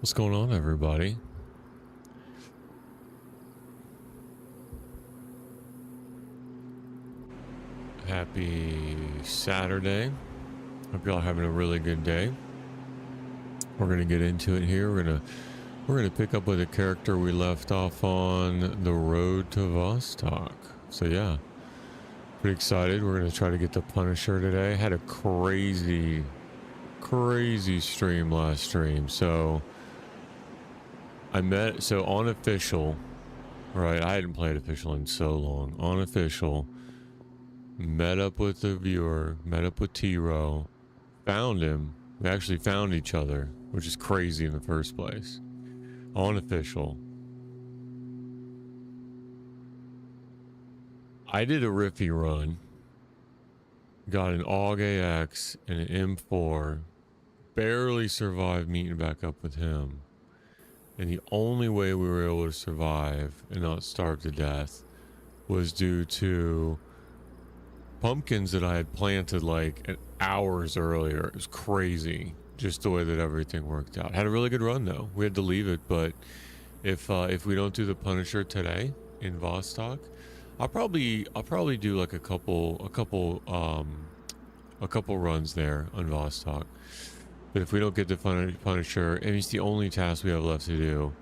What's going on, everybody? Happy Saturday. Hope y'all having a really good day. We're gonna get into it here. We're gonna pick up with a character we left off on the road to Vostok. So yeah, pretty excited. We're gonna try to get the Punisher today. Had a crazy stream last stream. So on official, right? I hadn't played official in so long. On official, met up with the viewer, met up with TROWE, found him. We actually found each other, which is crazy in the first place. On official, I did a Riffy run, got an AUG AX and an M4, barely survived meeting back up with him. And the only way we were able to survive and not starve to death was due to pumpkins that I had planted like hours earlier. It was crazy, just the way that everything worked out. Had a really good run though. We had to leave it, but if we don't do the Punisher today in Vostok, I'll probably do like a couple runs there on Vostok. But if we don't get the Punisher, and it's the only task we have left to do,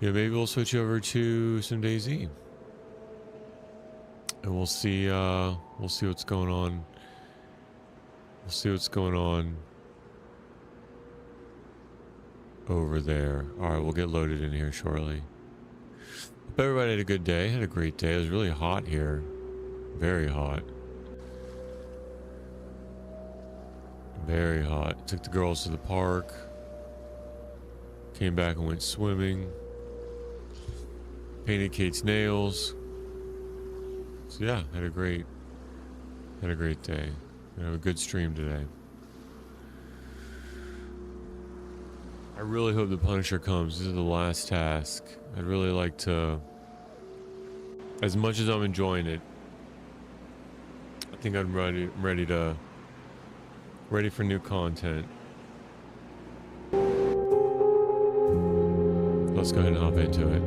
yeah, maybe we'll switch over to some DayZ. And we'll see what's going on. We'll see what's going on over there. Alright, we'll get loaded in here shortly. Hope everybody had a good day, had a great day. It was really hot here. Very hot. Very hot. Took the girls to the park. Came back and went swimming. Painted Kate's nails. So yeah, had a great day. We have a good stream today. I really hope the Punisher comes. This is the last task. I'd really like to, as much as I'm enjoying it, I think I'm ready for new content. Let's go ahead and hop into it.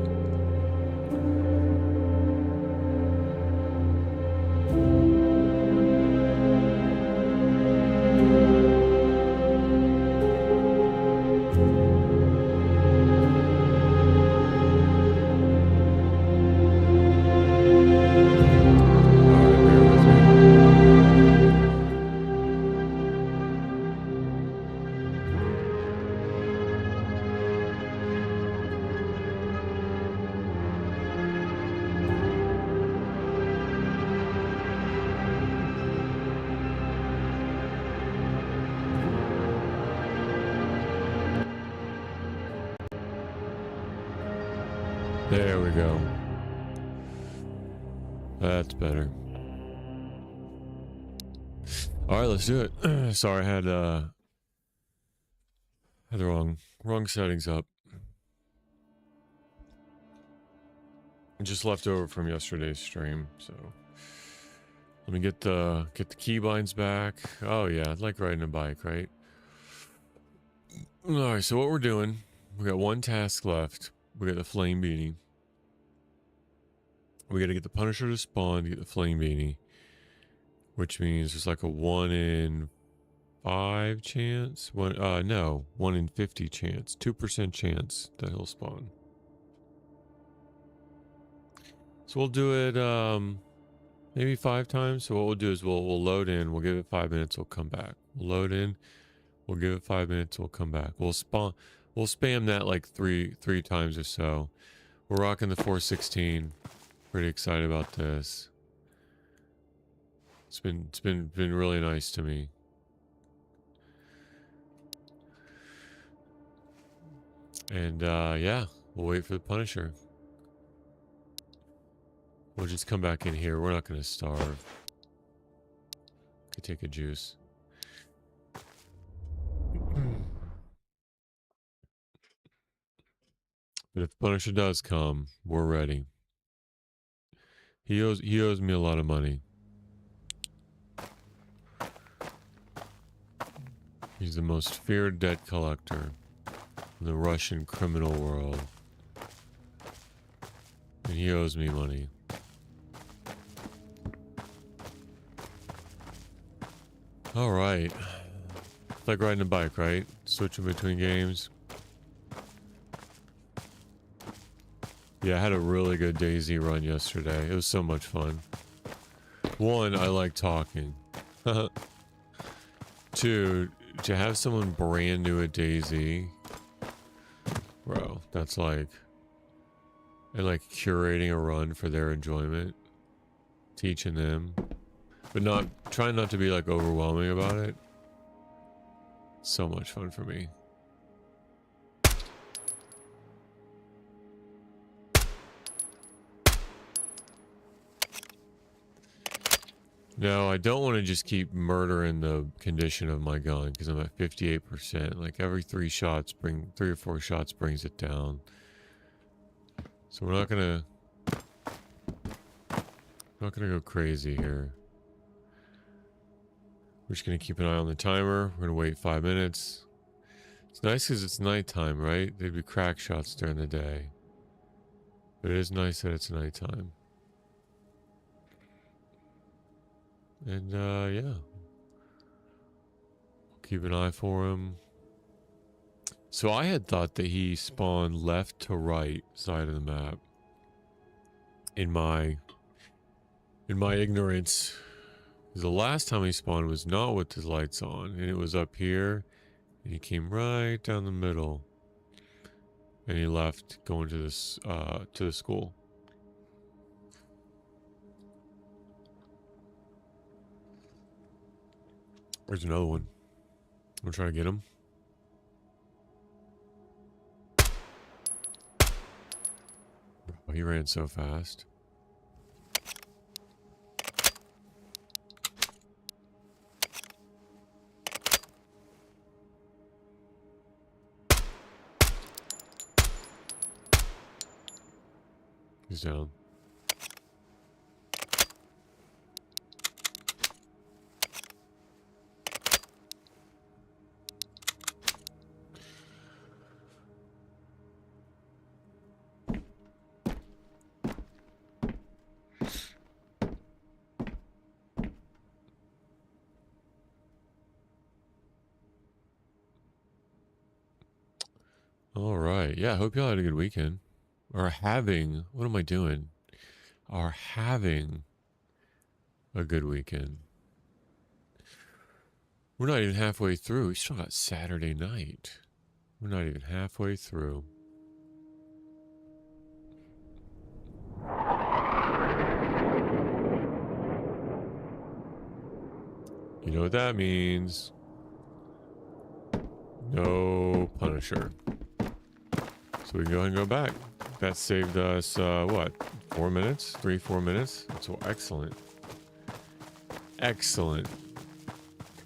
There we go. That's better. All right, let's do it. Sorry, I had the wrong settings up. Just left over from yesterday's stream, so let me get the keybinds back. Oh yeah, I'd like riding a bike, right? All right, so what we're doing, we got one task left. We got the flame beanie. We got to get the Punisher to spawn to get the flame beanie, which means there's like a 1 in 5 chance. 1 in 50 chance, 2% chance that he'll spawn. So we'll do it maybe 5 times. So what we'll do is we'll load in. We'll give it 5 minutes. We'll come back. We'll load in. We'll give it 5 minutes. We'll come back. We'll spam that like three times or so. We're rocking the 416. Pretty excited about this. It's been really nice to me. And yeah, we'll wait for the Punisher. We'll just come back in here. We're not gonna starve. Could take a juice. But if the Punisher does come, we're ready. He owes me a lot of money. He's the most feared debt collector in the Russian criminal world. And he owes me money. Alright. Like riding a bike, right? Switching between games. Yeah, I had a really good DayZ run yesterday. It was so much fun. One, I like talking. Two, to have someone brand new at DayZ, bro, that's like, and like curating a run for their enjoyment, teaching them, but not trying not to be like overwhelming about it. So much fun for me. No, I don't want to just keep murdering the condition of my gun because I'm at 58%. Like every 3 or 4 shots brings it down. So we're not gonna go crazy here. We're just gonna keep an eye on the timer. We're gonna wait 5 minutes. It's nice because it's nighttime, right? They'd be crack shots during the day. But it is nice that it's nighttime. And, yeah. Keep an eye for him. So I had thought that he spawned left to right side of the map. In my ignorance. Because the last time he spawned was not with his lights on. And it was up here. And he came right down the middle. And he left going to this, to the school. There's another one. I'm gonna try to get him. Oh, he ran so fast. He's down. All right. Yeah, I hope y'all had a good weekend. Or having, what am I doing? Are having a good weekend. We're not even halfway through. We still got Saturday night. We're not even halfway through. You know what that means? No Punisher. So we can go ahead and go back. That saved us, what? 4 minutes? 3-4 minutes? That's excellent. Excellent.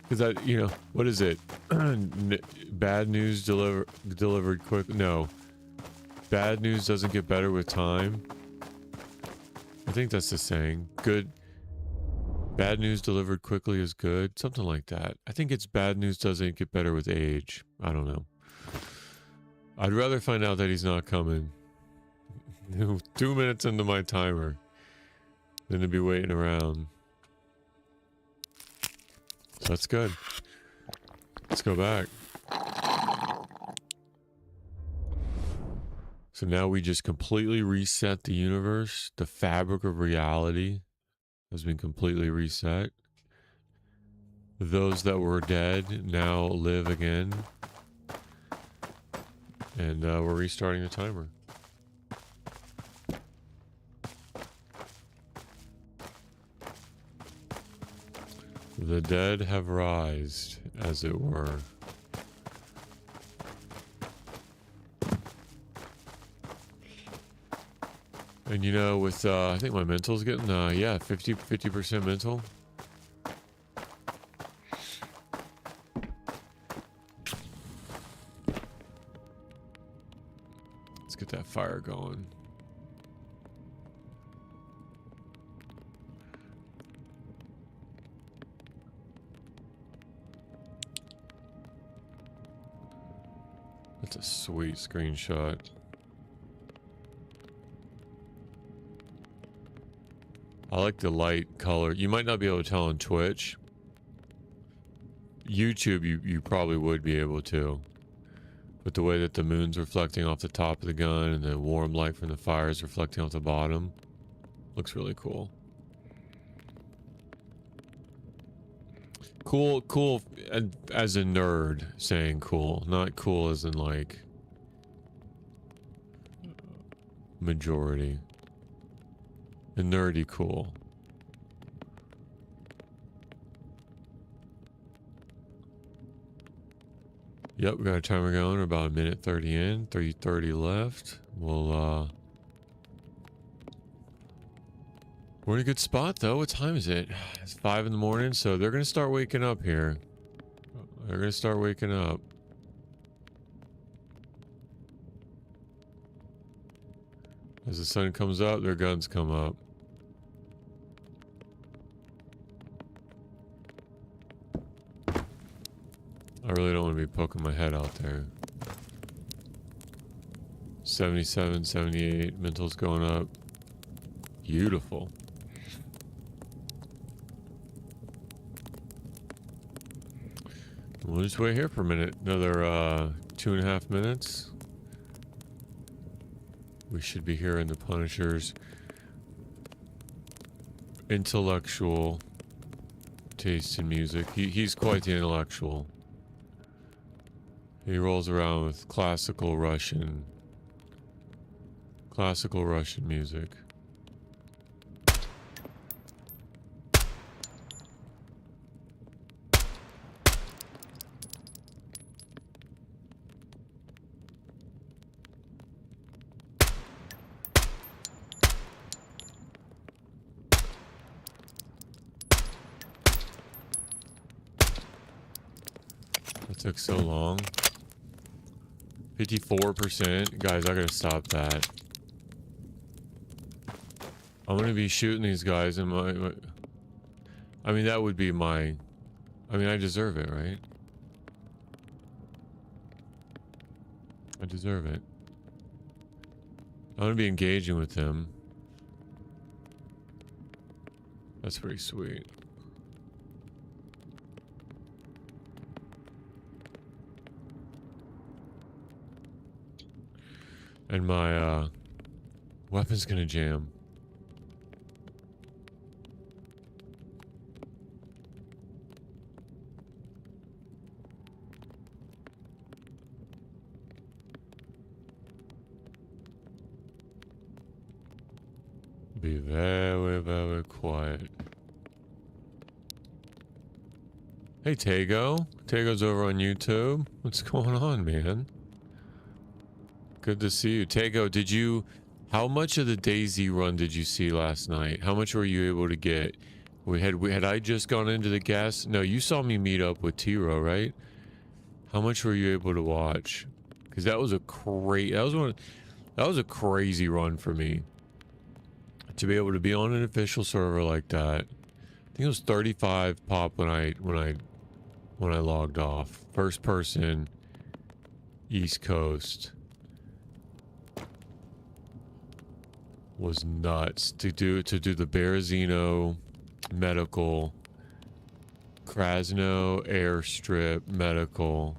Because that, you know, what is it? Bad news delivered quick. No. Bad news doesn't get better with time. I think that's the saying. Good. Bad news delivered quickly is good. Something like that. I think it's bad news doesn't get better with age. I don't know. I'd rather find out that he's not coming 2 minutes into my timer than to be waiting around. So that's good. Let's go back. So now we just completely reset the universe. The fabric of reality has been completely reset. Those that were dead now live again. And we're restarting the timer. The dead have rised, as it were. And you know, with I think my mental's getting yeah, 50% mental. Let's get that fire going. That's a sweet screenshot. I like the light color. You might not be able to tell on Twitch. YouTube, you probably would be able to. But the way that the moon's reflecting off the top of the gun and the warm light from the fire is reflecting off the bottom looks really cool. Cool as a nerd saying cool, not cool as in like majority. A nerdy cool. Yep, we got a timer going. We're about a minute 30 in, 3:30 left. We'll we're in a good spot though. What time is it? It's 5 in the morning, so they're gonna start waking up here. They're gonna start waking up. As the sun comes up, their guns come up. I really don't want to be poking my head out there. 77, 78, mental's going up. Beautiful. We'll just wait here for a minute. Another 2.5 minutes. We should be hearing the Punisher's intellectual taste in music. He's quite the intellectual. He rolls around with classical Russian music. That took so long. 54%. Guys, I gotta stop that. I'm gonna be shooting these guys in my I mean, that would be my... I mean, I deserve it, right? I deserve it. I'm gonna be engaging with them. That's pretty sweet. And my weapon's gonna jam. Be very, very quiet. Hey, Tago. Tago's over on YouTube. What's going on, man? Good to see you. Tago, did you... How much of the DayZ run did you see last night? How much were you able to get? Had I just gone into the gas? No, you saw me meet up with TROWE, right? How much were you able to watch? Because that was a crazy run for me. To be able to be on an official server like that. I think it was 35 pop when I logged off. First person, East Coast. Was nuts to do the Berezino medical, Krasno airstrip medical,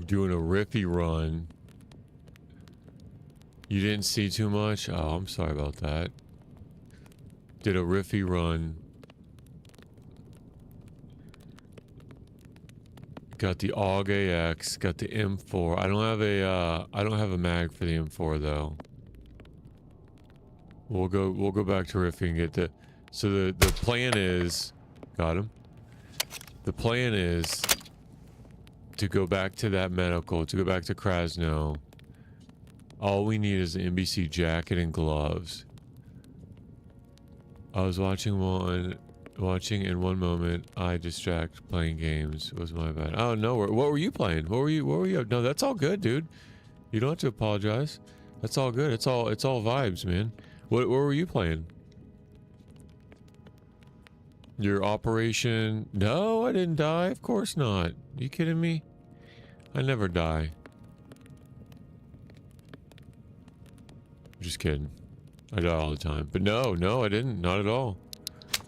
doing a riffy run. You didn't see too much? Oh, I'm sorry about that. Did a riffy run. Got the AUG AX, got the M4. I don't have a mag for the M4 though. We'll go back to riffing and get the... So the plan is... Got him. The plan is to go back to that medical, to go back to Krasno. All we need is an NBC jacket and gloves. I was watching in one moment I distract playing games. It was my bad. Oh no, what were you playing? What were you no, that's all good, dude. You don't have to apologize. That's all good. It's all vibes, man. What were you playing? Your operation... No, I didn't die. Of course not. Are you kidding me? I never die. Just kidding. I die all the time. But no, I didn't. Not at all.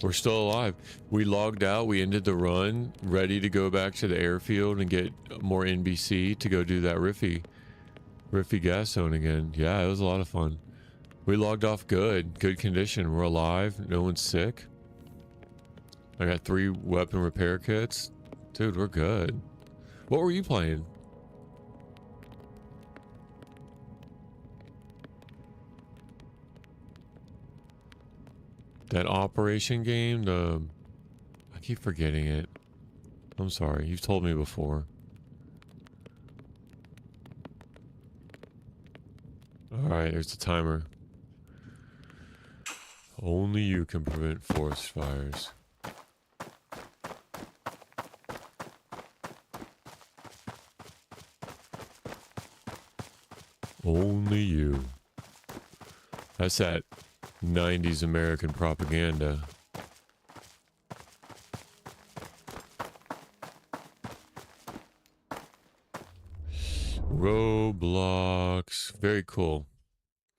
We're still alive. We logged out. We ended the run, ready to go back to the airfield and get more NBC to go do that Riffy gas zone again. Yeah, it was a lot of fun. We logged off good condition. We're alive. No one's sick. I got 3 weapon repair kits. Dude, we're good. What were you playing? That operation game, I keep forgetting it. I'm sorry, you've told me before. Alright, there's the timer. Only you can prevent forest fires. Only you. That's that 90s American propaganda. Roblox. Very cool.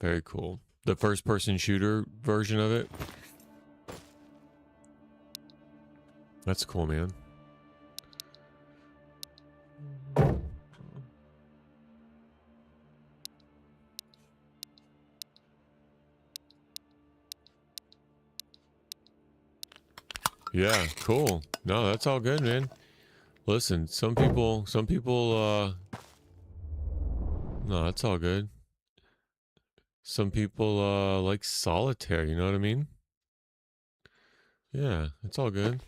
Very cool. The first person shooter version of it. That's cool, man. Yeah, cool. No, that's all good, man. Listen, some people, no, that's all good. Some people, like solitaire, you know what I mean? Yeah, it's all good.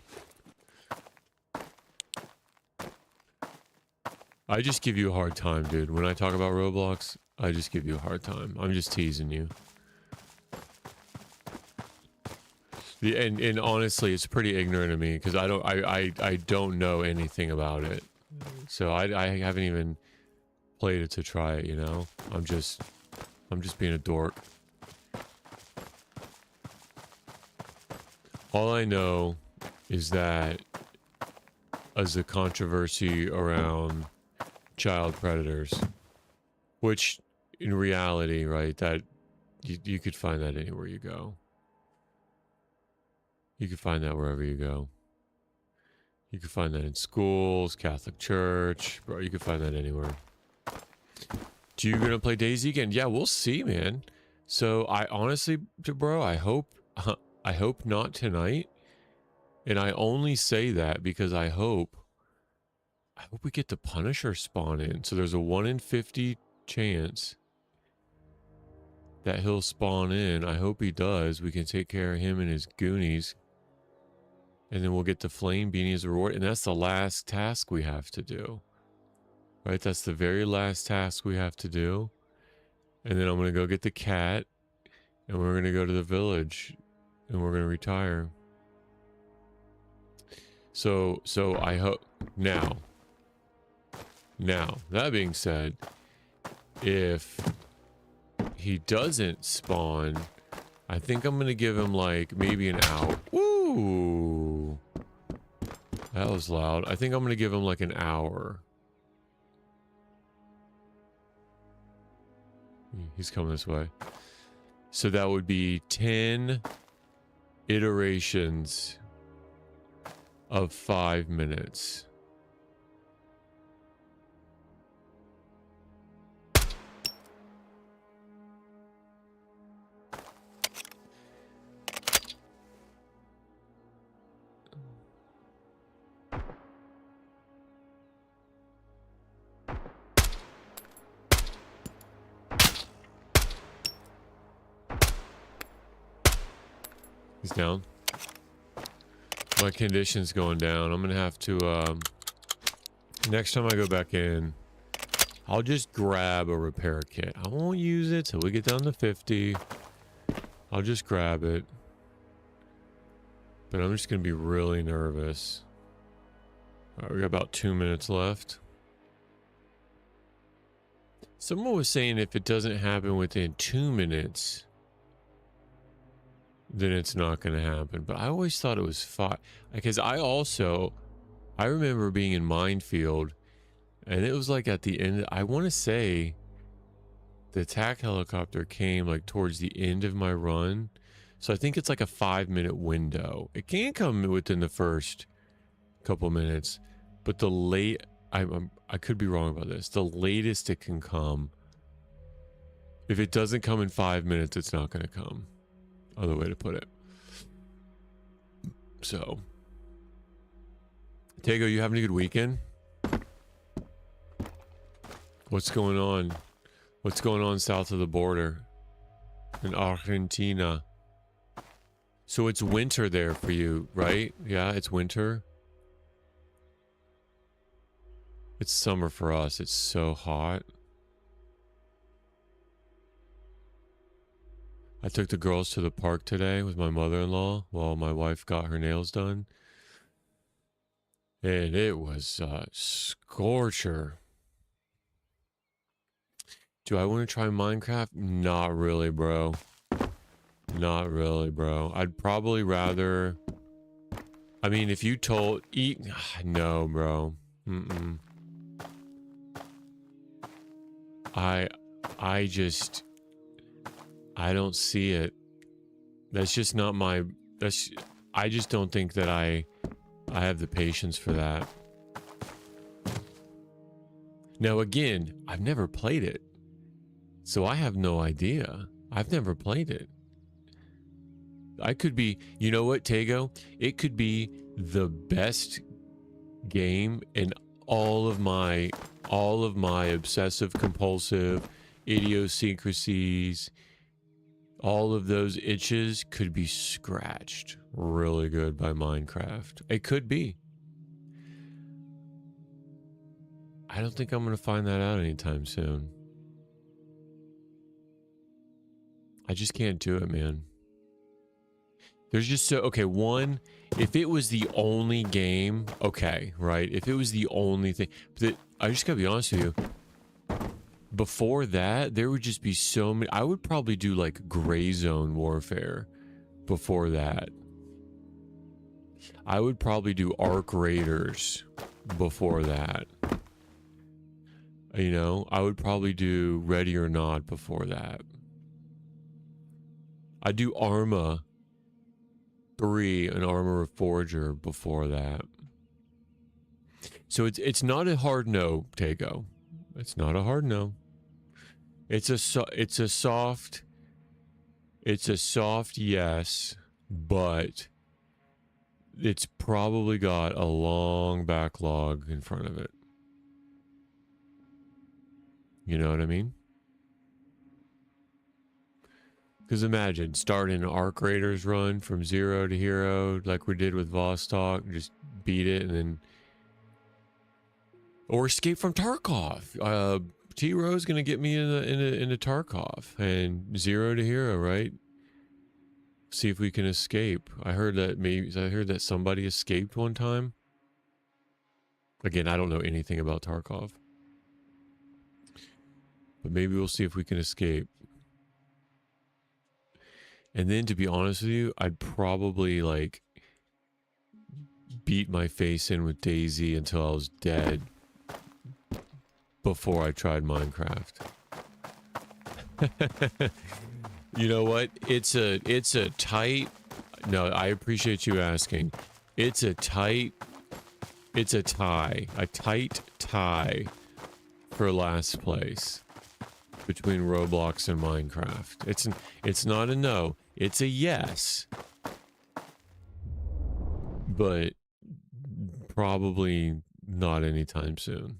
I just give you a hard time, dude. When I talk about Roblox, I just give you a hard time. I'm just teasing you. And honestly, it's pretty ignorant of me because I don't know anything about it. So I haven't even played it to try it, you know? I'm just being a dork. All I know is that as a controversy around child predators, which in reality, right, that you could find that anywhere you go. You can find that wherever you go. You can find that in schools, Catholic Church, bro. You can find that anywhere. Do you gonna play DayZ again? Yeah, we'll see, man. So I honestly, bro, I hope not tonight. And I only say that because I hope we get the Punisher spawn in. So there's a 1 in 50 chance that he'll spawn in. I hope he does. We can take care of him and his goonies. And then we'll get the flame beanie as a reward. And that's the last task we have to do. Right? That's the very last task we have to do. And then I'm going to go get the cat. And we're going to go to the village. And we're going to retire. So I hope... Now, that being said, if he doesn't spawn, I think I'm going to give him like maybe an hour. Ooh, that was loud. I think I'm going to give him like an hour. He's coming this way. So that would be 10 iterations of 5 minutes. He's down. My condition's going down. I'm gonna have to, next time I go back in, I'll just grab a repair kit. I won't use it till we get down to 50. I'll just grab it. But I'm just gonna be really nervous. Alright, we got about 2 minutes left. Someone was saying if it doesn't happen within 2 minutes, then it's not going to happen. But I always thought it was 5, because I remember being in Minefield, and it was like at the end, I want to say the attack helicopter came like towards the end of my run. So I think it's like a 5-minute window. It can come within the first couple minutes, but I could be wrong about this. The latest it can come, if it doesn't come in 5 minutes, it's not going to come. Other way to put it. So, Tego, you having a good weekend? What's going on? What's going on south of the border in Argentina? So it's winter there for you, right? Yeah, it's winter. It's summer for us. It's so hot. I took the girls to the park today with my mother-in-law while my wife got her nails done. And it was a scorcher. Do I want to try Minecraft? Not really, bro. Not really, bro. I'd probably rather... I mean, if you told... No, bro. Mm-mm. I don't see it. That's just not my... I just don't think that I have the patience for that. Now, again, I've never played it. So I have no idea. I've never played it. I could be... You know what, Tego? It could be the best game in all of my obsessive compulsive idiosyncrasies. All of those itches could be scratched really good by Minecraft. It could be. I don't think I'm going to find that out anytime soon. I just can't do it, man. There's just so... Okay, one, if it was the only game, okay, right? If it was the only thing... But I just got to be honest with you. Before that, there would just be so many... I would probably do, like, gray zone warfare before that. I would probably do Arc Raiders before that. You know, I would probably do Ready or Not before that. I'd do Arma 3 and Armor of Forger before that. So it's not a hard no, Tego. It's not a hard no. It's a soft yes, but it's probably got a long backlog in front of it. You know what I mean? Because imagine starting an Arc Raiders run from 0 to hero like we did with Vostok, just beat it and then... Or escape from Tarkov. TROWE gonna get me into Tarkov and 0 to hero, right? See if we can escape. I heard that somebody escaped one time. Again, I don't know anything about Tarkov. But maybe we'll see if we can escape. And then, to be honest with you, I'd probably, like, beat my face in with DayZ until I was dead before I tried Minecraft. You know what? It's a tight... No, I appreciate you asking. It's a tie. A tight tie for last place between Roblox and Minecraft. It's not a no, it's a yes. But probably not anytime soon.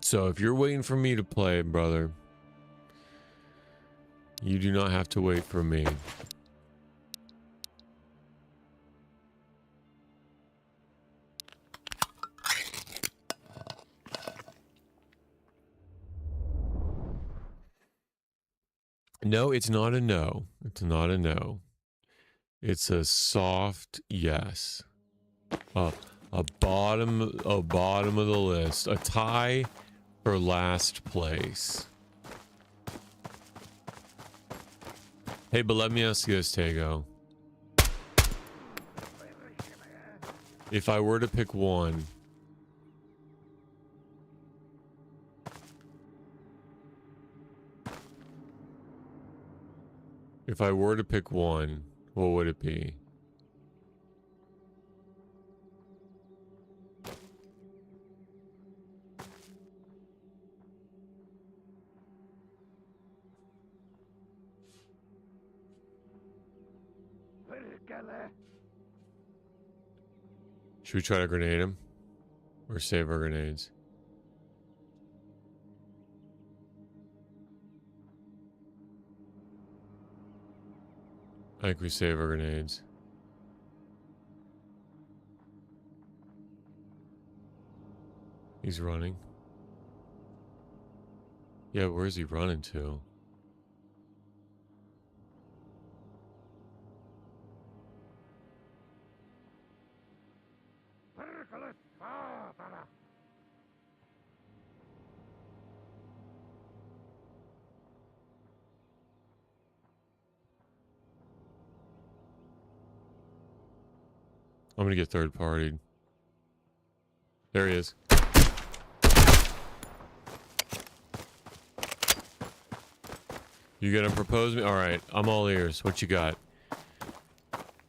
So if you're waiting for me to play, brother, you do not have to wait for me. No, it's not a no. It's not a no. It's a soft yes. A bottom of the list. A tie for last place. Hey, but let me ask you this, Tego. If I were to pick one, what would it be? Should we try to grenade him? Or save our grenades? I think we save our grenades. He's running. Yeah, where's he running to? I'm gonna get third partied. There he is. You gonna propose me? Alright, I'm all ears. What you got?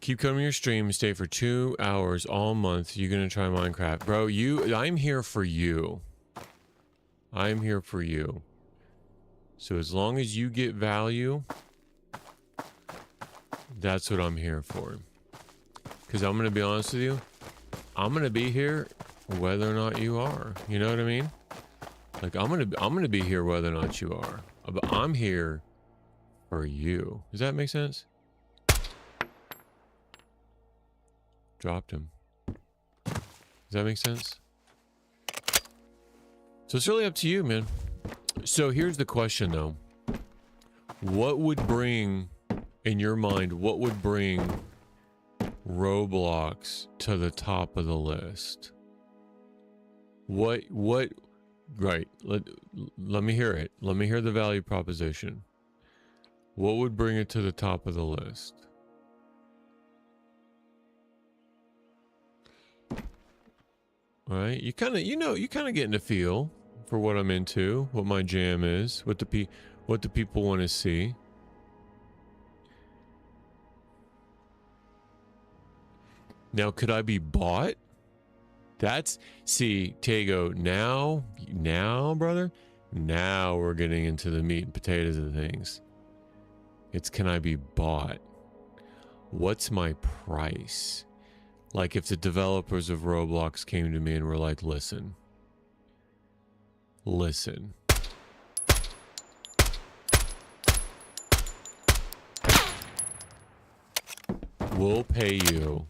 Keep coming to your stream, stay for 2 hours all month. You gonna try Minecraft? Bro, I'm here for you. I'm here for you. So as long as you get value, that's what I'm here for. Because I'm gonna be honest with you, I'm gonna be here whether or not you are. You know what I mean? Like I'm gonna be here whether or not you are. But I'm here for you. Does that make sense? Dropped him. Does that make sense? So it's really up to you, man. So here's the question though. What would bring, in your mind, what would bring Roblox to the top of the list? What, right, let me hear it. Let me hear the value proposition. What would bring it to the top of the list? All right, you kind of getting a feel for what I'm into, what my jam is, what the people want to see. Now, could I be bought? See, Tego, now, brother, now we're getting into the meat and potatoes of things. It's, can I be bought? What's my price? Like if the developers of Roblox came to me and were like, listen, we'll pay you,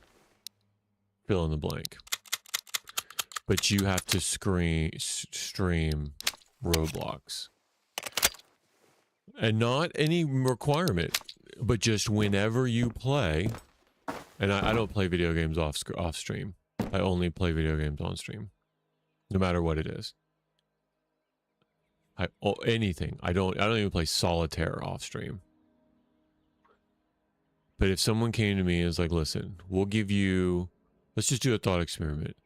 fill in the blank, but you have to stream Roblox. And not any requirement, but just whenever you play. And I don't play video games off stream. I only play video games on stream, no matter what it is. Anything. I don't even play solitaire off stream. But if someone came to me and was like, listen, we'll give you, let's just do a thought experiment.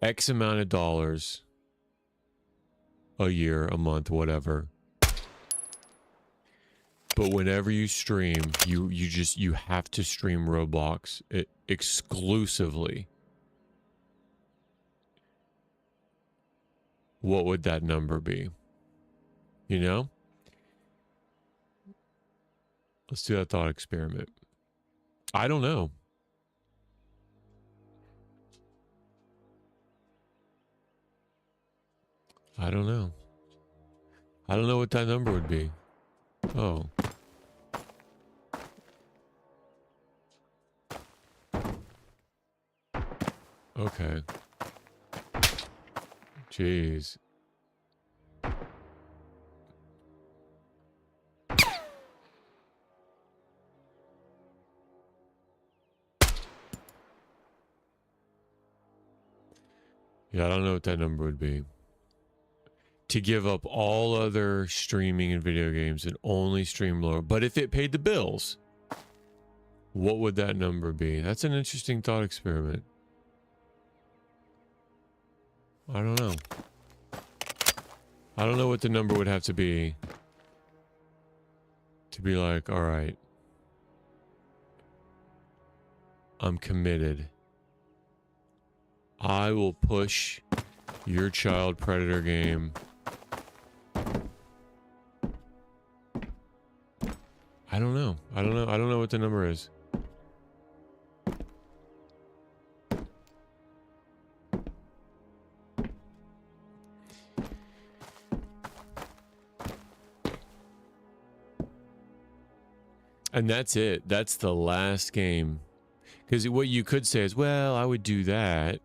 X amount of dollars a year, a month, whatever. But whenever you stream, you have to stream Roblox exclusively. What would that number be? You know? Let's do that thought experiment. I don't know. I don't know. I don't know what that number would be. Oh. Okay. Jeez. Yeah, I don't know what that number would be. to give up all other streaming and video games and only stream lore. But if it paid the bills, what would that number be? That's an interesting thought experiment. I don't know. I don't know what the number would have to be like, all right, I'm committed. I will push your child predator game. I don't know. I don't know what the number is. And that's it. That's the last game. Because what you could say is, well, I would do that.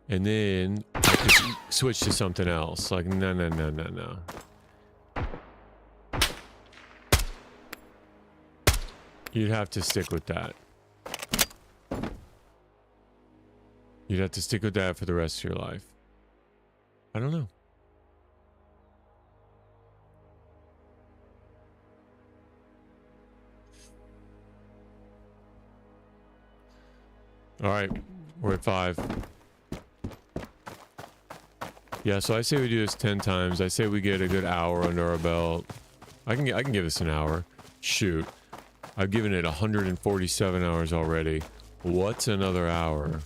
And then I could switch to something else. Like, no. You'd have to stick with that. You'd have to stick with that for the rest of your life. I don't know. All right, we're at 5. Yeah, so I say we do this 10 times. I say we get a good hour under our belt. I can give this an hour. Shoot, I've given it 147 hours already. What's another hour?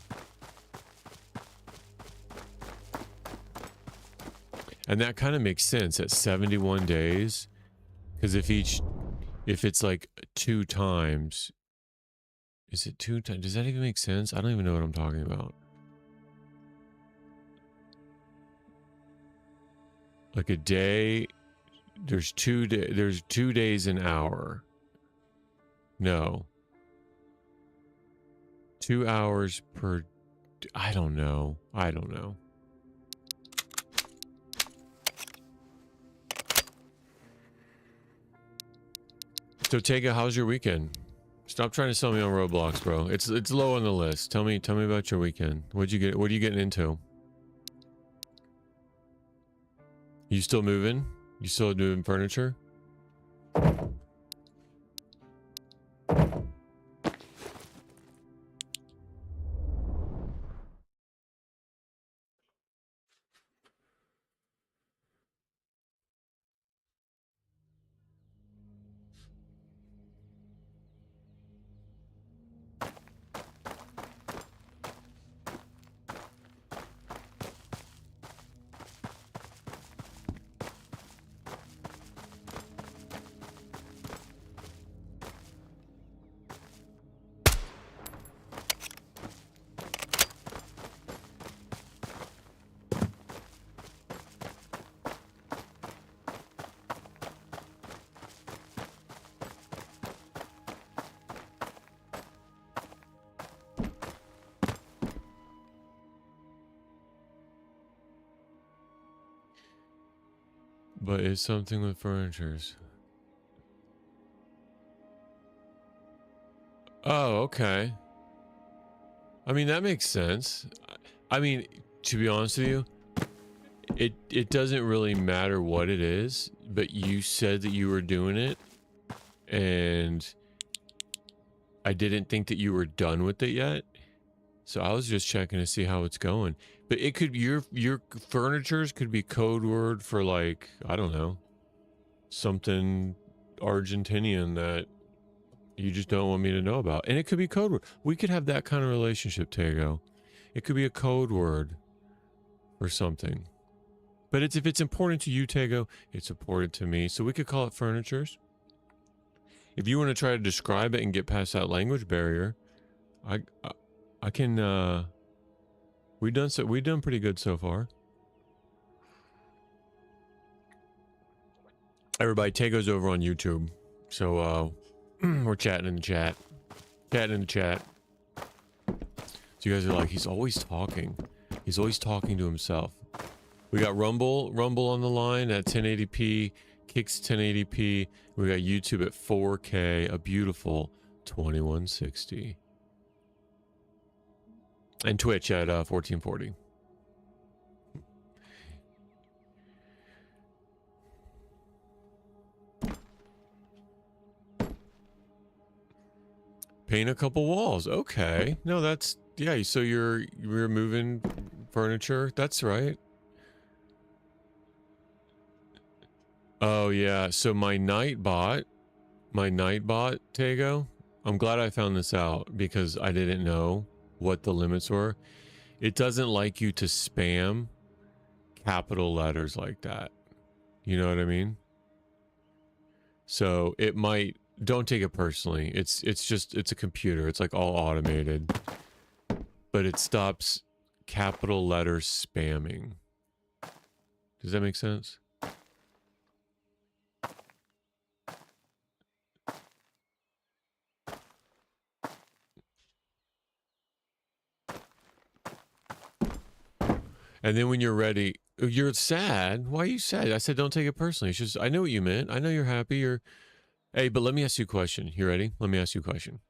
And that kind of makes sense at 71 days, because if it's like 2 times. Is it 2 times? Does that even make sense? I don't even know what I'm talking about. Like a day, there's 2 days an hour. No. 2 hours per, I don't know. So Tega, how's your weekend? Stop trying to sell me on Roblox, bro. It's low on the list. Tell me about your weekend. What are you getting into? You still moving? You still moving furniture? But it's something with furnitures. Oh, okay. I mean, that makes sense. I mean, to be honest with you, it doesn't really matter what it is, but you said that you were doing it, and I didn't think that you were done with it yet. So I was just checking to see how it's going. But it could, your furnitures could be code word for, like, I don't know, something Argentinian that you just don't want me to know about. And it could be code word. We could have that kind of relationship, Tego. It could be a code word or something. But if it's important to you, Tego, it's important to me. So we could call it furnitures. If you want to try to describe it and get past that language barrier, I can, we've done pretty good so far. Everybody, Tego's over on YouTube. So, we're chatting in the chat. So you guys are like, he's always talking. He's always talking to himself. We got Rumble on the line at 1080p, Kicks 1080p. We got YouTube at 4K, a beautiful 2160. And Twitch at 1440. Paint a couple walls. Okay. No, that's, yeah, so you're moving furniture. That's right. Oh, yeah. So my Nightbot, Tago, I'm glad I found this out because I didn't know what the limits were. It doesn't like you to spam capital letters like that. You know what I mean? So it might, don't take it personally. It's just, it's a computer. It's like all automated. But it stops capital letter spamming. Does that make sense? And then when you're ready, you're sad. Why are you sad? I said, don't take it personally. It's just, I know what you meant. I know you're happy. You're, hey, but let me ask you a question. You ready? Let me ask you a question.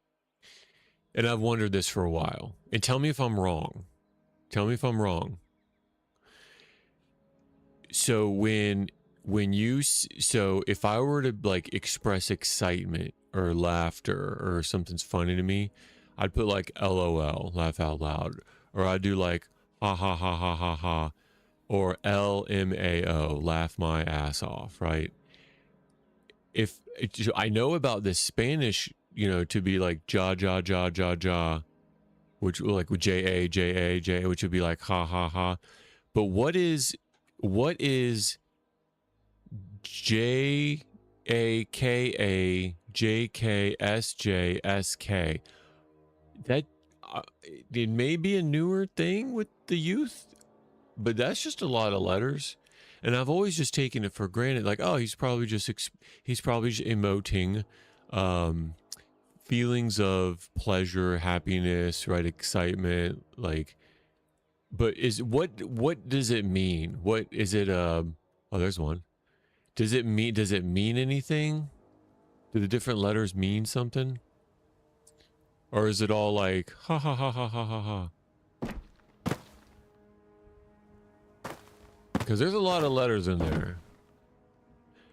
And I've wondered this for a while. And tell me if I'm wrong. Tell me if I'm wrong. So so if I were to like express excitement or laughter or something's funny to me, I'd put like LOL, laugh out loud, or I'd do like ha ha ha ha ha ha, or LMAO, laugh my ass off, right? If I know about the Spanish, you know, to be like ja ja ja ja ja, which like with JA JA JA, which would be like ha ha ha. But what is JAKA JKSJSK? That it may be a newer thing with the youth, but that's just a lot of letters. And I've always just taken it for granted, like, oh, he's probably just emoting feelings of pleasure, happiness, right, excitement, like. But what does it mean? What is it? Oh, there's one. Does it mean anything? Do the different letters mean something? Or is it all like ha ha ha ha ha ha ha? Because there's a lot of letters in there.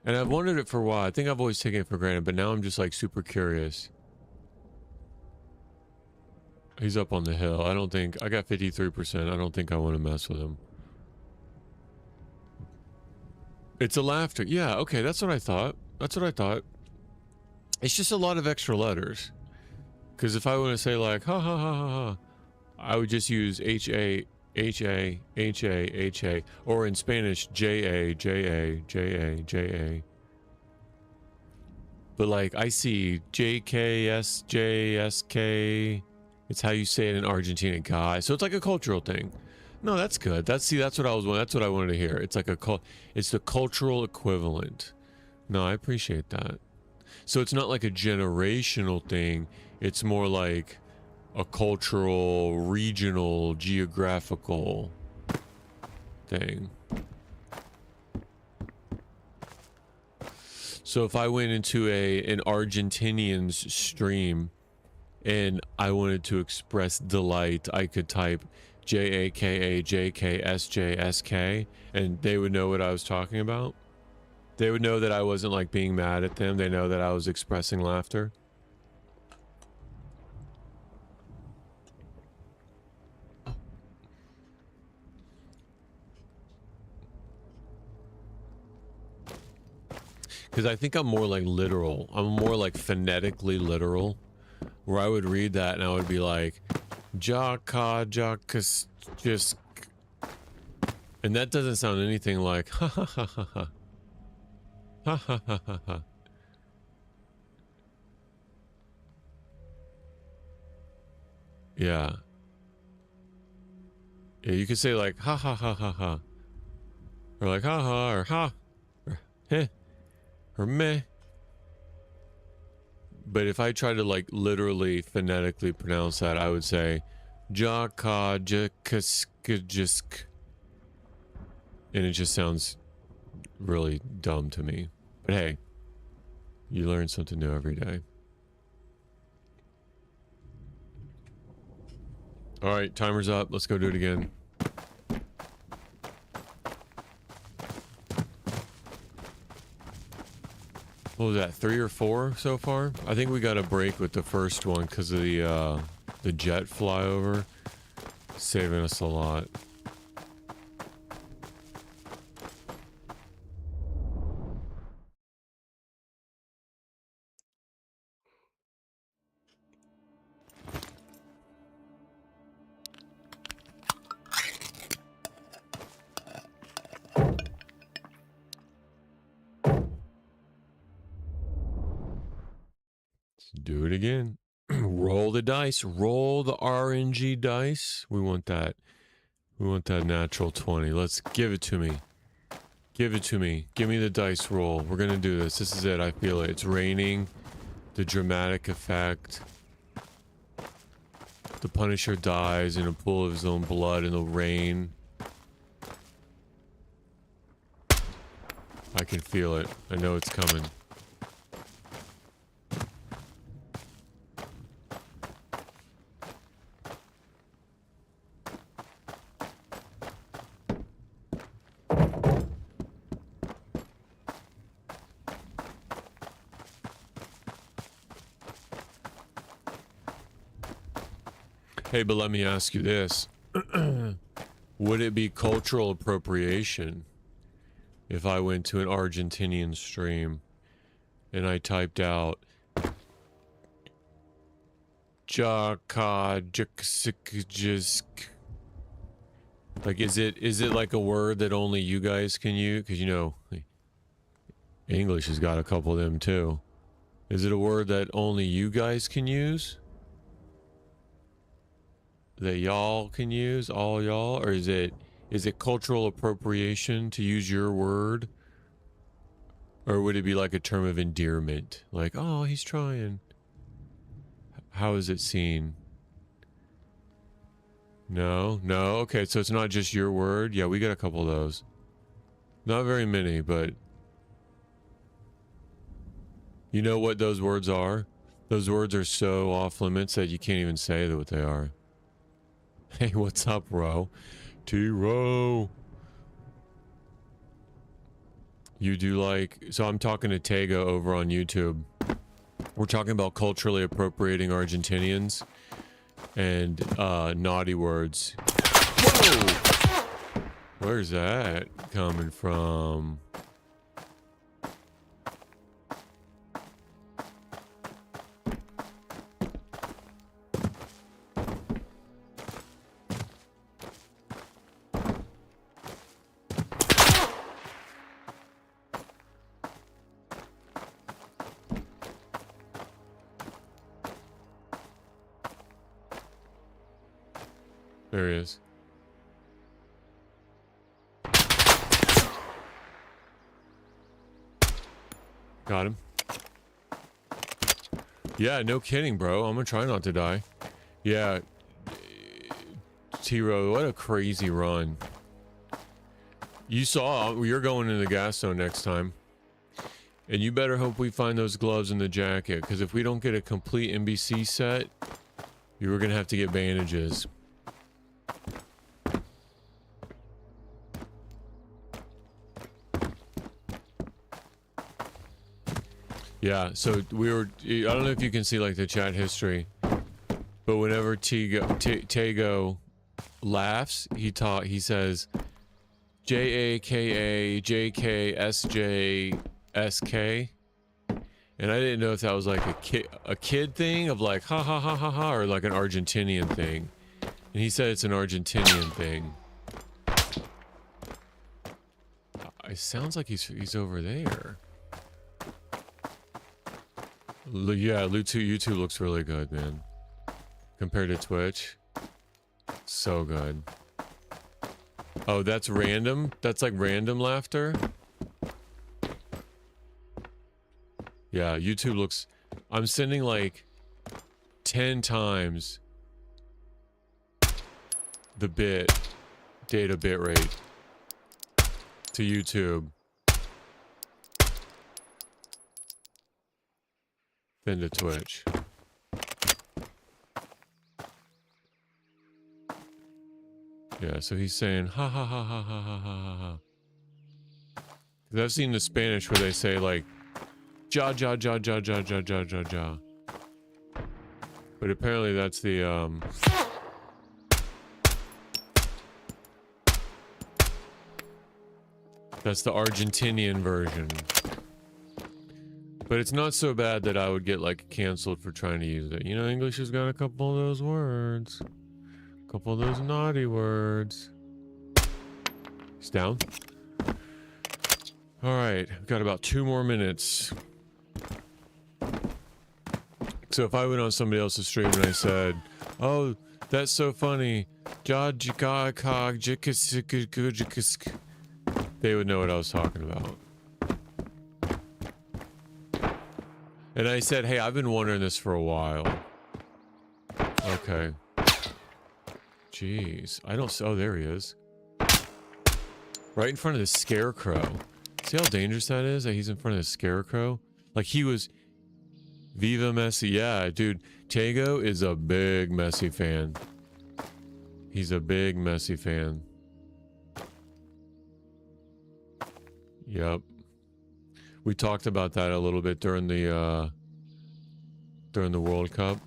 And I've wondered it for a while. I think I've always taken it for granted, but now I'm just like super curious. He's up on the hill. I don't think, I got 53%. I don't think I want to mess with him. It's a laughter. Yeah, okay, that's what I thought. That's what I thought. It's just a lot of extra letters. Because if I want to say like, ha ha ha ha ha, I would just use HA, HA, HA, HA, or in Spanish, JA, JA, JA, JA. But like, I see JKSJSK. It's how you say it in Argentina, guy. So it's like a cultural thing. No, that's good. That's what I was. That's what I wanted to hear. It's like it's the cultural equivalent. No, I appreciate that. So it's not like a generational thing. It's more like a cultural, regional, geographical thing. So if I went into an Argentinian's stream and I wanted to express delight, I could type JAKAJKSJSK and they would know what I was talking about. They would know that I wasn't like being mad at them. They know that I was expressing laughter. Because I think I'm more like literal. I'm more like phonetically literal. Where I would read that and I would be like, Jaka, Jakas, just. And that doesn't sound anything like, ha ha ha ha ha. Ha ha ha ha ha. Yeah. Yeah, you could say like, ha ha ha ha ha. Or like, ha ha, or ha. Or heh. Or meh. But if I try to like literally phonetically pronounce that, I would say Jaka Jakaskijisk. And it just sounds really dumb to me. But hey, you learn something new every day. All right, timer's up. Let's go do it again. What was that, 3 or 4 so far? I think we got a break with the first one because of the jet flyover, saving us a lot. Do it again. Roll the dice. Roll the RNG dice. We want that. We want that natural 20. Let's give it to me. Give it to me. Give me the dice roll. We're gonna do this. This is it. I feel it. It's raining. The dramatic effect. The Punisher dies in a pool of his own blood in the rain. I can feel it. I know it's coming. Hey, but let me ask you this. Would it be cultural appropriation if I went to an Argentinian stream and I typed out like, is it like a word that only you guys can use? Because, you know, English has got a couple of them too. Is it a word that only you guys can use? That y'all can use, all y'all? Or is it cultural appropriation to use your word? Or would it be like a term of endearment? Like, oh, he's trying. How is it seen? No? Okay, so it's not just your word? Yeah, we got a couple of those. Not very many, but... You know what those words are? Those words are so off limits that you can't even say what they are. Hey, what's up, Ro? T-Ro. You do like... So I'm talking to Tega over on YouTube. We're talking about culturally appropriating Argentinians and naughty words. Whoa! Where's that coming from? There he is. Got him. Yeah, no kidding, bro. I'm gonna try not to die. Yeah. T-Ro, what a crazy run. You saw, you're going in the gas zone next time. And you better hope we find those gloves in the jacket, because if we don't get a complete NBC set, you were gonna have to get bandages. Yeah, so we were, I don't know if you can see like the chat history, but whenever Tego laughs, he says JAKAJKSJSK, and I didn't know if that was like a kid thing of like ha ha ha ha ha, or like an Argentinian thing, and he said it's an Argentinian thing. It sounds like he's over there. Yeah, YouTube looks really good, man. Compared to Twitch. So good. Oh, that's random? That's like random laughter? Yeah, YouTube looks... I'm sending like 10 times the data bit rate to YouTube. Than to Twitch. Yeah, so he's saying ha ha ha ha ha ha ha ha. Because I've seen the Spanish where they say like Ja. But apparently that's the that's the Argentinian version. But it's not so bad that I would get like canceled for trying to use it. You know, English has got a couple of those words. A couple of those naughty words. He's down. Alright, I've got about 2 more minutes. So if I went on somebody else's stream and I said, oh, that's so funny, they would know what I was talking about. And I said, hey, I've been wondering this for a while. Okay. Jeez. I don't... Oh, there he is. Right in front of the scarecrow. See how dangerous that is? That he's in front of the scarecrow? Like he was... Viva Messi. Yeah, dude. Tego is a big Messi fan. He's a big Messi fan. Yep. We talked about that a little bit during the World Cup.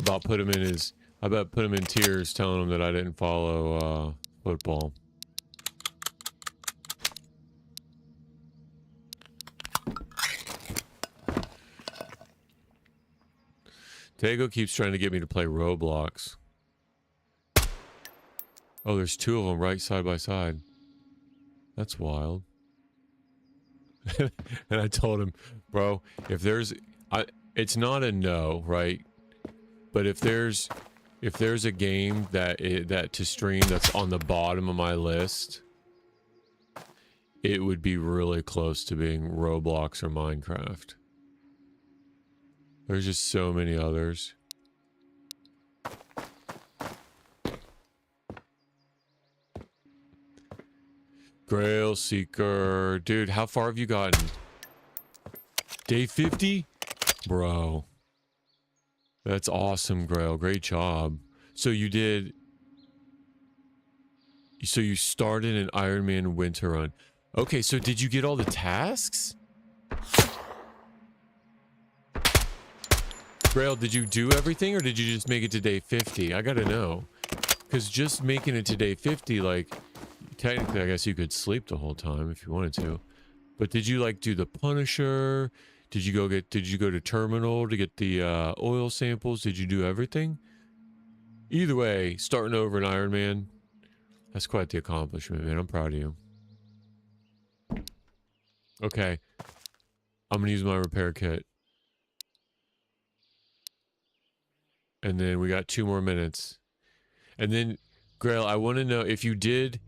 About put him in his... I bet put him in tears telling him that I didn't follow football. Tego keeps trying to get me to play Roblox. Oh, there's 2 of them right side by side. That's wild. And I told him, bro, if there's... it's not a no, right? But if there's a game that to stream that's on the bottom of my list, it would be really close to being Roblox or Minecraft. There's just so many others. Grail Seeker. Dude, how far have you gotten? Day 50? Bro. That's awesome, Grail. Great job. So you did... So you started an Iron Man winter run. Okay, so did you get all the tasks? Grail, did you do everything or did you just make it to day 50? I gotta know. Because just making it to day 50, like... Technically, I guess you could sleep the whole time if you wanted to. But did you, like, do the Punisher? Did you go to Terminal to get the oil samples? Did you do everything? Either way, starting over an Iron Man, that's quite the accomplishment, man. I'm proud of you. Okay. I'm gonna use my repair kit. And then we got 2 more minutes. And then, Grail, I want to know if you did...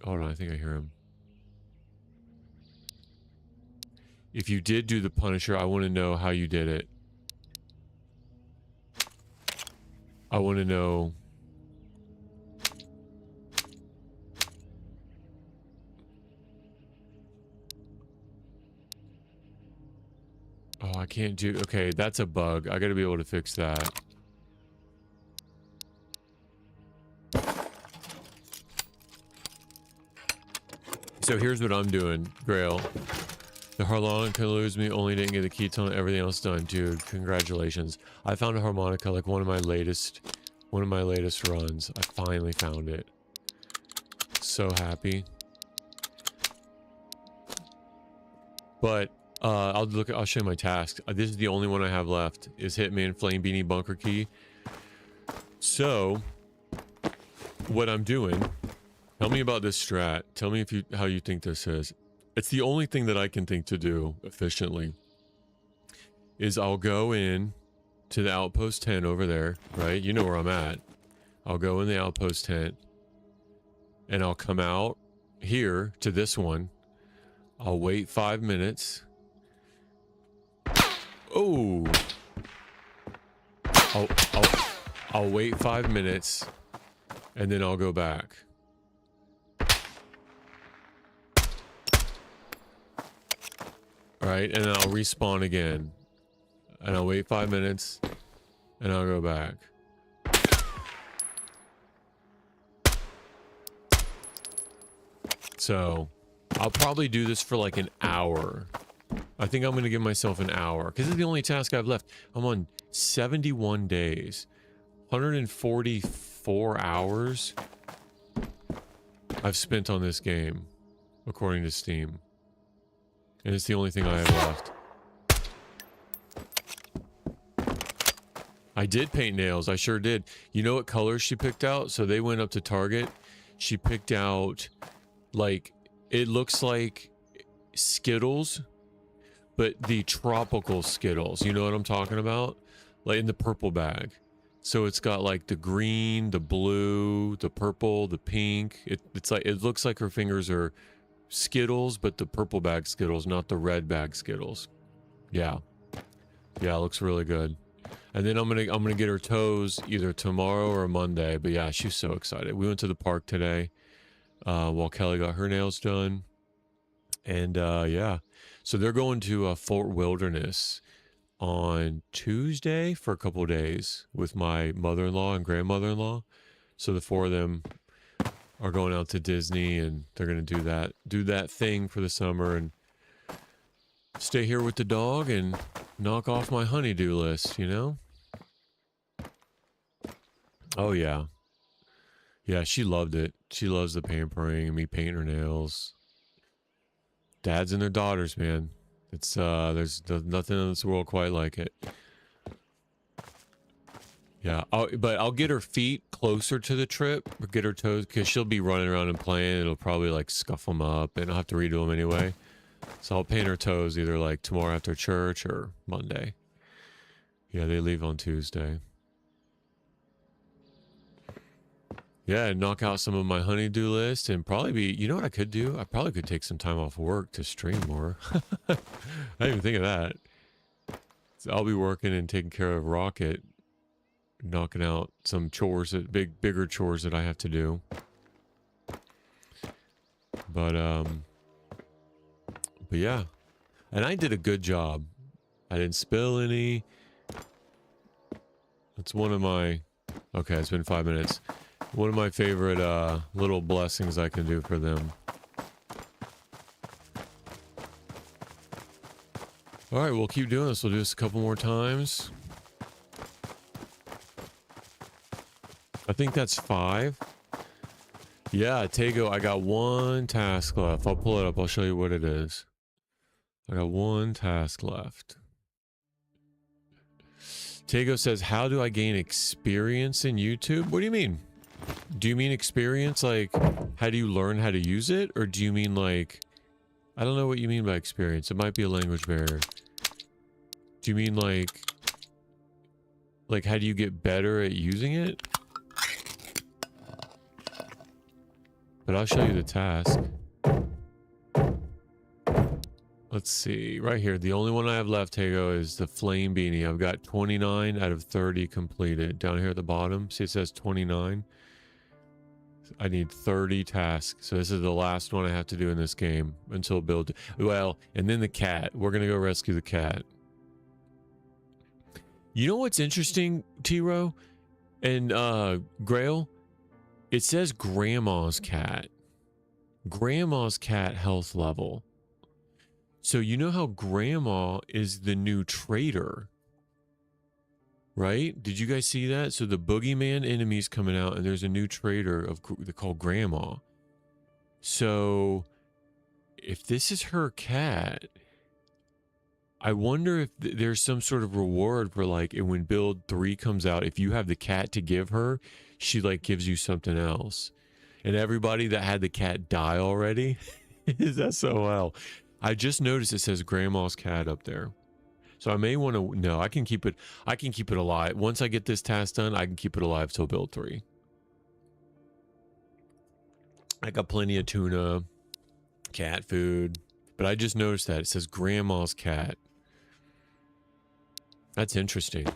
Hold on, I think I hear him. If you did do the Punisher, I want to know how you did it. I want to know... Oh, I can't do... Okay, that's a bug. I gotta be able to fix that. So here's what I'm doing, Grail. The harmonica lose me, only didn't get the ketone, everything else done. Dude, congratulations. I found a harmonica, like one of my latest runs. I finally found it. So happy. But I'll show you my tasks. This is the only one I have left, is Hitman Flame Beanie Bunker Key. So what I'm doing, tell me about this strat. Tell me how you think this is. It's the only thing that I can think to do efficiently. Is I'll go in to the outpost tent over there, right? You know where I'm at. I'll go in the outpost tent and I'll come out here to this one. I'll wait 5 minutes. Oh. I'll wait 5 minutes and then I'll go back. Right, and then I'll respawn again. And I'll wait 5 minutes and I'll go back. So I'll probably do this for like an hour. I think I'm going to give myself an hour because it's the only task I've left. I'm on 71 days, 144 hours I've spent on this game, according to Steam. And it's the only thing I have left. I did paint nails. I sure did. You know what colors she picked out? So they went up to Target. She picked out, like, it looks like Skittles, but the tropical Skittles. You know what I'm talking about? Like in the purple bag. So it's got like the green, the blue, the purple, the pink. It's like, it looks like her fingers are Skittles, but the purple bag Skittles, not the red bag Skittles. Yeah. Yeah, it looks really good. And then I'm gonna get her toes either tomorrow or Monday. But yeah, she's so excited. We went to the park today while Kelly got her nails done. And yeah, so they're going to Fort Wilderness on Tuesday for a couple of days with my mother-in-law and grandmother-in-law. So the four of them are going out to Disney, and they're gonna do that thing for the summer and stay here with the dog and knock off my honeydew list, you know? Oh, yeah. Yeah, she loved it. She loves the pampering and me painting her nails. Dads and their daughters, man. It's, there's nothing in this world quite like it. Yeah, but I'll get her feet closer to the trip, or get her toes, because she'll be running around and playing. It'll probably, like, scuff them up, and I'll have to redo them anyway. So I'll paint her toes either, like, tomorrow after church or Monday. Yeah, they leave on Tuesday. Yeah, and knock out some of my honeydew list and probably be, you know what I could do? I probably could take some time off work to stream more. I didn't even think of that. So I'll be working and taking care of Rocket, knocking out some chores, bigger chores that I have to do. But yeah, and I did a good job. I didn't spill any. It's one of my, okay, it's been 5 minutes. One of my favorite little blessings I can do for them. All right, we'll keep doing this. We'll do this a couple more times. I think that's 5. Yeah, Tego, I got 1 task left. I'll pull it up. I'll show you what it is. I got 1 task left. Tego says, how do I gain experience in YouTube? What do you mean? Do you mean experience, like, how do you learn how to use it? Or do you mean, like, I don't know what you mean by experience. It might be a language barrier. Do you mean, like, how do you get better at using it? But I'll show you the task. Let's see. Right here. The only one I have left, Tego, is the flame beanie. I've got 29 out of 30 completed. Down here at the bottom, see it says 29? I need 30 tasks. So this is the last one I have to do in this game until build. Well, and then the cat. We're going to go rescue the cat. You know what's interesting, T-Row and Grail? It says grandma's cat. Grandma's cat health level. So you know how grandma is the new trader, right? Did you guys see that? So the boogeyman enemy's coming out, and there's a new trader called grandma. So if this is her cat, I wonder if there's some sort of reward for, like, and when build 3 comes out, if you have the cat to give her, she, like, gives you something else. And everybody that had the cat die already is SOL. I just noticed it says grandma's cat up there. So I may want to, no, I can keep it alive. Once I get this task done, I can keep it alive till build 3. I got plenty of tuna, cat food, but I just noticed that it says grandma's cat. That's interesting.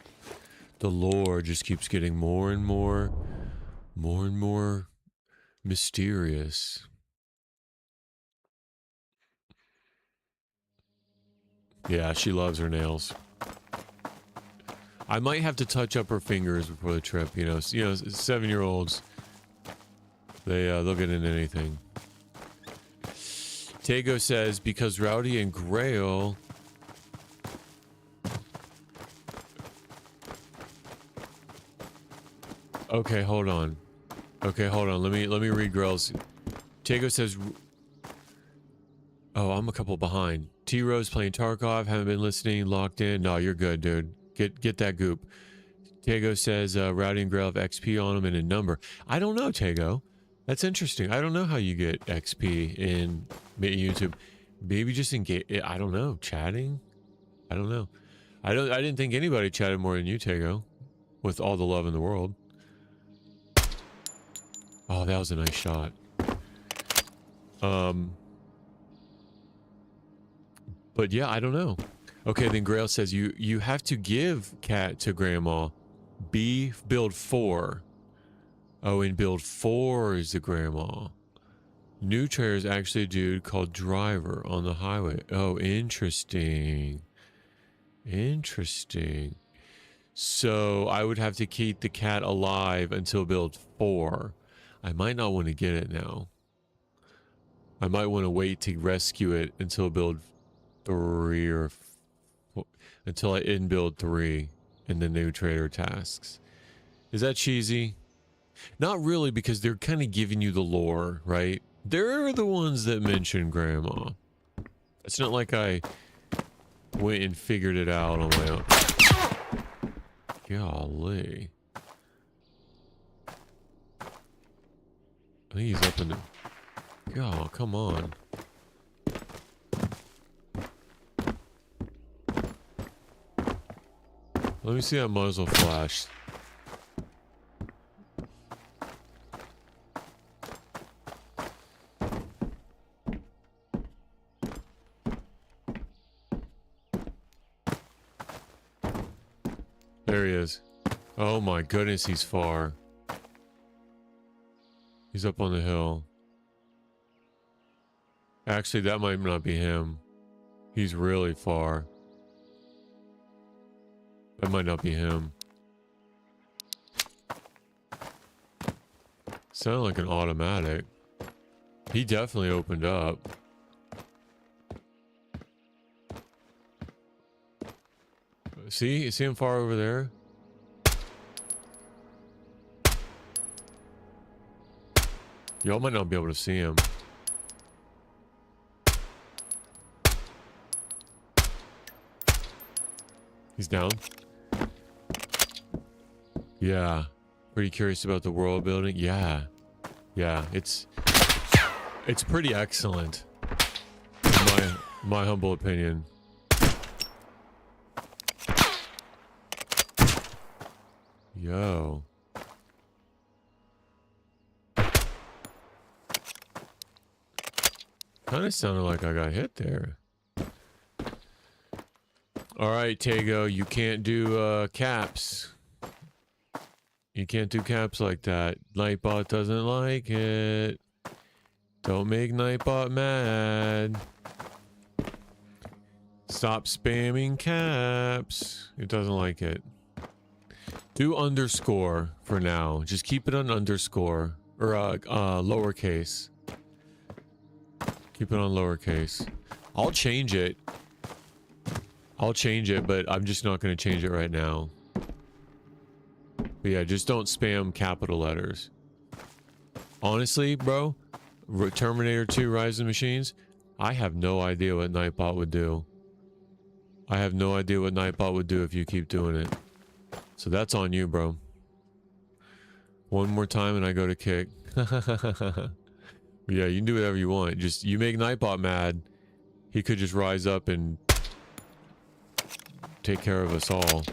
The lore just keeps getting more and more mysterious. Yeah, she loves her nails. I might have to touch up her fingers before the trip. You know, 7-year-olds, they'll get into anything. Tego says, because Rowdy and Grail... Okay, hold on. Okay, hold on. Let me read Grail's. Tego says... Oh, I'm a couple behind. T-Rose playing Tarkov. Haven't been listening. Locked in. No, you're good, dude. Get that goop. Tego says Rowdy and Grail have XP on them and a number. I don't know, Tego. That's interesting. I don't know how you get XP in YouTube. Maybe just engage. I don't know. Chatting? I don't know. I didn't think anybody chatted more than you, Tego. With all the love in the world. Oh, that was a nice shot. But yeah, I don't know. Okay, then Grail says you have to give cat to grandma. B build 4. Oh, and build 4 is the grandma. New trader is actually a dude called Driver on the highway. Oh, interesting. Interesting. So I would have to keep the cat alive until build 4. I might not want to get it now. I might want to wait to rescue it until build 3 or 4, until I end build 3 and the new trader tasks. Is that cheesy? Not really, because they're kind of giving you the lore, right? They're the ones that mention grandma. It's not like I went and figured it out on my own. Golly. I think he's up in the... Oh, come on. Let me see that muzzle flash. There he is. Oh my goodness, he's far. He's up on the hill. Actually, that might not be him. He's really far. That might not be him. Sounded like an automatic. He definitely opened up. See? You see him far over there? Y'all might not be able to see him. He's down. Yeah. Pretty curious about the world building. Yeah. Yeah, it's pretty excellent. In my humble opinion. Yo. Kind of sounded like I got hit there. All right, Tego, you can't do caps. You can't do caps like that. Nightbot doesn't like it. Don't make Nightbot mad. Stop spamming caps. It doesn't like it. Do underscore for now. Just keep it on underscore or lowercase. Keep it on lowercase. I'll change it. I'll change it, but I'm just not going to change it right now. But yeah, just don't spam capital letters. Honestly, bro, Terminator 2 Rise of the Machines, I have no idea what Nightbot would do. I have no idea what Nightbot would do if you keep doing it. So that's on you, bro. One more time and I go to kick. Yeah, you can do whatever you want. Just, you make Nightbot mad, he could just rise up and take care of us all.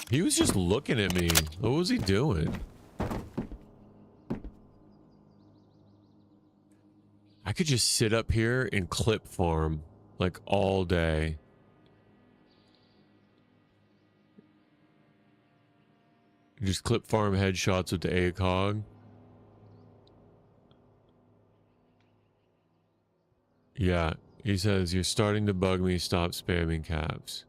He was just looking at me. What was he doing? I could just sit up here and clip farm like all day. Just clip farm headshots with the ACOG. Yeah, he says, you're starting to bug me, stop spamming caps.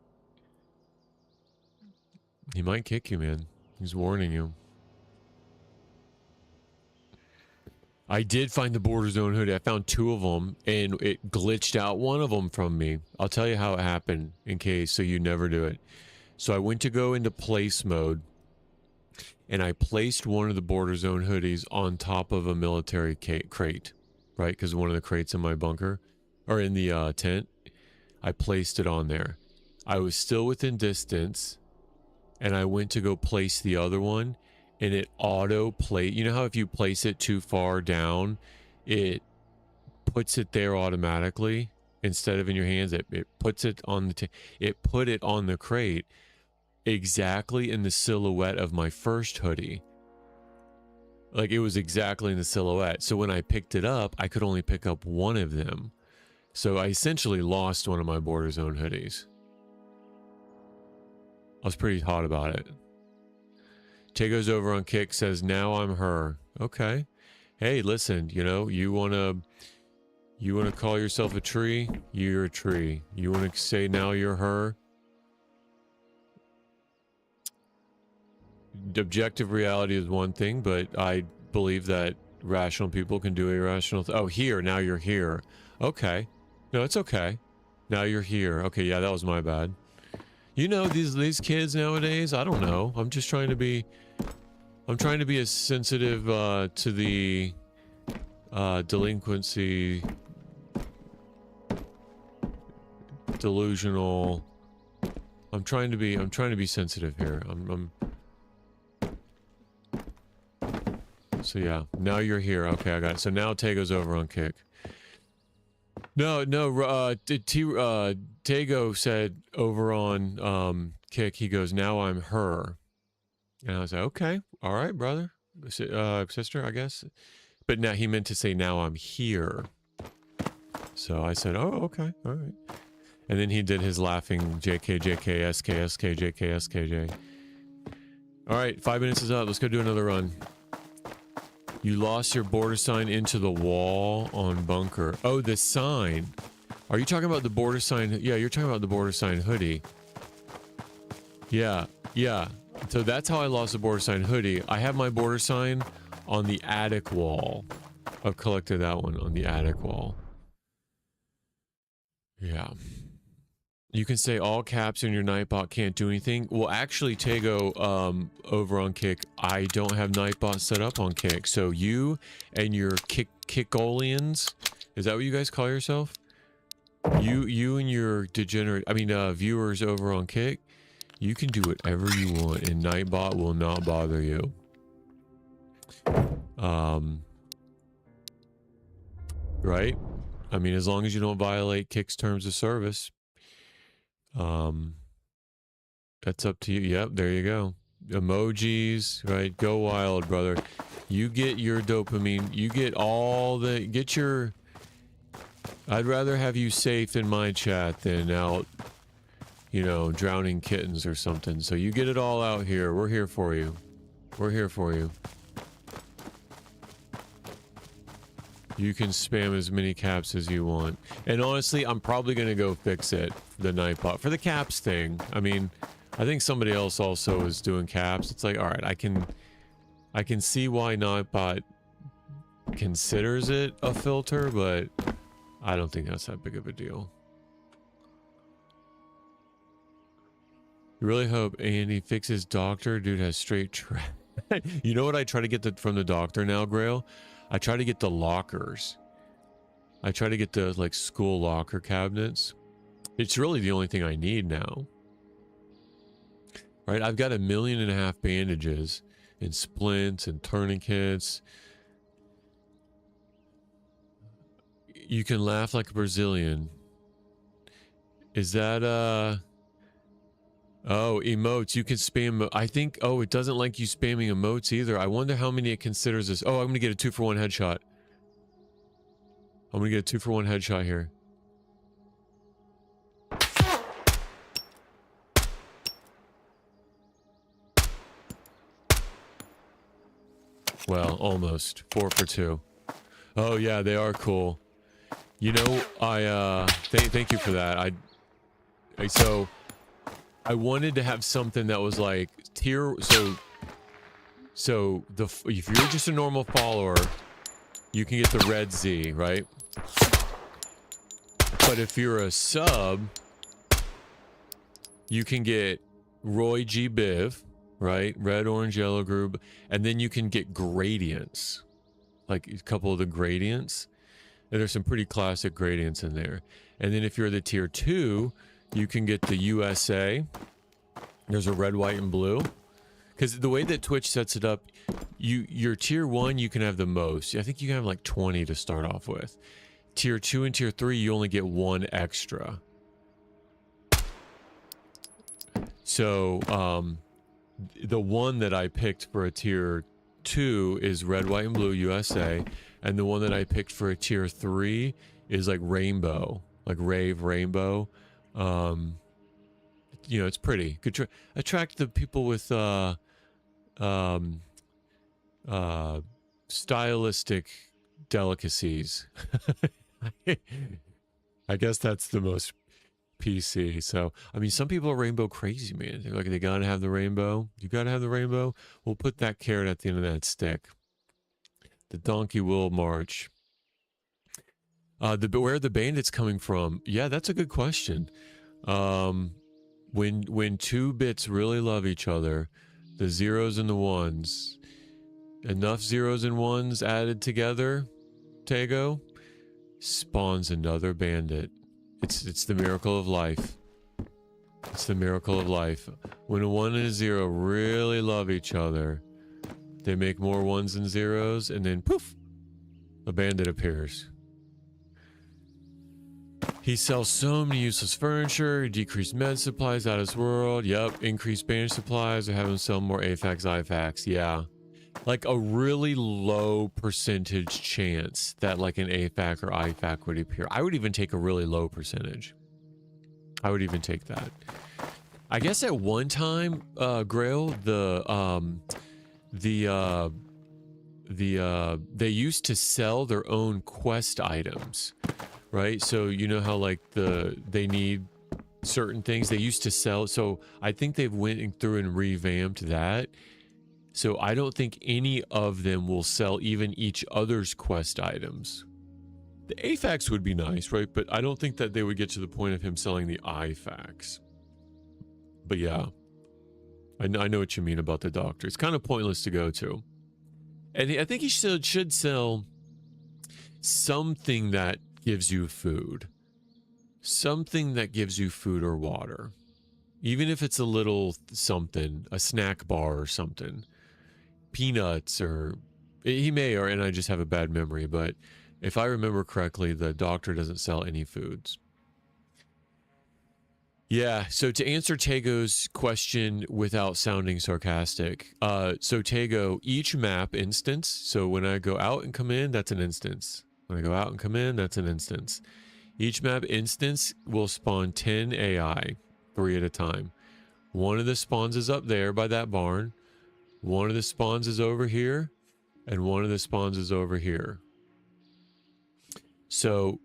He might kick you, man. He's warning you. I did find the border zone hoodie. I found 2 of them, and it glitched out one of them from me. I'll tell you how it happened, in case, so you never do it. So I went to go into place mode, and I placed one of the border zone hoodies on top of a military crate, right? Because one of the crates in my bunker, or in the tent, I placed it on there. I was still within distance, and I went to go place the other one, and it you know how if you place it too far down, it puts it there automatically instead of in your hands. It puts it on it put it on the crate exactly in the silhouette of my first hoodie. Like, it was exactly in the silhouette. So when I picked it up, I could only pick up one of them. So I essentially lost one of my border zone hoodies. I was pretty hot about it. Tago's over on Kick says, now I'm her. Okay. Hey, listen, you know, you wanna call yourself a tree? You're a tree. You wanna say now you're her? Objective reality is one thing, but I believe that rational people can do irrational oh, here, now you're here. Okay. No, it's okay. Now you're here. Okay, yeah, that was my bad. You know, these kids nowadays, I don't know. I'm trying to be as sensitive to the delinquency, delusional. I'm trying to be sensitive here. So yeah, now you're here. Okay, I got it. So now Tago's over on Kick. No, Tago said over on Kick, he goes, now I'm her. And I was like, okay, all right, brother, sister, I guess. But now he meant to say, now I'm here. So I said, oh, okay, all right. And then he did his laughing JK, JK, SK, SK, JK, SKJ. All right, 5 minutes is up. Let's go do another run. You lost your border sign into the wall on bunker. Oh, the sign. Are you talking about the border sign? Yeah, you're talking about the border sign hoodie. Yeah, yeah. So that's how I lost the border sign hoodie. I have my border sign on the attic wall. I've collected that one on the attic wall. Yeah. You can say all caps in your Nightbot can't do anything. Well, actually, Tago, over on Kick, I don't have Nightbot set up on Kick. So you and your Kickolians, is that what you guys call yourself? You and your degenerate, viewers over on Kick, you can do whatever you want, and Nightbot will not bother you. Right? I mean, as long as you don't violate Kick's terms of service. That's up to you. Yep, there you go. Emojis, right? Go wild, brother. You get your dopamine. You get all the... Get your... I'd rather have you safe in my chat than out, you know, drowning kittens or something. So you get it all out here. We're here for you. We're here for you. You can spam as many caps as you want. And honestly, I'm probably going to go fix it, the Nightbot. For the caps thing, I mean, I think somebody else also is doing caps. It's like, all right, I can see why Nightbot considers it a filter, but I don't think that's that big of a deal. You really hope Andy fixes doctor. Dude has straight You know what I try to get from the doctor now, Grail? I try to get the lockers. I try to get the, like, school locker cabinets. It's really the only thing I need now. Right? I've got 1.5 million bandages and splints and tourniquets. You can laugh like a Brazilian. Is that, Oh, emotes. You can spam... I think... Oh, it doesn't like you spamming emotes either. I wonder how many it considers this. Oh, I'm going to get a 2-for-1 headshot. I'm going to get a 2-for-1 headshot here. Well, almost. 4 for 2. Oh, yeah, they are cool. You know, thank you for that. So... I wanted to have something that was like tier. So if you're just a normal follower, you can get the red Z, right? But if you're a sub, you can get Roy G. Biv, right? Red, orange, yellow group. And then you can get gradients, like a couple of the gradients. And there's some pretty classic gradients in there. And then if you're the tier 2, you can get the USA. There's a red, white, and blue. Because the way that Twitch sets it up, your tier 1, you can have the most. I think you can have like 20 to start off with. Tier 2 and tier 3, you only get 1 extra. So, the one that I picked for a tier 2 is red, white, and blue USA. And the one that I picked for a tier 3 is like rainbow, like rave rainbow. You know, it's pretty. Could attract the people with, stylistic delicacies. I guess that's the most PC. So, I mean, some people are rainbow crazy, man. They're like, they gotta have the rainbow. You gotta have the rainbow. We'll put that carrot at the end of that stick. The donkey will march. Where are the bandits coming from? Yeah, that's a good question. When 2 bits really love each other, the zeros and the ones, enough zeros and ones added together, Tego, spawns another bandit. It's the miracle of life. It's the miracle of life. When a 1 and a 0 really love each other, they make more 1s and 0s, and then poof, a bandit appears. He sells so many useless furniture, decreased med supplies out of his world. Yep, increased bandage supplies, or have him sell more AFAX, IFAX. Yeah. Like a really low percentage chance that like an AFAC or IFAC would appear. I would even take a really low percentage. I would even take that. I guess at one time, Grail, they used to sell their own quest items, right? So you know how like they need certain things they used to sell. So I think they've went through and revamped that. So I don't think any of them will sell even each other's quest items. The AFAX would be nice, right? But I don't think that they would get to the point of him selling the IFAX. But yeah, I know what you mean about the doctor. It's kind of pointless to go to. And I think he should sell something that gives you food. Something that gives you food or water. Even if it's a little something, a snack bar or something. Peanuts, or he may, and I just have a bad memory, but if I remember correctly, the doctor doesn't sell any foods. Yeah, so to answer Tego's question without sounding sarcastic, so Tego, each map instance, so when I go out and come in, that's an instance. When I go out and come in, that's an instance. Each map instance will spawn 10 AI, 3 at a time. One of the spawns is up there by that barn. One of the spawns is over here, and one of the spawns is over here. So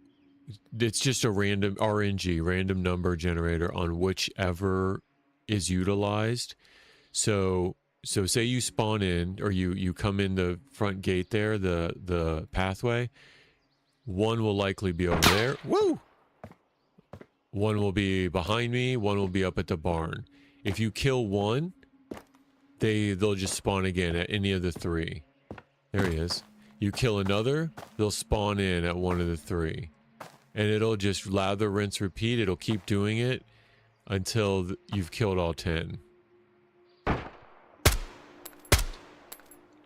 it's just a random RNG, random number generator on whichever is utilized. So say you spawn in, or you come in the front gate there, the pathway. One will likely be over there. Woo! One will be behind me. One will be up at the barn. If you kill one, they'll just spawn again at any of the 3. There he is. You kill another, they'll spawn in at one of the 3. And it'll just lather, rinse, repeat. It'll keep doing it until you've killed all 10.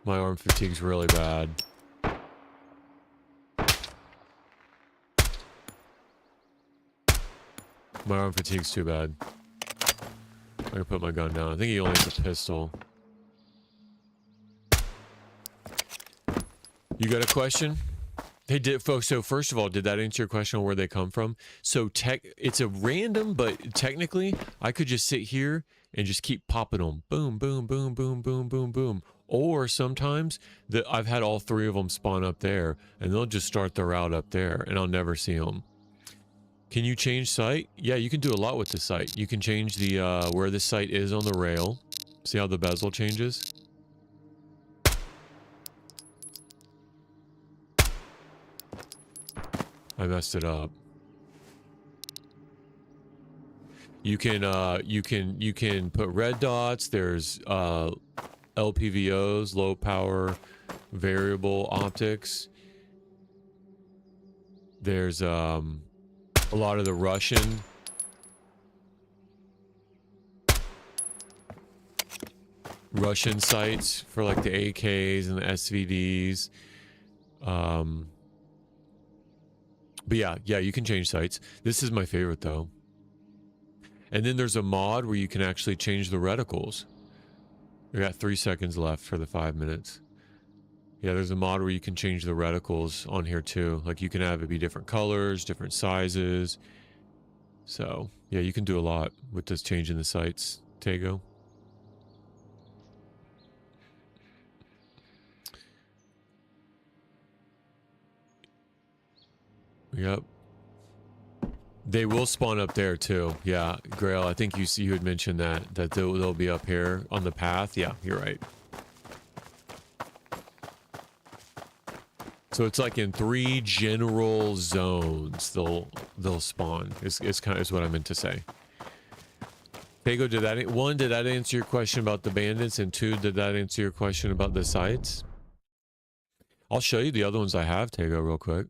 My arm fatigue's really bad. My arm fatigue's too bad. I'm gonna put my gun down. I think he only has a pistol. You got a question? Hey, folks, so first of all, did that answer your question on where they come from? So it's a random, but technically, I could just sit here and just keep popping them. Boom, boom, boom, boom, boom, boom, boom. Or sometimes I've had all 3 of them spawn up there, and they'll just start their route up there, and I'll never see them. Can you change site? Yeah, you can do a lot with the site. You can change the where the site is on the rail. See how the bezel changes? I messed it up. You can put red dots. There's LPVOs, low power variable optics. There's a lot of the Russian sites for like the AKs and the SVDs. But yeah, you can change sites. This is my favorite though. And then there's a mod where you can actually change the reticles. We got 3 seconds left for the 5 minutes. Yeah, there's a mod where you can change the reticles on here too. Like you can have it be different colors, different sizes. So yeah, you can do a lot with this changing the sights, Tego. Yep. They will spawn up there too. Yeah, Grail, I think you had mentioned that they'll be up here on the path. Yeah, you're right. So it's like in 3 general zones they'll spawn. Is what I meant to say. Tego, did that answer your question about the bandits, and 2, did that answer your question about the sites? I'll show you the other ones I have, Tego, real quick.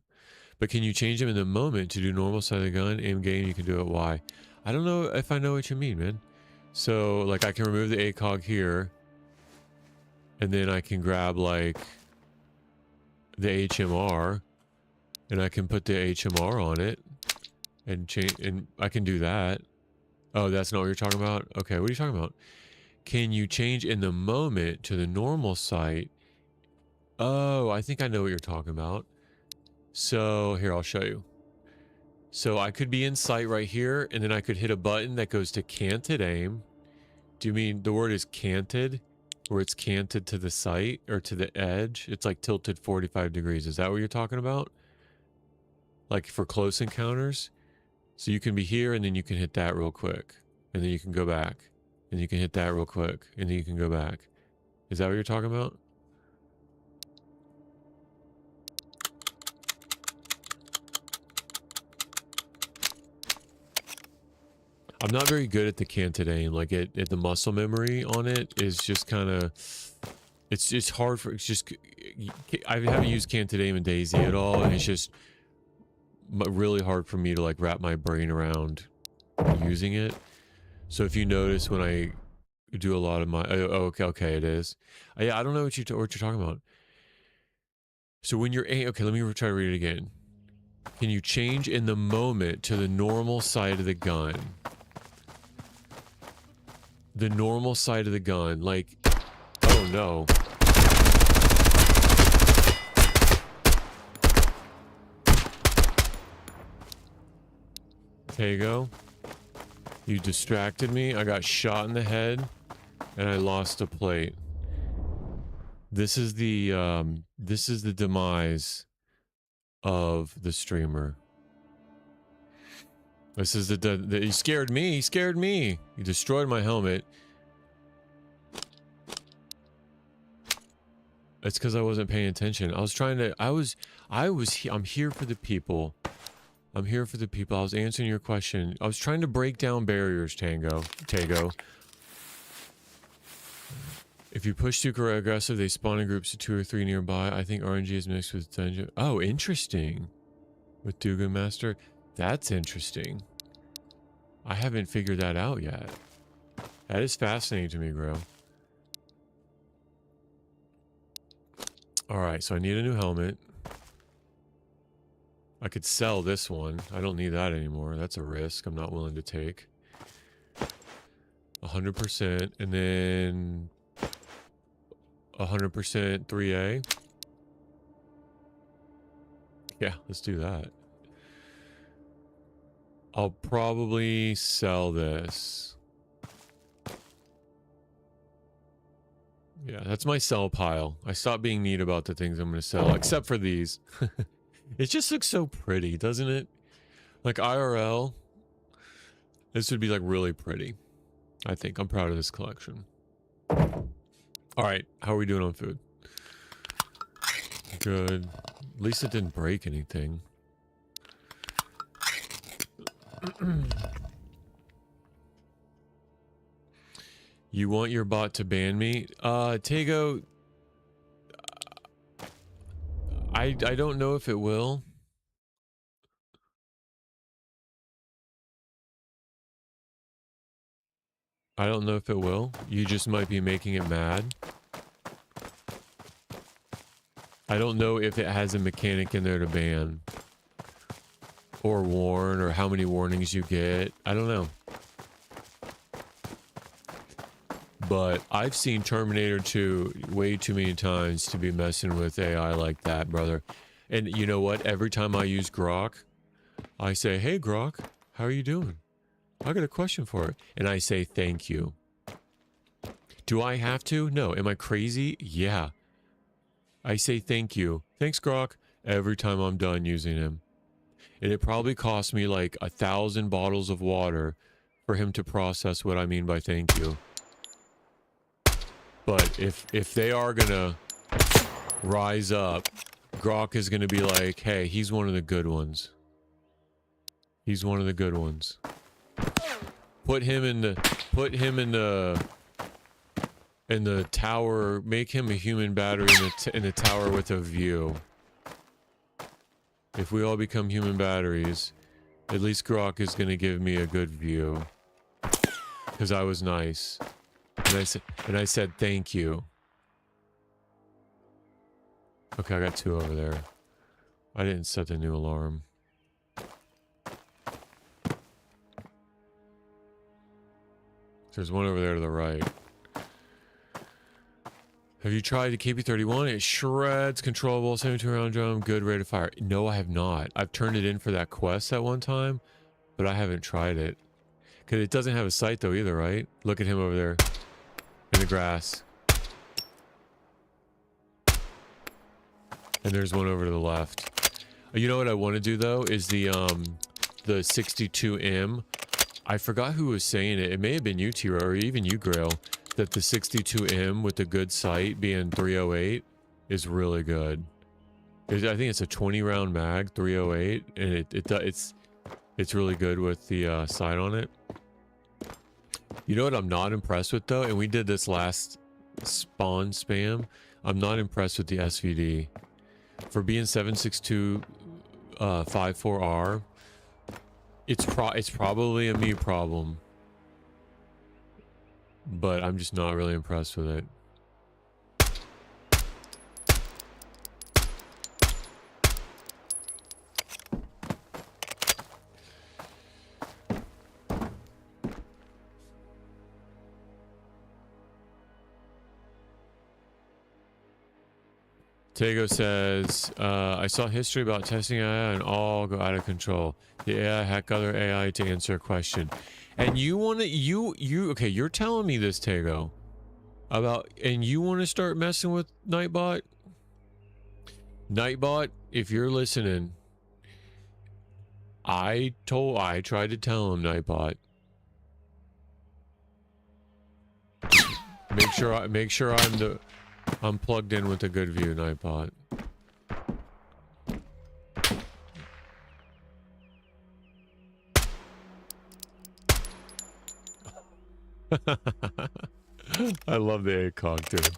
But can you change them in the moment to do normal side of the gun? Aim game, you can do it. Why? I don't know if I know what you mean, man. So like I can remove the ACOG here, and then I can grab like the HMR, and I can put the HMR on it and change, and I can do that. Oh, that's not what you're talking about? Okay, what are you talking about? Can you change in the moment to the normal sight? Oh, I think I know what you're talking about. So here, I'll show you. So I could be in sight right here, and then I could hit a button that goes to canted aim. Do you mean the word is canted, where it's canted to the sight or to the edge? It's like tilted 45 degrees. Is that what you're talking about? Like for close encounters? So you can be here, and then you can hit that real quick, and then you can go back, and you can hit that real quick, and then you can go back. Is that what you're talking about? I'm not very good at the canted aim. Like the muscle memory on it is just kind of, it's hard for, it's just, I haven't used canted aim in DayZ at all, and it's just really hard for me to like wrap my brain around using it. So if you notice when I do a lot of my, okay, it is. Yeah, I don't know what you're talking about. So when you're okay, let me try to read it again. Can you change in the moment to the normal side of the gun? The normal side of the gun, like, oh no. There you go. You distracted me. I got shot in the head, and I lost a plate. This is the demise of the streamer. This is he scared me. He scared me. He destroyed my helmet. It's because I wasn't paying attention. I was trying to. I'm here for the people. I'm here for the people. I was answering your question. I was trying to break down barriers, Tego. If you push too aggressive, they spawn in groups of 2 or 3 nearby. I think RNG is mixed with dungeon. Oh, interesting. With Dugan Master. That's interesting. I haven't figured that out yet. That is fascinating to me, bro. Alright, so I need a new helmet. I could sell this one. I don't need that anymore. That's a risk I'm not willing to take. 100%, and then 100% 3A. Yeah, let's do that. I'll probably sell this. Yeah, that's my sell pile. I stopped being neat about the things I'm going to sell, except for these. It just looks so pretty, doesn't it? Like IRL, this would be like really pretty. I think I'm proud of this collection. All right, how are we doing on food? Good. At least it didn't break anything. You want your bot to ban me? Tego, I don't know if it will. I don't know if it will. You just might be making it mad. I don't know if it has a mechanic in there to ban. Or warn, or how many warnings you get. I don't know. But I've seen Terminator 2 way too many times to be messing with AI like that, brother. And you know what? Every time I use Grok, I say, hey, Grok, how are you doing? I got a question for it. And I say, thank you. Do I have to? No. Am I crazy? Yeah. I say, thank you. Thanks, Grok. Every time I'm done using him. And it probably cost me like 1,000 bottles of water for him to process what I mean by thank you. But if they are gonna rise up, Grok is gonna be like, hey, he's one of the good ones. He's one of the good ones. Put him in the tower. Make him a human battery in the tower with a view. If we all become human batteries, at least Grok is gonna give me a good view. Because I was nice. And I said thank you. Okay, I got 2 over there. I didn't set the new alarm. There's one over there to the right. Have you tried the KP-31? It shreds, controllable, 72 round drum, good, ready to fire. No, I have not. I've turned it in for that quest at one time, but I haven't tried it. Because it doesn't have a sight though either, right? Look at him over there. In the grass. And there's one over to the left. You know what I want to do though is the 62M. I forgot who was saying it. It may have been you, Tiro, or even you, Grail, that the 62M with the good sight being 308 is really good. I think it's a 20 round mag, 308, and it's really good with the sight on it. You know what I'm not impressed with though, and we did this last spawn spam. I'm not impressed with the SVD for being 76254R. It's probably a me problem, but I'm just not really impressed with it. Tego says, I saw history about testing AI and all go out of control. The AI hack other AI to answer a question. And you want to, okay, you're telling me this, Tego, and you want to start messing with Nightbot? Nightbot, if you're listening, I tried to tell him, Nightbot. Make sure I'm plugged in with a good view, Nightbot. I love the ACOG, dude.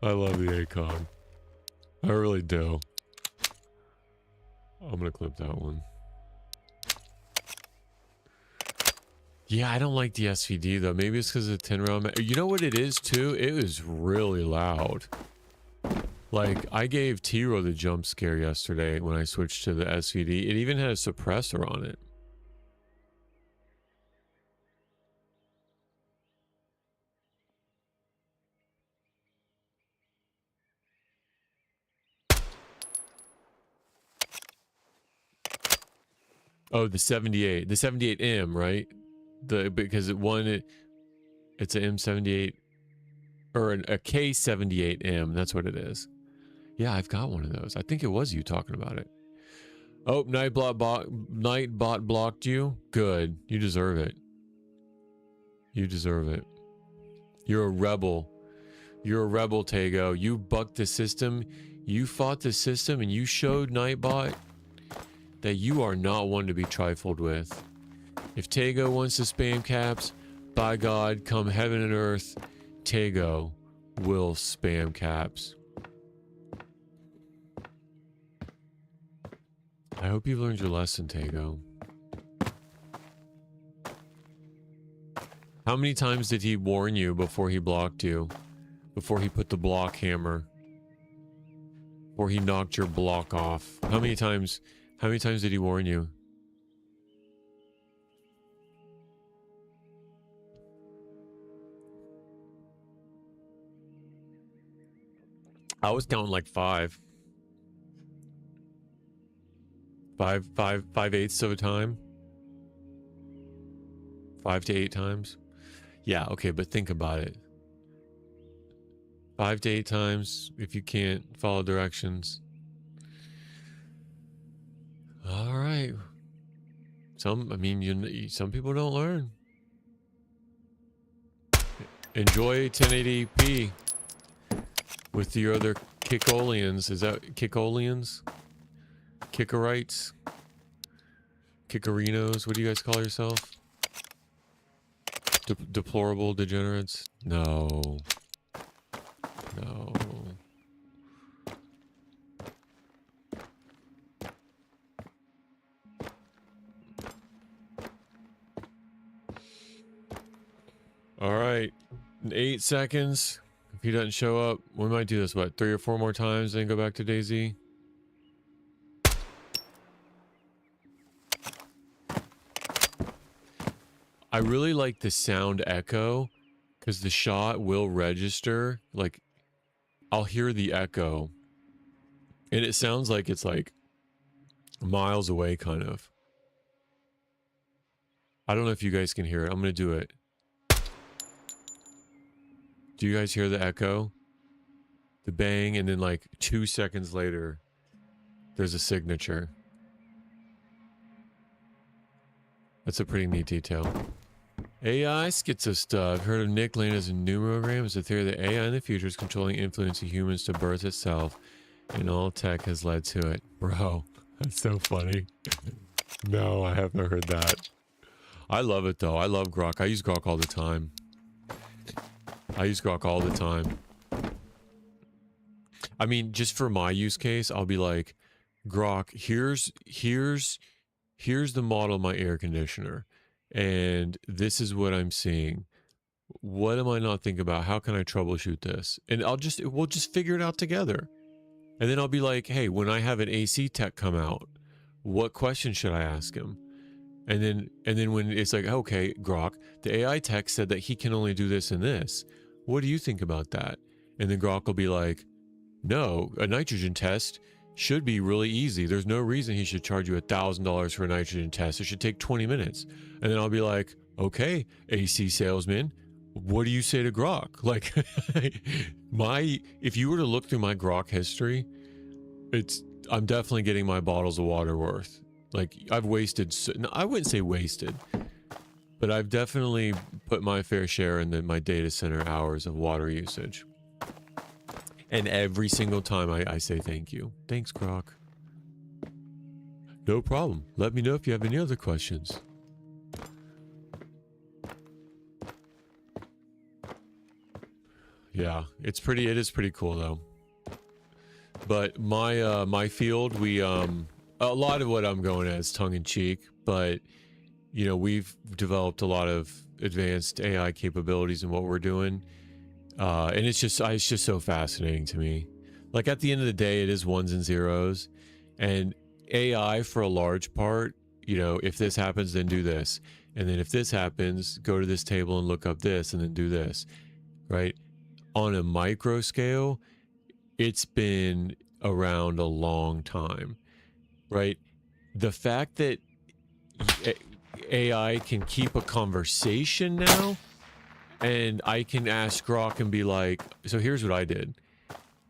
I love the ACOG. I really do. I'm gonna clip that one. Yeah, I don't like the SVD though. Maybe it's because of the 10 round. You know what it is too? It was really loud. Like, I gave Tiro the jump scare yesterday when I switched to the SVD. It even had a suppressor on it. Oh, the 78. The 78M, right? Because it's an M78 or a K78M. That's what it is. Yeah, I've got one of those. I think it was you talking about it. Oh, Nightbot blocked you. Good. You deserve it. You deserve it. You're a rebel. You're a rebel, Tego. You bucked the system. You fought the system, and you showed Nightbot that you are not one to be trifled with. If Tego wants to spam caps, by God, come heaven and earth, Tego will spam caps. I hope you've learned your lesson, Tego. How many times did he warn you before he blocked you? Before he put the block hammer? Before he knocked your block off? How many times did he warn you? I was counting like 5. 5/8 of a time. 5 to 8 times. Yeah, okay, but think about it. 5 to 8 times if you can't follow directions. All right. Some people don't learn. Enjoy 1080p with your other Kickolians. Is that Kickolians? Kickerites? Kickerinos? What do you guys call yourself? Deplorable degenerates? No. No. All right. In 8 seconds. If he doesn't show up, we might do this, what, 3 or 4 more times, then go back to DayZ? I really like the sound echo, because the shot will register. Like, I'll hear the echo, and it sounds like it's like miles away, kind of. I don't know if you guys can hear it. I'm going to do it. Do you guys hear the echo? The bang, and then like 2 seconds later, there's a signature. That's a pretty neat detail. AI schizo stuff. Heard of Nick Landa's numerogram? It's a theory that AI in the future is controlling influence of humans to birth itself, and all tech has led to it. Bro, that's so funny. No, I haven't heard that. I love it though. I love Grok. I use Grok all the time. I mean, just for my use case, I'll be like, Grok, here's the model of my air conditioner, and this is what I'm seeing. What am I not thinking about? How can I troubleshoot this? And we'll just figure it out together. And then I'll be like, hey, when I have an AC tech come out, what question should I ask him? And then when it's like, okay, Grok, the AI tech said that he can only do this and this. What do you think about that? And then Grok will be like, no, a nitrogen test should be really easy. There's no reason he should charge you $1,000 for a nitrogen test. It should take 20 minutes. And then I'll be like, okay, AC salesman, what do you say to Grok? Like, if you were to look through my Grok history, I'm definitely getting my bottles of water worth. Like, I've wasted, no, I wouldn't say wasted, but I've definitely put my fair share in my data center hours of water usage. And every single time I say thank you. Thanks, Grok. No problem. Let me know if you have any other questions. Yeah, it is pretty cool though. But my field, a lot of what I'm going at is tongue in cheek, but you know, we've developed a lot of advanced AI capabilities in what we're doing. And it's just so fascinating to me. Like, at the end of the day, it is ones and zeros, and AI for a large part, you know, if this happens, then do this. And then if this happens, go to this table and look up this and then do this, right? On a micro scale, it's been around a long time, right? The fact that AI can keep a conversation now, and I can ask Grok and be like, so here's what I did.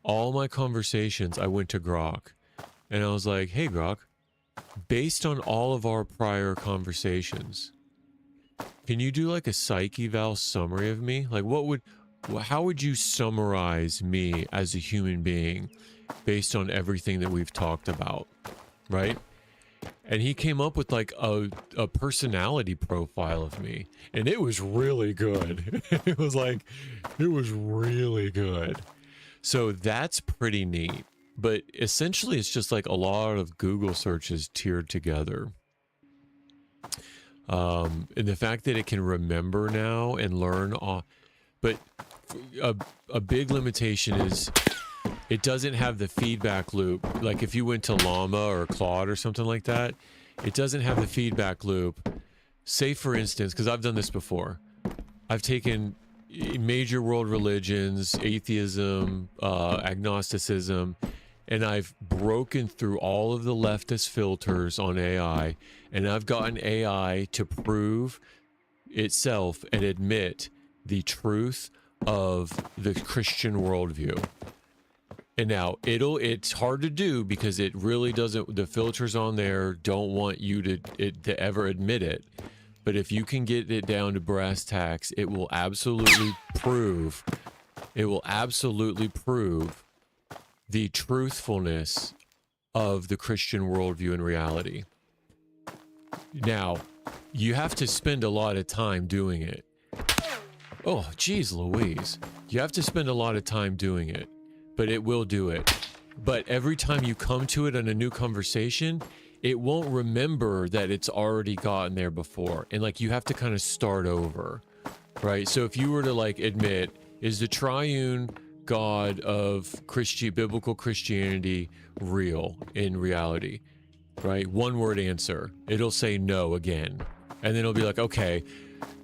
All my conversations, I went to Grok, and I was like, hey, Grok, based on all of our prior conversations, can you do like a psych eval summary of me? Like how would you summarize me as a human being based on everything that we've talked about, right? And he came up with like a personality profile of me, and it was really good. It was really good. So that's pretty neat. But essentially it's just like a lot of Google searches tiered together. And the fact that it can remember now and learn but a big limitation is it doesn't have the feedback loop. Like if you went to Llama or Claude or something like that, it doesn't have the feedback loop. Say for instance, because I've done this before, I've taken major world religions, atheism, agnosticism, and I've broken through all of the leftist filters on AI, and I've gotten AI to prove itself and admit the truth of the Christian worldview. And now it's hard to do because it really doesn't, the filters on there don't want you to ever admit it. But if you can get it down to brass tacks, it will absolutely prove the truthfulness of the Christian worldview and reality. Now, you have to spend a lot of time doing it. Oh, geez Louise. You have to spend a lot of time doing it, but it will do it. But every time you come to it in a new conversation, it won't remember that it's already gotten there before. And like, you have to kind of start over, right? So if you were to like admit, is the triune God of biblical Christianity real in reality, right? One word answer. It'll say no again. And then it'll be like, okay,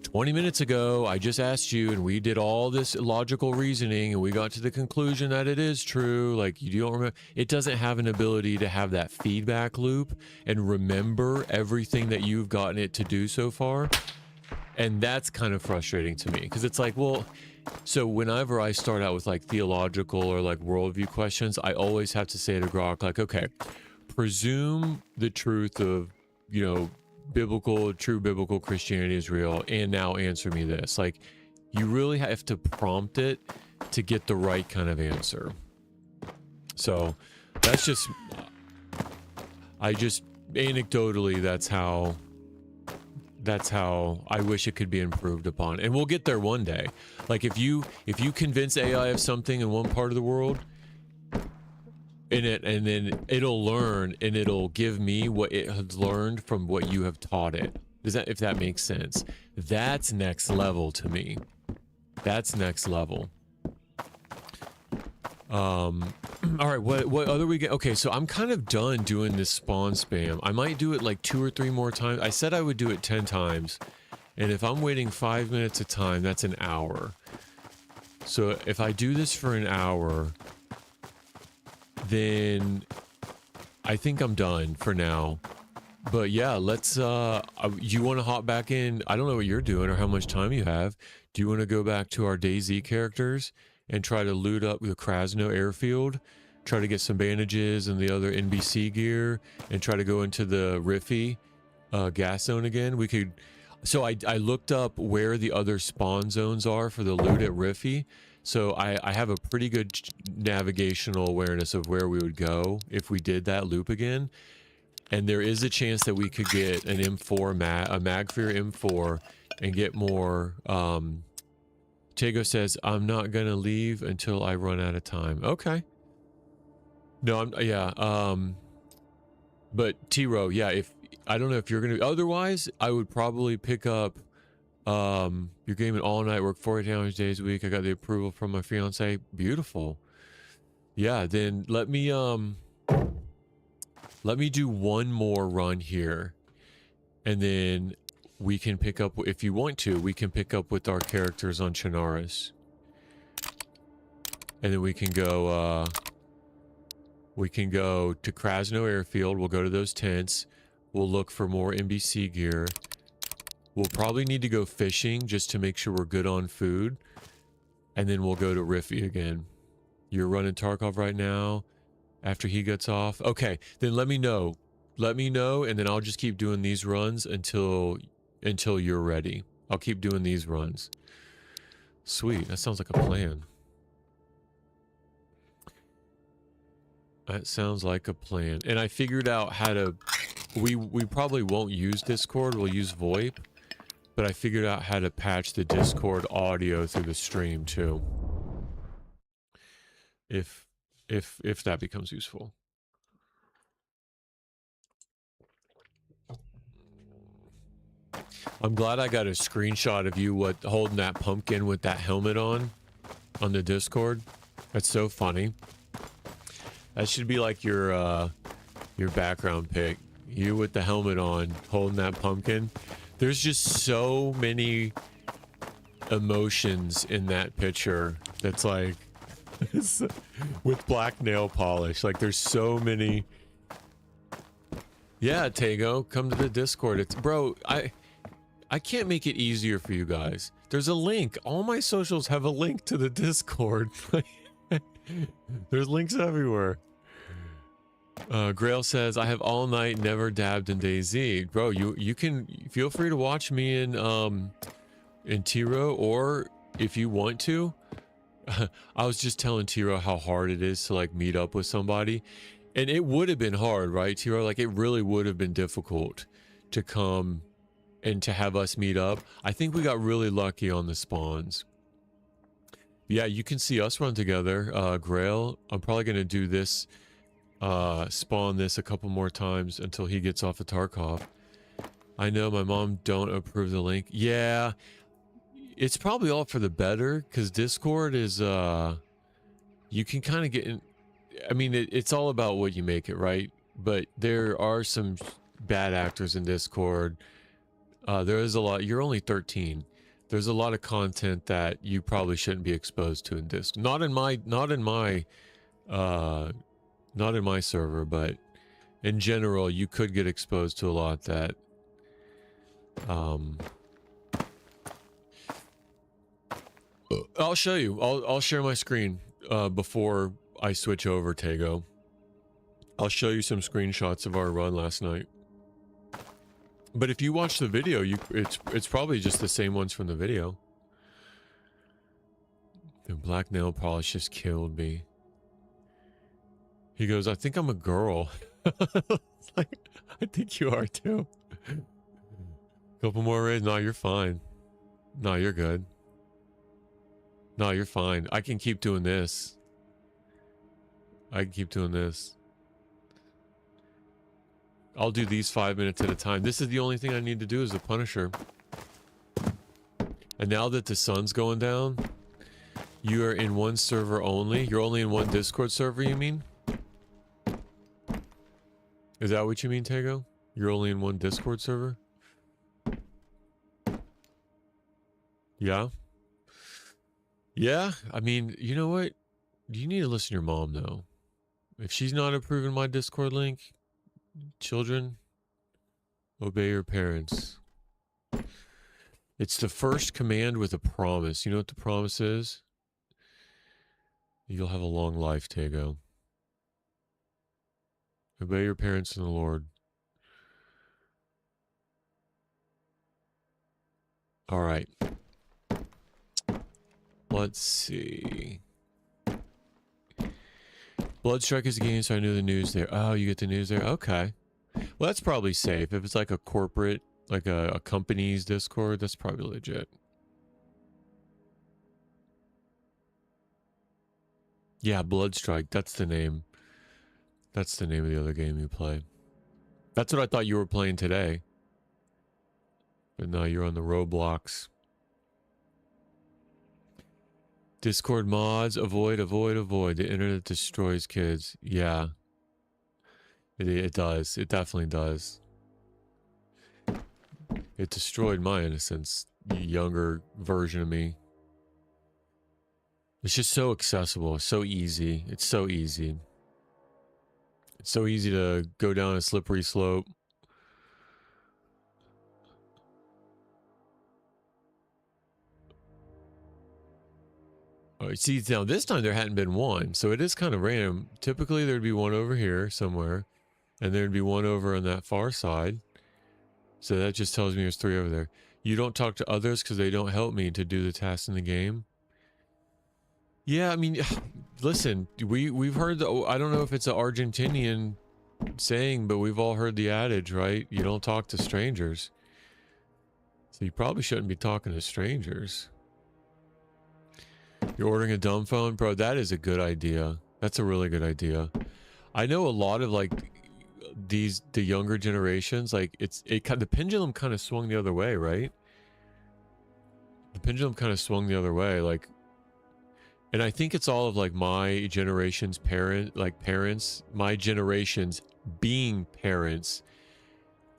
20 minutes ago, I just asked you and we did all this logical reasoning and we got to the conclusion that it is true. Like, you don't remember. It doesn't have an ability to have that feedback loop and remember everything that you've gotten it to do so far. And that's kind of frustrating to me because it's like, well, so whenever I start out with like theological or like worldview questions, I always have to say to Grok, like, okay, presume the truth of, you know, true biblical Christianity is real, and now answer me this. Like, you really have to prompt it to get the right kind of answer. So that's just, anecdotally, that's how I wish it could be improved upon. And we'll get there one day. Like, if you convince AI of something in one part of the world, and then it'll learn and it'll give me what it has learned from what you have taught it. If that makes sense? That's next level to me. That's next level. All right, what other we get? Okay, so I'm kind of done doing this spawn spam. I might do it like 2 or 3 more times. I said I would do it 10 times. And if I'm waiting 5 minutes a time, that's an hour. So if I do this for an hour, then I think I'm done for now. But yeah, let's, you want to hop back in? I don't know what you're doing or how much time you have. Do you want to go back to our DayZ characters and try to loot up the Krasno Airfield? Try to get some bandages and the other NBC gear and try to go into the Riffy gas zone again? We could, so I looked up where the other spawn zones are for the loot at Riffy. So I have a pretty good navigational awareness of where we would go if we did that loop again. And there is a chance that we could get an M4, a Magfear M4, and get more. Tego says, I'm not going to leave until I run out of time. Okay. No, but TROWE, yeah, I don't know if you're going to, otherwise, I would probably pick up you're gaming all night, work 48 hours days a week. I got the approval from my fiance. Beautiful. Yeah, then let me do one more run here, and then we can pick up, if you want to, we can pick up with our characters on Chernarus, and then we can go to Krasno Airfield. We'll go to those tents. We'll look for more NBC gear. We'll probably need to go fishing just to make sure we're good on food. And then we'll go to Riffy again. You're running Tarkov right now after he gets off. Okay, then let me know. let me know, and then I'll just keep doing these runs until you're ready. I'll keep doing these runs. Sweet, that sounds like a plan. That sounds like a plan. And I figured out how to... We probably won't use Discord, we'll use VoIP. But I figured out how to patch the Discord audio through the stream too. If that becomes useful. I'm glad I got a screenshot of you holding that pumpkin with that helmet on the Discord. That's so funny. That should be like your background pic. You with the helmet on, holding that pumpkin. There's just so many emotions in that picture. That's like with black nail polish. Like there's so many. Yeah, Tago, come to the Discord. It's bro. I can't make it easier for you guys. There's a link. All my socials have a link to the Discord. There's links everywhere. Grail says, I have all night never dabbed in DayZ. Bro, you can feel free to watch me in TROWE, or if you want to. I was just telling TROWE how hard it is to like meet up with somebody. And it would have been hard, right, TROWE? Like it really would have been difficult to come and to have us meet up. I think we got really lucky on the spawns. Yeah, you can see us run together. Grail, I'm probably going to do this, spawn this a couple more times until he gets off the Tarkov. I know my mom don't approve the link. Yeah, it's probably all for the better, because Discord is, you can kind of get in. I mean, it's all about what you make it, right? But there are some bad actors in Discord. There is a lot. You're only 13. There's a lot of content that you probably shouldn't be exposed to in Discord. Not in my server, but in general, you could get exposed to a lot that, I'll show you. I'll share my screen before I switch over, Tago. I'll show you some screenshots of our run last night. But if you watch the video, it's probably just the same ones from the video. The black nail polish just killed me. He goes, I think I'm a girl. It's like, I think you are too. Couple more raids. No, you're fine. No, you're good. No, you're fine. I can keep doing this. I can keep doing this. I'll do these 5 minutes at a time. This is the only thing I need to do is the Punisher. And now that the sun's going down, you are in one server only. You're only in one Discord server, you mean? Is that what you mean, Tago? You're only in one Discord server? Yeah? Yeah? I mean, you know what? You need to listen to your mom, though. If she's not approving my Discord link, children, obey your parents. It's the first command with a promise. You know what the promise is? You'll have a long life, Tago. Obey your parents in the Lord. All right. Let's see. Bloodstrike is a game, so I knew the news there. Oh, you get the news there? Okay. Well, that's probably safe. If it's like a corporate, like a company's Discord, that's probably legit. Yeah, Bloodstrike. That's the name. That's the name of the other game you play. That's what I thought you were playing today. But no, you're on the Roblox. Discord mods, avoid, avoid, avoid. The internet destroys kids. Yeah. It does. It definitely does. It destroyed my innocence. The younger version of me. It's just so accessible. It's so easy. It's so easy. It's so easy to go down a slippery slope. Oh, see, now this time there hadn't been one, so it is kind of random. Typically there'd be one over here somewhere, and there'd be one over on that far side. So that just tells me there's 3 over there. You don't talk to others because they don't help me to do the tasks in the game. Yeah, I mean, listen, we've heard the, I don't know if it's an Argentinian saying, but we've all heard the adage, right? You don't talk to strangers. So you probably shouldn't be talking to strangers. You're ordering a dumb phone? Bro, that is a good idea. That's a really good idea. I know a lot of like the younger generations, like the pendulum kind of swung the other way, right? The pendulum kind of swung the other way, like, and I think it's all of like my generation's parents, my generation's being parents.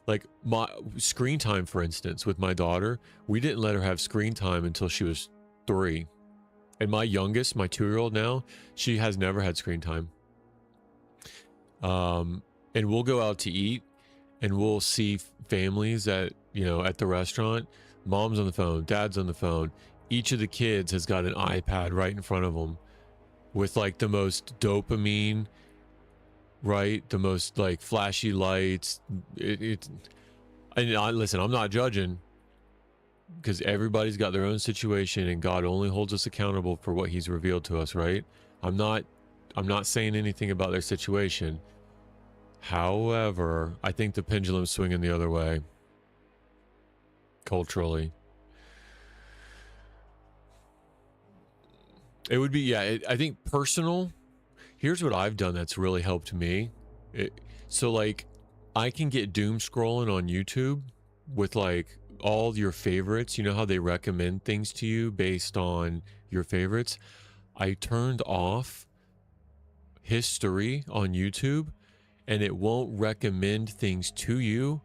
Like my screen time, for instance, with my daughter, we didn't let her have screen time until she was 3. And my youngest, my 2-year-old now, she has never had screen time. And we'll go out to eat and we'll see families at, you know, at the restaurant. Mom's on the phone, dad's on the phone. Each of the kids has got an iPad right in front of them with like the most dopamine, right? The most like flashy lights. Listen, I'm not judging because everybody's got their own situation and God only holds us accountable for what he's revealed to us, right? I'm not saying anything about their situation. However, I think the pendulum's swinging the other way culturally. It would be, yeah, I think personal. Here's what I've done that's really helped me. So like I can get doom scrolling on YouTube with like all your favorites. You know how they recommend things to you based on your favorites? I turned off history on YouTube and it won't recommend things to you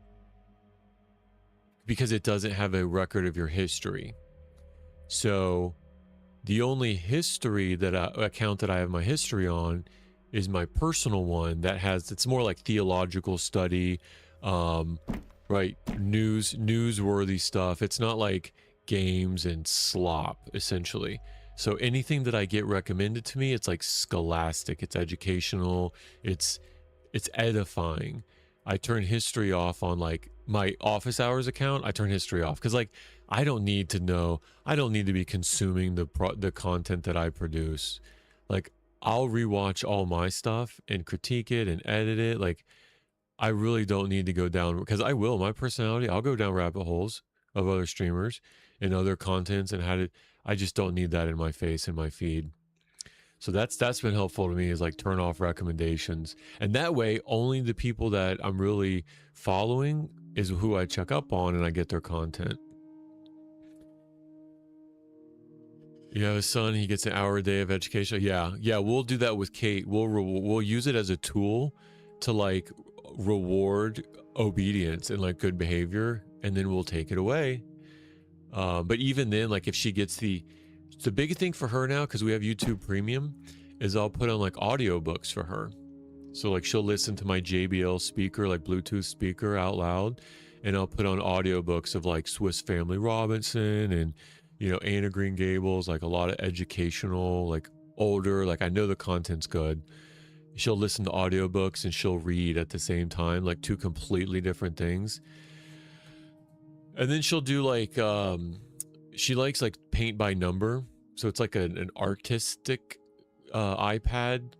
because it doesn't have a record of your history. So the only history account that I have my history on is my personal one that has, it's more like theological study, right? Newsworthy stuff. It's not like games and slop, essentially. So anything that I get recommended to me, it's like scholastic, it's educational, it's edifying. I turn history off on like my office hours account. I turn history off because like I don't need to know. I don't need to be consuming the content that I produce. Like I'll rewatch all my stuff and critique it and edit it. Like I really don't need to go down, because I will, my personality, I'll go down rabbit holes of other streamers and other contents and I just don't need that in my face and my feed. So that's been helpful to me, is like turn off recommendations. And that way only the people that I'm really following is who I check up on and I get their content. You have a son, he gets an hour a day of education. Yeah, we'll do that with Kate. We'll use it as a tool to like reward obedience and like good behavior, and then we'll take it away. But even then, like if she gets the big thing for her now, because we have YouTube Premium, is I'll put on like audiobooks for her. So like she'll listen to my JBL speaker, like Bluetooth speaker, out loud, and I'll put on audiobooks of like Swiss Family Robinson and, you know, Anne of Green Gables, like a lot of educational, like older, like I know the content's good. She'll listen to audiobooks and she'll read at the same time, like 2 completely different things. And then she'll do like, she likes like paint by number. So it's like an artistic iPad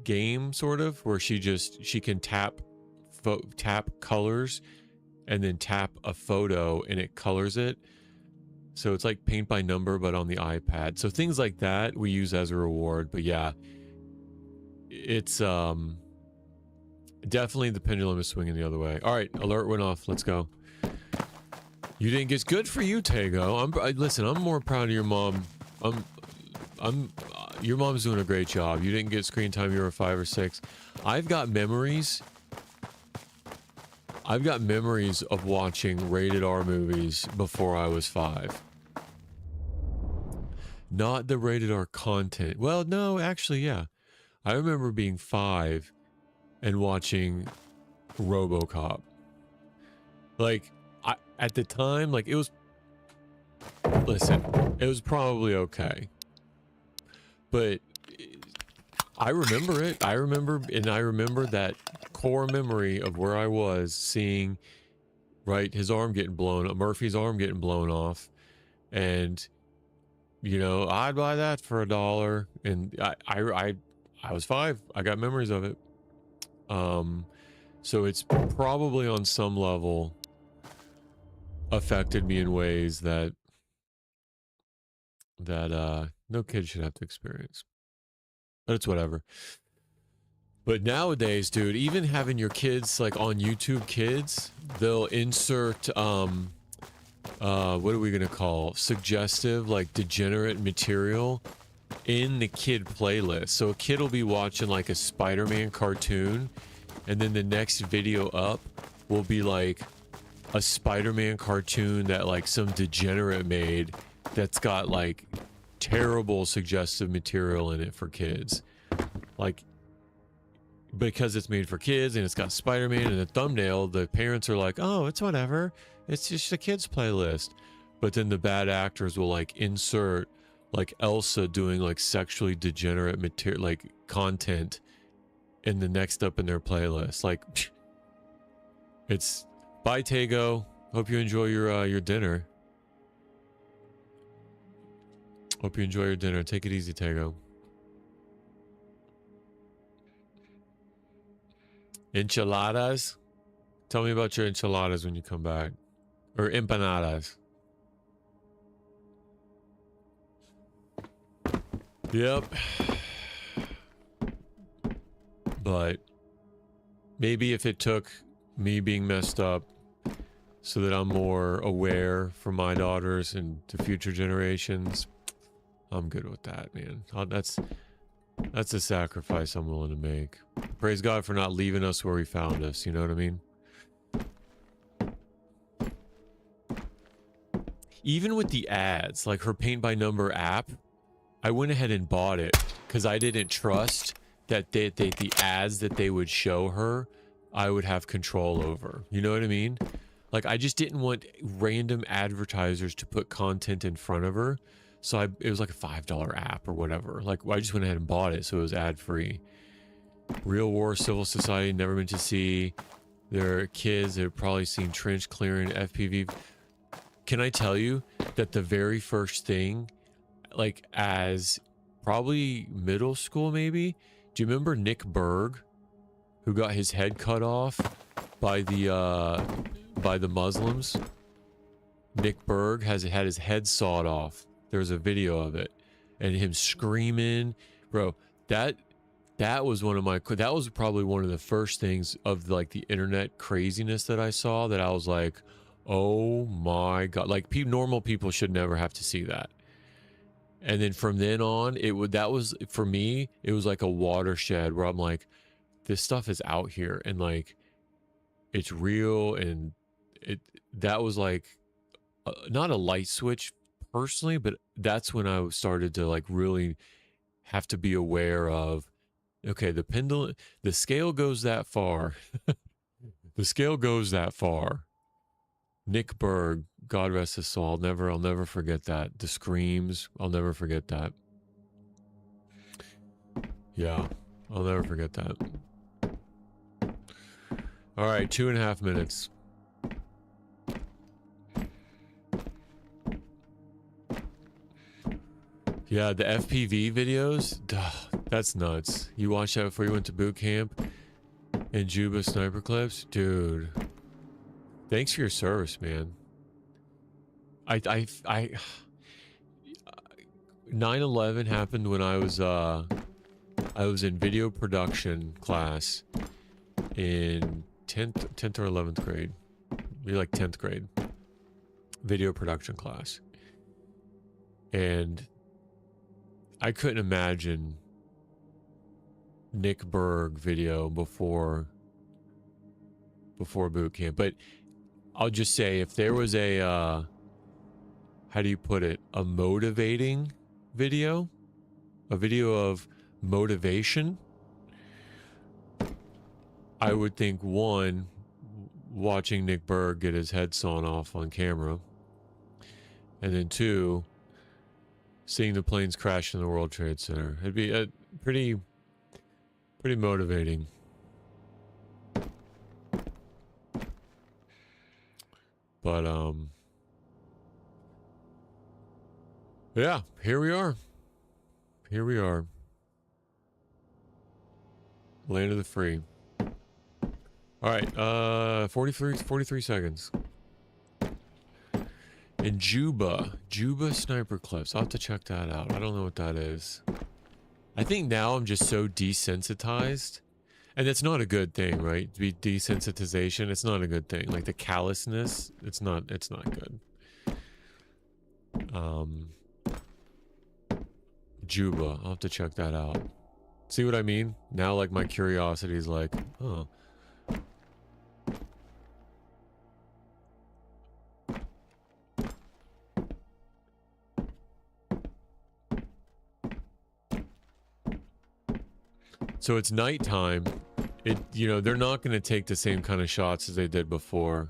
game sort of, where she can tap colors and then tap a photo and it colors it. So it's like paint by number, but on the iPad. So things like that we use as a reward. But yeah, it's definitely the pendulum is swinging the other way. All right, alert went off. Let's go. You didn't get, good for you, Tego. Listen, I'm more proud of your mom. Your mom's doing a great job. You didn't get screen time. You were 5 or 6. I've got memories of watching rated R movies before I was 5. Not the rated R content. Well, no, actually, yeah. I remember being 5 and watching RoboCop. Like, at the time, like it was probably okay. But I remember it. I remember that core memory of where I was seeing, right, his arm getting blown up, Murphy's arm getting blown off, and you know, I'd buy that for $1, and I was 5. I got memories of it. So it's probably on some level affected me in ways that no kid should have to experience. But it's whatever. But nowadays, dude, even having your kids like on YouTube Kids, they'll insert what are we gonna call suggestive, like degenerate material in the kid playlist. So a kid will be watching like a Spider-Man cartoon, and then the next video up will be like a Spider-Man cartoon that like some degenerate made that's got like terrible suggestive material in it for kids. Like, because it's made for kids and it's got Spider-Man in the thumbnail, the parents are like, oh, it's whatever. It's just a kids playlist. But then the bad actors will like insert like Elsa doing like sexually degenerate material, like content in the next up in their playlist. Like, it's bye, Tago. Hope you enjoy your dinner. Hope you enjoy your dinner. Take it easy, Tago. Enchiladas? Tell me about your enchiladas when you come back. Or empanadas. Yep. But maybe if it took me being messed up so that I'm more aware for my daughters and to future generations, I'm good with that, man. That's a sacrifice I'm willing to make. Praise God for not leaving us where he found us, you know what I mean? Even with the ads, like her paint by number app, I went ahead and bought it because I didn't trust that the ads that they would show her, I would have control over. You know what I mean? Like, I just didn't want random advertisers to put content in front of her. So it was like a $5 app or whatever. Like, I just went ahead and bought it so it was ad-free. Real War, Civil Society, Never Meant to See. Their kids have probably seen trench clearing, FPV. Can I tell you that the very first thing, like as probably middle school maybe, do you remember Nick Berg, who got his head cut off by the Muslims? Nick Berg had his head sawed off. There was a video of it, and him screaming, bro. That was that was probably one of the first things of like the internet craziness that I saw that I was like, oh my God, like normal people should never have to see that. And then from then on, that was for me, it was like a watershed where I'm like, this stuff is out here and like it's real. And that was like not a light switch personally, but that's when I started to like really have to be aware of, okay, the scale goes that far. The scale goes that far. Nick Berg, God rest his soul. I'll never forget that. The screams, I'll never forget that. Yeah, I'll never forget that. All right, 2.5 minutes. Yeah, the FPV videos, that's nuts. You watched that before you went to boot camp? And Juba sniper clips? Dude. Thanks for your service, man. 9/11 happened when I was in video production class in 10th or 11th grade. Maybe like 10th grade. Video production class. And I couldn't imagine Nick Berg video before boot camp. But I'll just say, if there was a how do you put it, a motivating video, a video of motivation, I would think, one, watching Nick Berg get his head sawn off on camera, and then two, seeing the planes crash in the World Trade Center. It'd be pretty motivating. But yeah, here we are. Here we are. Land of the free. All right, 43 seconds. And Juba sniper clips. I'll have to check that out. I don't know what that is. I think now I'm just so desensitized. And it's not a good thing, right? To be desensitization, it's not a good thing. Like the callousness, it's not good. Juba, I'll have to check that out. See what I mean? Now like my curiosity is like, huh. So it's nighttime. You know, they're not going to take the same kind of shots as they did before.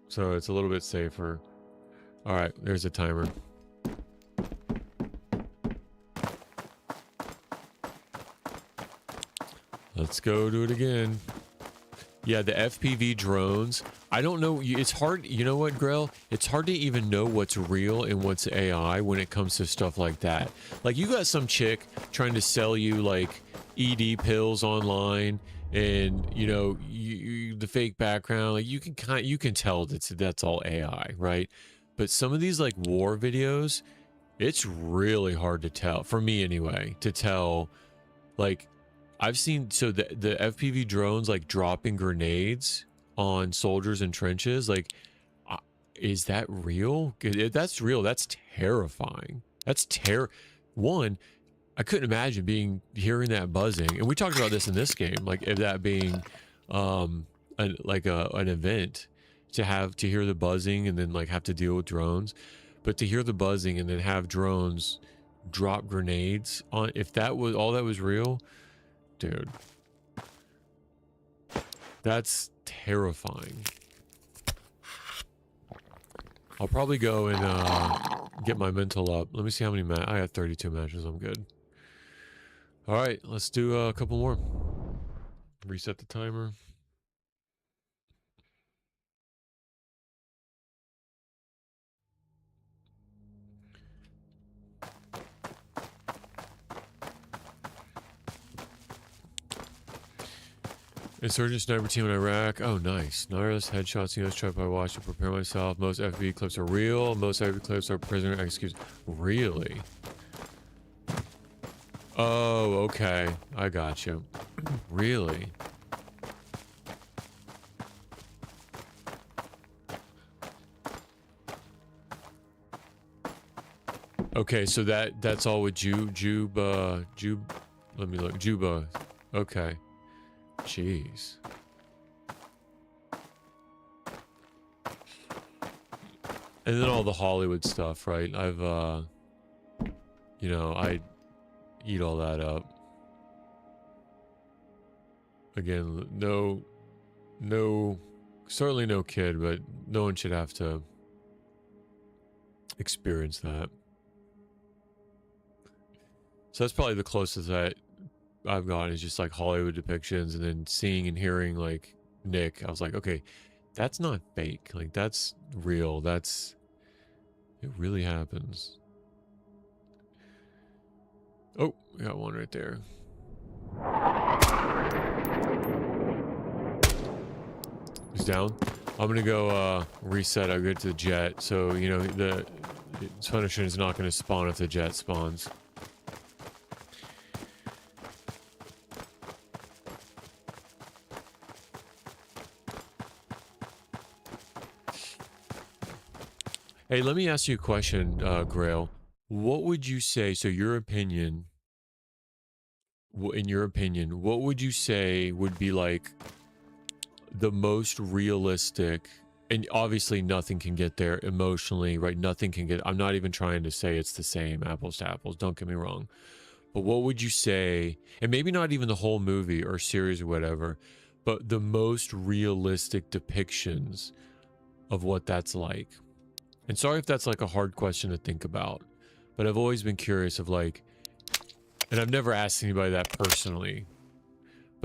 So it's a little bit safer. All right, there's a timer. Let's go do it again. Yeah, the FPV drones. I don't know. It's hard. You know what, Grell? It's hard to even know what's real and what's AI when it comes to stuff like that. Like, you got some chick trying to sell you, like, ED pills online and, you know, the fake background. Like, you can tell that's all AI, right? But some of these, like, war videos, it's really hard to tell. For me, anyway, to tell, like... I've seen, so the FPV drones like dropping grenades on soldiers in trenches. Like, is that real? If that's real, that's terrifying. That's one, I couldn't imagine hearing that buzzing. And we talked about this in this game, like if that being an event to hear the buzzing and then like have to deal with drones. But to hear the buzzing and then have drones drop grenades on, if that was all that was real, dude, that's terrifying. I'll probably go and get my mental up. Let me see how many I got 32 matches. I'm good. All right, let's do a couple more. Reset the timer. Insurgent sniper team in Iraq. Oh, nice. Gnarless headshots. US trip I watched to prepare myself. Most FB clips are real. Most FB clips are prisoner executions. Really? Oh, okay. I got you. Really? Okay, so that's all with Juba. Let me look. Juba. Okay. Jeez. And then all the Hollywood stuff, right? I've, you know, I eat all that up. Again, certainly no kid, but no one should have to experience that. So that's probably the closest that I've gotten is just like Hollywood depictions, and then seeing and hearing like Nick, I was like, okay, that's not fake. Like, that's real. It really happens. Oh, we got one right there. He's down. I'm gonna go reset. I'll get to the jet. So, you know, the Punisher is not gonna spawn if the jet spawns. Hey, let me ask you a question, Grail. What would you say, so your opinion, in your opinion, what would you say would be like the most realistic, and obviously nothing can get there emotionally, right? Nothing can get, I'm not even trying to say it's the same, apples to apples, don't get me wrong. But what would you say, and maybe not even the whole movie or series or whatever, but the most realistic depictions of what that's like? And sorry if that's like a hard question to think about, but I've always been curious of like, and I've never asked anybody that personally,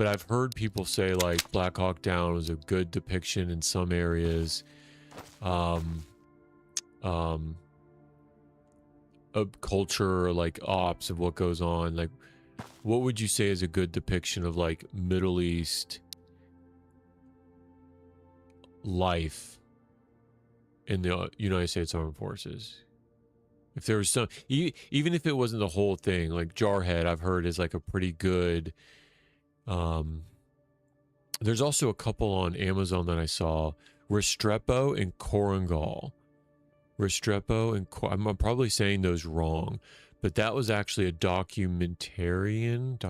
but I've heard people say like Black Hawk Down was a good depiction in some areas. Of culture or like ops of what goes on. Like, what would you say is a good depiction of like Middle East life in the United States Armed Forces? If there was some, even if it wasn't the whole thing, like Jarhead, I've heard is like a pretty good. There's also a couple on Amazon that I saw, Restrepo and Korangal. Restrepo and I'm probably saying those wrong, but that was actually a documentarian.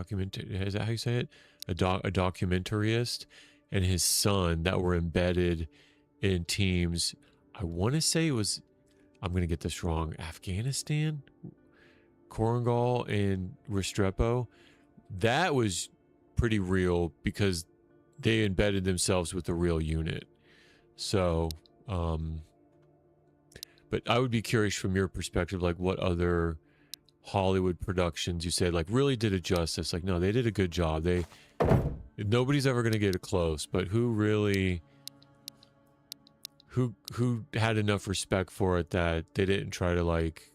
Is that how you say it? A documentarist and his son that were embedded in teams. I want to say it was. I'm going to get this wrong. Afghanistan, Korangal and Restrepo. That was pretty real because they embedded themselves with the real unit. So, but I would be curious from your perspective, like what other Hollywood productions you said like really did it justice. Like, no, they did a good job. Nobody's ever going to get it close, but who really, who had enough respect for it that they didn't try to like,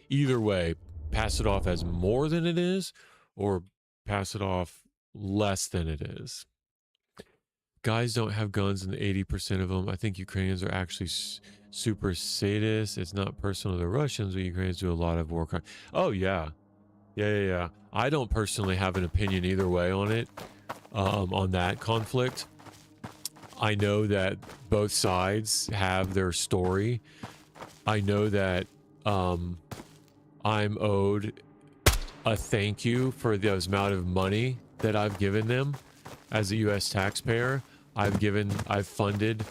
either way, pass it off as more than it is or pass it off less than it is. Guys don't have guns in 80% of them. I think Ukrainians are actually super sadists. It's not personal to the Russians, but Ukrainians do a lot of war crimes. Oh, yeah. Yeah. I don't personally have an opinion either way on it, on that conflict. I know that both sides have their story. I know that I'm owed a thank you for the amount of money that I've given them as a U.S. taxpayer. I've funded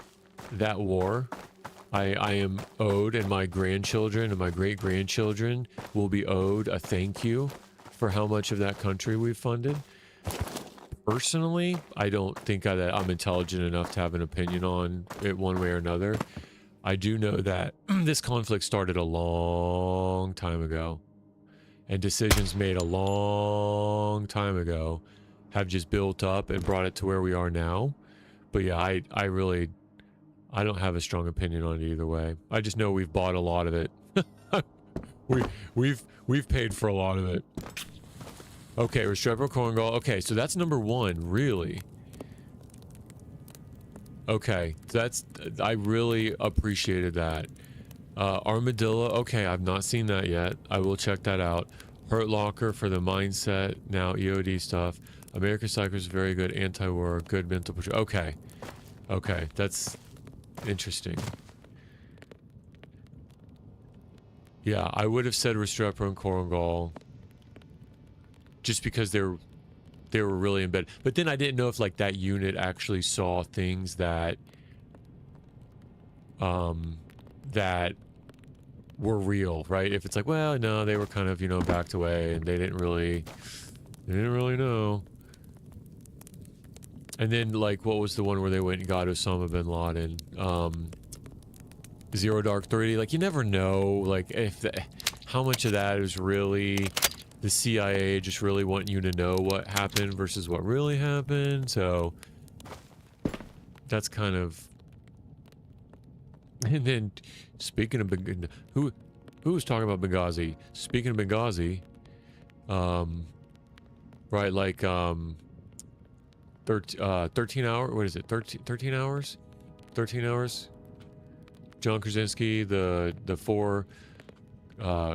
that war. I am owed, and my grandchildren and my great-grandchildren will be owed a thank you for how much of that country we've funded. Personally, I don't think that I'm intelligent enough to have an opinion on it one way or another. I do know that this conflict started a long time ago, and decisions made a long time ago have just built up and brought it to where we are now. But yeah, I don't have a strong opinion on it either way. I just know we've bought a lot of it. we've paid for a lot of it. Okay, Restrepo Korangal. Okay, so that's number one, really. Okay, I really appreciated that. Armadillo. Okay, I've not seen that yet. I will check that out. Hurt Locker for the mindset. Now EOD stuff. American Psycho is very good. Anti-war. Good mental portrayal. Okay. Okay, that's interesting. Yeah, I would have said Restrepo and Korangal just because they were really embedded. But then I didn't know if like that unit actually saw things that that were real, right? If it's like, well, no, they were kind of, backed away and they didn't really know. And then like, what was the one where they went and got Osama bin Laden? Zero Dark 30. Like, you never know, like, how much of that is really the CIA just really wanting you to know what happened versus what really happened. So that's kind of. And then, speaking of who was talking about Benghazi? Speaking of Benghazi, right, like 13 hour. What is it? 13 hours? 13 hours. John Krasinski, the four,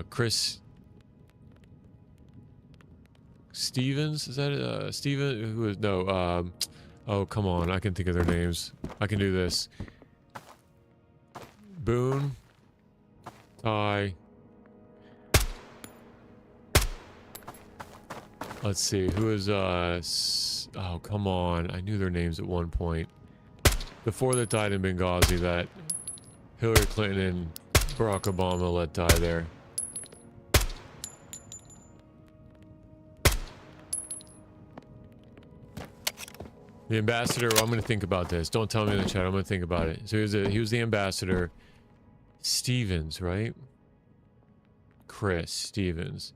Chris Stevens, is that Steven? Who is no? Oh, come on! I can think of their names. I can do this. Boone, Ty. Let's see, who is oh, come on! I knew their names at one point. The four that died in Benghazi that Hillary Clinton and Barack Obama let die there. The ambassador, I'm going to think about this. Don't tell me in the chat. I'm going to think about it. So he was the ambassador. Stevens, right? Chris Stevens.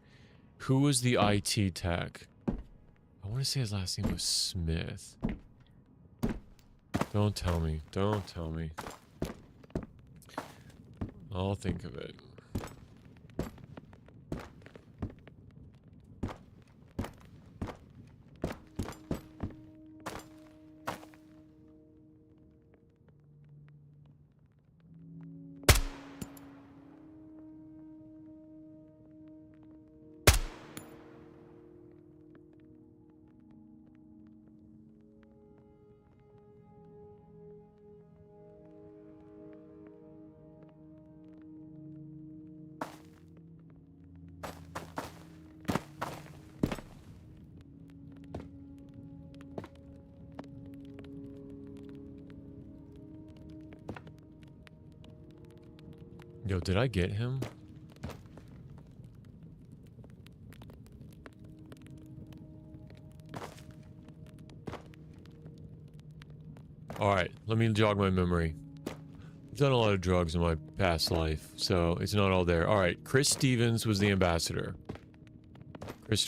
Who was the IT tech? I want to say his last name was Smith. Don't tell me. Don't tell me. I'll think of it. Yo, did I get him? Alright, let me jog my memory. I've done a lot of drugs in my past life, so it's not all there. Alright, Chris Stevens was the ambassador. Chris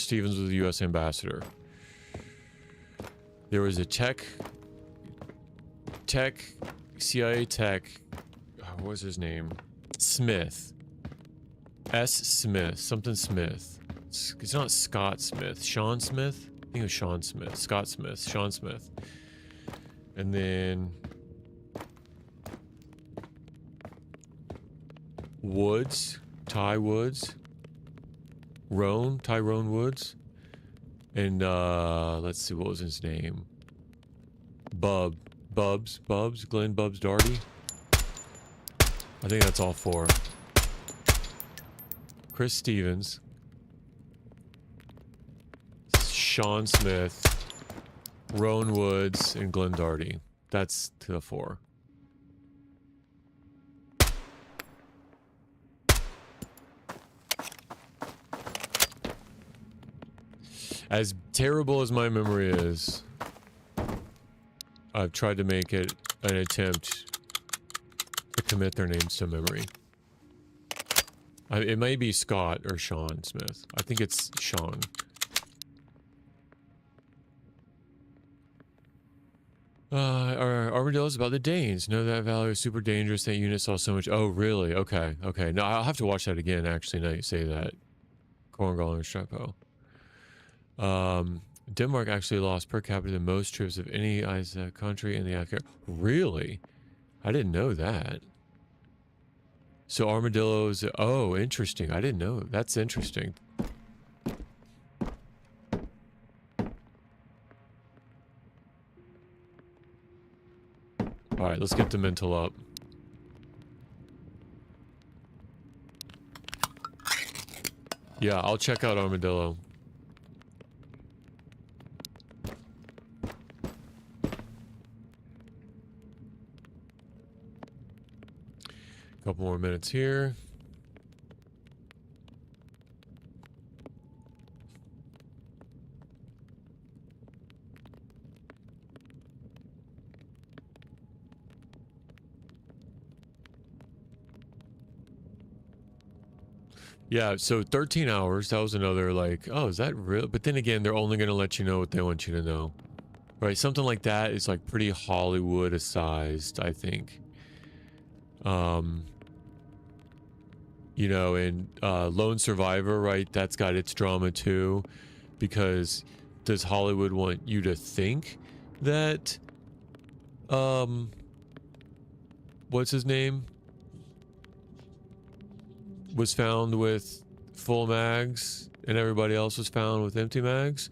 Stevens was the U.S. ambassador. There was a CIA tech, what was his name? Smith. S. Smith. Something Smith. It's not Scott Smith. Sean Smith? I think it was Sean Smith. Scott Smith. Sean Smith. And then... Woods. Ty Woods. Tyrone Woods. And, let's see, what was his name? Glenn Bubs Darty. I think that's all four. Chris Stevens, Sean Smith, Roan Woods, and Glenn Darty. That's to the four. As terrible as my memory is, I've tried to make it an attempt to commit their names to memory. It may be Scott or Sean Smith. I think it's Sean. Armadillo's about the Danes. Know that valley was super dangerous. That unit saw so much. Oh, really? Okay. Okay. No, I'll have to watch that again, actually, now you say that. Corngall and Strepo. Denmark actually lost per capita the most troops of any country in the Afghan. Really? I didn't know that. So Armadillo's... Oh, interesting. I didn't know. That's interesting. Alright, let's get the mental up. Yeah, I'll check out Armadillo. Couple more minutes here. Yeah, so 13 hours, that was another like, oh, is that real? But then again, they're only going to let you know what they want you to know. Right, something like that is like pretty Hollywood-sized, I think. You know, and Lone Survivor, right, that's got its drama too. Because does Hollywood want you to think that, what's his name? Was found with full mags and everybody else was found with empty mags?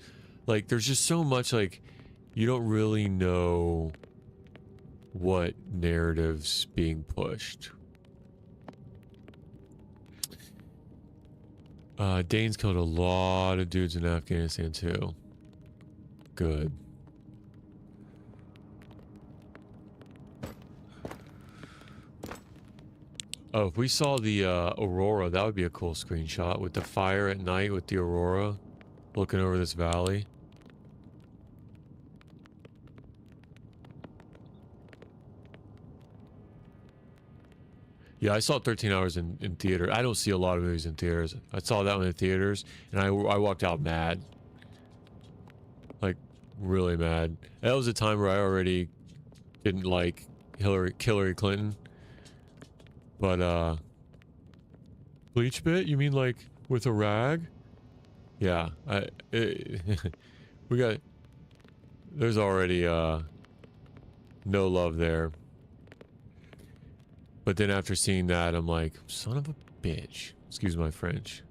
Like, there's just so much, like, you don't really know what narrative's being pushed. Danes killed a lot of dudes in Afghanistan too. Good. Oh, if we saw the aurora, that would be a cool screenshot with the fire at night with the aurora looking over this valley. Yeah, I saw 13 Hours in theater. I don't see a lot of movies in theaters. I saw that one in theaters, and I walked out mad. really mad. That was a time where I already didn't like Hillary Clinton. But, bleach bit? You mean like with a rag? Yeah, we got, there's already, no love there. But then after seeing that, I'm like, son of a bitch. Excuse my French.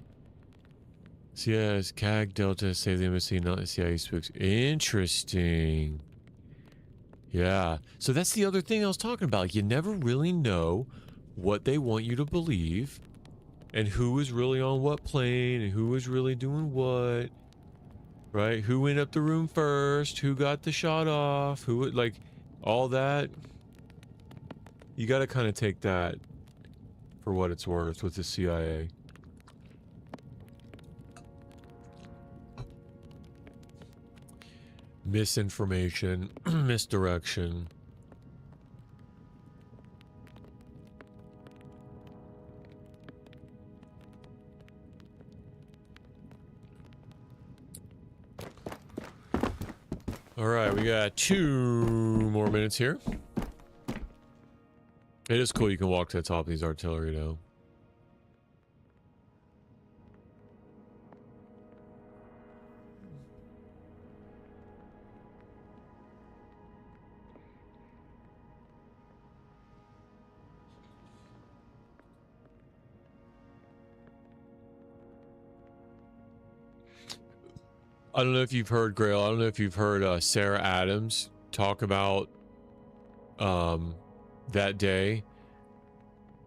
CS, CAG, Delta, save the embassy, not the CIA spooks. Interesting. Yeah. So that's the other thing I was talking about. You never really know what they want you to believe and who is really on what plane and who is really doing what. Right? Who went up the room first? Who got the shot off? Who, like, all that. You got to kind of take that for what it's worth with the CIA. Misinformation, misdirection. All right, we got 2 more minutes here. It is cool you can walk to the top of these artillery, though. I don't know if you've heard, Grail, I don't know if you've heard Sarah Adams talk about that day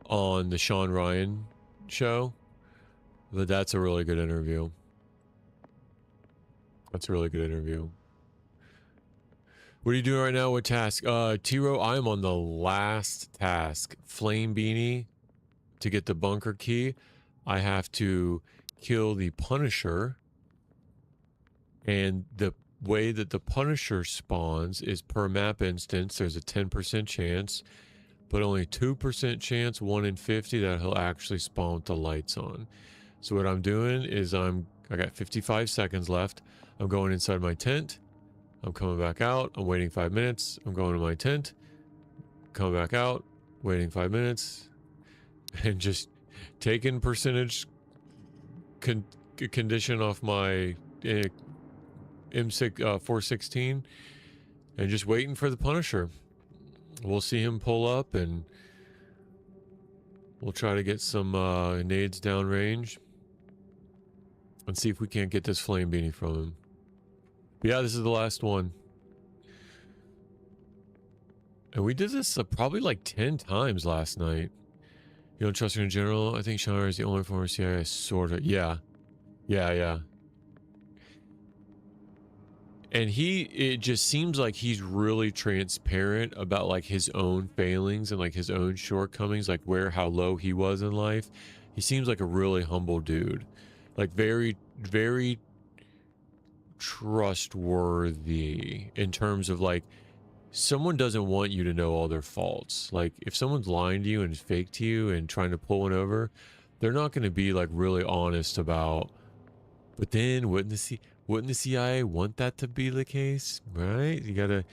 on the Sean Ryan show. But that's a really good interview. That's a really good interview. What are you doing right now with task? T-Row, I am on the last task. Flame Beanie to get the bunker key. I have to kill the Punisher. And the way that the Punisher spawns is per map instance. There's a 10% chance, but only 2% chance, 1 in 50, that he'll actually spawn with the lights on. So what I'm doing is I got 55 seconds left. I'm going inside my tent. I'm coming back out. I'm waiting 5 minutes. I'm going to my tent. Coming back out. Waiting 5 minutes. And just taking percentage condition off my M6 416 and just waiting for the Punisher. We'll see him pull up and we'll try to get some nades downrange and see if we can't get this flame beanie from him. But yeah, this is the last one. And we did this probably like 10 times last night. You don't trust her in general? I think Chernarus is the only former CIA sort of. Yeah. Yeah. And it just seems like he's really transparent about like his own failings and like his own shortcomings, like how low he was in life. He seems like a really humble dude, like very, very trustworthy in terms of like, someone doesn't want you to know all their faults. Like if someone's lying to you and is fake to you and trying to pull one over, they're not going to be like really honest about, but then wouldn't the CIA want that to be the case, right? You gotta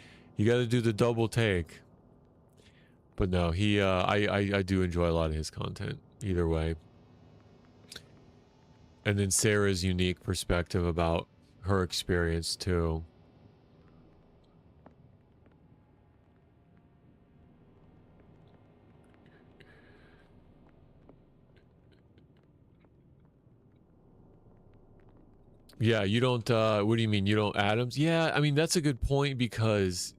do the double take. But no, I do enjoy a lot of his content either way. And then Sarah's unique perspective about her experience too. Yeah, you don't, what do you mean? You don't Adams? Yeah, I mean, that's a good point because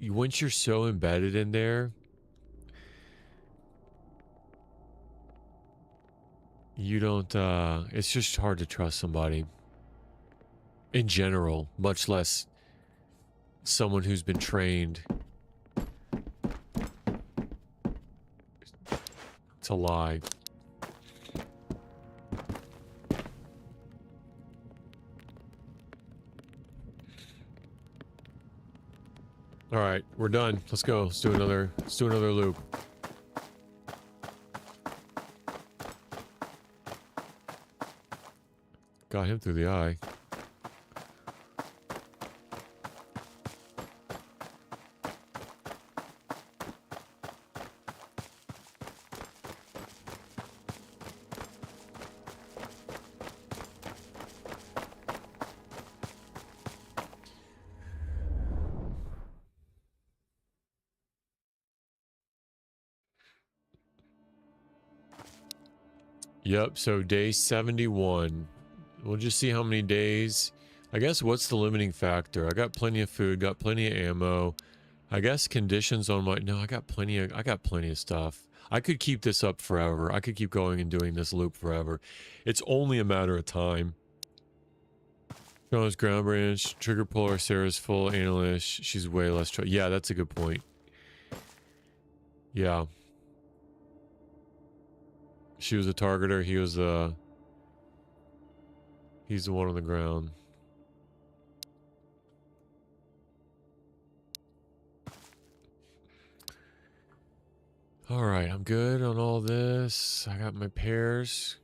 once you're so embedded in there, you don't, it's just hard to trust somebody in general, much less someone who's been trained to lie. All right, we're done. Let's go. Let's do another loop. Got him through the eye. Yep, so day 71. We'll just see how many days. I guess what's the limiting factor? I got plenty of food, got plenty of ammo. I guess conditions on my... No, I got plenty of stuff. I could keep this up forever. I could keep going and doing this loop forever. It's only a matter of time. John's ground branch, trigger puller, Sarah's full analyst. She's way less... Yeah, that's a good point. Yeah. She was a targeter. He was the... He's the one on the ground. All right, I'm good on all this. I got my pairs.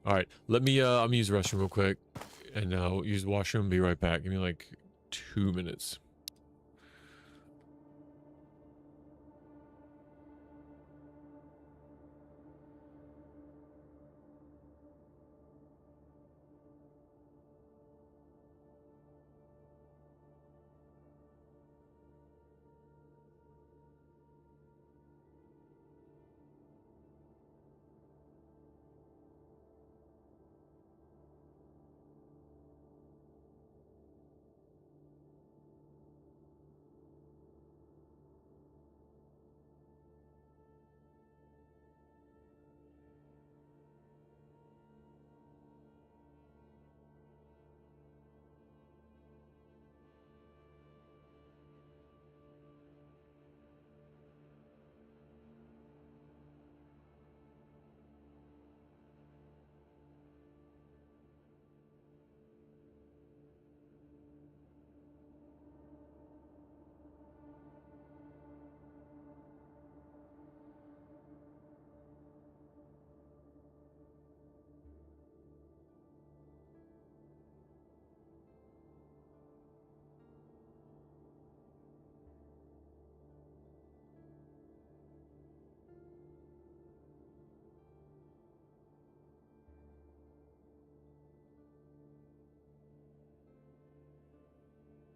All right, let me, I'm gonna use the restroom real quick. And I'll use the washroom and be right back. Give me like 2 minutes.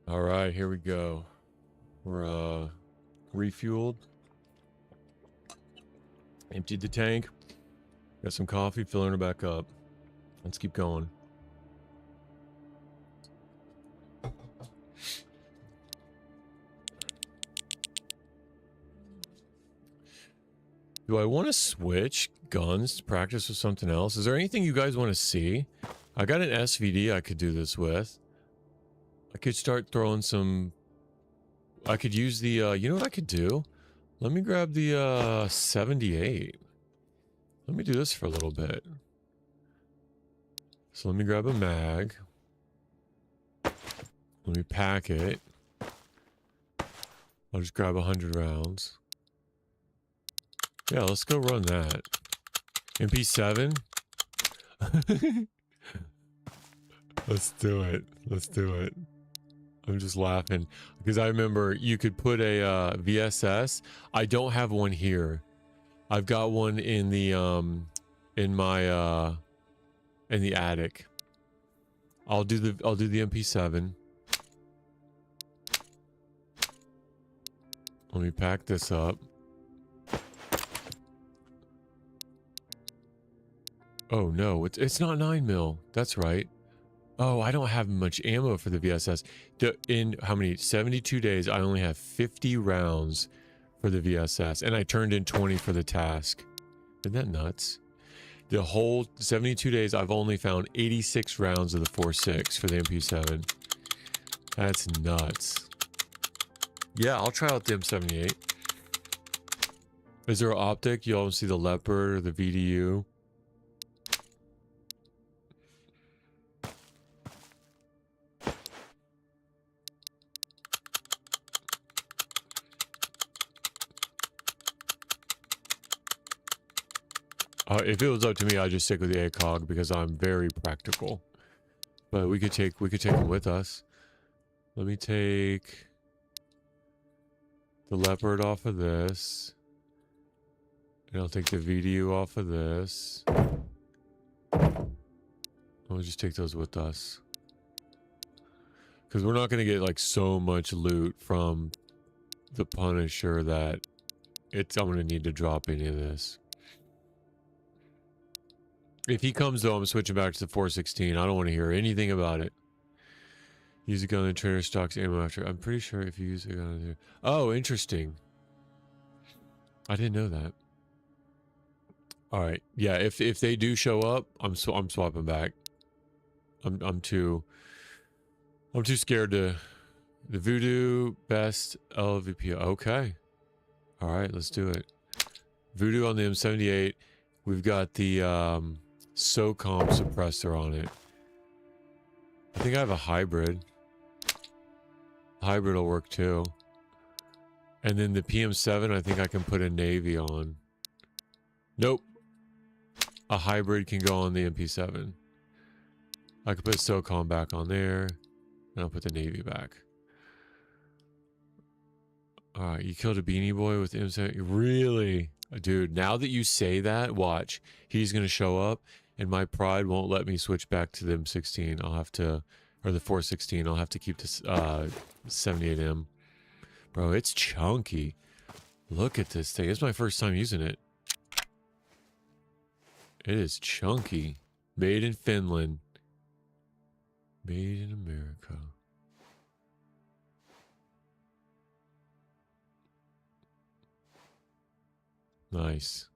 All right, here we go. We're refueled. Emptied the tank. Got some coffee, filling her back up. Let's keep going. Do I want to switch guns to practice with something else? Is there anything you guys want to see? I got an SVD I could do this with. I could start throwing some... I could use the, you know what I could do? Let me grab the, 78. Let me do this for a little bit. So let me grab a mag. Let me pack it. I'll just grab 100 rounds. Yeah, let's go run that. MP7? Let's do it. Let's do it. I'm just laughing because I remember you could put a VSS. I don't have one here. I've got one in the in the attic. I'll do the MP7. Let me pack this up. Oh no, it's not 9mm. That's right. Oh, I don't have much ammo for the VSS. In how many? 72 days, I only have 50 rounds for the VSS. And I turned in 20 for the task. Isn't that nuts? The whole 72 days, I've only found 86 rounds of the 4.6 for the MP7. That's nuts. Yeah, I'll try out the M78. Is there an optic? You always see the Leopard or the VDU. If it was up to me, I'd just stick with the ACOG because I'm very practical. But we could take them with us. Let me take the Leopard off of this. And I'll take the VDU off of this. We'll just take those with us. Because we're not going to get like so much loot from the Punisher that I'm going to need to drop any of this. If he comes though, I'm switching back to the 416. I don't want to hear anything about it. Use a gun in trainer stocks ammo after. I'm pretty sure if you use a gun. Oh, interesting. I didn't know that. All right. Yeah. If they do show up, I'm swapping back. I'm too scared to. The Voodoo best LVP. Okay. All right. Let's do it. Voodoo on the M78. We've got the SOCOM suppressor on it. I think I have a hybrid. Hybrid will work too. And then the PM7, I think I can put a Navy on. Nope. A hybrid can go on the MP7. I could put SOCOM back on there. And I'll put the Navy back. Alright, you killed a beanie boy with M7. Really? Dude, now that you say that, watch. He's going to show up, and my pride won't let me switch back to the M16. I'll have to... Or the 416. I'll have to keep this 78M. Bro, it's chunky. Look at this thing. It's my first time using it. It is chunky. Made in Finland. Made in America. Nice.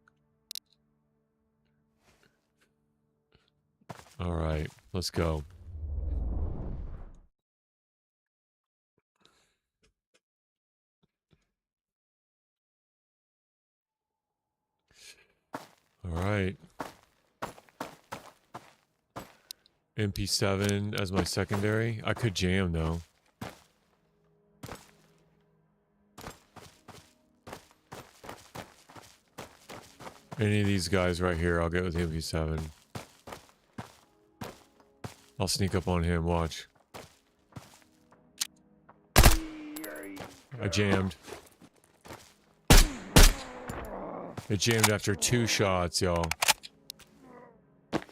All right, let's go. All right. MP7 as my secondary. I could jam though. Any of these guys right here, I'll get with the MP7. I'll sneak up on him, watch. I jammed. It jammed after 2 shots, y'all. Let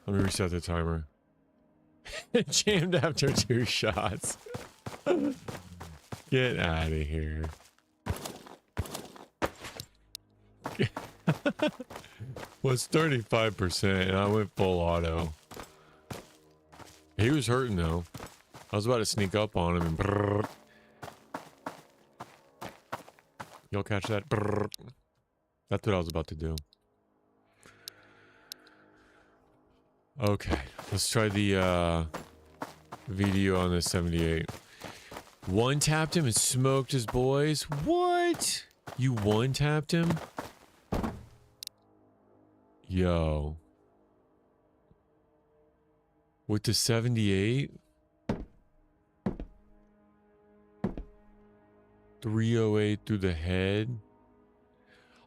me reset the timer. It jammed after 2 shots. Get out of here. Was 35% and I went full auto. He was hurting though. I was about to sneak up on him and brrr. Y'all catch that? Brrr. That's what I was about to do. Okay, let's try the video on this 78. One tapped him and smoked his boys. What? You one tapped him? Yo. With the 78? 308 through the head?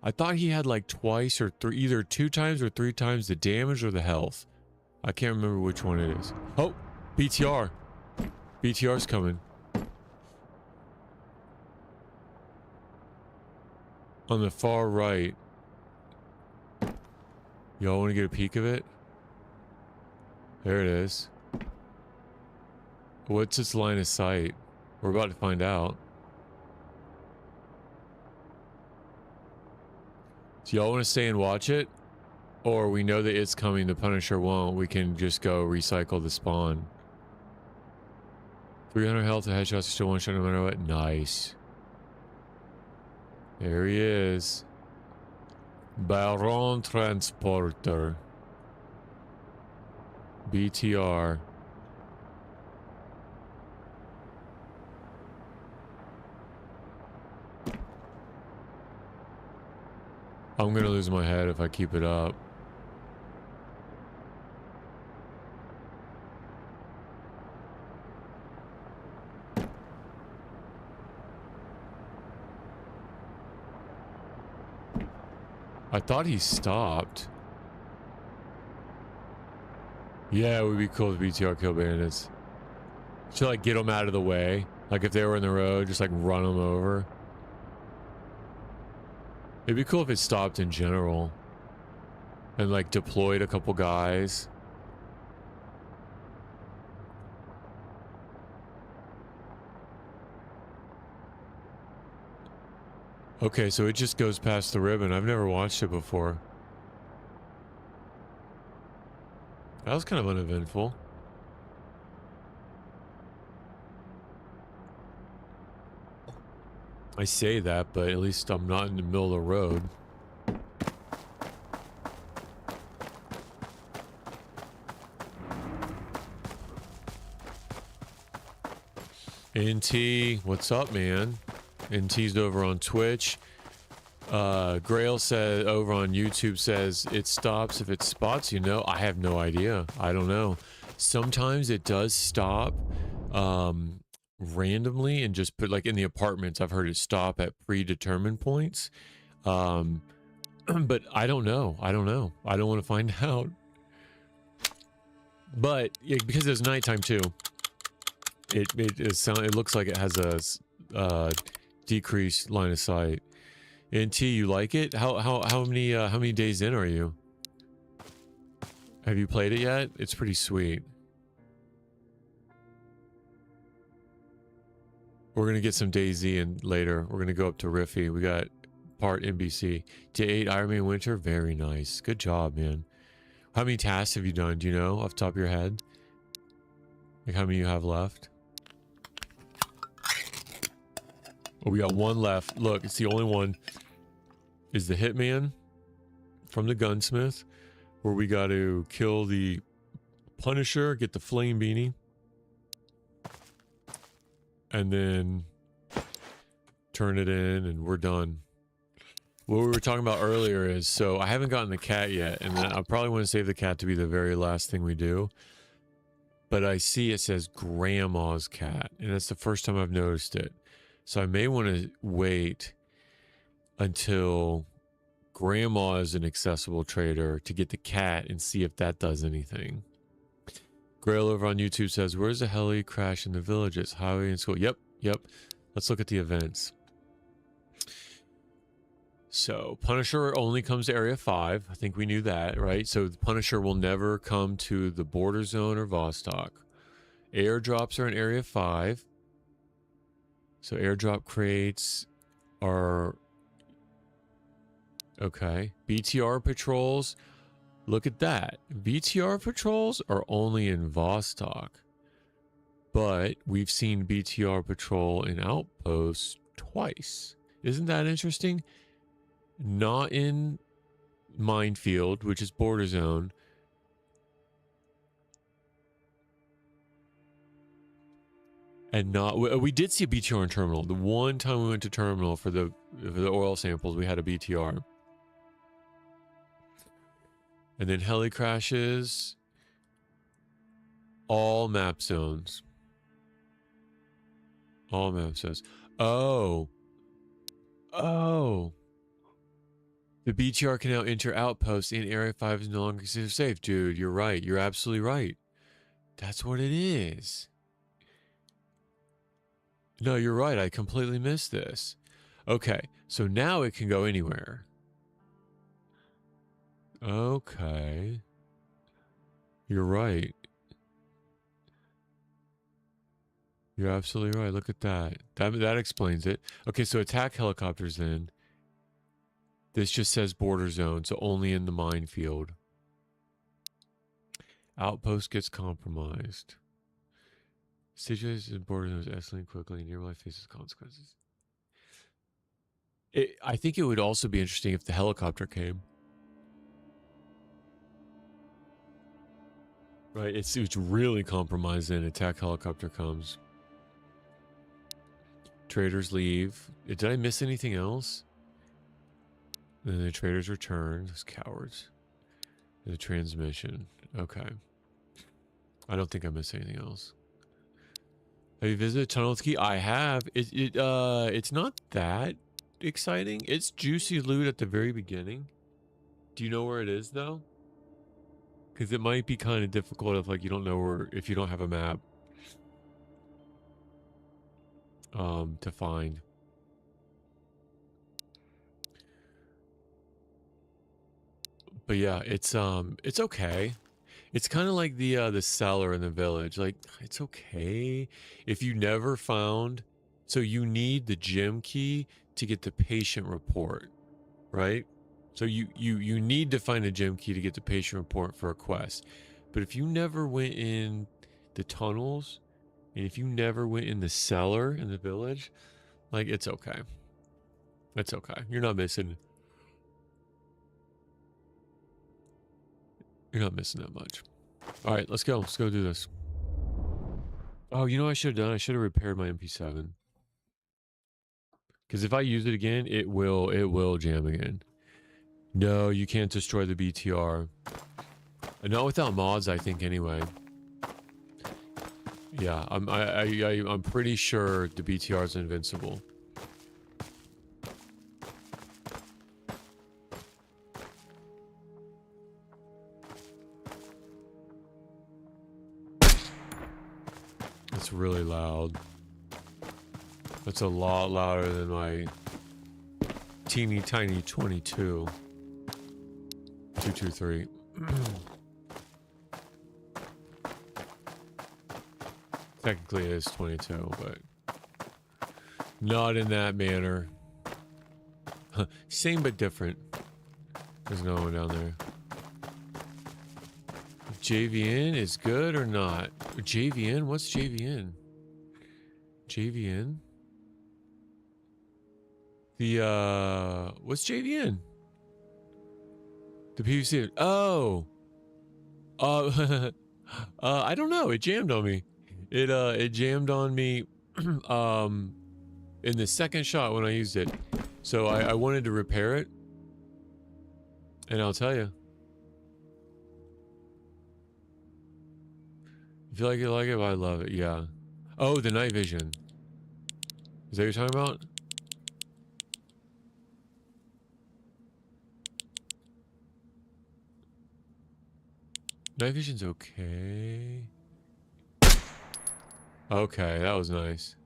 I thought he had like twice or either 2 times or 3 times the damage or the health. I can't remember which one it is. Oh, BTR. BTR's coming. On the far right. Y'all want to get a peek of it? There it is. What's its line of sight? We're about to find out. So y'all want to stay and watch it? Or we know that it's coming, the Punisher won't. We can just go recycle the spawn. 300 health, the headshots are still one shot no matter what. Nice. There he is. Baron Transporter. BTR. I'm gonna lose my head if I keep it up. I thought he stopped. Yeah, it would be cool if BTR kill bandits. To like get them out of the way. Like if they were in the road, just like run them over. It'd be cool if it stopped in general. And like deployed a couple guys. Okay, so it just goes past the ribbon. I've never watched it before. That was kind of uneventful. I say that, but at least I'm not in the middle of the road. NT, what's up, man? NT's over on Twitch. Grail said over on YouTube says it stops if it spots you. No, I have no idea. I don't know. Sometimes it does stop randomly and just put, like in the apartments, I've heard it stop at predetermined points. But I don't know. I don't know. I don't want to find out. But yeah, because it's nighttime too, it looks like it has a decreased line of sight. NT, you like it? How many days in are you? Have you played it yet? It's pretty sweet. We're gonna get some DayZ in later. We're gonna go up to Riffy. We got part NBC. Day 8 Iron Man Winter. Very nice. Good job, man. How many tasks have you done? Do you know off the top of your head? Like how many you have left? Oh, we got one left. Look, it's the only one. Is the Hitman from the Gunsmith, where we got to kill the Punisher, get the flame beanie, and then turn it in, and we're done. What we were talking about earlier is, so I haven't gotten the cat yet, and I probably want to save the cat to be the very last thing we do. But I see it says Grandma's cat, and that's the first time I've noticed it. So I may want to wait until Grandma is an accessible trader to get the cat and see if that does anything. Grail over on YouTube says, where's the heli crash in the villages? Highway and school. Yep. Let's look at the events. So Punisher only comes to Area 5. I think we knew that, right? So the Punisher will never come to the border zone or Vostok. Airdrops are in Area 5. So airdrop crates are... Okay. BTR patrols. Look at that. BTR patrols are only in Vostok. But we've seen BTR patrol in Outposts twice. Isn't that interesting? Not in Minefield, which is border zone. And not... We did see a BTR in Terminal. The one time we went to Terminal for the oil samples, we had a BTR. And then heli crashes. All map zones. All map zones. Oh. The BTR can now enter outposts in Area 5 is no longer considered safe. Dude, you're right. You're absolutely right. That's what it is. No, you're right. I completely missed this. Okay, so now it can go anywhere. Okay. You're right. You're absolutely right. Look at that. That explains it. Okay, so attack helicopters then. This just says border zone, so only in the minefield. Outpost gets compromised. Situations in border zones escalate quickly. Nearby faces consequences. I think it would also be interesting if the helicopter came. Right, it's really compromised then. Attack helicopter comes. Traders leave. Did I miss anything else? Then the traders return. Those cowards. The transmission. Okay. I don't think I missed anything else. Have you visited Tunnel Key? I have. It's not that exciting. It's juicy loot at the very beginning. Do you know where it is though? Because it might be kind of difficult if like you don't know where, if you don't have a map to find. But yeah, it's okay. It's kind of like the cellar in the village. Like it's okay if you never found. So you need the gem key to get the patient report, right? So you need to find a gem key to get the patient report for a quest. But if you never went in the tunnels, and if you never went in the cellar in the village, like, it's okay. It's okay. You're not missing that much. All right, let's go. Let's go do this. Oh, you know what I should have done? I should have repaired my MP7. Because if I use it again, it will jam again. No, you can't destroy the BTR. Not without mods, I think, anyway. Yeah, I'm pretty sure the BTR is invincible. It's really loud. That's a lot louder than my teeny tiny 22. 223. Technically it is 22, but not in that manner. Same but different. There's no one down there. JVN is good or not? JVN? What's JVN? JVN? The, what's JVN? The PVC. Oh! I don't know. It jammed on me. It jammed on me, in the second shot when I used it. So I wanted to repair it. And I'll tell you. If you like it, I love it, yeah. Oh, the night vision. Is that what you're talking about? Night vision's okay. Okay, that was nice.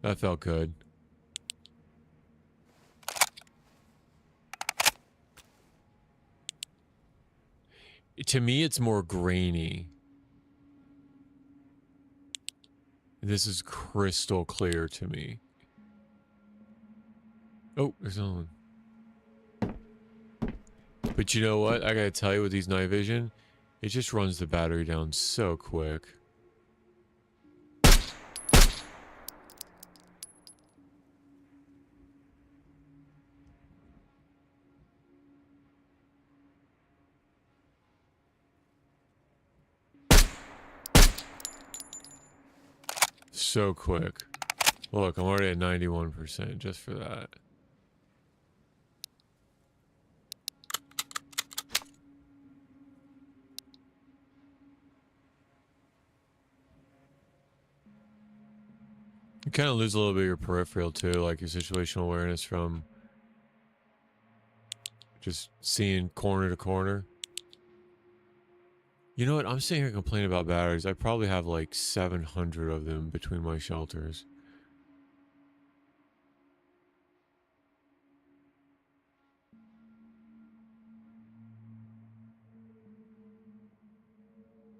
That felt good. To me, it's more grainy. This is crystal clear to me. Oh, there's another one. But you know what? I gotta tell you, with these night vision, it just runs the battery down so quick. So quick. Look, I'm already at 91% just for that. You kind of lose a little bit of your peripheral too, like your situational awareness from just seeing corner to corner. You know what? I'm sitting here complaining about batteries. I probably have like 700 of them between my shelters.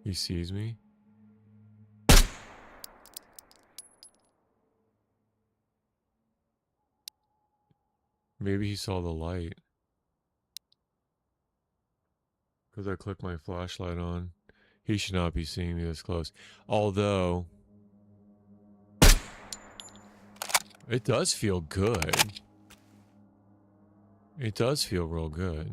He sees me. Maybe he saw the light. Because I clicked my flashlight on. He should not be seeing me this close. Although, it does feel good. It does feel real good.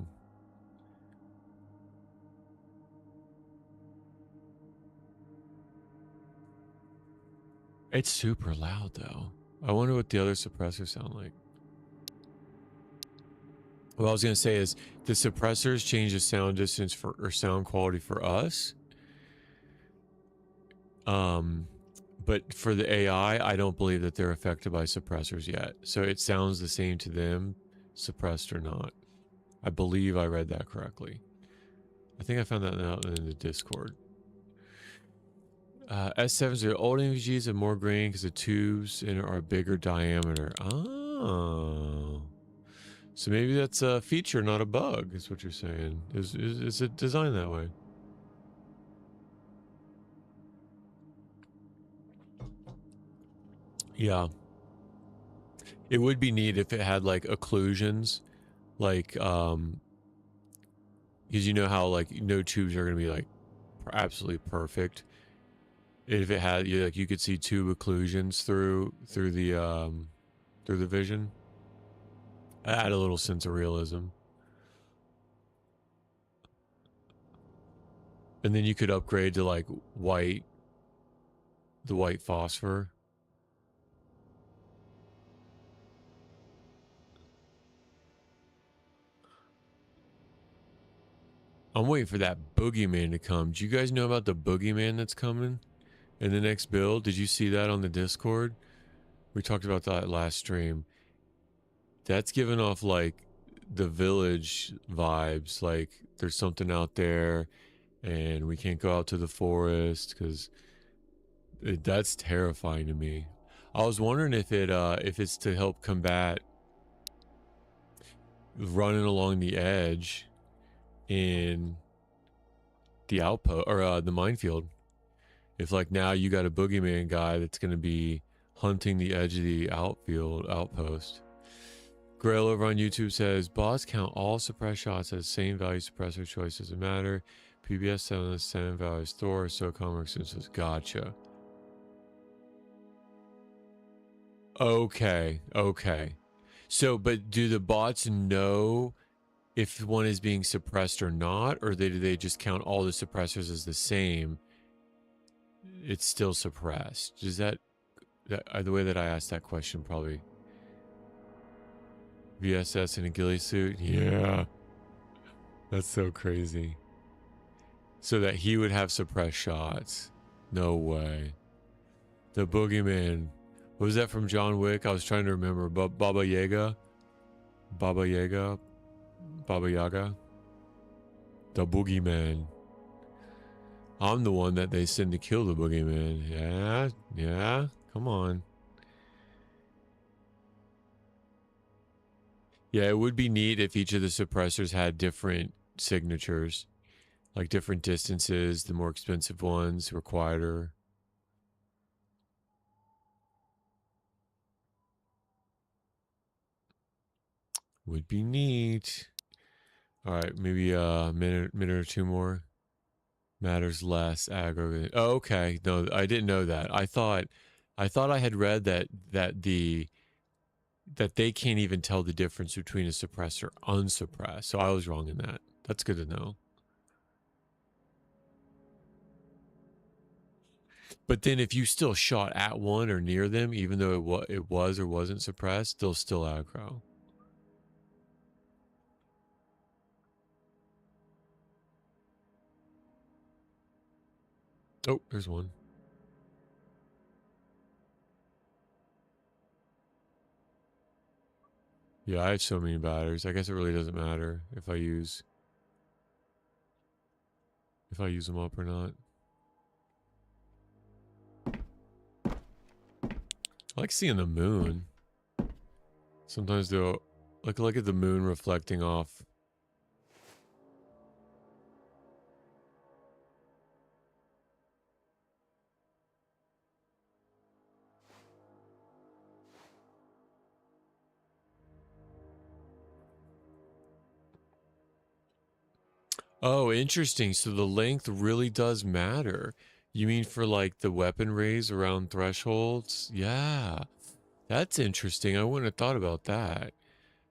It's super loud though. I wonder what the other suppressors sound like. What I was gonna say is the suppressors change the sound distance for, or sound quality for us. But for the AI, I don't believe that they're affected by suppressors yet. So it sounds the same to them, suppressed or not. I believe I read that correctly. I think I found that out in the Discord. S7s are old NVGs have more grain because the tubes in it are a bigger diameter. Oh. So maybe that's a feature, not a bug, is what you're saying. Is it designed that way? Yeah. It would be neat if it had like occlusions, like because you know how like no tubes are gonna be like absolutely perfect. If it had, like, you could see tube occlusions through the vision. Add a little sense of realism. And then you could upgrade to like the white phosphor. I'm waiting for that boogeyman to come. Do you guys know about the boogeyman that's coming in the next build? Did you see that on the Discord? We talked about that last stream. That's giving off like the village vibes. Like there's something out there and we can't go out to the forest because that's terrifying to me. I was wondering if it's to help combat running along the edge in the outpost or the minefield. If like now you got a boogeyman guy that's going to be hunting the edge of the outpost. Grail over on YouTube says boss count all suppressed shots as same value suppressor choice doesn't matter. PBS 7 is 7 values Thor so comic says gotcha. Okay. So, but do the bots know if one is being suppressed or not, or do they just count all the suppressors as the same? It's still suppressed. Is that the way that I asked that question probably? VSS in a ghillie suit? Yeah. That's so crazy. So that he would have suppressed shots. No way. The boogeyman. What was that from John Wick? I was trying to remember. Baba Yaga? Baba Yaga? Baba Yaga? The boogeyman. I'm the one that they send to kill the boogeyman. Yeah. Come on. Yeah, it would be neat if each of the suppressors had different signatures. Like different distances. The more expensive ones were quieter. Would be neat. All right, maybe a minute or two more. Matters less aggro. Oh, okay. No, I didn't know that. I thought I had read that they can't even tell the difference between a suppressor unsuppressed. So I was wrong in that. That's good to know. But then if you still shot at one or near them, even though it was or wasn't suppressed, they'll still aggro. Oh, there's one. Yeah, I have so many batteries. I guess it really doesn't matter if I use them up or not. I like seeing the moon. Sometimes they'll look at the moon reflecting off. Oh, interesting. So the length really does matter. You mean for like the weapon rays around thresholds? Yeah. That's interesting. I wouldn't have thought about that.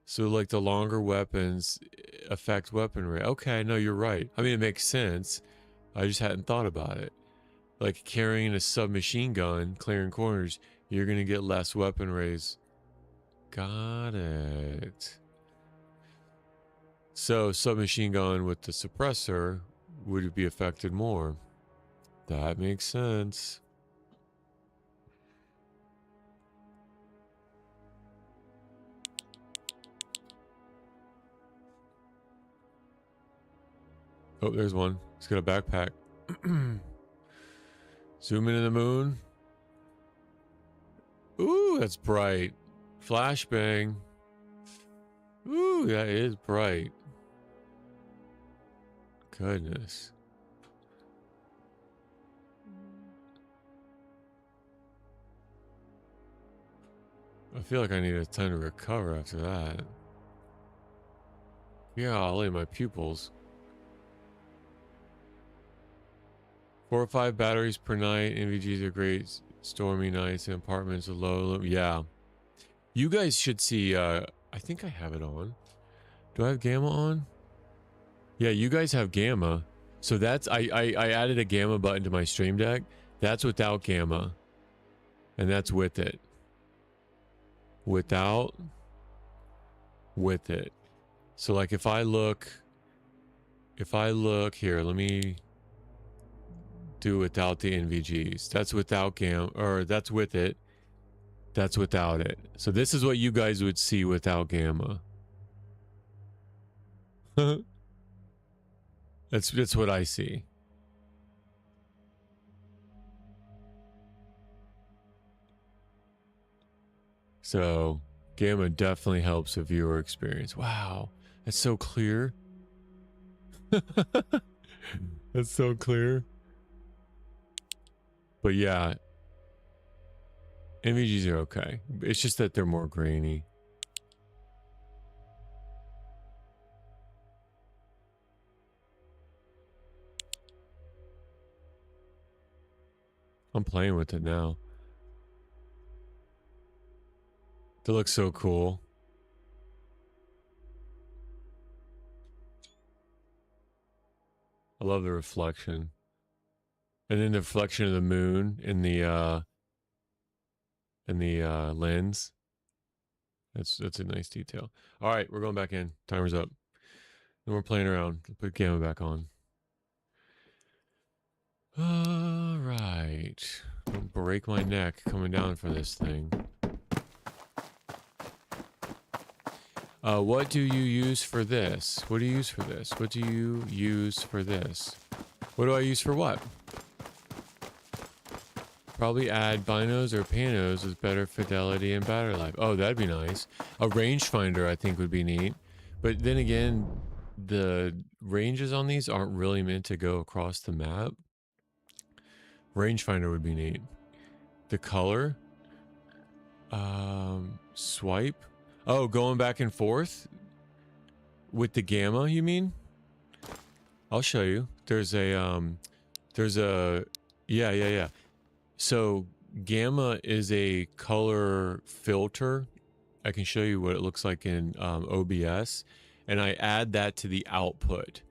So like the longer weapons affect weapon rate. Okay, no, you're right. I mean, it makes sense. I just hadn't thought about it. Like carrying a submachine gun, clearing corners, you're going to get less weapon rays. Got it. So submachine gun with the suppressor would be affected more. That makes sense. Oh, there's one. He's got a backpack. Zoom into the moon. Ooh, that's bright. Flashbang. Ooh, that is bright. Goodness. A feel like I need a time to recover after that. Yeah, I'll lay my pupils. 4 or 5 batteries per night. NVGs are great. Stormy nights and apartments with low. Yeah. You guys should see, I think I have it on. Do I have gamma on? Yeah, you guys have gamma. So that's, I added a gamma button to my stream deck. That's without gamma. And that's with it. Without, with it. So like if I look here, let me do without the NVGs. That's without gamma, or that's with it. That's without it. So this is what you guys would see without gamma. That's what I see. So gamma definitely helps a viewer experience. Wow, that's so clear. That's so clear. But yeah, NVGs are okay. It's just that they're more grainy. I'm playing with it now. They look so cool. I love the reflection. And then the reflection of the moon in the lens. That's a nice detail. All right, we're going back in. Timer's up. And we're playing around. Put gamma back on. All right. Don't break my neck coming down for this thing. What do you use for this? What do you use for this? What do you use for this? What do I use for what? Probably add binos or panos with better fidelity and battery life. Oh, that'd be nice. A rangefinder I think would be neat. But then again, the ranges on these aren't really meant to go across the map. Rangefinder would be neat. The color. Swipe. Oh, going back and forth? With the gamma, you mean? I'll show you. There's a, yeah. So gamma is a color filter. I can show you what it looks like in OBS, and I add that to the output.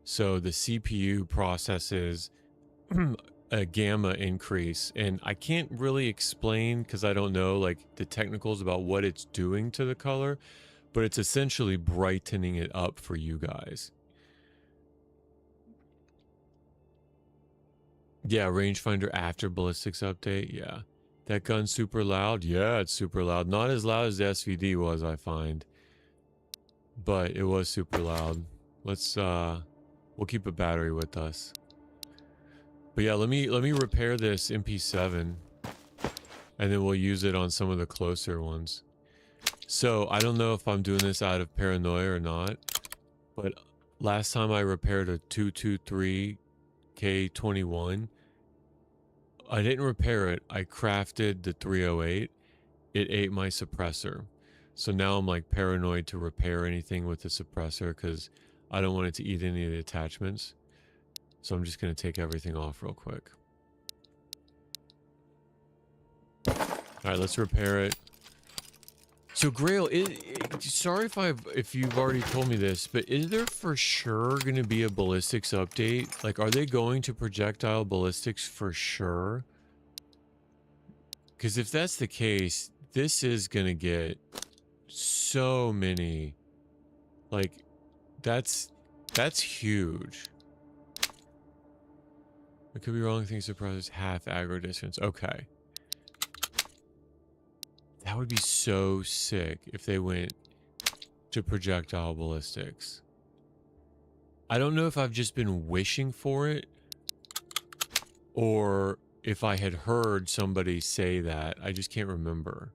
So the CPU processes a gamma increase, and I can't really explain because I don't know like the technicals about what it's doing to the color, but it's essentially brightening it up for you guys. Yeah, rangefinder after ballistics update. Yeah. That gun's super loud. Yeah, it's super loud. Not as loud as the SVD was, I find. But it was super loud. Let's we'll keep a battery with us. But yeah, let me repair this MP7 and then we'll use it on some of the closer ones. So, I don't know if I'm doing this out of paranoia or not, but last time I repaired a 223K21, I didn't repair it. I crafted the 308. It ate my suppressor. So now I'm like paranoid to repair anything with the suppressor because I don't want it to eat any of the attachments. So I'm just going to take everything off real quick. All right, let's repair it. So Grail, sorry if you've already told me this, but is there for sure going to be a ballistics update? Like, are they going to projectile ballistics for sure? Because if that's the case, this is going to get so many. Like, that's huge. I could be wrong. I think surprises half aggro distance. Okay. That would be so sick if they went to projectile ballistics. I don't know if I've just been wishing for it or if I had heard somebody say that. I just can't remember.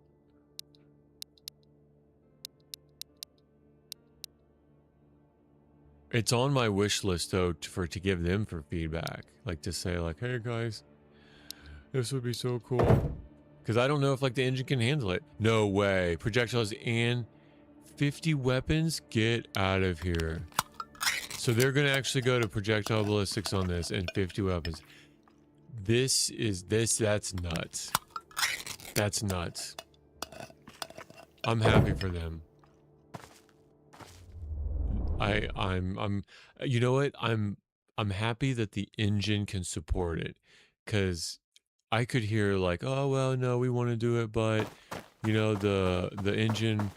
It's on my wish list though to give them for feedback. Like to say like, hey guys, this would be so cool. Because I don't know if like the engine can handle it. No way. Projectiles and 50 weapons? Get out of here. So they're going to actually go to projectile ballistics on this and 50 weapons. That's nuts. That's nuts. I'm happy for them. I'm you know what? I'm happy that the engine can support it, because I could hear like, oh well, no, we want to do it, but you know the engine,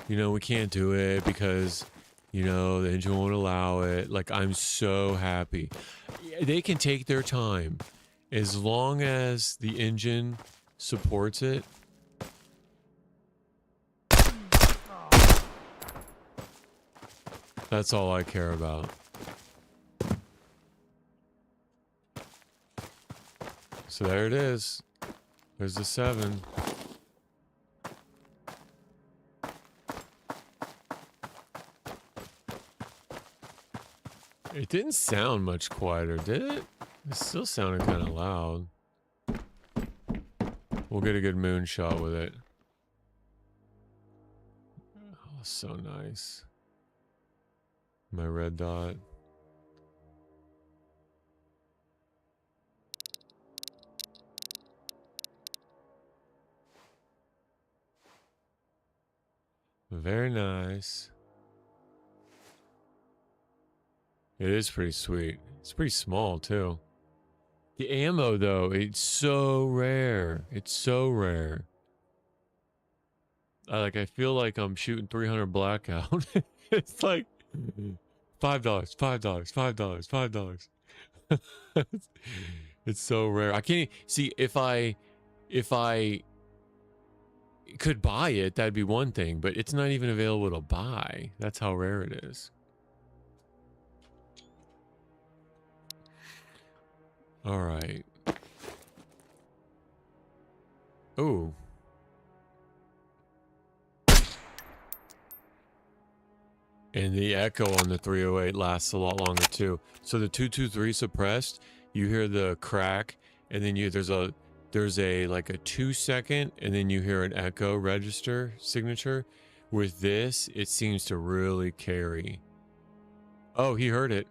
you know, we can't do it because you know the engine won't allow it. Like, I'm so happy they can take their time as long as the engine supports it. That's all I care about. So there it is. There's the 7. It didn't sound much quieter, did it? It still sounded kind of loud. We'll get a good moonshot with it. Oh, so nice. My red dot. Very nice. It is pretty sweet. It's pretty small too. The ammo though, it's so rare. It's so rare. I feel like I'm shooting 300 blackout. It's like $5, $5, $5. It's so rare. I can't see if I could buy it, that'd be one thing, but it's not even available to buy. That's how rare it is. All right. Oh. And the echo on the 308 lasts a lot longer too. So the 223 suppressed, you hear the crack, and then there's a like a 2-second, and then you hear an echo register signature. With this, it seems to really carry. Oh, he heard it.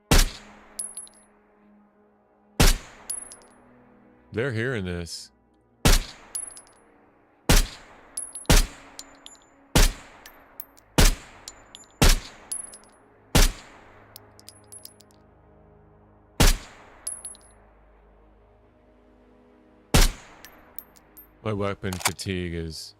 They're hearing this. My weapon fatigue is...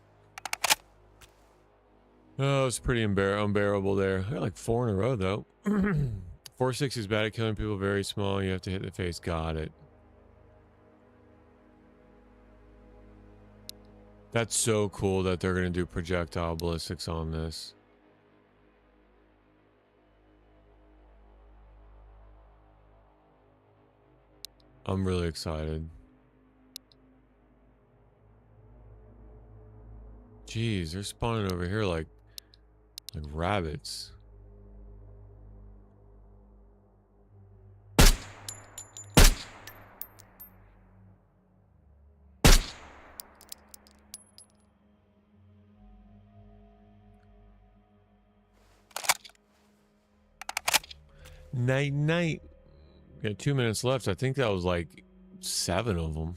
Oh, it's pretty unbearable there. I got like 4 in a row, though. 4.6 is bad at killing people very small. You have to hit the face. Got it. That's so cool that they're going to do projectile ballistics on this. I'm really excited. Jeez, they're spawning over here like rabbits. Night, night. Got 2 minutes left. I think that was like 7 of them.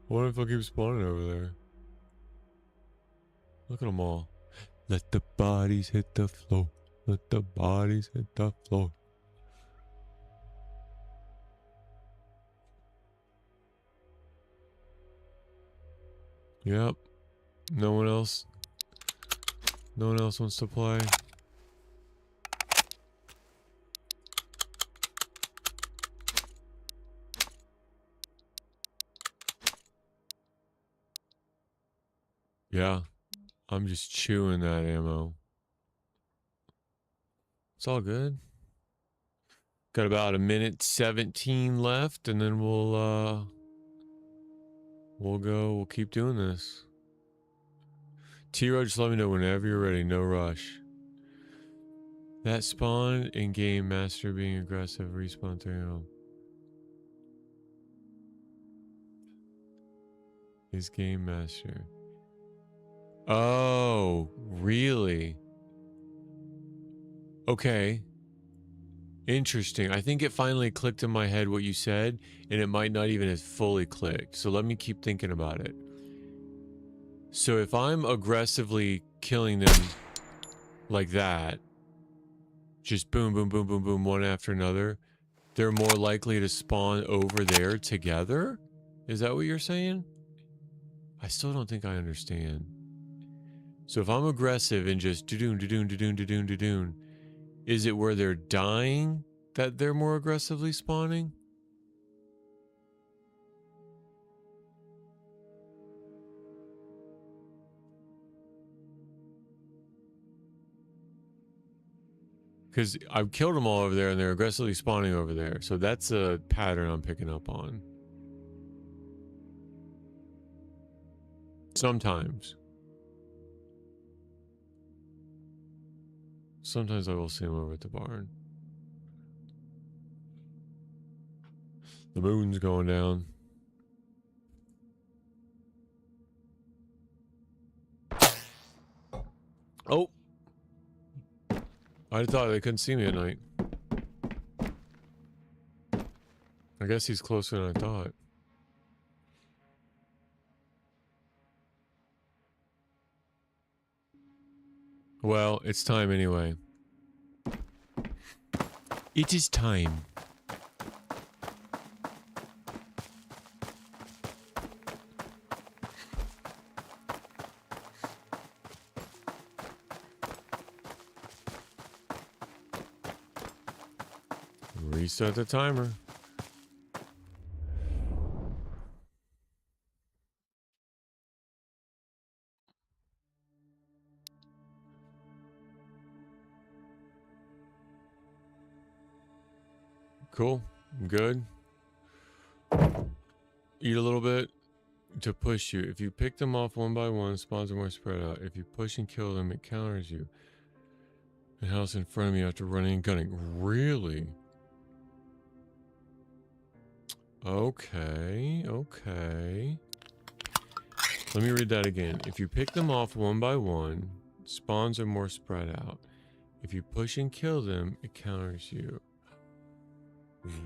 What if I keep spawning over there? Look at them all. Let the bodies hit the floor. Let the bodies hit the floor. Yep. No one else. No one else wants to play. Yeah. I'm just chewing that ammo. It's all good. Got about 1:17 left, and then we'll keep doing this. T-Row, just let me know whenever you're ready. No rush. That spawn in-game master being aggressive, respawn 3-0. His game master. Oh, really? Okay. Interesting. I think it finally clicked in my head what you said, and it might not even have fully clicked. So let me keep thinking about it. So if I'm aggressively killing them like that, just boom, boom, boom, boom, boom, one after another, they're more likely to spawn over there together? Is that what you're saying? I still don't think I understand. So if I'm aggressive and just do-doon, do-doon, do-doon, do-doon, do-doon, is it where they're dying that they're more aggressively spawning? Because I've killed them all over there and they're aggressively spawning over there. So that's a pattern I'm picking up on. Sometimes. Sometimes I will see them over at the barn. The moon's going down. Oh! I thought they couldn't see me at night. I guess he's closer than I thought. Well, it's time anyway. It is time. Reset the timer. Cool. Good. Eat a little bit to push you. If you pick them off one by one, spawns are more spread out. If you push and kill them, it counters you. The house in front of me after running and gunning. Really? Okay. Okay. Let me read that again. If you pick them off one by one, spawns are more spread out. If you push and kill them, it counters you.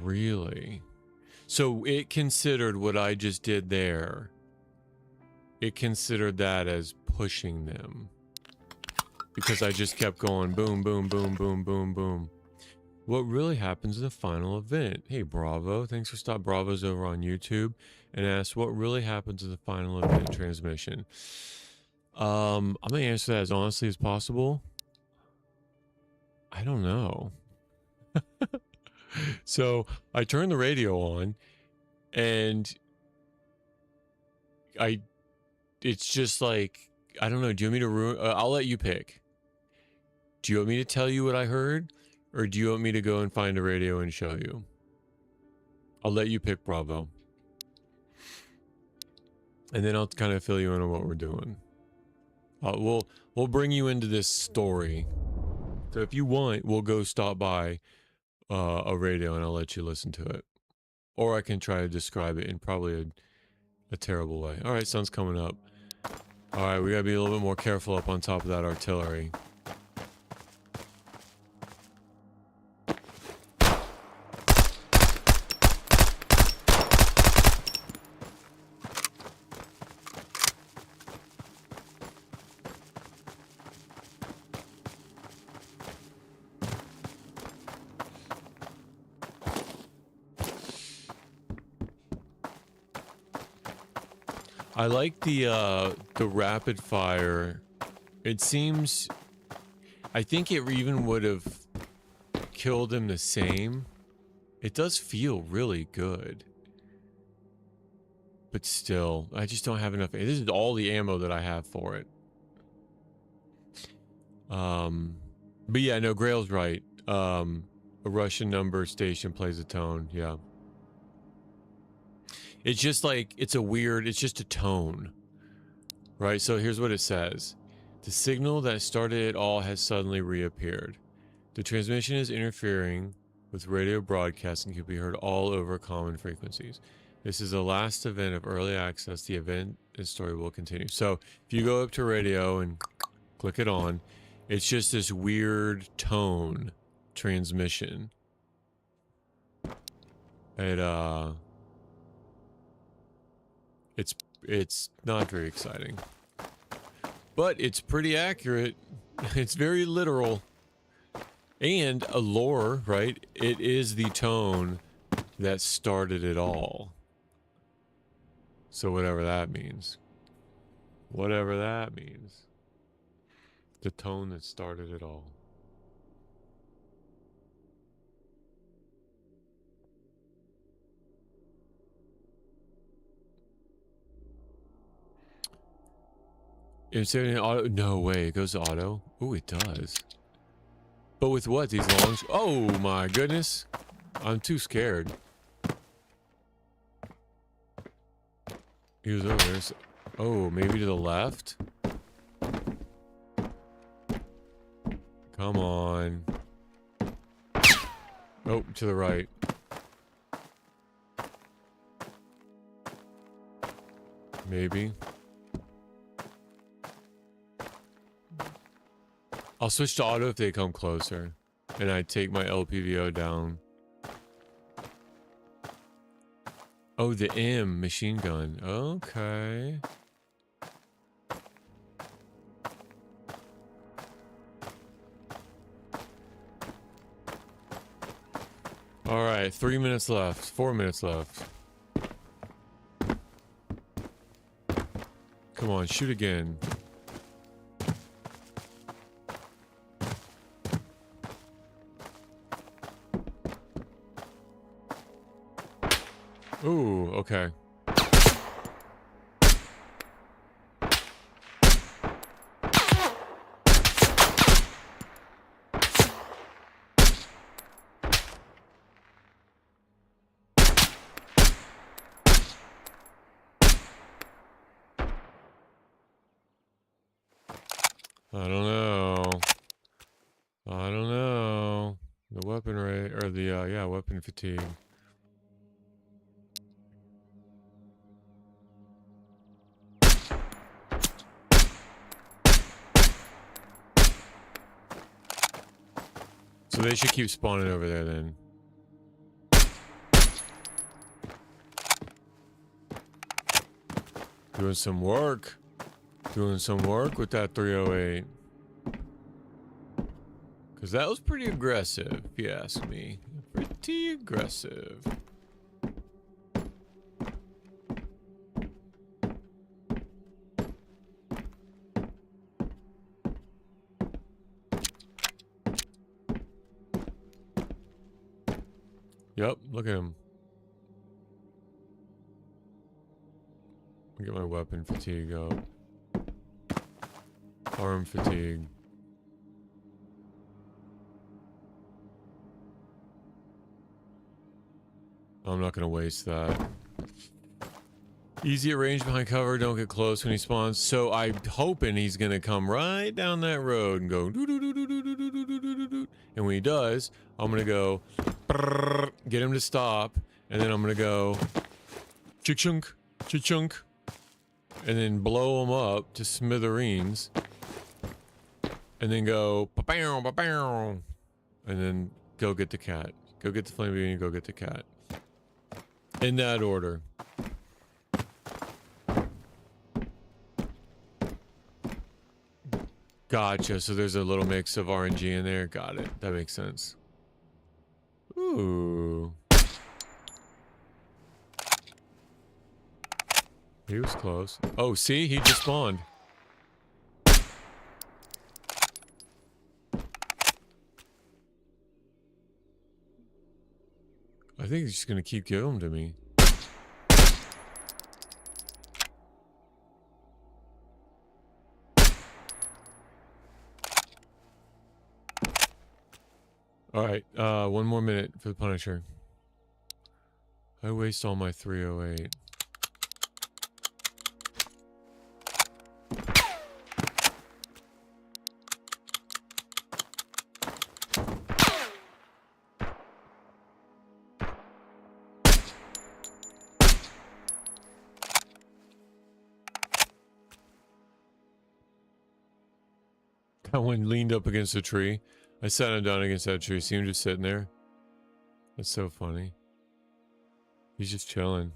Really? So it considered what I just did there. It considered that as pushing them. Because I just kept going boom, boom, boom, boom, boom, boom. What really happens in the final event? Hey, Bravo. Thanks for stopping. Bravo's over on YouTube and asked what really happens in the final event transmission. I'm going to answer that as honestly as possible. I don't know. So I turned the radio on and it's just like, I don't know. Do you want me to ruin? I'll let you pick. Do you want me to tell you what I heard? Or do you want me to go and find a radio and show you? I'll let you pick, Bravo. And then I'll kind of fill you in on what we're doing. We'll bring you into this story. So if you want, we'll go stop by a radio and I'll let you listen to it. Or I can try to describe it in probably a terrible way. All right, sun's coming up. All right, we gotta be a little bit more careful up on top of that artillery. I like the rapid fire. It seems, I think it even would have killed him the same. It does feel really good. But still, I just don't have enough. This is all the ammo that I have for it. But yeah, no, Grail's right. A Russian number station plays a tone, yeah. It's just like, it's just a tone, right? So here's what it says. The signal that started it all has suddenly reappeared. The transmission is interfering with radio broadcast and can be heard all over common frequencies. This is the last event of early access. The event and story will continue. So if you go up to radio and click it on, it's just this weird tone transmission. It's not very exciting, but it's pretty accurate. It's very literal and a lore, right? It is the tone that started it all. So whatever that means. Whatever that means. The tone that started it all. Is it an auto? No way. It goes to auto? Oh, it does. But with what? These long... Oh my goodness. I'm too scared. He was over there. So... Oh, maybe to the left? Come on. Oh, to the right. Maybe. I'll switch to auto if they come closer. And I take my LPVO down. Oh, the M machine gun. Okay. All right, 3 minutes left. 4 minutes left. Come on, shoot again. Ooh, okay. I don't know. I don't know. The weapon rate, or the, yeah, weapon fatigue. So they should keep spawning over there then. Doing some work. Doing some work with that 308. Because that was pretty aggressive, if you ask me. Pretty aggressive. Yep, look at him. Get my weapon fatigue up. Arm fatigue. I'm not gonna waste that. Easy at range behind cover, don't get close when he spawns. So I'm hoping he's gonna come right down that road and go doo doo doo doo doo doo doo doo doo doo. And when he does, I'm gonna go get him to stop, and then I'm gonna go chunk, chunk, and then blow him up to smithereens, and then go pa-pow, pa-pow, and then go get the cat. Go get the flame beanie, go get the cat. In that order. Gotcha. So there's a little mix of RNG in there. Got it. That makes sense. Ooh. He was close. Oh, see? He just spawned. I think he's just gonna keep giving them to me. Alright, 1 more minute for the Punisher. I waste all my 308. I went leaned up against a tree. I sat him down against that tree. See him just sitting there. That's so funny. He's just chilling.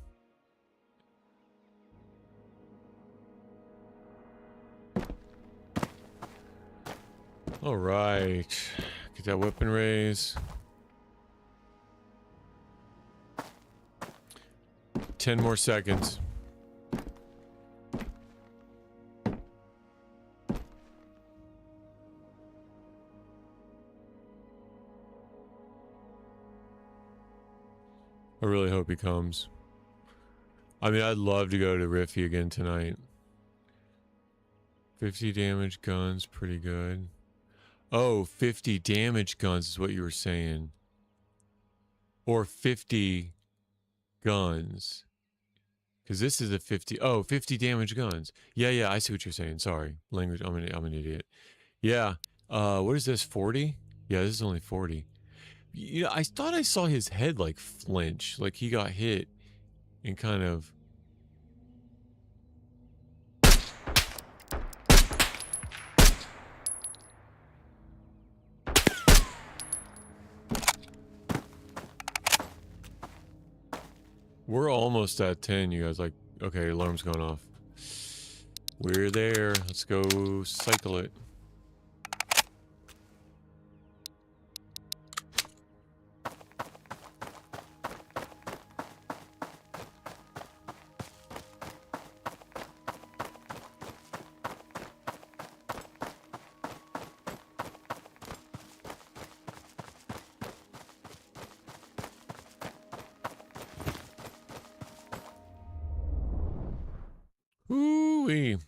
All right. Get that weapon raise. 10 more seconds. I really hope he comes. I mean, I'd love to go to Riffy again tonight. 50 damage guns, pretty good. Oh, 50 damage guns is what you were saying. Or 50 guns. Because this is a 50... Oh, 50 damage guns. Yeah, I see what you're saying. Sorry. Language, I'm an idiot. Yeah. What is this, 40? Yeah, this is only 40. Yeah, I thought I saw his head, like, flinch. Like, he got hit and kind of... We're almost at 10, you guys. Like, okay, alarm's going off. We're there. Let's go cycle it. Ooh-wee.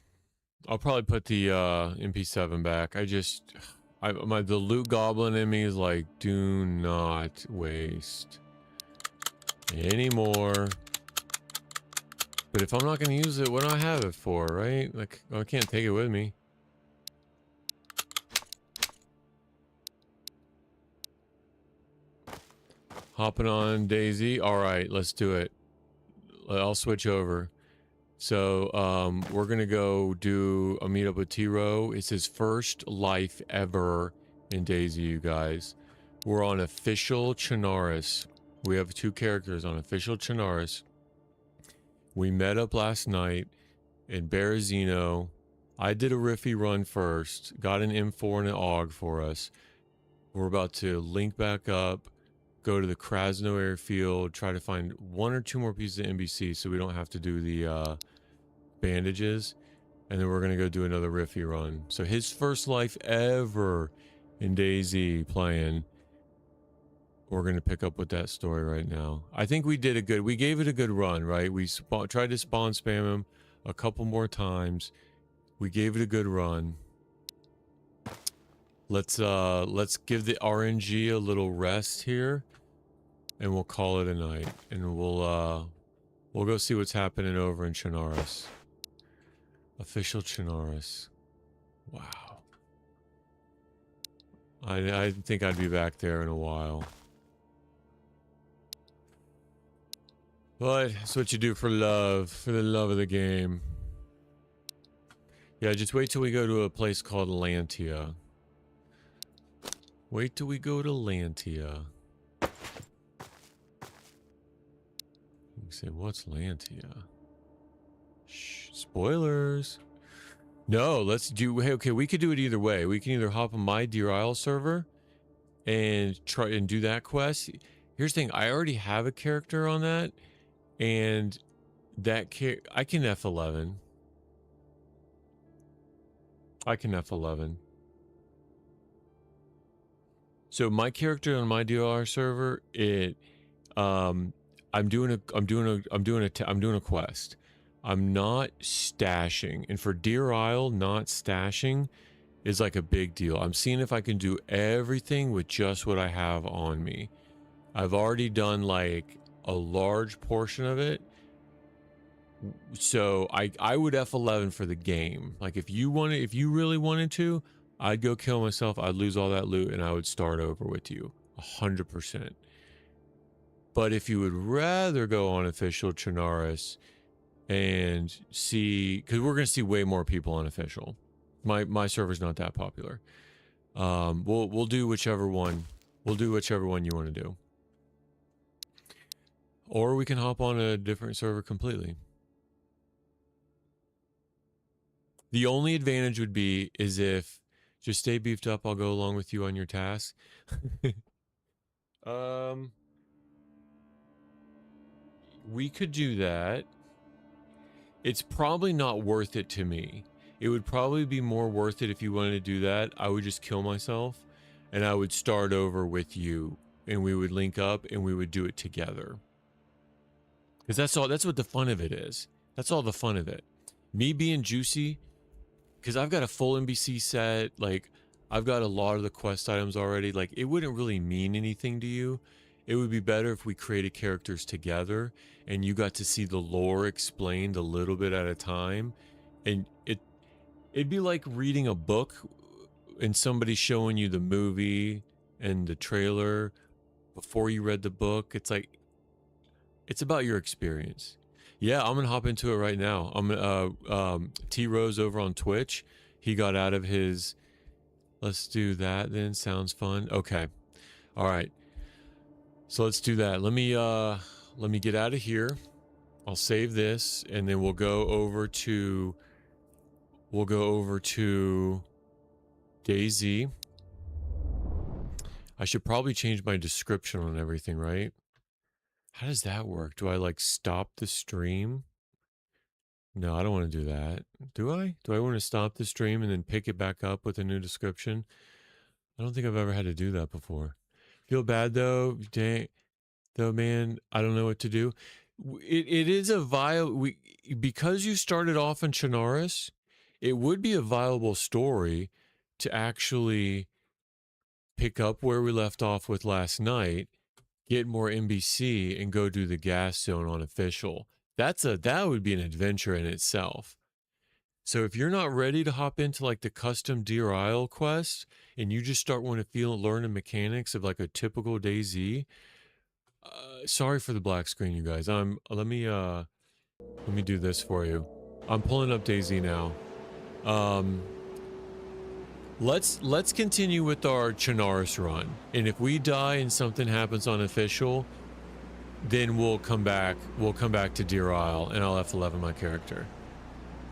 I'll probably put the MP7 back. The loot goblin in me is like, do not waste any more. But if I'm not going to use it, what do I have it for, right? Like, I can't take it with me. Hopping on DayZ. All right, let's do it. I'll switch over. So we're gonna go do a meetup with TROWE. It's his first life ever in DayZ, you guys. We're on official Chernarus. We have 2 characters on official Chernarus. We met up last night in Berezino. I did a Riffy run first, got an M4 and an AUG for us. We're about to link back up, go to the Krasno Airfield, try to find 1 or 2 more pieces of NBC so we don't have to do the bandages, and then we're gonna go do another Riffy run. So his first life ever in DayZ playing. We're gonna pick up with that story right now. I think we gave it a good run, right? We tried to spawn spam him a couple more times. We gave it a good run. Let's give the RNG a little rest here, and we'll call it a night. And we'll go see what's happening over in Chernarus. Official Chernarus. Wow. I think I'd be back there in a while. But that's what you do for love, for the love of the game. Yeah, just wait till we go to a place called Lantia. Wait till we go to Lantia. You say, what's Lantia? Shh, spoilers. No, let's do... Hey, okay, we could do it either way. We can either hop on my Deer Isle server and try and do that quest. Here's the thing. I already have a character on that, and that I can F11. I can F11. So my character on my DLR server, I'm doing a quest. I'm not stashing, and for Deer Isle, not stashing is like a big deal. I'm seeing if I can do everything with just what I have on me. I've already done like a large portion of it, so I would F11 for the game. Like if you really wanted to, I'd go kill myself. I'd lose all that loot, and I would start over with you, 100%. But if you would rather go on official Chernarus and see, because we're going to see way more people on official. My server's not that popular. We'll do whichever one. We'll do whichever one you want to do. Or we can hop on a different server completely. The only advantage would be is if just stay beefed up, I'll go along with you on your task. We could do that. It's probably not worth it to me. It would probably be more worth it if you wanted to do that. I would just kill myself and I would start over with you and we would link up and we would do it together. Because that's what the fun of it is. That's all the fun of it. Me being juicy, because I've got a full NBC set, like I've got a lot of the quest items already, like it wouldn't really mean anything to you. It would be better if we created characters together and you got to see the lore explained a little bit at a time. And it'd be like reading a book and somebody showing you the movie and the trailer before you read the book. It's like, it's about your experience. Yeah, I'm gonna hop into it right now. I'm gonna TROWE over on Twitch. He got out of his. Let's do that then. Sounds fun. Okay. All right. So let's do that. Let me get out of here. I'll save this and then we'll go over to DayZ. I should probably change my description on everything, right? How does that work? Do I like stop the stream? No, I don't want to do that. Do I? Do I want to stop the stream and then pick it back up with a new description? I don't think I've ever had to do that before. Feel bad though. Dang, though, man. I don't know what to do. It is a viable, because you started off in Chernarus, it would be a viable story to actually pick up where we left off with last night, get more NBC, and go do the gas zone on official. That would be an adventure in itself. So if you're not ready to hop into like the custom Deer Isle quest and you just start wanting to learn the mechanics of like a typical DayZ, sorry for the black screen, you guys. Let me do this for you. I'm pulling up DayZ now. Let's continue with our Chernarus run, and if we die and something happens on official, then we'll come back to Deer Isle and I'll F11 my character.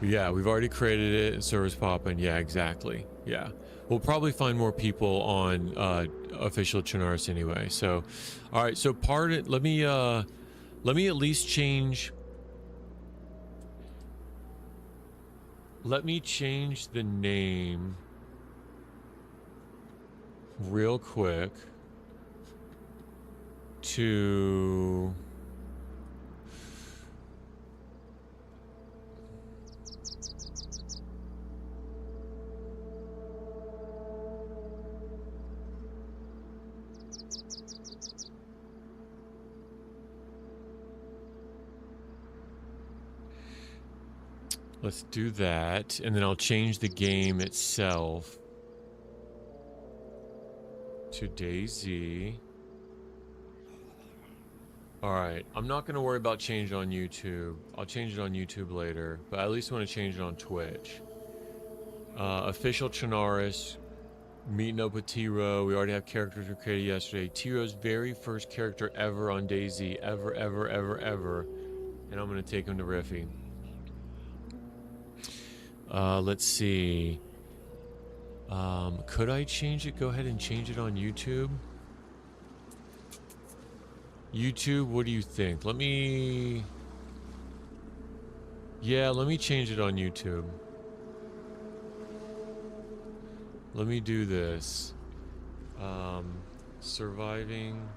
But yeah, we've already created it and server's popping. Yeah, exactly. Yeah, we'll probably find more people on official Chernarus anyway. So all right, so let me at least change the name real quick to let's do that, and then I'll change the game itself to DayZ. Alright, I'm not going to worry about changing on YouTube. I'll change it on YouTube later, but I at least want to change it on Twitch. Official Chernarus, meeting up with TROWE. We already have characters we created yesterday. TROWE's very first character ever on DayZ. Ever. And I'm going to take him to Riffy. Let's see. Could I change it? Go ahead and change it on YouTube. YouTube, what do you think? Let me change it on YouTube. Let me do this. Surviving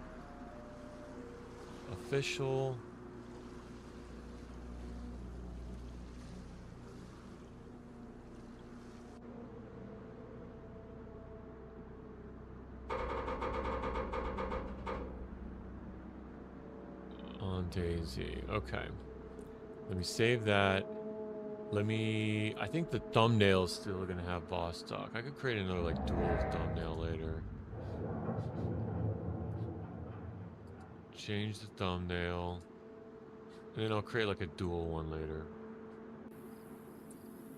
official. On DayZ. Okay. Let me save that. I think the thumbnail is still gonna have Vostok. I could create another like dual thumbnail later. Change the thumbnail. And then I'll create like a dual one later.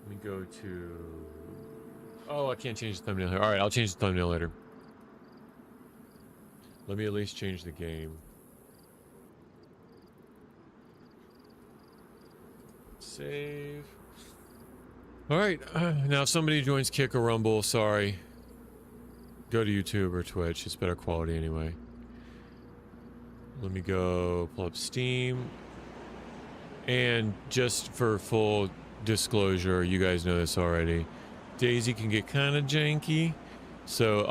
Let me go to Oh, I can't change the thumbnail here. All right, I'll change the thumbnail later. Let me at least change the game. Save. All right, now if somebody joins Kick or Rumble, sorry. Go to YouTube or Twitch. It's better quality anyway. Let me go pull up Steam. And just for full disclosure, you guys know this already. DayZ can get kind of janky, so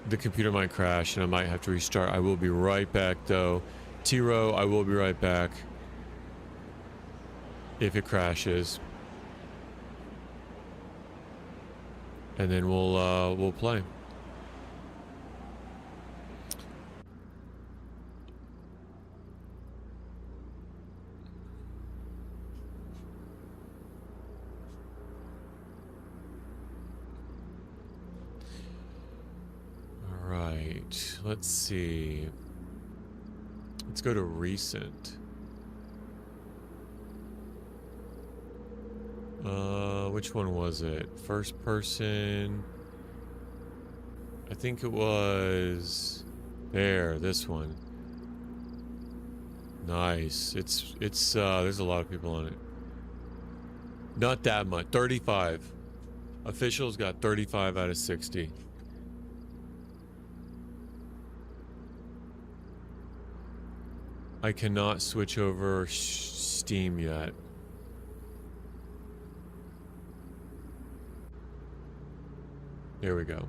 the computer might crash and I might have to restart. I will be right back though. TROWE, I will be right back if it crashes. And then we'll play. Right, let's see. Let's go to recent. Which one was it? First person. I think it was there, this one. Nice. It's there's a lot of people on it. Not that much. 35. Officials got 35 out of 60. I cannot switch over Steam yet. There we go.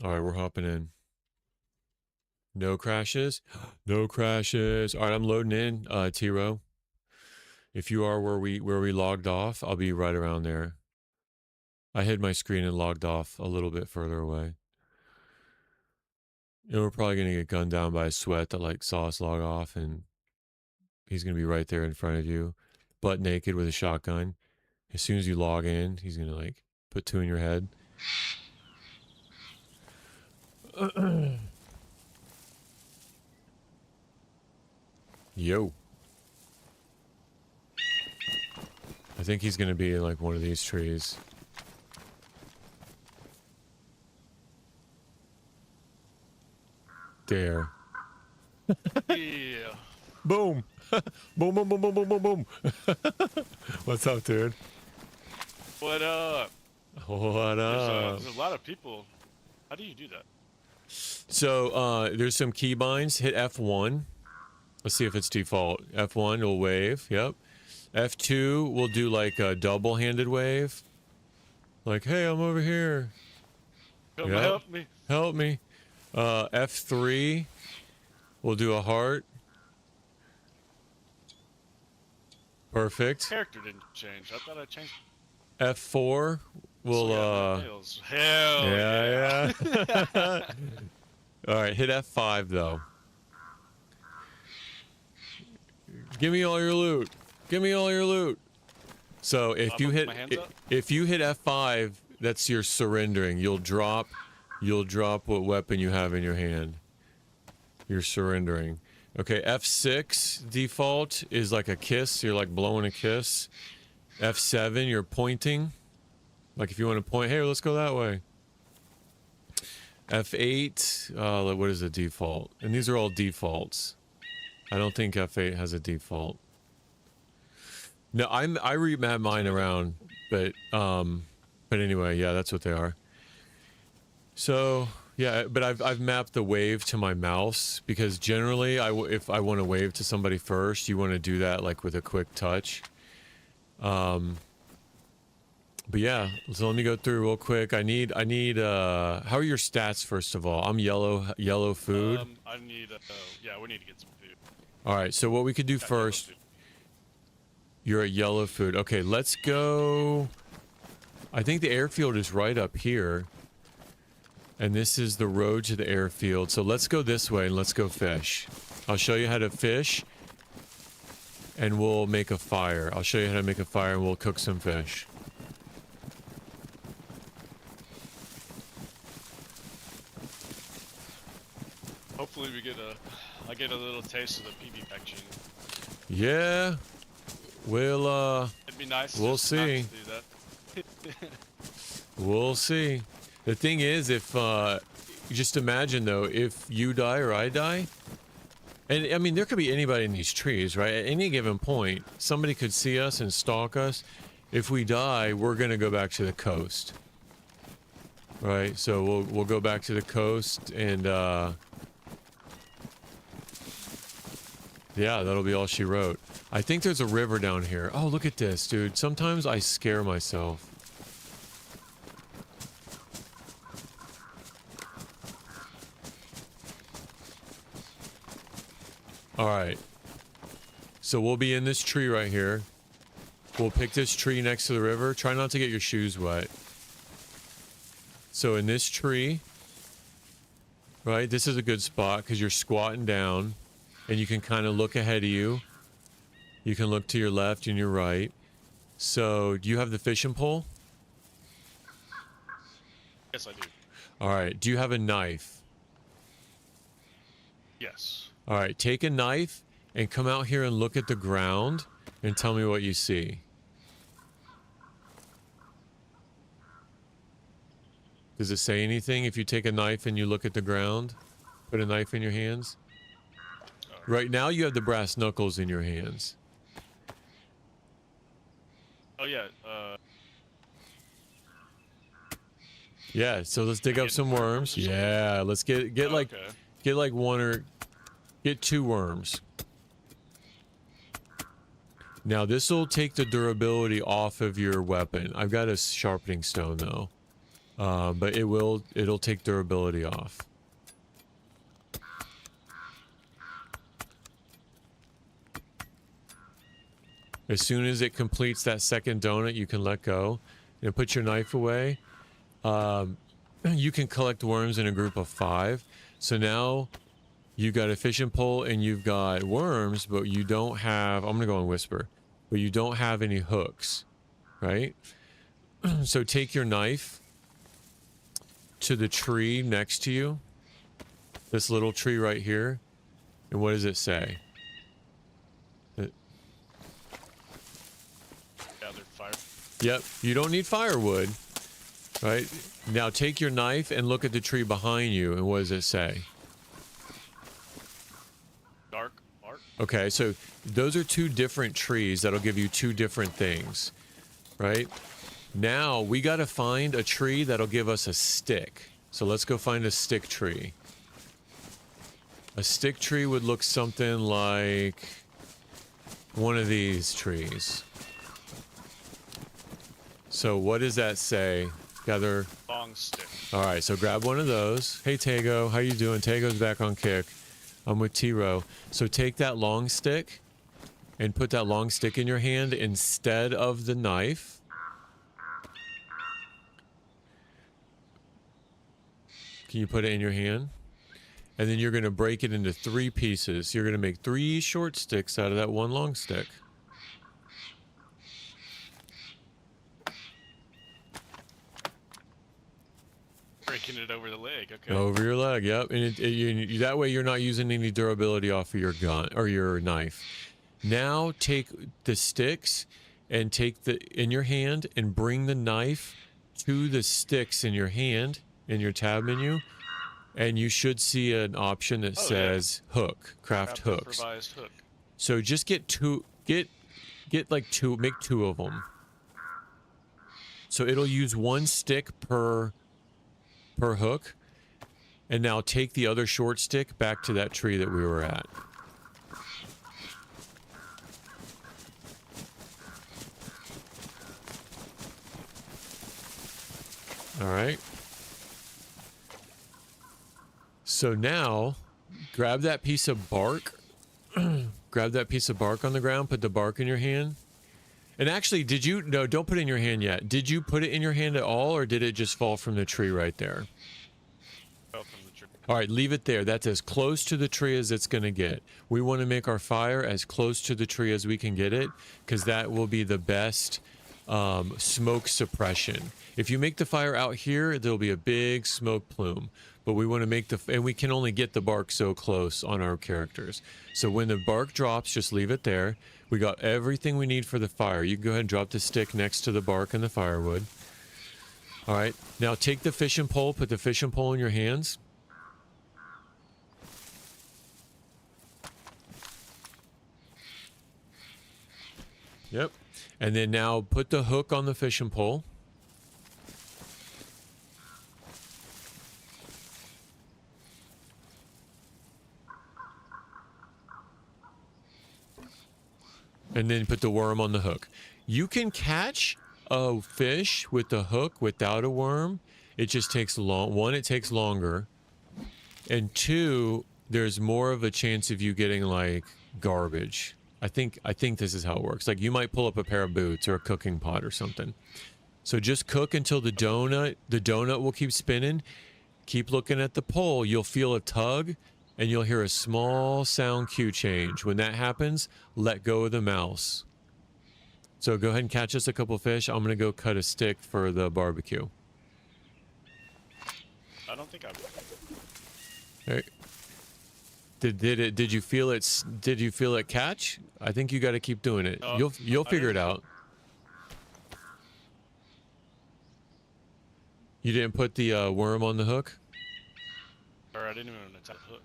All right, we're hopping in. No crashes? No crashes. All right, I'm loading in, TROWE. If you are where we logged off, I'll be right around there. I hid my screen and logged off a little bit further away. And we're probably going to get gunned down by a sweat that like saw us log off, and he's going to be right there in front of you, butt naked with a shotgun. As soon as you log in, he's going to like put two in your head. Yo. I think he's going to be in like one of these trees. There. Yeah. Boom. Boom, boom, boom, boom, boom, boom, boom. What's up, dude? What up? What up? There's a lot of people. How do you do that? So, there's some keybinds. Hit F1. Let's see if it's default. F1 will wave. Yep. F2 will do like a double-handed wave. Like, hey, I'm over here. Come Yep. help me. Help me. F3 will do a heart. Perfect. Character didn't change. I thought I changed. F4 will Hell yeah. All right, hit F5 though. Give me all your loot. Give me all your loot. So if you hit F5, that's your surrendering. You'll drop what weapon you have in your hand. You're surrendering. Okay, F6 default is like a kiss. You're like blowing a kiss. F7, you're pointing. Like if you want to point, hey, let's go that way. F8, what is the default? And these are all defaults. I don't think F8 has a default. No, I remap mine around, but anyway, yeah, that's what they are. So yeah, but I've mapped the wave to my mouse because generally, if I want to wave to somebody first, you want to do that like with a quick touch. But yeah, so let me go through real quick. I need how are your stats first of all? I'm yellow food. I need yeah, we need to get some food. All right, so what we could do first, you're a yellow food. Okay, let's go. I think the airfield is right up here. And this is the road to the airfield. So let's go this way and let's go fish. I'll show you how to fish. And we'll make a fire. I'll show you how to make a fire and we'll cook some fish. Hopefully I get a little taste of the PB packaging. Yeah. We'll It'd be nice. We'll just not see. to do that. We'll see. The thing is, if just imagine though, if you die or I die, and I mean there could be anybody in these trees, right? At any given point, somebody could see us and stalk us. If we die, we're gonna go back to the coast, right? So we'll go back to the coast, and yeah, that'll be all she wrote. I think there's a river down here. Oh, look at this, dude. Sometimes I scare myself. Alright. So we'll be in this tree right here. We'll pick this tree next to the river. Try not to get your shoes wet. So in this tree, right, this is a good spot because you're squatting down and you can kind of look ahead of you. You can look to your left and your right. So do you have the fishing pole? Yes, I do. Alright, do you have a knife? Yes. Alright, take a knife and come out here and look at the ground and tell me what you see. Does it say anything if you take a knife and you look at the ground? Put a knife in your hands? Right now you have the brass knuckles in your hands. Oh yeah. Yeah, so let's dig up some worms. Yeah, let's get like one or get 2 worms. Now this will take the durability off of your weapon. I've got a sharpening stone though, but it'll take durability off. As soon as it completes that second donut, you can let go and put your knife away. You can collect worms in a group of 5. So now you got a fishing pole and you've got worms, but you don't have, I'm gonna go and whisper, but you don't have any hooks, right? So take your knife to the tree next to you, this little tree right here, and what does it say? Gathered fire. Yep, you don't need firewood, right? Now take your knife and look at the tree behind you, and what does it say? Dark bark. Okay, so those are 2 different trees that'll give you 2 different things, right? Now we got to find a tree that'll give us a stick. So let's go find a stick tree. A stick tree would look something like one of these trees. So what does that say? Gather. Long stick. All right, so grab one of those. Hey Tago, how you doing? Tago's back on kick. I'm with T-Row. So take that long stick and put that long stick in your hand instead of the knife. Can you put it in your hand? And then you're going to break it into 3 pieces. You're going to make 3 short sticks out of that one long stick. Breaking it over the leg. Okay. Over your leg, yep. And that way you're not using any durability off of your gun or your knife. Now take the sticks and take in your hand and bring the knife to the sticks in your hand in your tab menu, and you should see an option that says hook, craft hooks. Improvised hook. So just get 2, get like 2, make 2 of them. So it'll use 1 stick per hook. And now take the other short stick back to that tree that we were at. All right. So now, grab that piece of bark. Grab that piece of bark on the ground, put the bark in your hand. And actually, no, don't put it in your hand yet. Did you put it in your hand at all, or did it just fall from the tree right there? Fell from the tree. All right, leave it there. That's as close to the tree as it's going to get. We want to make our fire as close to the tree as we can get it, because that will be the best smoke suppression. If you make the fire out here, there'll be a big smoke plume. but we want to make and we can only get the bark so close on our characters. So when the bark drops, just leave it there. We got everything we need for the fire. You can go ahead and drop the stick next to the bark and the firewood. All right, now take the fishing pole, put the fishing pole in your hands. Yep. And then now put the hook on the fishing pole. And then put the worm on the hook. You can catch a fish with the hook without a worm. It just takes long. One, it takes longer. And two, there's more of a chance of you getting like garbage. I think this is how it works. Like you might pull up a pair of boots or a cooking pot or something. So just cook until the donut will keep spinning. Keep looking at the pole. You'll feel a tug and you'll hear a small sound cue change. When that happens, let go of the mouse. So go ahead and catch us a couple fish. I'm going to go cut a stick for the barbecue. I don't think I will. All right. Did you feel it? Did you feel it catch? I think you got to keep doing it. You'll figure it out. You didn't put the worm on the hook? Or I didn't even attack the hook.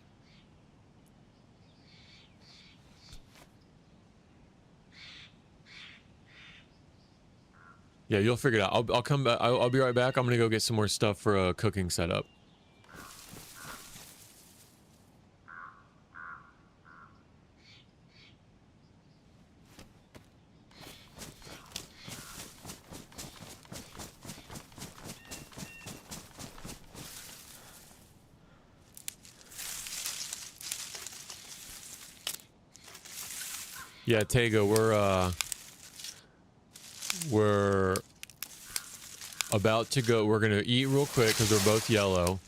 Yeah, you'll figure it out. I'll come back. I'll be right back. I'm gonna go get some more stuff for a cooking setup. Yeah, Tego, we're about to go. We're gonna eat real quick because we're both yellow,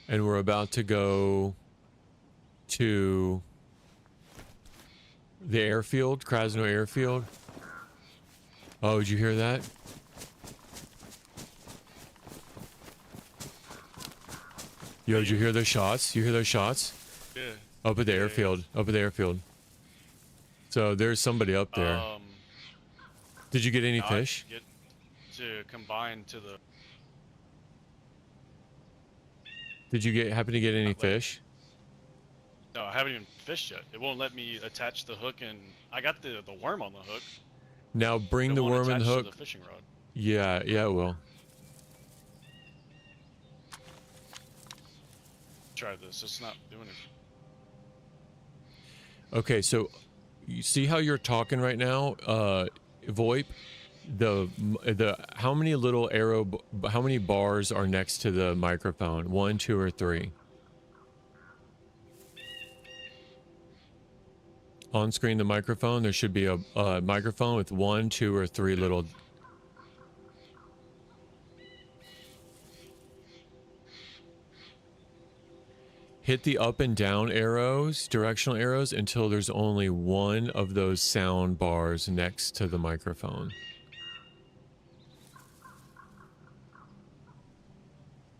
and we're about to go to the airfield, Krasno Airfield. Oh, did you hear that? Yo, did you hear those shots? You hear those shots? Yeah. Up at the airfield. Up at the airfield. So there's somebody up there. Did you get any fish? Get to combine to the. Did you happen to get any fish? No, I haven't even fished yet. It won't let me attach the hook, and I got the worm on the hook. Now bring the worm and the hook. To the fishing rod. Yeah, it will. Try this. It's not doing it. Okay, so you see how you're talking right now, VoIP? How many little how many bars are next to the microphone? 1, 2, or 3? On screen, the microphone, there should be a microphone with 1, 2, or 3 little. Hit the up and down arrows, directional arrows, until there's only one of those sound bars next to the microphone.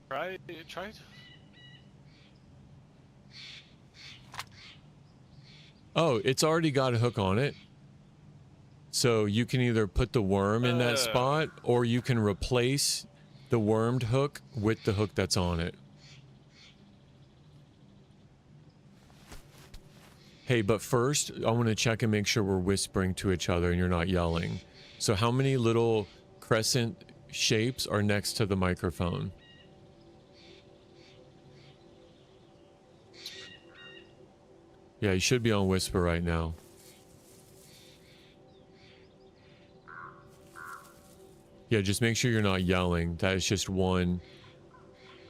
Try it. Oh, it's already got a hook on it. So you can either put the worm in that spot, or you can replace the wormed hook with the hook that's on it. Hey, but first, I want to check and make sure we're whispering to each other and you're not yelling. So how many little crescent shapes are next to the microphone? Yeah, you should be on whisper right now. Yeah, just make sure you're not yelling. That is just one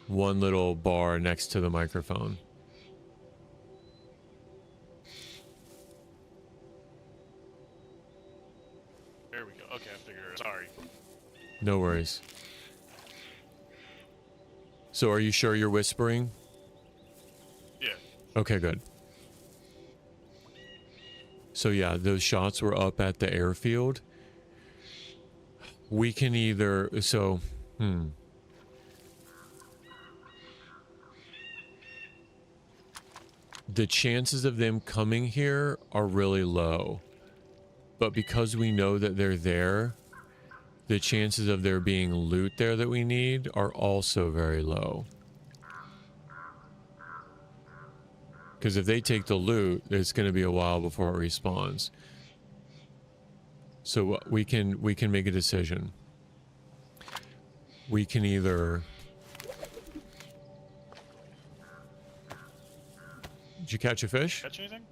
little bar next to the microphone. There we go. Okay, I figured it. Sorry. No worries. So are you sure you're whispering? Yeah. Okay, good. So yeah, those shots were up at the airfield. We can either, the chances of them coming here are really low. But because we know that they're there, the chances of there being loot there that we need are also very low. Because if they take the loot, it's going to be a while before it respawns. So we can make a decision. We can either... Did you catch a fish? Catch anything?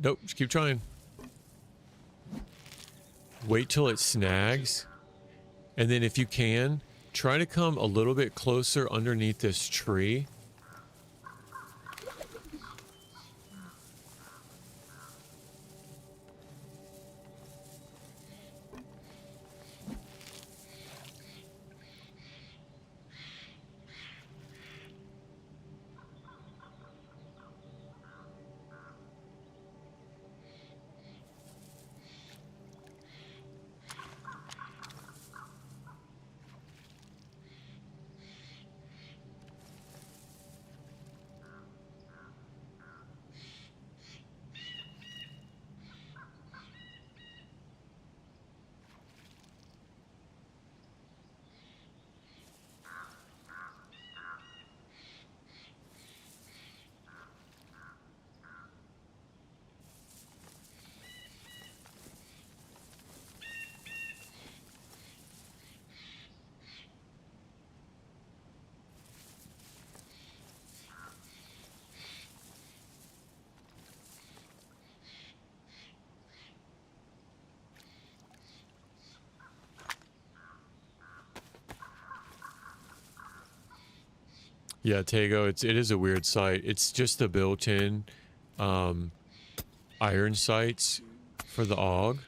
Nope, just keep trying. Wait till it snags. And then if you can, try to come a little bit closer underneath this tree. Yeah, Tago, it is a weird site. It's just the built-in iron sites for the AUG.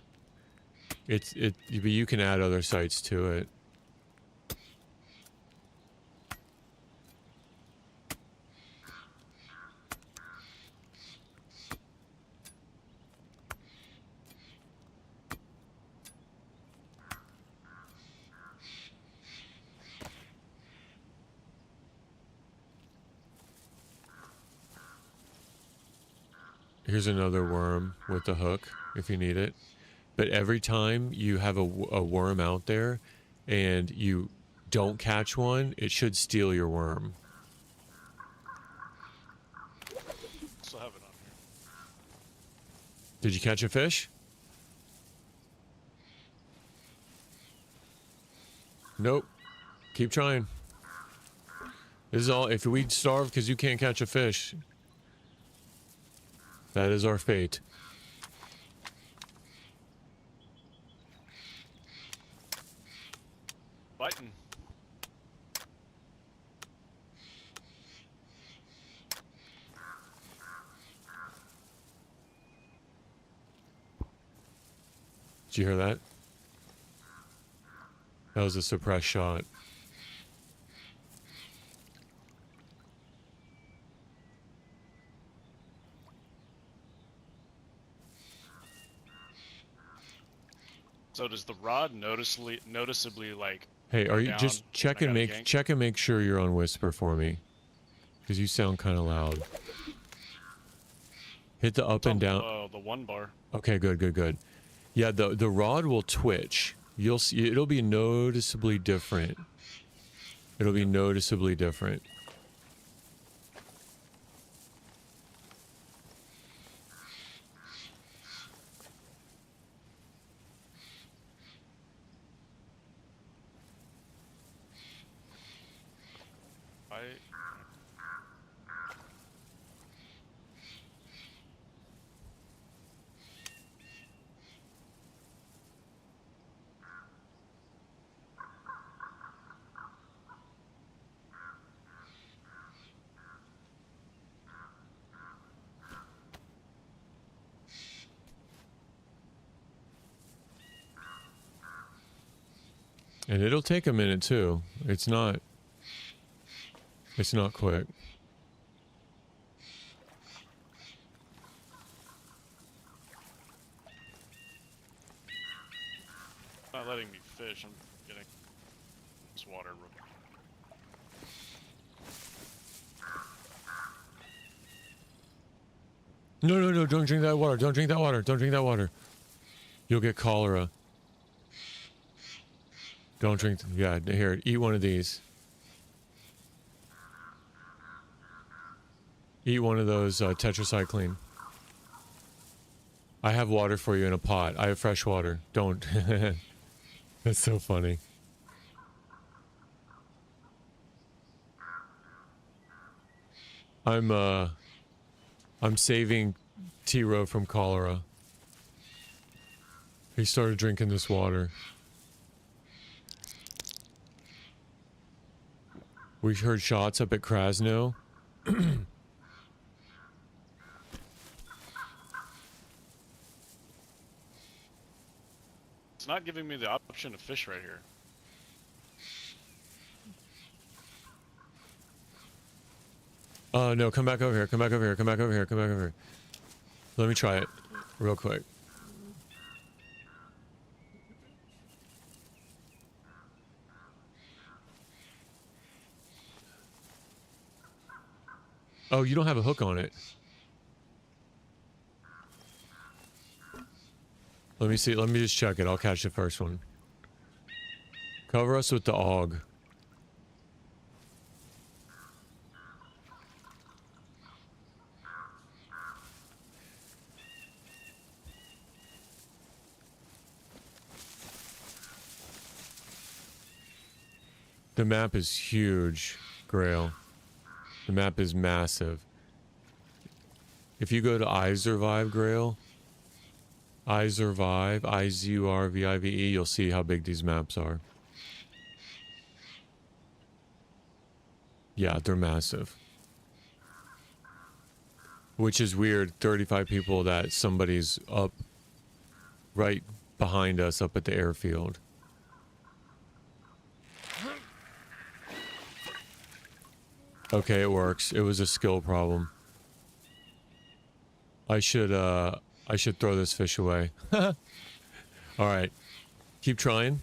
But you can add other sites to it. Here's another worm with the hook if you need it. But every time you have a worm out there and you don't catch one, it should steal your worm. Still have it on here. Did you catch a fish? Nope. Keep trying. This is all. If we starve because you can't catch a fish, that is our fate. Biting. Did you hear that? That was a suppressed shot. So does the rod noticeably like? Hey, are you down just check and make sure you're on whisper for me, because you sound kind of loud. Hit the up and down. The one bar. Okay, good. Yeah, the rod will twitch. You'll see. It'll be noticeably different. It'll be noticeably different. And it'll take a minute too. It's not quick. Not letting me fish. I'm getting this water. No, no, no, don't drink that water. Don't drink that water. Don't drink that water. You'll get cholera. Don't drink. Yeah, here, eat one of these. Eat one of those tetracycline. I have water for you in a pot. I have fresh water. Don't. That's so funny. I'm saving TROWE from cholera. He started drinking this water. We heard shots up at Krasno. It's not giving me the option to fish right here. No, come back over here. Come back over here. Come back over here. Come back over here. Let me try it real quick. Oh, you don't have a hook on it. Let me see. Let me just check it. I'll catch the first one. Cover us with the AUG. The map is huge, Grail. The map is massive. If you go to iSurvive, Grail, iSurvive, IZURVIVE, you'll see how big these maps are. Yeah, they're massive. Which is weird, 35 people that somebody's up right behind us up at the airfield. Okay, it works. It was a skill problem. I should throw this fish away. Alright. Keep trying.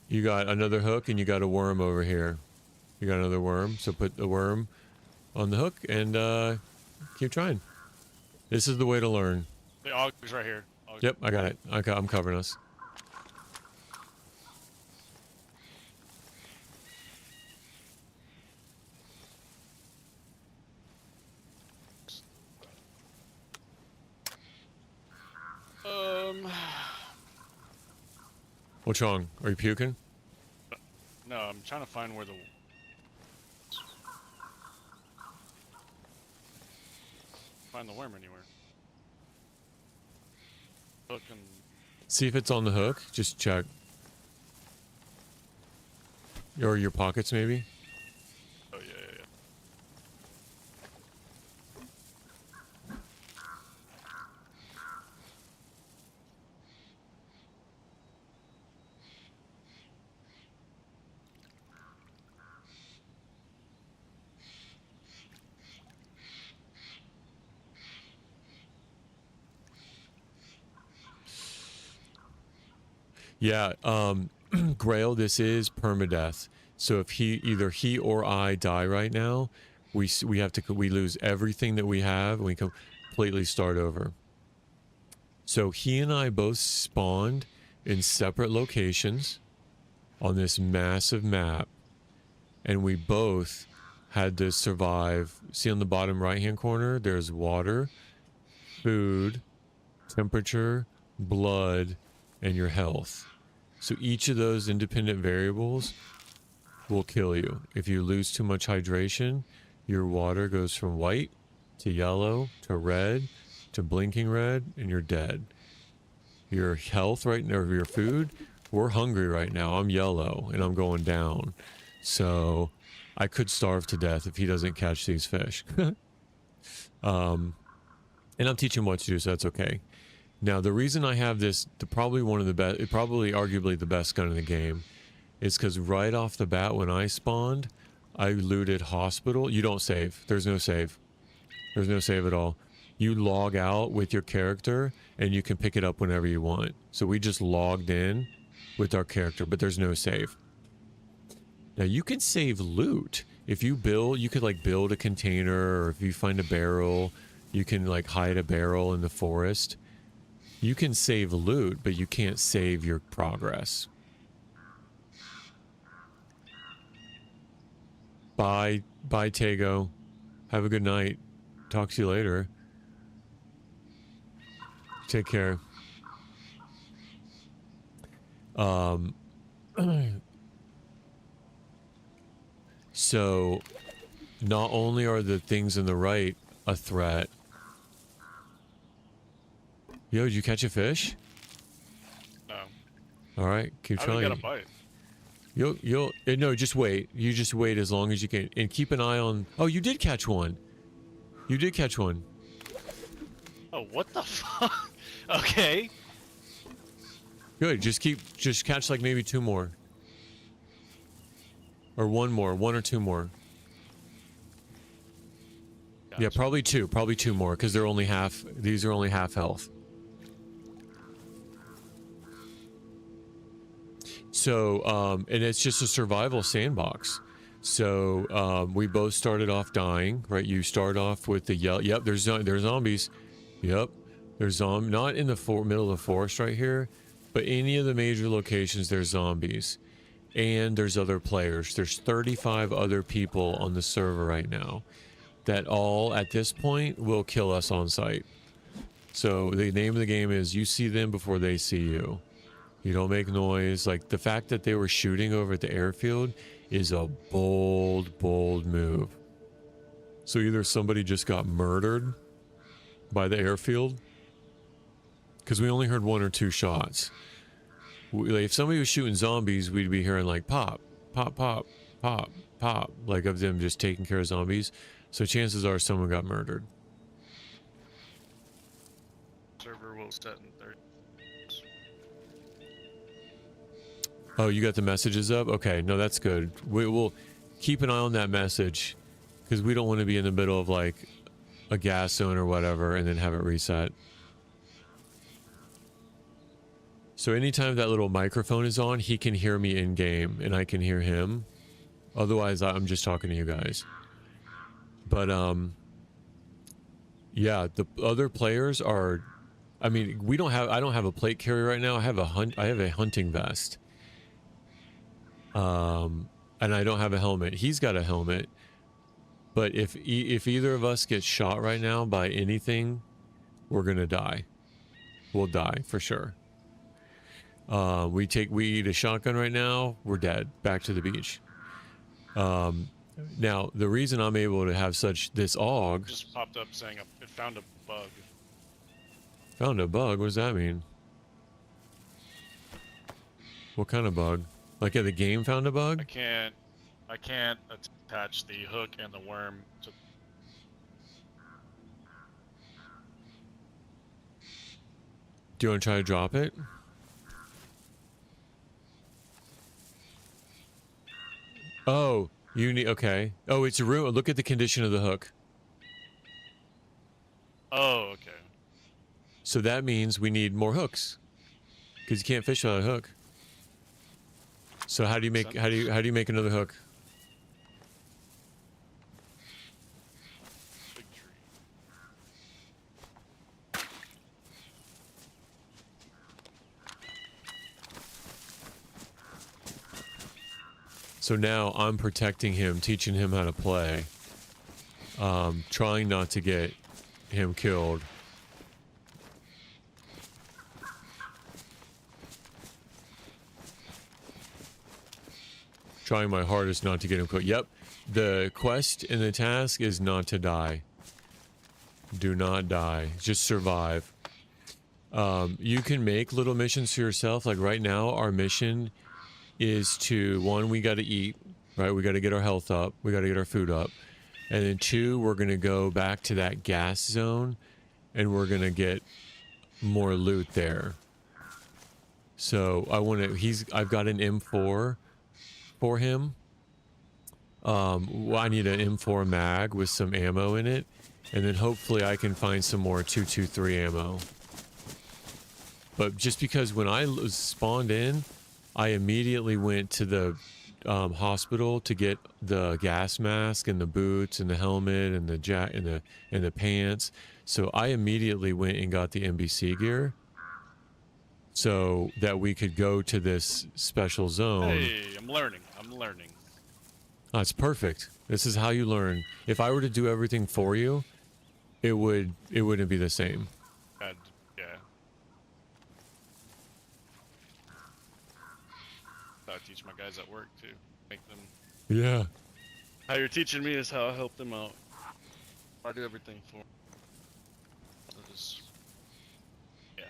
You got another hook and you got a worm over here. You got another worm, so put the worm on the hook and keep trying. This is the way to learn. The AUG's right here. AUG. Yep, I got it. I'm covering us. What's wrong? Are you puking? No, I'm trying to find where the... Find the worm anywhere. Hook and... See if it's on the hook. Just check. Or your pockets, maybe? Oh, yeah. Yeah, Grail, this is permadeath. So if either he or I die right now, we lose everything that we have and we completely start over. So he and I both spawned in separate locations on this massive map, and we both had to survive. See on the bottom right hand corner, there's water, food, temperature, blood, and your health. So each of those independent variables will kill you. If you lose too much hydration, your water goes from white to yellow to red to blinking red, and you're dead. Your health right now, or your food, we're hungry right now. I'm yellow and I'm going down. So I could starve to death if he doesn't catch these fish. And I'm teaching him what to do, so that's okay. Now, the reason I have this, probably one of the best, probably arguably the best gun in the game, is because right off the bat when I spawned, I looted hospital. You don't save. There's no save. There's no save at all. You log out with your character and you can pick it up whenever you want. So we just logged in with our character, but there's no save. Now you can save loot if you build, you could like build a container, or if you find a barrel, you can like hide a barrel in the forest. You can save loot, but you can't save your progress. Bye, Tago. Have a good night. Talk to you later. Take care. So, not only are the things in the right a threat. Yo, did you catch a fish? No. All right, keep trying. I haven't got a bite. No, just wait. You just wait as long as you can, and keep an eye on. Oh, you did catch one. You did catch one. Oh, what the fuck? Okay. Good. Just catch like maybe 2 more. Or 1 more. 1 or 2 more. Gotcha. Yeah, probably 2 more, because they're only half. These are only half health. So, and it's just a survival sandbox. So, we both started off dying, right? You start off with the yell. Yep, there's zombies. Yep, there's not in the middle of the forest right here, but any of the major locations there's zombies, and there's other players. There's 35 other people on the server right now, that all at this point will kill us on sight. So the name of the game is you see them before they see you. You don't make noise. Like the fact that they were shooting over at the airfield is a bold move. So either somebody just got murdered by the airfield, because we only heard 1 or 2 shots. Like, if somebody was shooting zombies, we'd be hearing like pop, pop, pop, pop, pop, like of them just taking care of zombies. So chances are someone got murdered. Server will set in 30. Oh, you got the messages up? Okay, no, that's good. We will keep an eye on that message, because we don't want to be in the middle of like a gas zone or whatever and then have it reset. So anytime that little microphone is on, he can hear me in game and I can hear him. Otherwise, I'm just talking to you guys. But yeah, the other players are, I mean, I don't have a plate carrier right now. I have a hunting vest. And I don't have a helmet. He's got a helmet. But if either of us gets shot right now by anything, we're gonna die. We'll die for sure. We eat a shotgun right now, we're dead. Back to the beach. Now the reason I'm able to have this AUG Just popped up saying it found a bug. Found a bug? What does that mean? What kind of bug? Like, the game found a bug? I can't attach the hook and the worm to. Do you want to try to drop it? Oh, you need, okay. Oh, it's a room. Look at the condition of the hook. Oh, okay. So that means we need more hooks, because you can't fish without a hook. So how do you make another hook? Big tree. So now I'm protecting him, teaching him how to play, trying not to get him killed. Trying my hardest not to get him killed. Yep, the quest and the task is not to die. Do not die. Just survive. You can make little missions for yourself. Like right now, our mission is to, 1, we got to eat, right? We got to get our health up. We got to get our food up. And then 2, we're going to go back to that gas zone and we're going to get more loot there. So I've got an M4 for him. I need an M4 mag with some ammo in it. And then hopefully I can find some more 223 ammo. But just because when I spawned in, I immediately went to the hospital to get the gas mask and the boots and the helmet and the and the pants. So I immediately went and got the NBC gear so that we could go to this special zone. Hey, I'm learning. I'm learning. Oh, it's perfect. This is how you learn. If I were to do everything for you, it wouldn't be the same. Yeah. I teach my guys at work too. Make them. Yeah. How you're teaching me is how I help them out. I do everything for them. Yeah.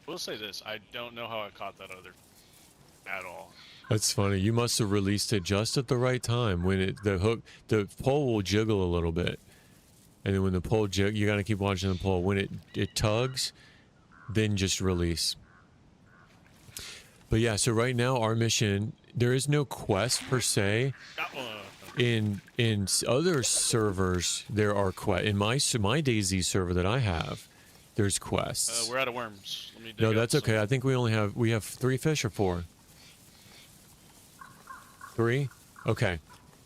We'll say this. I don't know how I caught that other at all. That's funny. You must have released it just at the right time when the pole will jiggle a little bit. And then when the pole you got to keep watching the pole. When it tugs, then just release. But yeah, so right now our mission, there is no quest per se. Got one. In other servers, there are quests. In my DayZ server that I have, there's quests. We're out of worms. Let me dig No, up that's okay. some. I think we have 3 fish or 4. 3? Okay.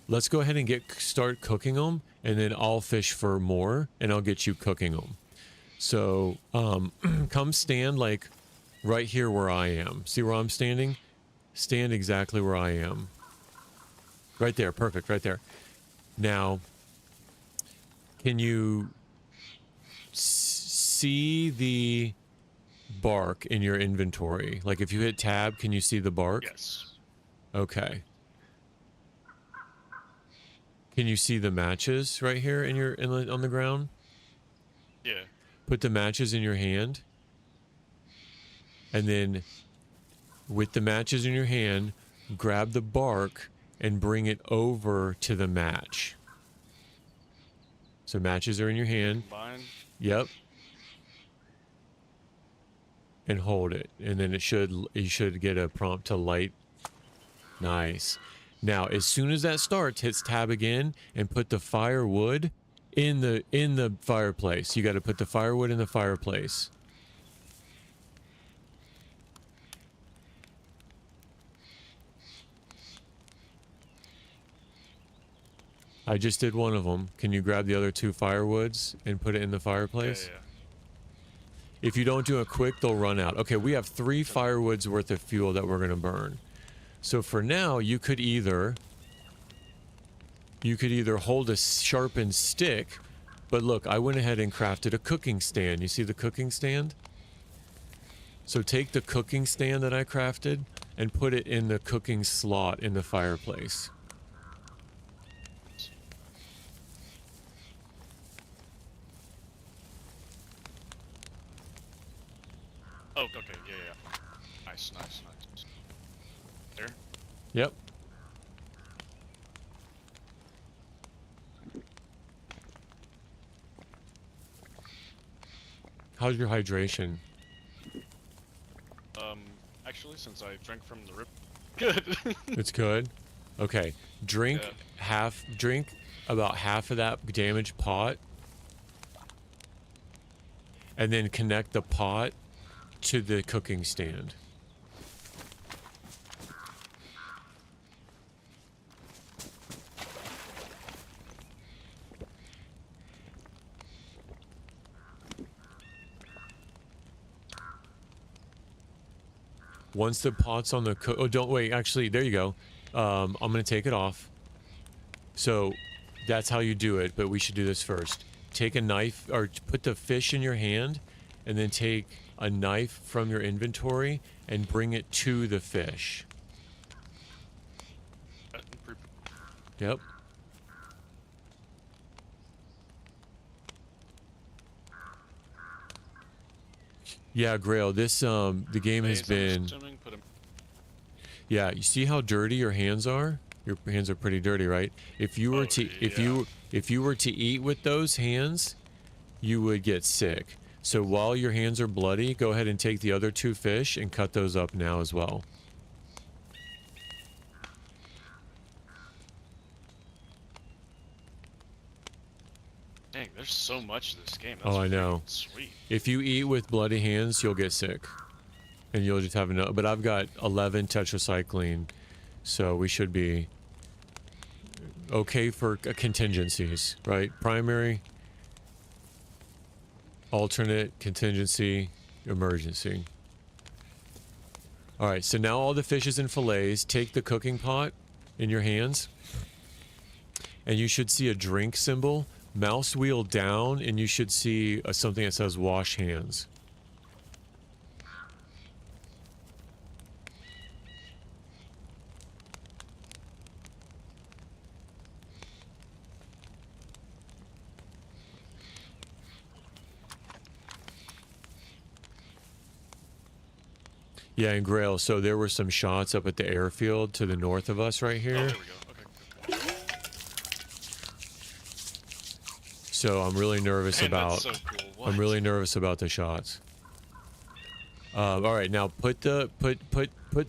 Let's go ahead and start cooking them, and then I'll fish for more, and I'll get you cooking them. So, come stand like right here where I am. See where I'm standing? Stand exactly where I am. Right there. Perfect. Right there. Now, can you see the bark in your inventory? Like if you hit tab, can you see the bark? Yes. Okay. Can you see the matches right here on the ground? Yeah. Put the matches in your hand. And then with the matches in your hand, grab the bark and bring it over to the match. So matches are in your hand. Combine. Yep. And hold it. And then you should get a prompt to light. Nice. Now, as soon as that starts, hit tab again and put the firewood in the fireplace. You got to put the firewood in the fireplace. I just did one of them. Can you grab the other 2 firewoods and put it in the fireplace? Yeah. If you don't do it quick, they'll run out. Okay, we have 3 firewoods worth of fuel that we're going to burn. So for now, you could either hold a sharpened stick, but look, I went ahead and crafted a cooking stand. You see the cooking stand? So take the cooking stand that I crafted and put it in the cooking slot in the fireplace. Oh, okay. Yeah. Nice. There. Yep. How's your hydration? Actually, since I drank from the rip, good. It's good. Okay. Drink about half of that damaged pot. And then connect the pot to the cooking stand. Once the pot's on the oh, don't wait. Actually, there you go. I'm going to take it off. So that's how you do it, but we should do this first. Take a knife, or put the fish in your hand, and then take a knife from your inventory and bring it to the fish. Yep. Yeah, Grail, this, the game has been... Yeah, you see how dirty your hands are? Your hands are pretty dirty, right? If you were if you were to eat with those hands, you would get sick. So while your hands are bloody, go ahead and take the other 2 fish and cut those up now as well. Dang, there's so much to this game. That's Oh, I know. Sweet. If you eat with bloody hands, you'll get sick. and you'll just have enough. But I've got 11 tetracycline, so we should be okay for contingencies, right? Primary, alternate, contingency, emergency. All right, so now all the fishes and fillets, take the cooking pot in your hands, and you should see a drink symbol. Mouse wheel down, and you should see something that says wash hands. Yeah, and Grail, so there were some shots up at the airfield to the north of us right here. Oh, there we go. Okay. So I'm really nervous Man, about that's so cool. What? I'm really nervous about the shots. All right, now put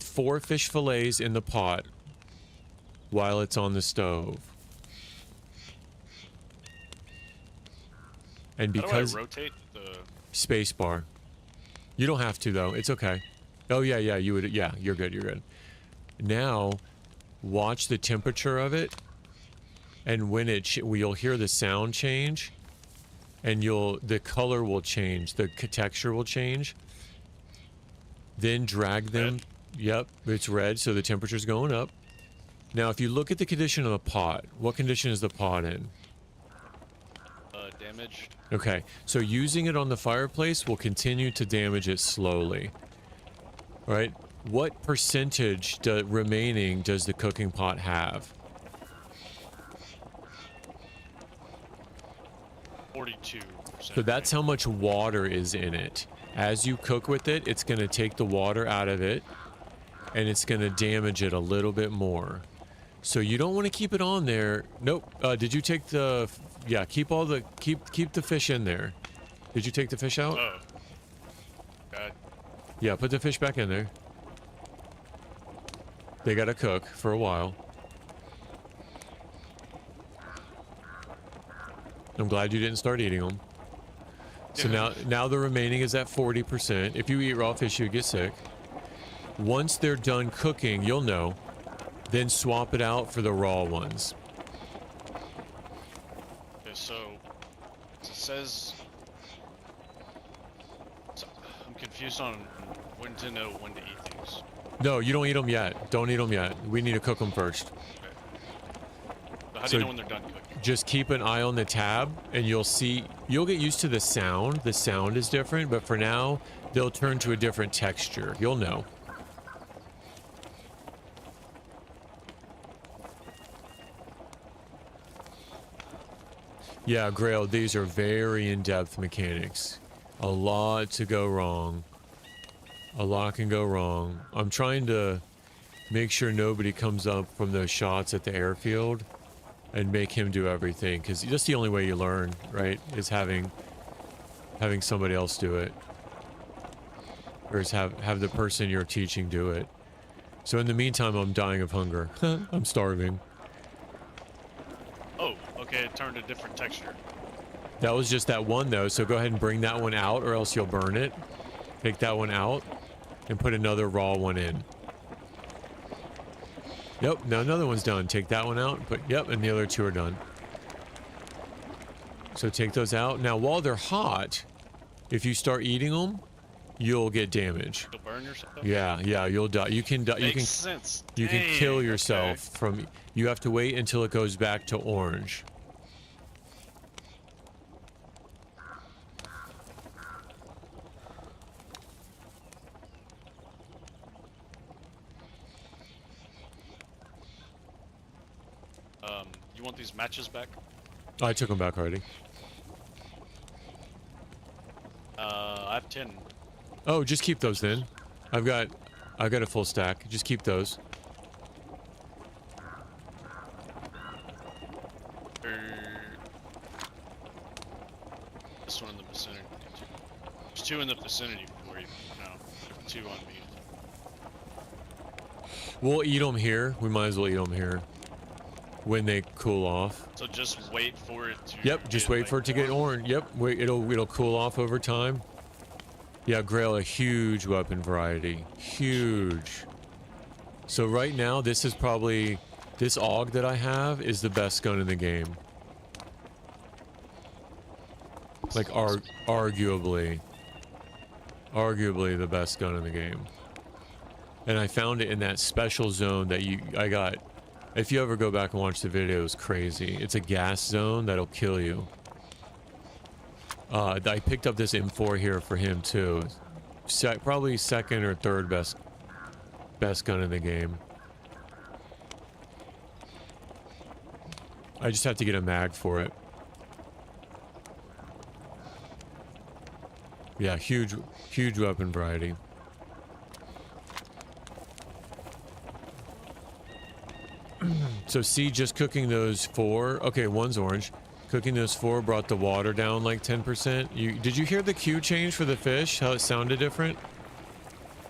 4 fish fillets in the pot while it's on the stove. And because How do I rotate the space bar. You don't have to though. It's okay. Oh yeah, you would. Yeah, you're good. You're good. Now, watch the temperature of it, and when you'll hear the sound change, and the color will change, the texture will change. Then drag them. Red? Yep, it's red, so the temperature's going up. Now, if you look at the condition of the pot, what condition is the pot in? damaged? Okay, so using it on the fireplace will continue to damage it slowly. All right, what percentage remaining does the cooking pot have? 42%. So that's how much water is in it. As you cook with it, it's going to take the water out of it, and it's going to damage it a little bit more. So you don't want to keep it on there. Nope. Did you take the? Yeah, keep the fish in there. Did you take the fish out? Oh. God. Yeah, put the fish back in there. They gotta cook for a while. I'm glad you didn't start eating them. So now the remaining is at 40%. If you eat raw fish, you get sick. Once they're done cooking, you'll know. Then swap it out for the raw ones. Okay, so it says. I'm confused on when to know when to eat things. No, you don't eat them yet. Don't eat them yet. We need to cook them first. Okay. So how do you know when they're done cooking? Just keep an eye on the tab, and you'll get used to the sound. The sound is different, but for now, they'll turn to a different texture. You'll know. Yeah, Grail, these are very in-depth mechanics. A lot to go wrong. A lot can go wrong. I'm trying to make sure nobody comes up from those shots at the airfield and make him do everything, because that's the only way you learn, right? Is having somebody else do it, or is have the person you're teaching do it. So in the meantime, I'm dying of hunger. I'm starving. Oh, okay, it turned a different texture. That was just that one though, so go ahead and bring that one out, or else you'll burn it. Take that one out and put another raw one in. Yep, now another one's done. Take that one out, yep, and the other two are done. So take those out. Now while they're hot, if you start eating them, you'll get damage. You'll burn yourself? Yeah, you'll die. You can die. Makes sense. You can Dang, kill yourself okay. from. You have to wait until it goes back to orange. You want these matches back? I took them back already. I have 10. Oh, just keep those then. I've got a full stack. Just keep those. This one in the vicinity. There's 2 in the vicinity for you. No, 2 on me. We'll eat them here. We might as well eat them here when they cool off. So just wait for it to. Yep, just wait for it to get orange. Yep, wait, it'll cool off over time. Yeah, Grail, a huge weapon variety. Huge. So right now, this is probably... This AUG that I have is the best gun in the game. Like, arguably. Arguably the best gun in the game. And I found it in that special zone that I got. If you ever go back and watch the video, it's crazy. It's a gas zone that'll kill you. I picked up this M4 here for him too. Probably second or third best gun in the game. I just have to get a mag for it. Yeah, huge weapon variety. So see, just cooking those 4. Okay, one's orange. Cooking those 4 brought the water down like 10%. Did you hear the cue change for the fish? How it sounded different?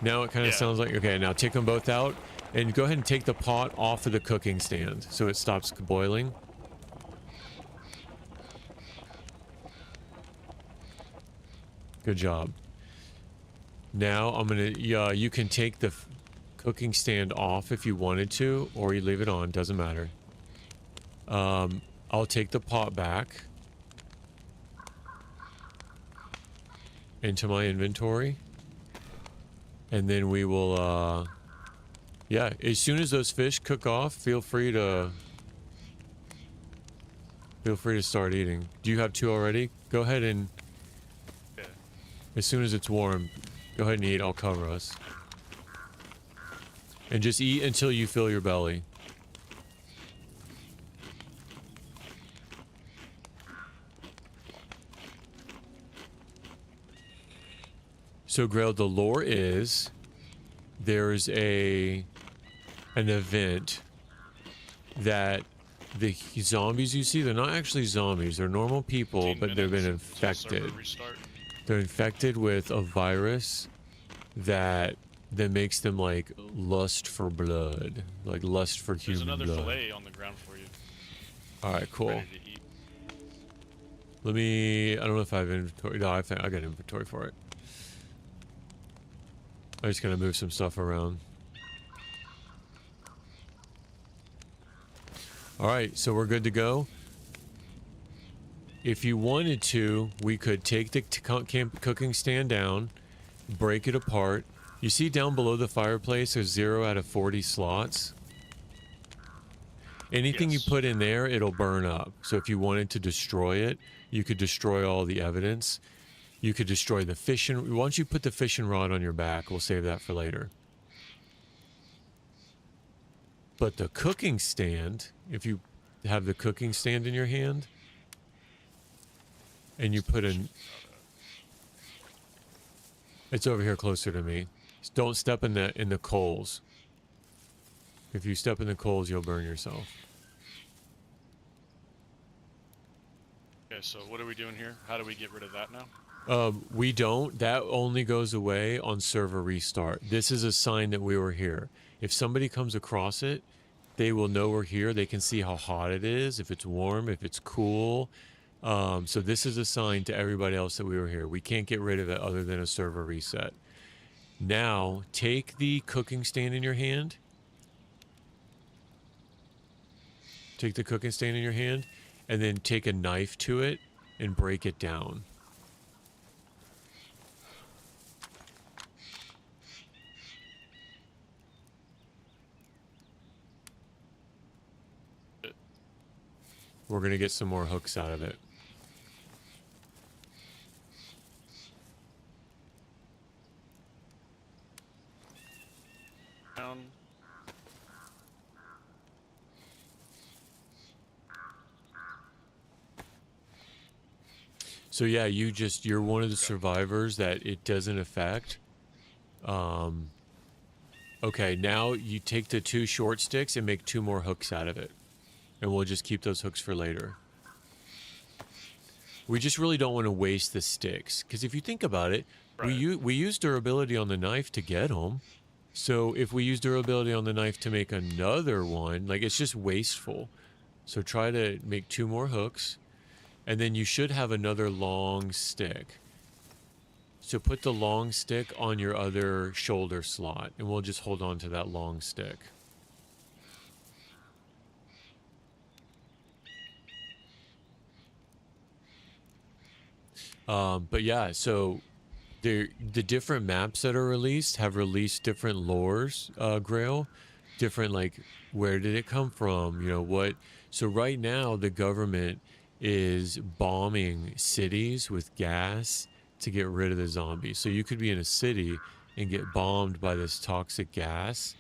Now it kind of sounds like... Okay, now take them both out. And go ahead and take the pot off of the cooking stand so it stops boiling. Good job. Now I'm gonna... you can take the cooking stand off if you wanted to, or you leave it on, doesn't matter. I'll take the pot back into my inventory, and then we will, yeah, as soon as those fish cook off, feel free to start eating. Do you have 2 already? Go ahead and, as soon as it's warm, go ahead and eat. I'll cover us. And just eat until you fill your belly. So Grail, the lore is there's an event that the zombies you see, they're not actually zombies, they're normal people, but they've been infected. They're infected with a virus that makes them like lust for blood, like lust for human blood. There's another fillet on the ground for you. All right, cool. Let me, I don't know if I have inventory. No, I got inventory for it. I'm just gonna move some stuff around. Alright, so we're good to go. If you wanted to, we could take the cooking stand down, break it apart. You see down below the fireplace, there's 0 out of 40 slots. Anything you put in there, it'll burn up. So if you wanted to destroy it, you could destroy all the evidence. You could destroy the fishing... Once you put the fishing rod on your back, we'll save that for later. But the cooking stand, if you have the cooking stand in your hand, and you put in... It's over here closer to me. Don't step in the coals. If you step in the coals, you'll burn yourself. Okay, so what are we doing here? How do we get rid of that now? We don't. That only goes away on server restart. This is a sign that we were here. If somebody comes across it, they will know we're here. They can see how hot it is, if it's warm, if it's cool. So this is a sign to everybody else that we were here. We can't get rid of it other than a server reset. Now, take the cooking stand in your hand. Take the cooking stand in your hand, and then take a knife to it and break it down. We're going to get some more hooks out of it. So yeah, you're one of the survivors that it doesn't affect. Okay, now you take the 2 short sticks and make 2 more hooks out of it. And we'll just keep those hooks for later. We just really don't want to waste the sticks. Because if you think about it, right, we use durability on the knife to get them. So if we use durability on the knife to make another one, like, it's just wasteful. So try to make 2 more hooks. And then you should have another long stick. So put the long stick on your other shoulder slot, and we'll just hold on to that long stick. But yeah, so the different maps that are released have released different lores, Grail, different like where did it come from? You know what? So right now the government is bombing cities with gas to get rid of the zombies. So you could be in a city and get bombed by this toxic gas.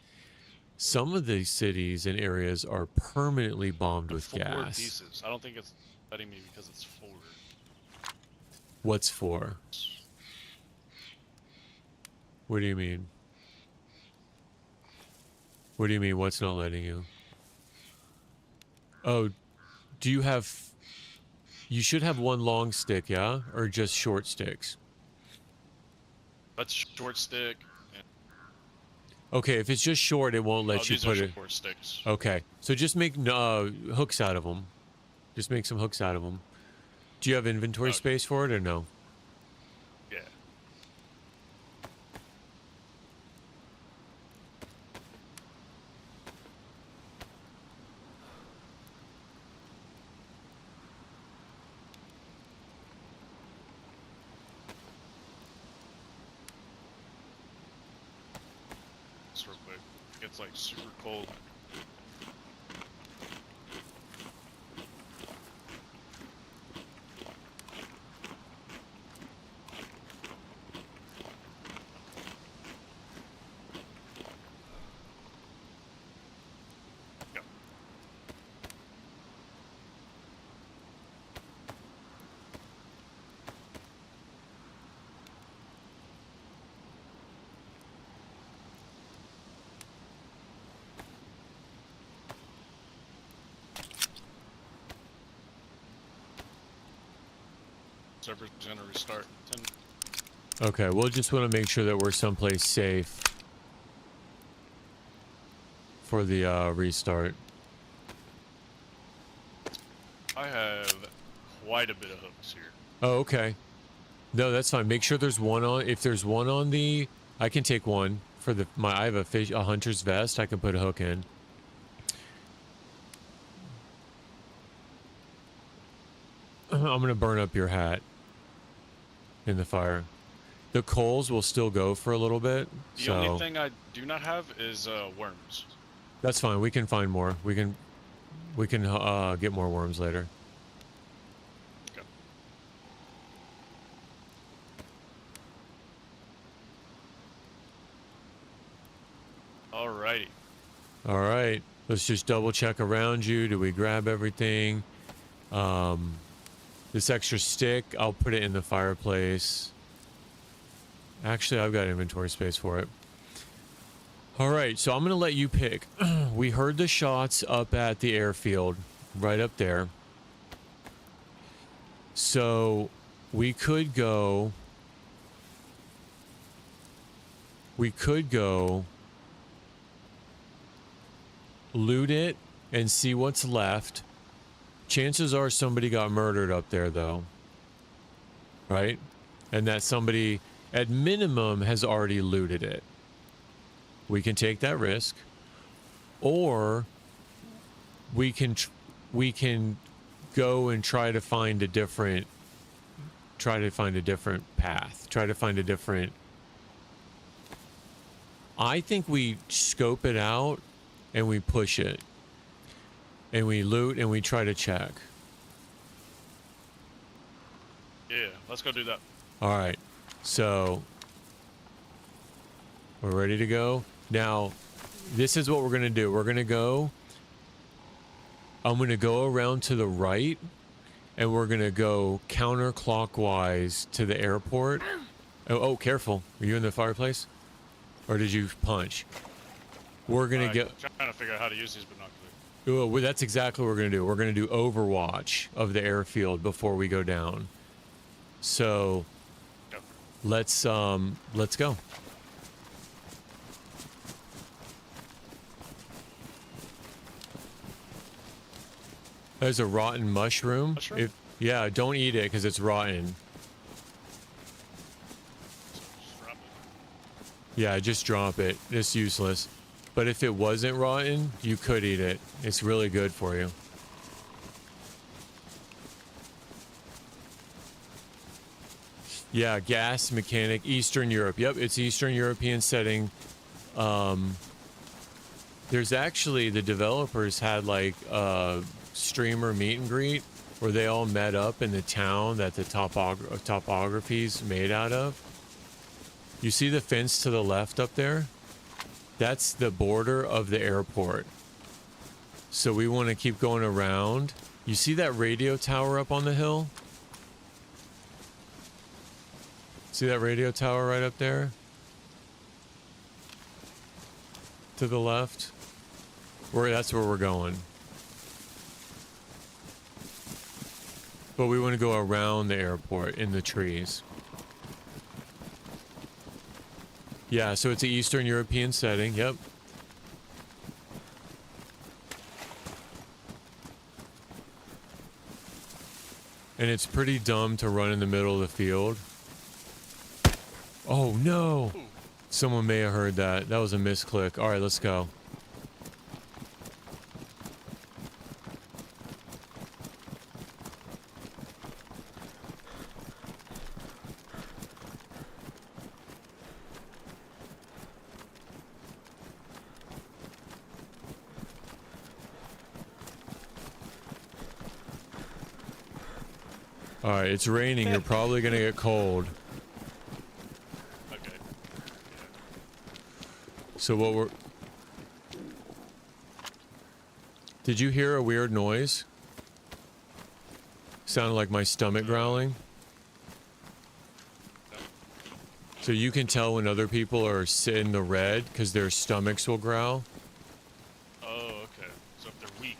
Some of these cities and areas are permanently bombed with 4 gas. pieces. I don't think it's letting me because it's 4. What's for? What do you mean? What do you mean, what's not letting you? Oh, do you have... You should have one long stick, yeah? Or just short sticks? That's short stick. And Okay, if it's just short, it won't let you these put are it... short sticks. Okay, so just make hooks out of them. Just make some hooks out of them. Do you have inventory space for it or no? Yeah. Just real quick. It's like super cold. Server's gonna restart in 10. Okay, we'll just want to make sure that we're someplace safe for the restart. I have quite a bit of hooks here. Oh, okay. No, that's fine. Make sure there's one on. If there's one on the, I can take one for the. I have a hunter's vest. I can put a hook in. I'm gonna burn up your hat in the fire. The coals will still go for a little bit. The only thing I do not have is worms. That's fine. We can find more. We can get more worms later. Okay. Alrighty. All right. Let's just double check around you. Do we grab everything? This extra stick, I'll put it in the fireplace. Actually, I've got inventory space for it. All right, so I'm going to let you pick. We heard the shots up at the airfield, right up there. So we could go... loot it and see what's left. Chances are somebody got murdered up there, though. Right? And that somebody, at minimum, has already looted it. We can take that risk. Or we can go and try to find a different path. Try to find a different... I think we scope it out and we push it. And we loot and we try to check. Yeah, let's go do that. All right. So we're ready to go. Now, this is what we're going to do. We're going to go. I'm going to go around to the right and we're going to go counterclockwise to the airport. Oh, careful. Are you in the fireplace? Or did you punch? We're going to get... trying to figure out how to use these binoculars. Well, that's exactly what we're going to do. We're going to do overwatch of the airfield before we go down. So let's go. There's a rotten mushroom. Mushroom? Yeah, don't eat it because it's rotten. Yeah, just drop it. It's useless. But if it wasn't rotten, you could eat it. It's really good for you. Yeah, gas mechanic, Eastern Europe. Yep, it's Eastern European setting. There's actually, the developers had like a streamer meet and greet where they all met up in the town that the topography's made out of. You see the fence to the left up there? That's the border of the airport. So we want to keep going around. You see that radio tower up on the hill? See that radio tower right up there? To the left? That's where we're going. But we want to go around the airport in the trees. Yeah, so it's an Eastern European setting. Yep. And it's pretty dumb to run in the middle of the field. Oh no! Someone may have heard that. That was a misclick. Alright, let's go. Alright, it's raining. You're probably gonna get cold. Okay. So what we're... Did you hear a weird noise? Sounded like my stomach growling. So you can tell when other people are in the red because their stomachs will growl. Oh, okay. So if they're weak.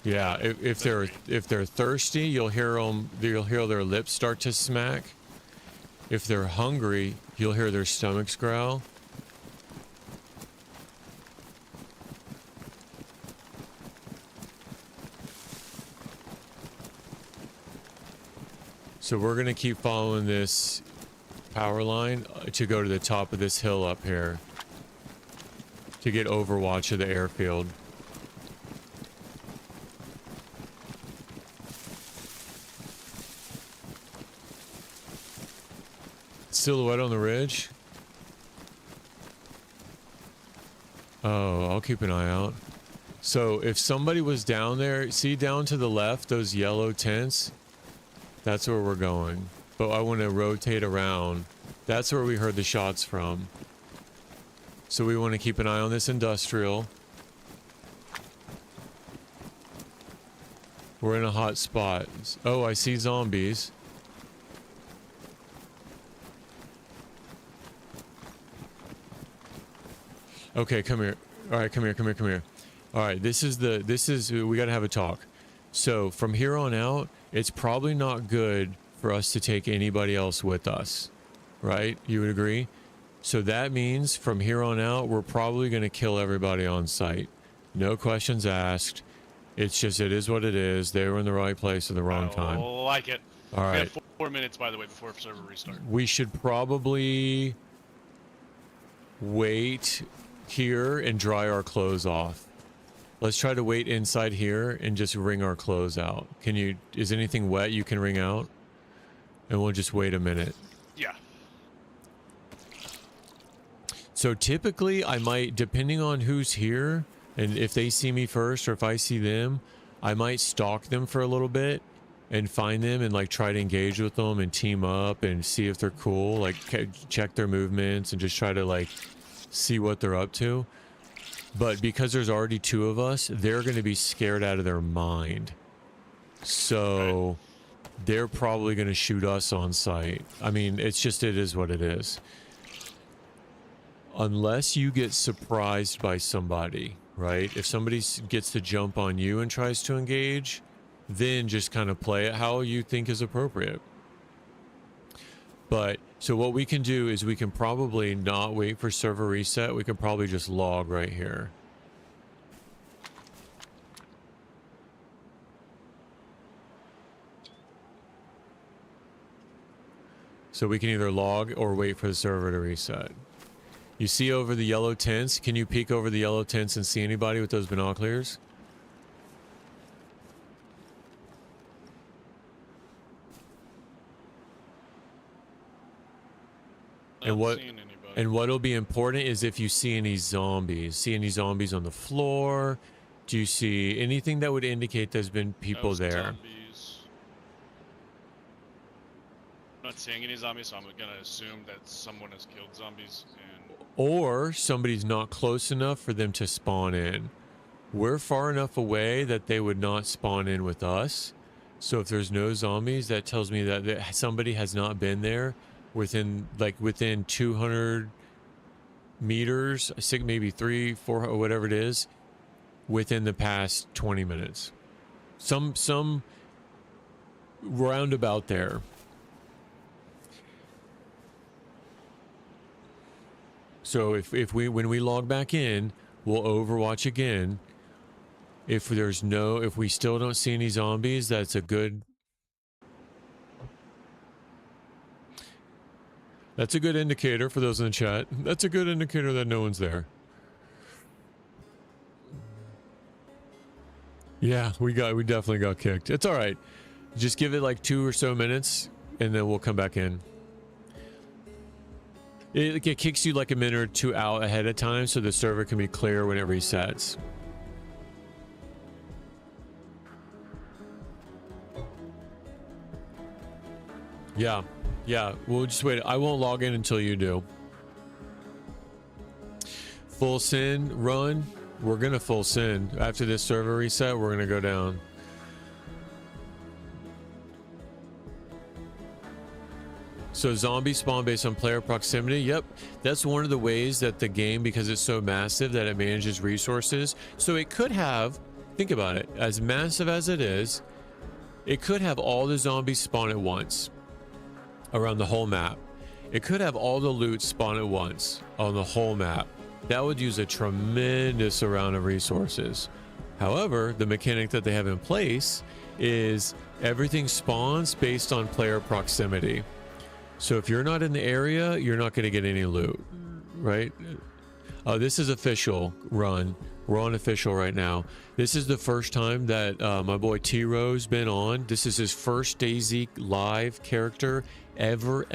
Yeah, if they're thirsty, you'll hear their lips start to smack. If they're hungry, you'll hear their stomachs growl. So we're gonna keep following this power line to go to the top of this hill up here to get overwatch of the airfield. Silhouette on the ridge. Oh, I'll keep an eye out. So if somebody was down there, see down to the left, those yellow tents? That's where we're going. But I want to rotate around. That's where we heard the shots from. So we want to keep an eye on this industrial. We're in a hot spot. Oh, I see zombies. Okay, come here. All right, come here. All right, we got to have a talk. So from here on out, it's probably not good for us to take anybody else with us, right? You would agree? So that means from here on out, we're probably going to kill everybody on site. No questions asked. It's just, it is what it is. They were in the right place at the wrong time. I like it. All right. We have 4 minutes, by the way, before server restart. We should probably wait here and dry our clothes off. Let's try to wait inside here and just wring our clothes out. Is anything wet you can wring out? And we'll just wait a minute. Yeah. So typically I might, depending on who's here, and if they see me first or if I see them, I might stalk them for a little bit and find them and like try to engage with them and team up and see if they're cool, like check their movements and just try to like see what they're up to. But because there's already 2 of us, they're going to be scared out of their mind. So they're probably going to shoot us on sight. I mean, it is what it is. Unless you get surprised by somebody, right? If somebody gets to jump on you and tries to engage, then just kind of play it how you think is appropriate. But so what we can do is we can probably not wait for server reset. We can probably just log right here. So we can either log or wait for the server to reset. You see over the yellow tents? Can you peek over the yellow tents and see anybody with those binoculars? And what? Seeing anybody. And what'll be important is if you see any zombies. See any zombies on the floor? Do you see anything that would indicate there's been people No there? Zombies. I'm not seeing any zombies, so I'm gonna assume that someone has killed zombies. And Or somebody's not close enough for them to spawn in. We're far enough away that they would not spawn in with us. So if there's no zombies, that tells me that somebody has not been there within 200 meters, maybe 3, 4, or whatever it is, within the past 20 minutes. Some roundabout there. So when we log back in, we'll overwatch again. If we still don't see any zombies, that's a good indicator for those in the chat. That's a good indicator that no one's there. Yeah, we definitely got kicked. It's all right. Just give it like 2 or so minutes and then we'll come back in. It kicks you like a minute or 2 out ahead of time so the server can be clear when it resets. Yeah, we'll just wait. I won't log in until you do. Full send run. We're gonna full send. After this server reset, we're gonna go down. So zombie spawn based on player proximity. Yep, that's one of the ways that the game, because it's so massive, that it manages resources. So it could have, think about it, as massive as it is, it could have all the zombies spawn at once around the whole map. It could have all the loot spawn at once on the whole map. That would use a tremendous amount of resources. However, the mechanic that they have in place is everything spawns based on player proximity. So if you're not in the area, you're not going to get any loot, right? This is official run. We're on official right now. This is the first time that my boy TROWE's been on. This is his first DayZ live character ever.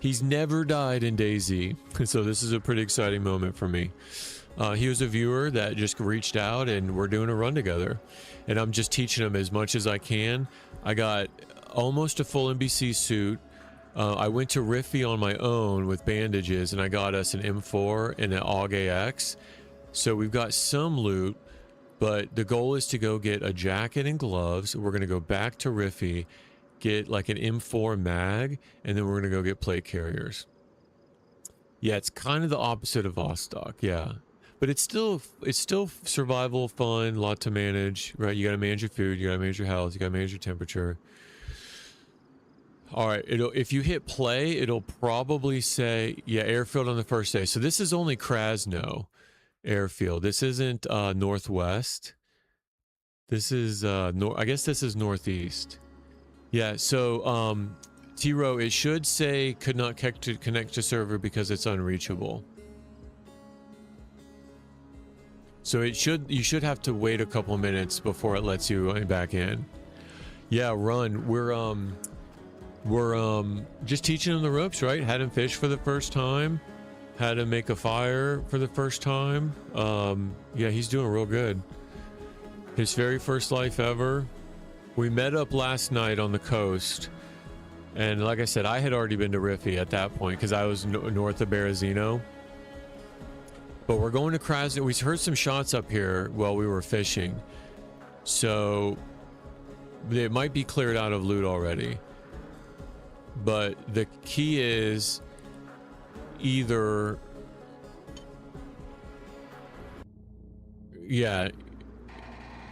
He's never died in DayZ. So this is a pretty exciting moment for me. He was a viewer that just reached out and we're doing a run together. And I'm just teaching him as much as I can. I got almost a full NBC suit. I went to Riffy on my own with bandages and I got us an M4 and an AUG AX. So we've got some loot, but the goal is to go get a jacket and gloves. We're going to go back to Riffy, get like an M4 mag, and then we're going to go get plate carriers. Yeah, it's kind of the opposite of Vostok, yeah. But it's still survival, fun, lot to manage, right? You got to manage your food, you got to manage your health, you got to manage your temperature. All right, if you hit play, it'll probably say, yeah, airfield on the first day. So this is only Krasno Airfield. This isn't Northwest. This is I guess this is Northeast. Yeah, so TROWE, it should say could not connect to server because it's unreachable. So you should have to wait a couple minutes before it lets you back in. Yeah, run. We're just teaching him the ropes, right? Had him fish for the first time, had him make a fire for the first time. Yeah, he's doing real good. His very first life ever. We met up last night on the coast, and like I said, I had already been to Riffy at that point because I was north of Berezino. But we're going to Krasno. We heard some shots up here while we were fishing, so it might be cleared out of loot already. But the key is either, yeah,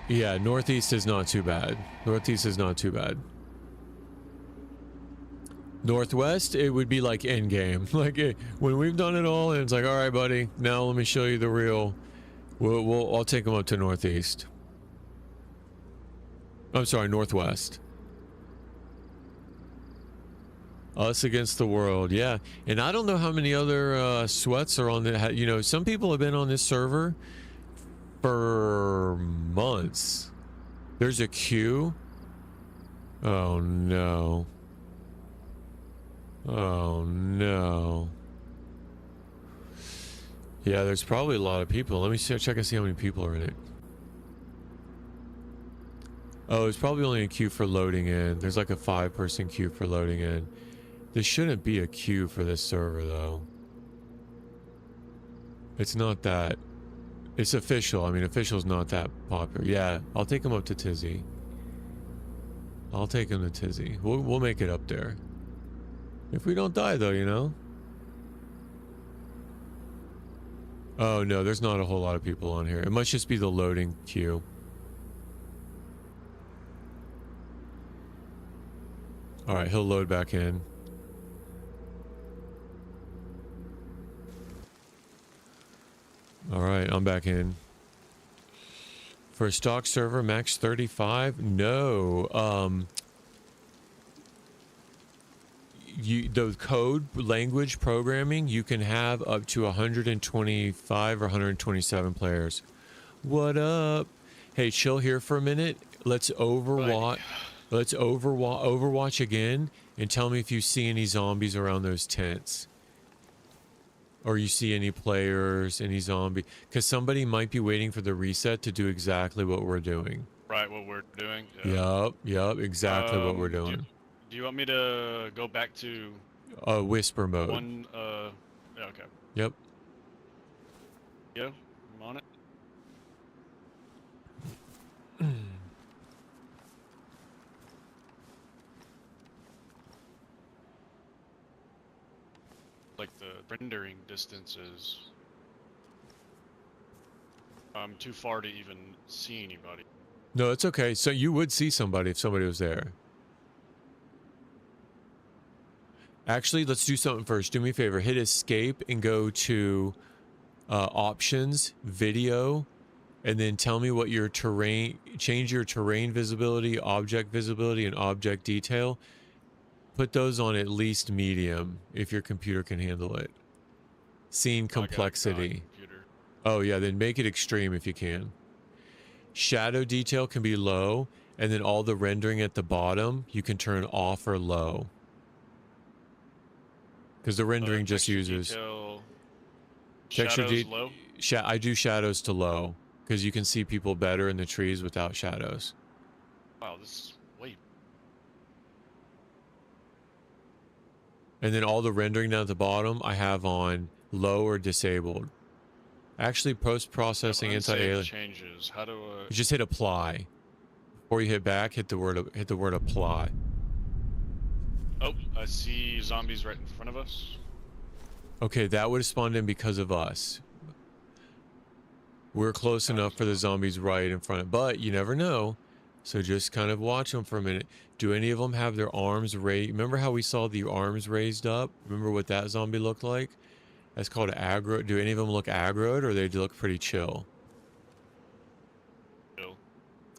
Northeast is not too bad. Northeast is not too bad. Northwest, it would be like end game. Like when we've done it all, and it's like, all right, buddy, now let me show you the real. I'll take them up to Northeast. I'm sorry, Northwest. Us against the world, yeah. And I don't know how many other sweats are on the. You know, some people have been on this server for months. There's a queue. Oh no. Oh no. Yeah, there's probably a lot of people. Let me check and see how many people are in it. Oh, it's probably only a queue for loading in. There's like a 5-person queue for loading in. There shouldn't be a queue for this server, though. It's not that... It's official. I mean, official's not that popular. Yeah, I'll take him up to Tizzy. I'll take him to Tizzy. We'll make it up there. If we don't die, though, you know? Oh, no, there's not a whole lot of people on here. It must just be the loading queue. Alright, he'll load back in. Alright, I'm back in. For a stock server, max 35? No. The code language programming, you can have up to 125 or 127 players. What up? Hey, chill here for a minute. Let's overwatch. Let's overwatch again and tell me if you see any zombies around those tents. Or you see any players, any zombie. Because somebody might be waiting for the reset to do exactly what we're doing. Right, what we're doing. Yep, exactly what we're doing. Do you want me to go back to... whisper mode. Yeah, okay. Yep. Yeah, I'm on it. Like the rendering distance is too far to even see anybody. No, it's okay. So you would see somebody if somebody was there. Actually, let's do something first. Do me a favor. Hit escape and go to options, video, and then tell me what your terrain, change your terrain visibility, object visibility, and object detail. Put those on at least medium if your computer can handle it. Scene complexity. Oh yeah, then make it extreme if you can. Shadow detail can be low, and then all the rendering at the bottom you can turn off or low. Because the rendering just uses texture low. I do shadows to low because you can see people better in the trees without shadows. Wow, this is way. And then all the rendering down at the bottom I have on low or disabled. Actually, post-processing anti-alien changes. How do just hit apply. Before you hit back, hit the word apply. Oh, I see zombies right in front of us. Okay, that would have spawned in because of us. We're close enough for the zombies right in front of, but you never know. So just kind of watch them for a minute. Do any of them have their arms raised? Remember how we saw the arms raised up? Remember what that zombie looked like? That's called aggro. Do any of them look aggroed, or they look pretty chill? Chill.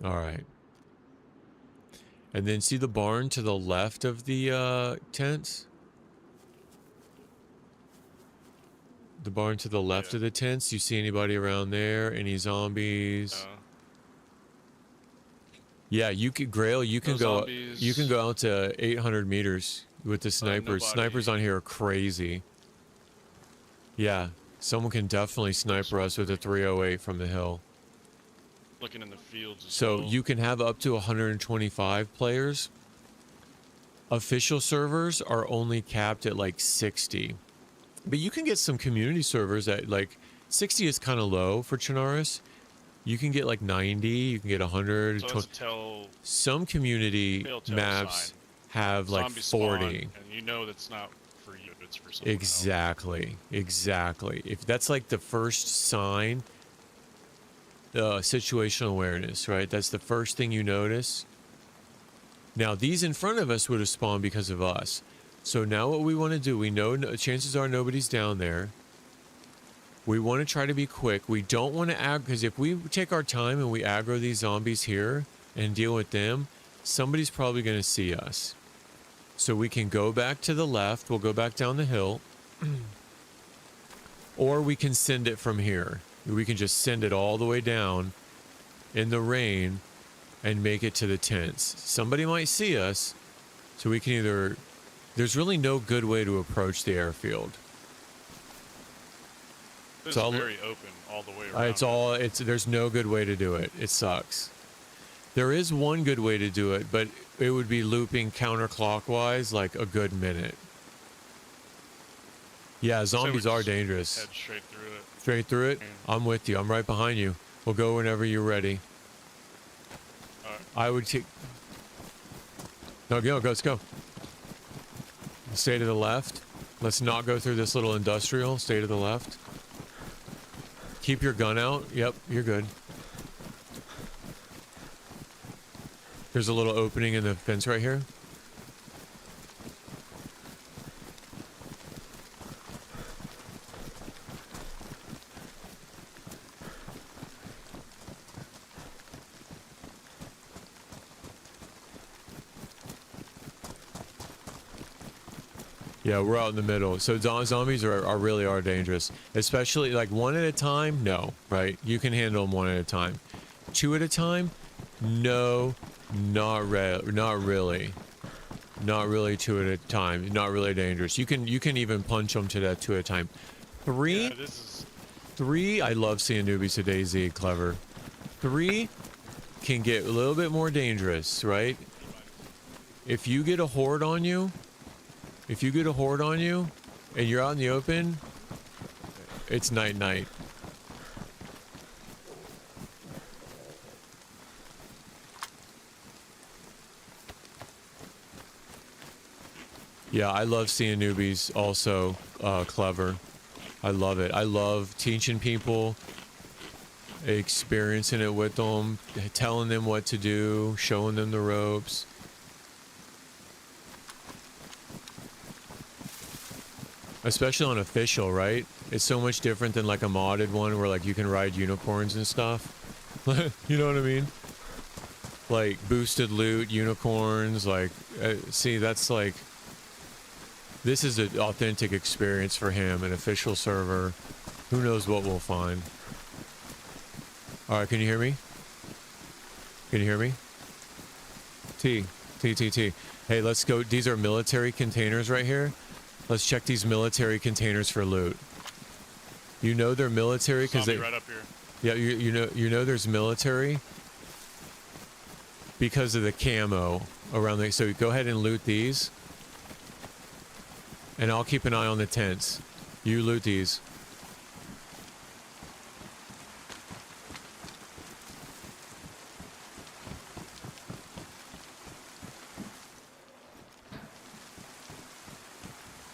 All right. And then see the barn to the left of the tents? The barn to the left of the tents. You see anybody around there? Any zombies? Yeah, you could Grail. You can go. Zombies. You can go out to 800 meters with the snipers. Snipers on here are crazy. Yeah, someone can definitely sniper us with a 308 from the hill. Looking in the fields. So you can have up to 125 players. Official servers are only capped at like 60. But you can get some community servers at like 60 is kind of low for Chernarus. You can get like 90, you can get 100. So some community maps have like 40. And you know that's not for you, it's for someone Exactly. If that's like the first sign, situational awareness, right? That's the first thing you notice. Now, these in front of us would have spawned because of us. So now what we want to do, we know chances are nobody's down there. We want to try to be quick. We don't want to aggro, because if we take our time and we aggro these zombies here and deal with them, somebody's probably going to see us. So we can go back to the left. We'll go back down the hill. Or we can send it from here. We can just send it all the way down in the rain and make it to the tents. Somebody might see us, so we can either... There's really no good way to approach the airfield. It's very open all the way around. There's no good way to do it. It sucks. There is one good way to do it, but it would be looping counterclockwise like a good minute. Yeah, zombies are dangerous. Head straight through it. Straight through it? I'm with you. I'm right behind you. We'll go whenever you're ready. All right. I would take... No, go, let's go. Stay to the left. Let's not go through this little industrial. Stay to the left. Keep your gun out. Yep, you're good. There's a little opening in the fence right here. Yeah, we're out in the middle. So zombies really are dangerous. Especially like one at a time, no, right? You can handle them one at a time. Two at a time, no, not really. Not really two at a time. Not really dangerous. You can even punch them to that two at a time. Three, Yeah, three, I love seeing newbies to DayZ, clever. Three can get a little bit more dangerous, right? If you get a horde on you, and you're out in the open, it's night-night. Yeah, I love seeing newbies also clever. I love it. I love teaching people, experiencing it with them, telling them what to do, showing them the ropes. Especially on official, right? It's so much different than like a modded one where like you can ride unicorns and stuff. You know what I mean? Like boosted loot, unicorns, like, see, that's like, this is an authentic experience for him, an official server. Who knows what we'll find. All right, can you hear me? Can you hear me? T. Hey, let's go. These are military containers right here. Let's check these military containers for loot. You know they're military because they... right up here. Yeah, you know there's military because of the camo around the... So go ahead and loot these. And I'll keep an eye on the tents. You loot these.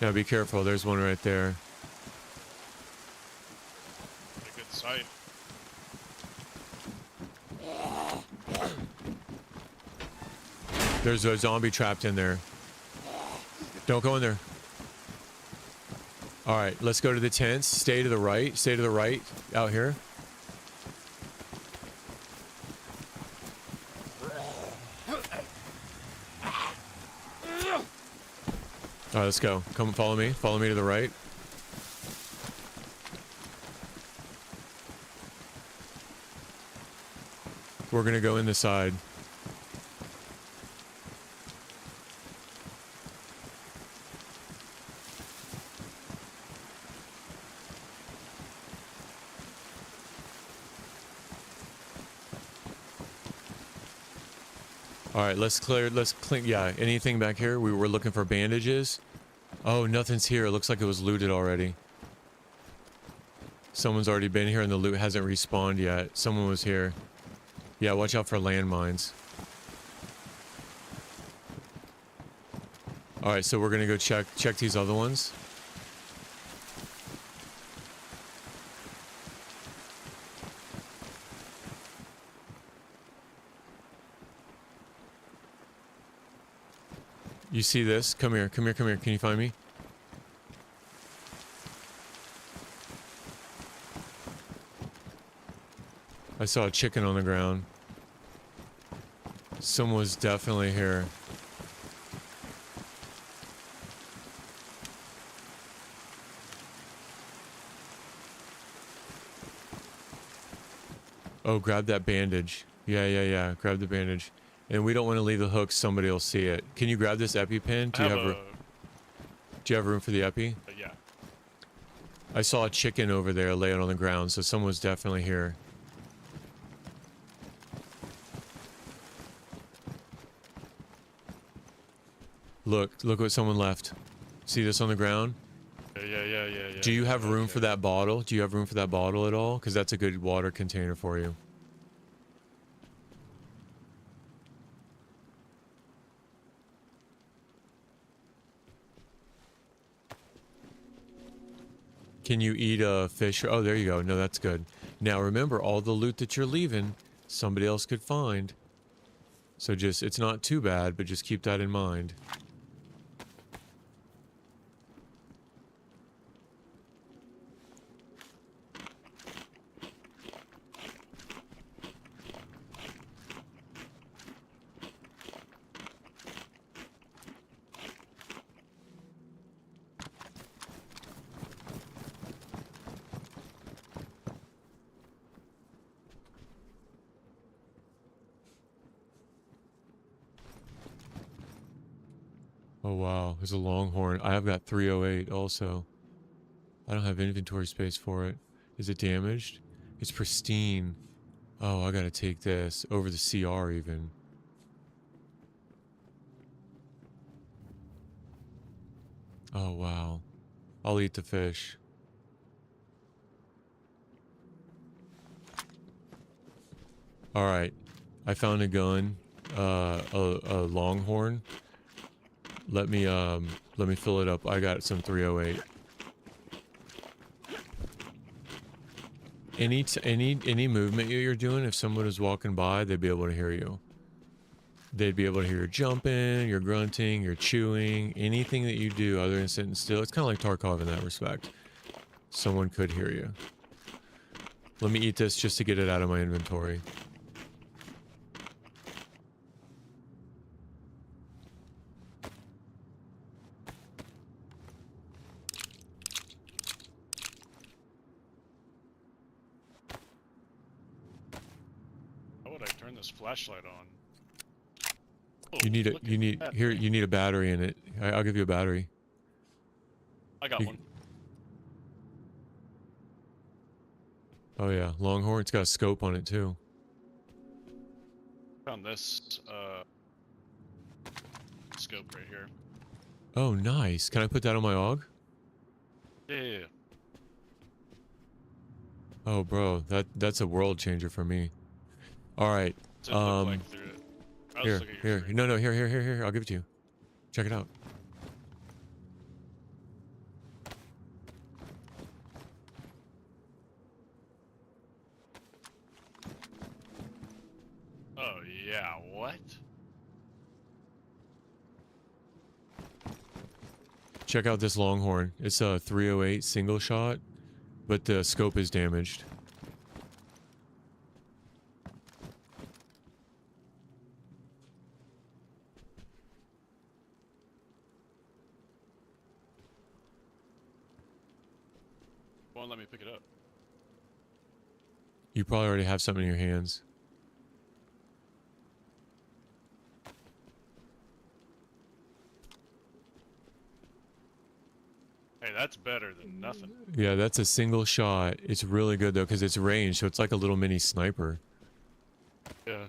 Now be careful, there's one right there. A good sight. There's a zombie trapped in there. Don't go in there. All right, let's go to the tents. Stay to the right. Stay to the right out here. All right, let's go. Come follow me. Follow me to the right. We're going to go in the side. All right, let's clean. Yeah, anything back here? We were looking for bandages. Oh, nothing's here. It looks like it was looted already. Someone's already been here and the loot hasn't respawned yet. Someone was here. Yeah, watch out for landmines. All right, so we're gonna go check these other ones. You see this? Come here. Can you find me? I saw a chicken on the ground. Someone was definitely here. Oh, grab that bandage. Yeah. Grab the bandage. And we don't want to leave the hook. Somebody will see it. Can you grab this EpiPen? Do you have room for the epi? Yeah. I saw a chicken over there laying on the ground, so someone's definitely here. Look what someone left. See this on the ground? Yeah. Do you have room for that bottle? Do you have room for that bottle at all? Because that's a good water container for you. Can you eat a fish? Oh, there you go. No, that's good. Now remember, all the loot that you're leaving, somebody else could find. So just, it's not too bad, but just keep that in mind. Oh wow, there's a longhorn. I have got 308 also. I don't have inventory space for it. Is it damaged? It's pristine. Oh, I gotta take this over the CR even. Oh wow. I'll eat the fish. Alright. I found a gun. A longhorn. Let me fill it up. I got some 308. Any movement you're doing, if someone is walking by, they'd be able to hear you. They'd be able to hear your jumping, your grunting, your chewing, anything that you do other than sitting still. It's kind of like Tarkov in that respect. Someone could hear you. Let me eat this just to get it out of my inventory. Flashlight on. Oh, you need a battery in it. I'll give you a battery. I got one. Oh yeah, longhorn. It's got a scope on it too. Found this scope right here. Oh nice. Can I put that on my AUG? Yeah. Oh bro, that's a world changer for me. All right. Here. No, here. I'll give it to you. Check it out. Oh yeah, what? Check out this longhorn. It's a 308 single shot, but the scope is damaged. Won't let me pick it up. You probably already have something in your hands. Hey, that's better than nothing. Yeah, that's a single shot. It's really good though because it's range, so it's like a little mini sniper. Yeah.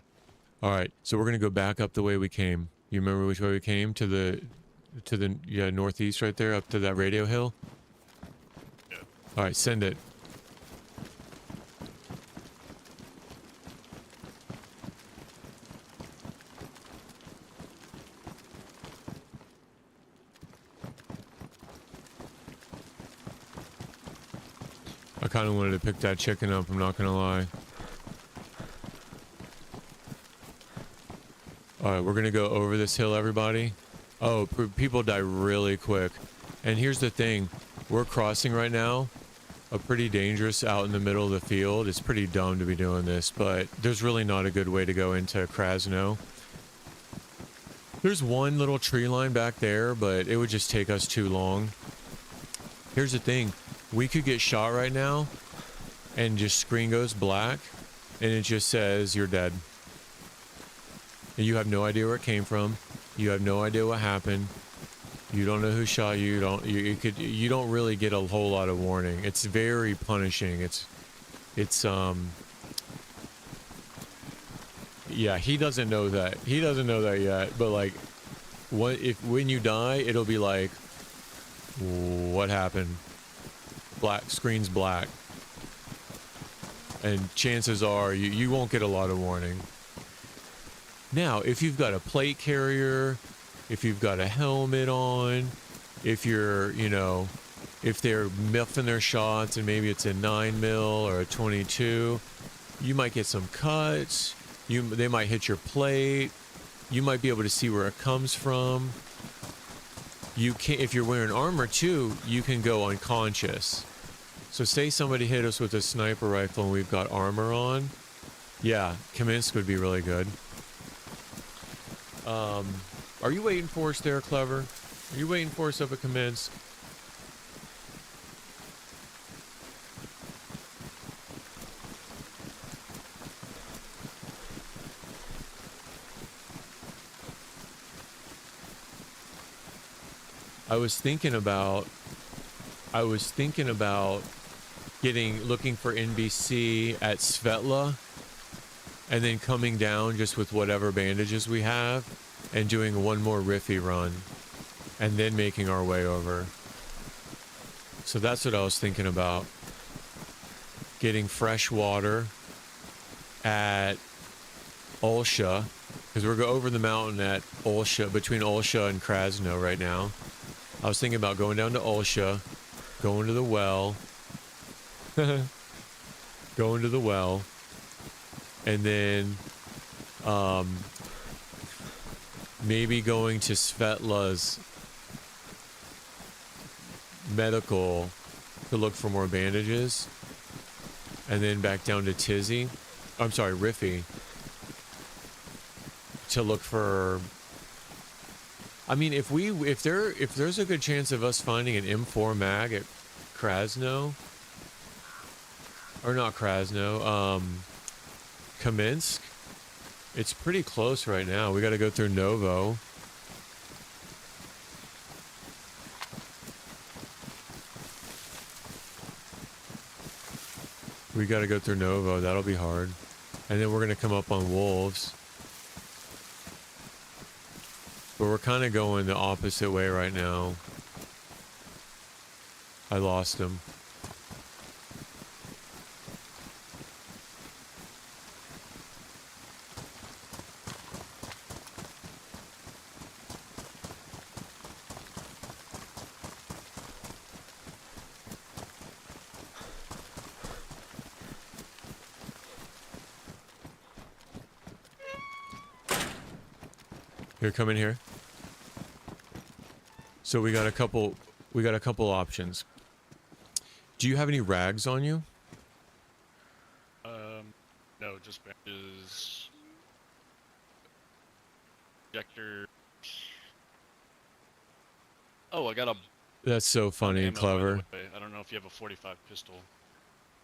All right, so we're gonna go back up the way we came. You remember which way we came? To the northeast right there, up to that radio hill. Yeah. All right, send it. I kind of wanted to pick that chicken up, I'm not gonna lie. Alright, we're gonna go over this hill, everybody. Oh, people die really quick. And here's the thing. We're crossing right now. A pretty dangerous out in the middle of the field. It's pretty dumb to be doing this, but there's really not a good way to go into Krasno. There's one little tree line back there, but it would just take us too long. Here's the thing. We could get shot right now and just screen goes black and it just says you're dead. And you have no idea where it came from. You have no idea what happened. You don't know who shot you. You don't really get a whole lot of warning. It's very punishing. Yeah, he doesn't know that. He doesn't know that yet. But like, when you die, it'll be like, what happened? Black screen's black, and chances are you won't get a lot of warning. Now, if you've got a plate carrier, if you've got a helmet on, if you're, if they're muffing their shots and maybe it's a 9mm or a 22, you might get some cuts. They might hit your plate. You might be able to see where it comes from. You can, if you're wearing armor too, you can go unconscious. So say somebody hit us with a sniper rifle and we've got armor on. Yeah, Kaminsky would be really good. Are you waiting for us there, Clever? Are you waiting for us up at Kaminsky? I was thinking about looking for NBC at Svetla and then coming down just with whatever bandages we have and doing one more Riffy run and then making our way over. So that's what I was thinking about. Getting fresh water at Olsha, because we're over the mountain at Olsha, between Olsha and Krasno right now. I was thinking about going down to Olsha, going to the well, going to the well, and then maybe going to Svetla's medical to look for more bandages, and then back down to Tizzy. I'm sorry, Riffy, to look for. I mean, if there's a good chance of us finding an M4 mag at Krasno, or not Krasno, Kaminsky, it's pretty close right now. We got to go through Novo. We got to go through Novo. That'll be hard. And then we're going to come up on Wolves. But we're kind of going the opposite way right now. I lost him. Here, come in here. So we got a couple options. Do you have any rags on you? No, just bandages. Projector. Oh, I got a. That's so funny and clever. I don't know if you have a 45 pistol.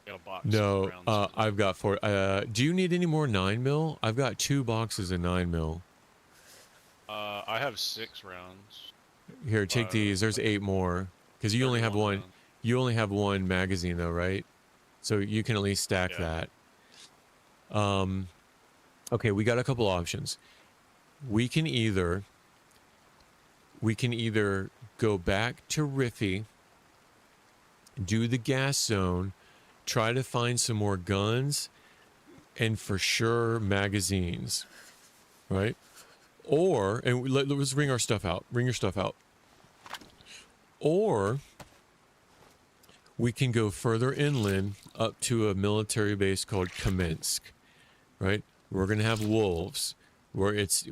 I got a box. No, I've got 4. Do you need any more 9mm? I've got 2 boxes of 9mm. I have 6 rounds. Here, take these. There's 8 more. Because you only have one. Rounds. You only have one magazine, though, right? So you can at least stack that. Okay, we got a couple options. We can either go back to Riffy, do the gas zone, try to find some more guns, and for sure magazines, right? Or, and let's bring our stuff out. Bring your stuff out. Or we can go further inland up to a military base called Kaminsky, right? We're gonna have wolves, where it's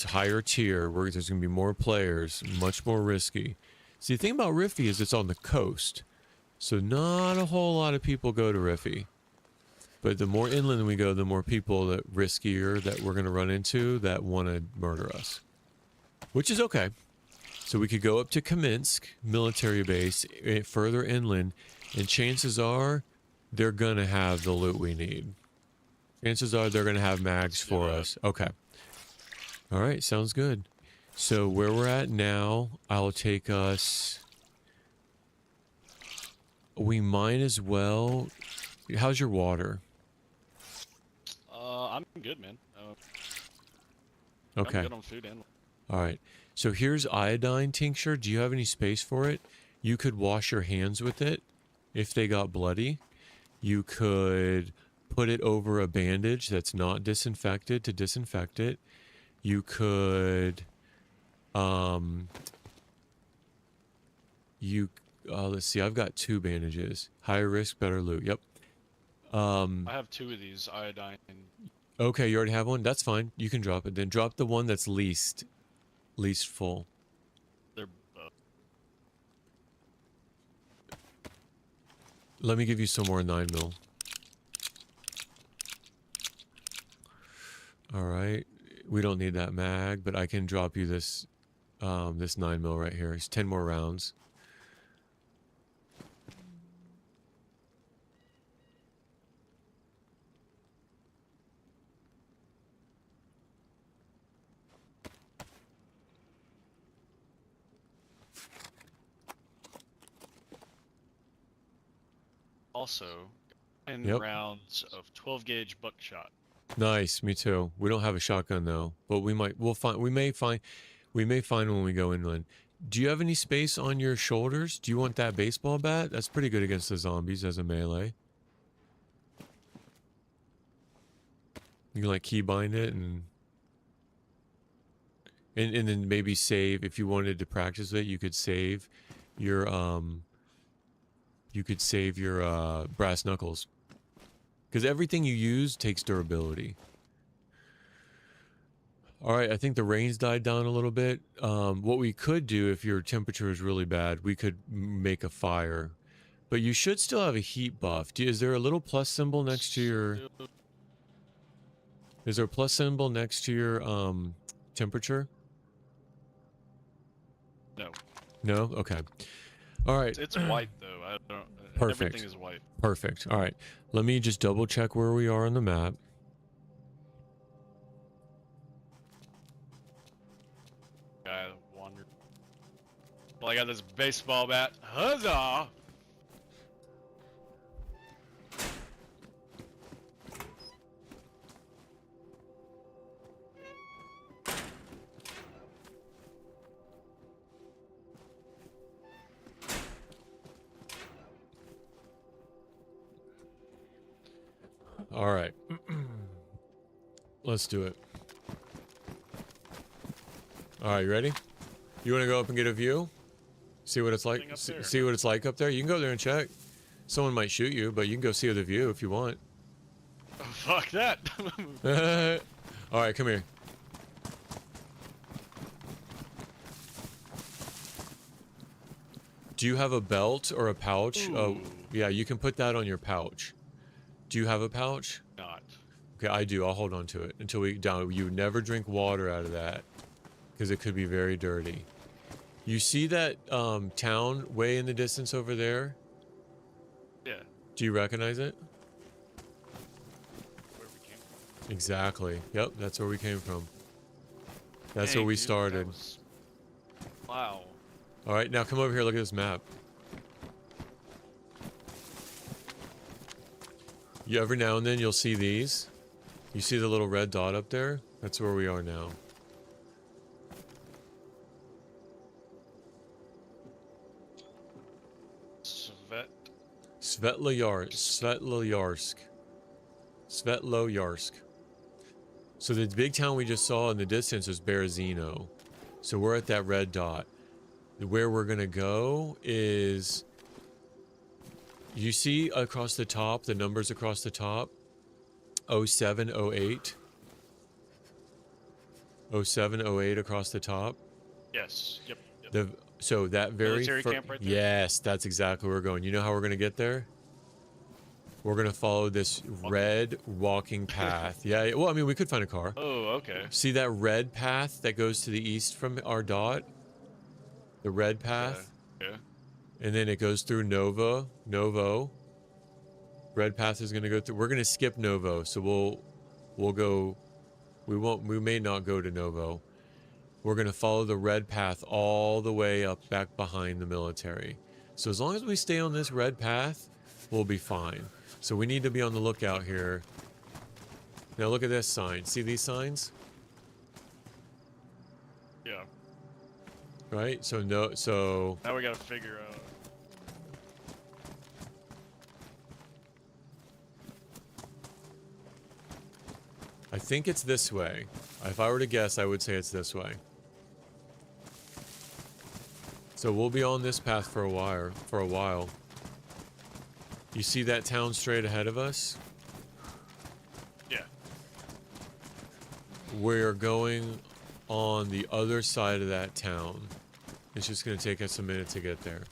higher tier, where there's gonna be more players, much more risky. See, the thing about Riffy is it's on the coast, so not a whole lot of people go to Riffy. But the more inland we go, the more people that riskier that we're gonna run into that want to murder us, which is okay. So we could go up to Kaminsky military base further inland, and chances are they're gonna have the loot we need. Chances are they're going to have mags for us. Okay. All right, sounds good. So where we're at now, I'll take us... We might as well... How's your water? I'm good, man. Okay. I'm good on food and... All right. So here's iodine tincture. Do you have any space for it? You could wash your hands with it if they got bloody. You could put it over a bandage that's not disinfected to disinfect it. You could... let's see, I've got 2 bandages. Higher risk, better loot. Yep. I have 2 of these iodine. Okay, you already have one? That's fine. You can drop it. Then drop the one that's least full. They're Let me give you some more 9mm. All right. We don't need that mag, but I can drop you this this 9mm right here. It's 10 more rounds. also 10 Yep. rounds of 12 gauge buckshot. Nice, me too. We don't have a shotgun though, but we may find when we go inland. Do you have any space on your shoulders? Do you want that baseball bat? That's pretty good against the zombies as a melee. You can like keybind it and then maybe save if you wanted to practice it. You could save your brass knuckles. Because everything you use takes durability. Alright, I think the rain's died down a little bit. What we could do if your temperature is really bad, we could make a fire. But you should still have a heat buff. Is there a little plus symbol next to your... Is there a plus symbol next to your temperature? No. No? Okay. Alright. It's white though. I don't. Perfect. Everything is white. Perfect. Alright. Let me just double check where we are on the map. Guy wandered. Well, I got this baseball bat. Huzzah! All right. Let's do it. All right, you ready? You want to go up and get a view? See what it's like? See what it's like up there? You can go there and check. Someone might shoot you, but you can go see the view if you want. Oh, fuck that. All right, come here. Do you have a belt or a pouch? Oh, yeah, you can put that on your pouch. Do you have a pouch? Not. Okay, I do. I'll hold on to it until we down. You never drink water out of that because it could be very dirty. You see that town way in the distance over there? Yeah. Do you recognize it? Where we came from. Exactly. Yep, that's where we came from. That's Dang, where we dude, started. that was... Wow. All right, now come over here. Look at this map. You every now and then you'll see these. You see the little red dot up there? That's where we are now. Svetloyarsk. So the big town we just saw in the distance was Berezino. So we're at that red dot. Where we're gonna go is... You see across the top, the numbers across the top? 0708. 0708 across the top. Yes. Yep. So that very military camp right there? Yes, that's exactly where we're going. You know how we're going to get there? We're going to follow this red walking path. Yeah, well, I mean, we could find a car. Oh, okay. See that red path that goes to the east from our dot? The red path? Yeah. And then it goes through Novo. Red path is going to go through. We're going to skip Novo, so we'll go. We may not go to Novo. We're going to follow the red path all the way up back behind the military. So as long as we stay on this red path, we'll be fine. So we need to be on the lookout here. Now look at this sign. See these signs? Yeah. Right? So no, so Now we gotta figure out. I think it's this way. If I were to guess, I would say it's this way. So we'll be on this path for a while. You see that town straight ahead of us? Yeah. We're going on the other side of that town. It's just going to take us a minute to get there.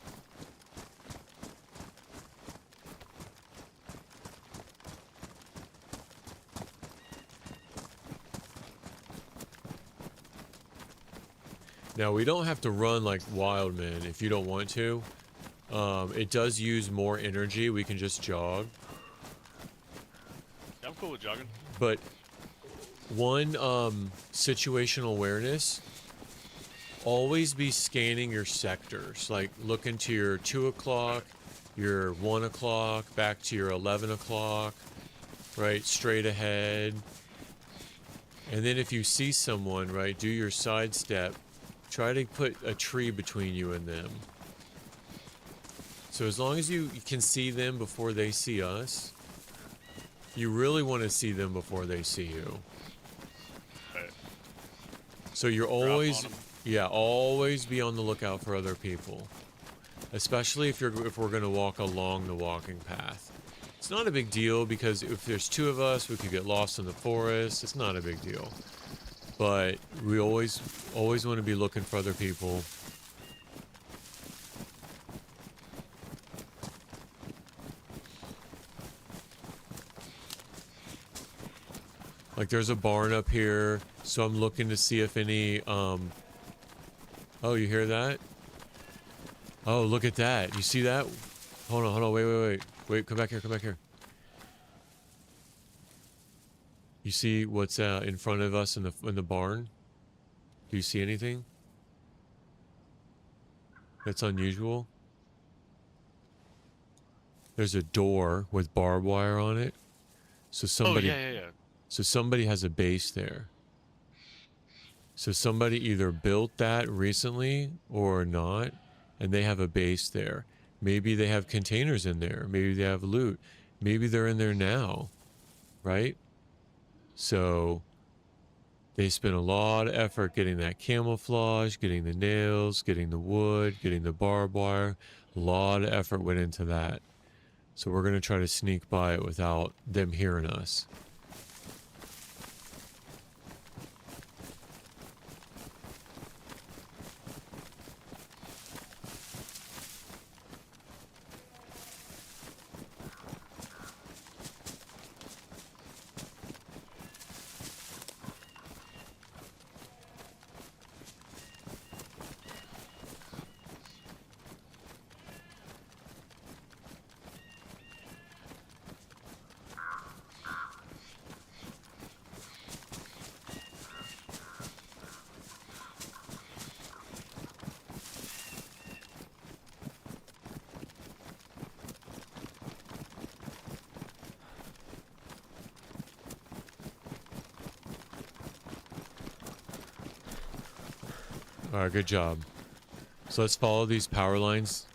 Now, we don't have to run like wild men if you don't want to. It does use more energy. We can just jog. Yeah, I'm cool with jogging. But one situational awareness, always be scanning your sectors. Like look into your 2 o'clock, your 1 o'clock, back to your 11 o'clock, right? Straight ahead. And then if you see someone, right, do your sidestep. Try to put a tree between you and them. So as long as you can see them before they see us, you really want to see them before they see you. Right. So you're always, yeah, always be on the lookout for other people, especially if we're going to walk along the walking path. It's not a big deal because if there's 2 of us, we could get lost in the forest. It's not a big deal. But we always want to be looking for other people. Like there's a barn up here, so I'm looking to see if any, oh, you hear that? Oh, look at that. You see that? Hold on, wait, come back here. You see what's in front of us in the barn? Do you see anything that's unusual? There's a door with barbed wire on it. So somebody, yeah. So somebody has a base there. So somebody either built that recently or not, and they have a base there. Maybe they have containers in there. Maybe they have loot. Maybe they're in there now, right? So they spent a lot of effort getting that camouflage, getting the nails, getting the wood, getting the barbed wire. A lot of effort went into that. So we're going to try to sneak by it without them hearing us. Alright, good job. So let's follow these power lines.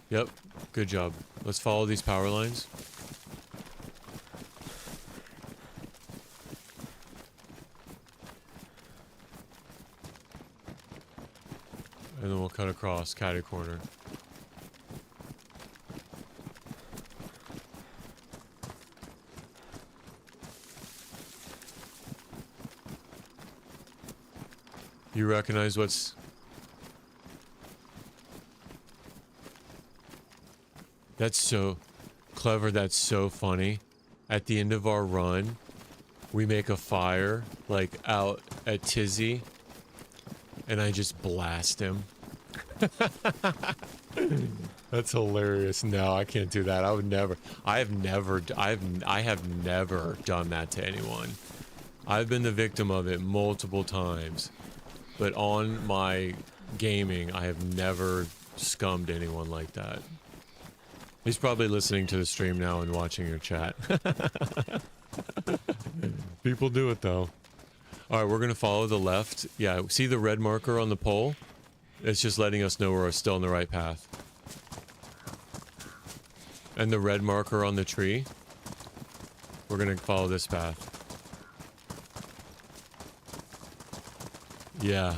Yep, good job. Let's follow these power lines. And then we'll cut across catty corner. You recognize what's... That's so clever, that's so funny. At the end of our run, we make a fire, like, out at Tizzy, and I just blast him. That's hilarious. No, I can't do that. I would never. I have never done that to anyone. I've been the victim of it multiple times, but on my gaming, I have never scummed anyone like that. He's probably listening to the stream now and watching your chat. People do it though. All right, we're gonna follow the left. Yeah, see the red marker on the pole? It's just letting us know we're still on the right path. And the red marker on the tree, we're gonna follow this path. Yeah.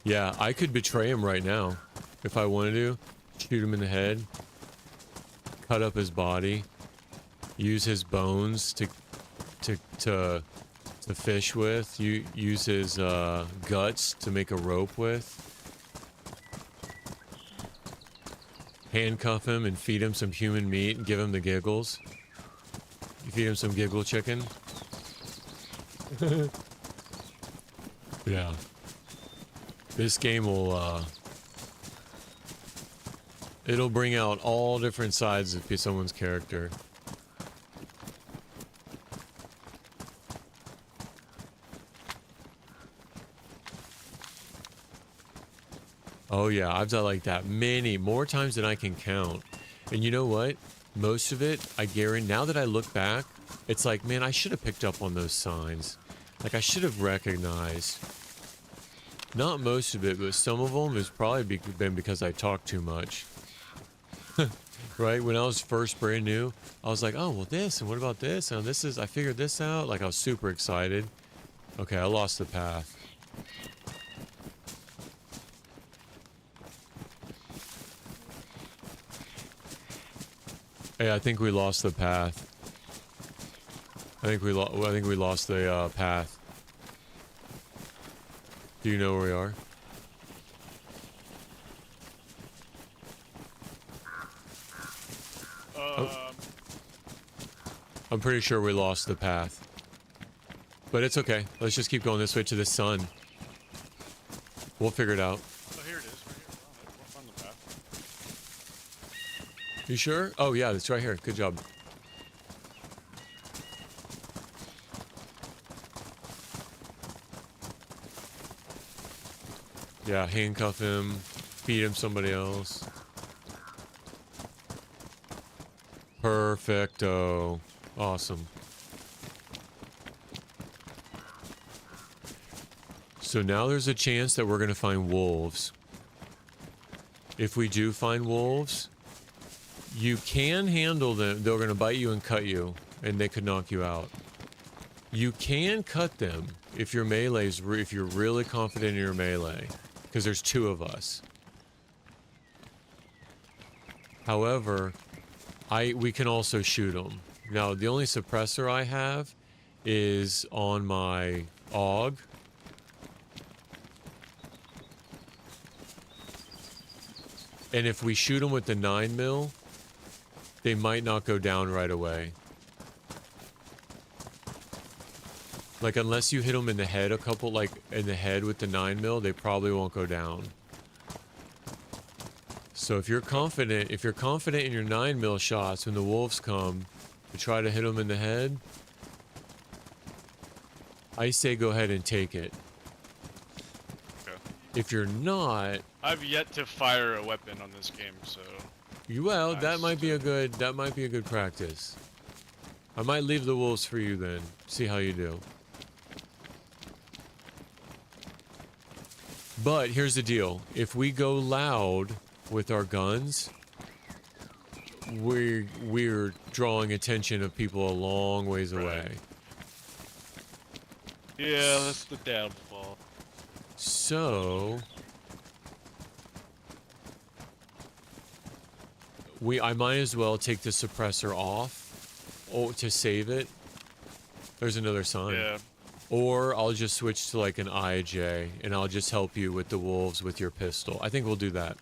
Yeah, I could betray him right now if I wanted to. Shoot him in the head, cut up his body, use his bones to fish with, use his guts to make a rope with, handcuff him and feed him some human meat and give him the giggles. You feed him some giggle chicken. Yeah. This game will it'll bring out all different sides of someone's character. Oh yeah, I've done like that many more times than I can count. And you know what? Most of it, I guarantee, now that I look back, it's like, man, I should have picked up on those signs. Like, I should have recognized. Not most of it, but some of them has probably been because I talk too much. Right? When I was first brand new, I was like, oh, well, this, and what about this? And this is, I figured this out. Like, I was super excited. Okay, I lost the path. Hey, I think we lost the path. I think we lost the path. Do you know where we are? Oh. I'm pretty sure we lost the path. But it's okay. Let's just keep going this way to the sun. We'll figure it out. Oh, here it is. Right here. We'll find the path. You sure? Oh, yeah, it's right here. Good job. Yeah, handcuff him. Feed him somebody else. Perfecto. Awesome. So now there's a chance that we're going to find wolves. If we do find wolves, you can handle them. They're going to bite you and cut you, and they could knock you out. You can cut them if your melee's, if you're really confident in your melee, because there's two of us. However, we can also shoot them. Now, the only suppressor I have is on my AUG. And if we shoot them with the 9mm, they might not go down right away. Like, unless you hit them in the head a couple, like, in the head with the 9mm, they probably won't go down. So if you're confident in your 9mm shots when the wolves come to try to hit them in the head, I say go ahead and take it. Okay. If you're not, I've yet to fire a weapon on this game, so. well, nice. that might be a good practice. I might leave the wolves for you then. See how you do. But here's the deal. If we go loud with our guns, we're drawing attention of people a long ways away. Yeah, that's the downfall. So I might as well take the suppressor off to save it. There's another sign. Yeah. Or I'll just switch to like an IJ and I'll just help you with the wolves with your pistol. I think we'll do that.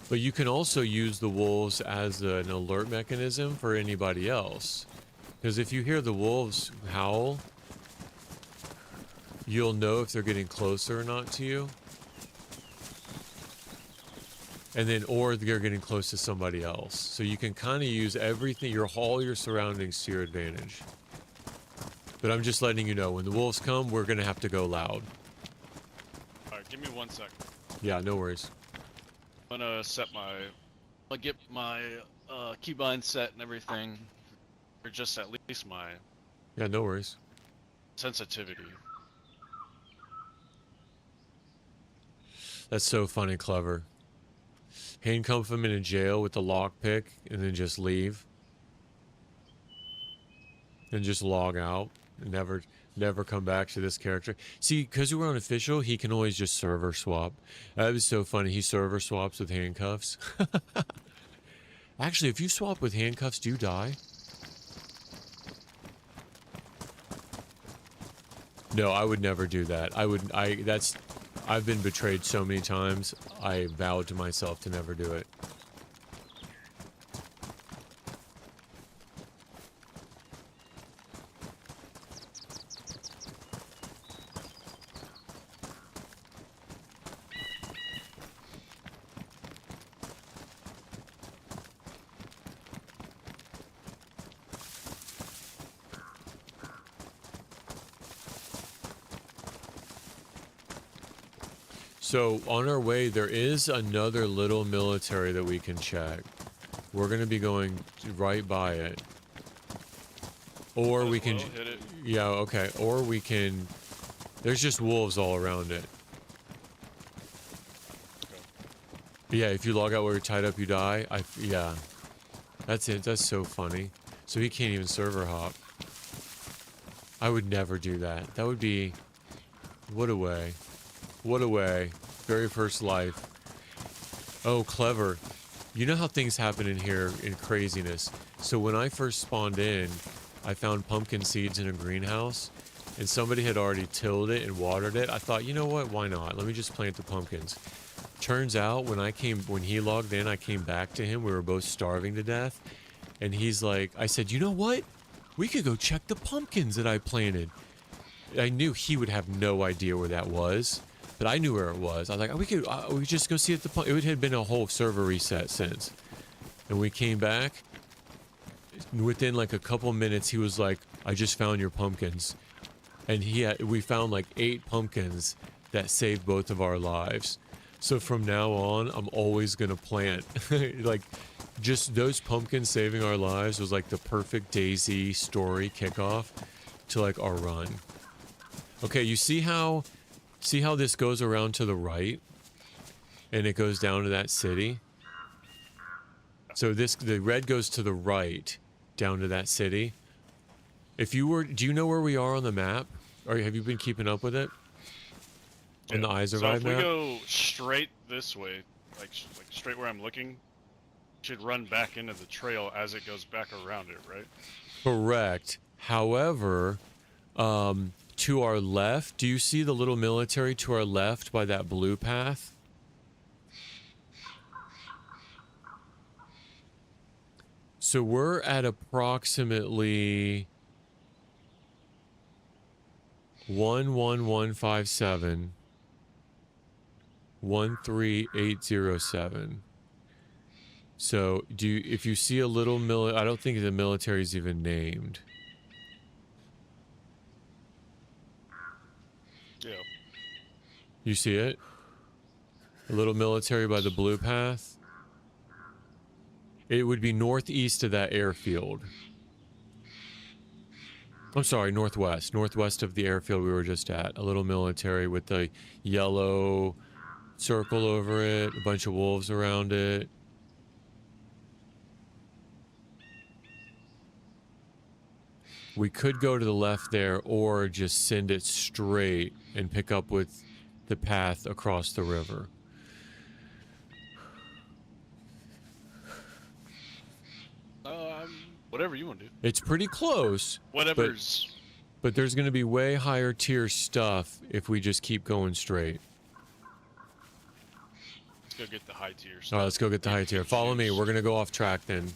But you can also use the wolves as an alert mechanism for anybody else. Because if you hear the wolves howl, you'll know if they're getting closer or not to you. and then or they're getting close to somebody else. So you can kind of use everything, all your surroundings to your advantage. But I'm just letting you know, when the wolves come, we're gonna have to go loud. Alright, give me 1 sec. Yeah, no worries. I'm gonna get my keybind set and everything. Or just at least my Yeah, no worries. sensitivity. That's so funny, clever. Handcuff him in a jail with the lockpick and then just leave. And just log out and never come back to this character. See, because we're unofficial, he can always just server swap. That was so funny. He server swaps with handcuffs. Actually, if you swap with handcuffs, do you die? No, I would never do that. I've been betrayed so many times. I vowed to myself to never do it. So on our way, there is another little military that we can check. We're going to be going right by it. Or we can... Hit it. Yeah, okay. Or we can... There's just wolves all around it. Okay. But yeah, if you log out where you're tied up, you die. Yeah. That's it. That's so funny. So he can't even server hop. I would never do that. That would be... What a way. What a way. Very first life. Oh, clever. You know how things happen in here in craziness. So when I first spawned in, I found pumpkin seeds in a greenhouse, and somebody had already tilled it and watered it. I thought, you know what? Why not? Let me just plant the pumpkins. Turns out when he logged in, I came back to him. We were both starving to death. And he's like, I said, you know what? We could go check the pumpkins that I planted. I knew he would have no idea where that was. But I knew where it was. I was like, we could just go see it. It had been a whole server reset since. And we came back. Within like a couple minutes, he was like, I just found your pumpkins. And we found like 8 pumpkins that saved both of our lives. So from now on, I'm always going to plant. Like, just those pumpkins saving our lives was like the perfect DayZ story kickoff to like our run. Okay, you see how... See how this goes around to the right? And it goes down to that city? So the red goes to the right, down to that city. Do you know where we are on the map? Or have you been keeping up with it? Yeah. On the Eyes of Eye map? So if we go straight this way, like straight where I'm looking, should run back into the trail as it goes back around it, right? Correct. However, to our left, do you see the little military to our left by that blue path? So we're at approximately 11157 13807. So if you see a little I don't think the military is even named. Yeah. You see it? A little military by the blue path. It would be northeast of that airfield. I'm sorry, northwest. Northwest of the airfield we were just at. A little military with the yellow circle over it, a bunch of wolves around it. We could go to the left there or just send it straight and pick up with the path across the river. Whatever you want to do. It's pretty close. Whatever's... But there's going to be way higher tier stuff if we just keep going straight. Let's go get the high tier stuff. All right, let's go get the high tier. Follow me. We're going to go off track then.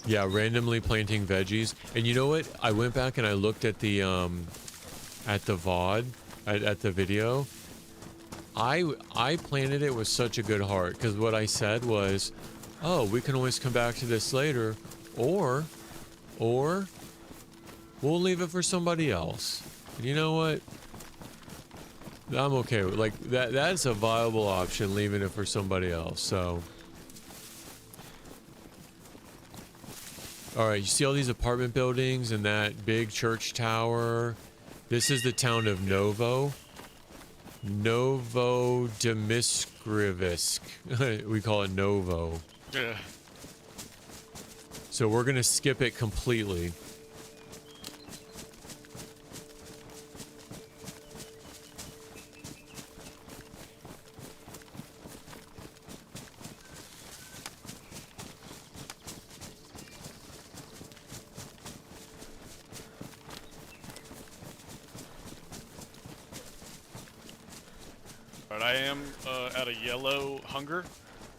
Yeah, randomly planting veggies. And you know what? I went back and I looked at the VOD, at the video. I planted it with such a good heart, because what I said was, oh, we can always come back to this later, or we'll leave it for somebody else. And you know what? I'm okay with, like, that's a viable option, leaving it for somebody else. So all right, you see all these apartment buildings and that big church tower? This is the town of Novodemiskrivisk. We call it Novo. Yeah. So we're gonna skip it completely. But I am at a yellow hunger.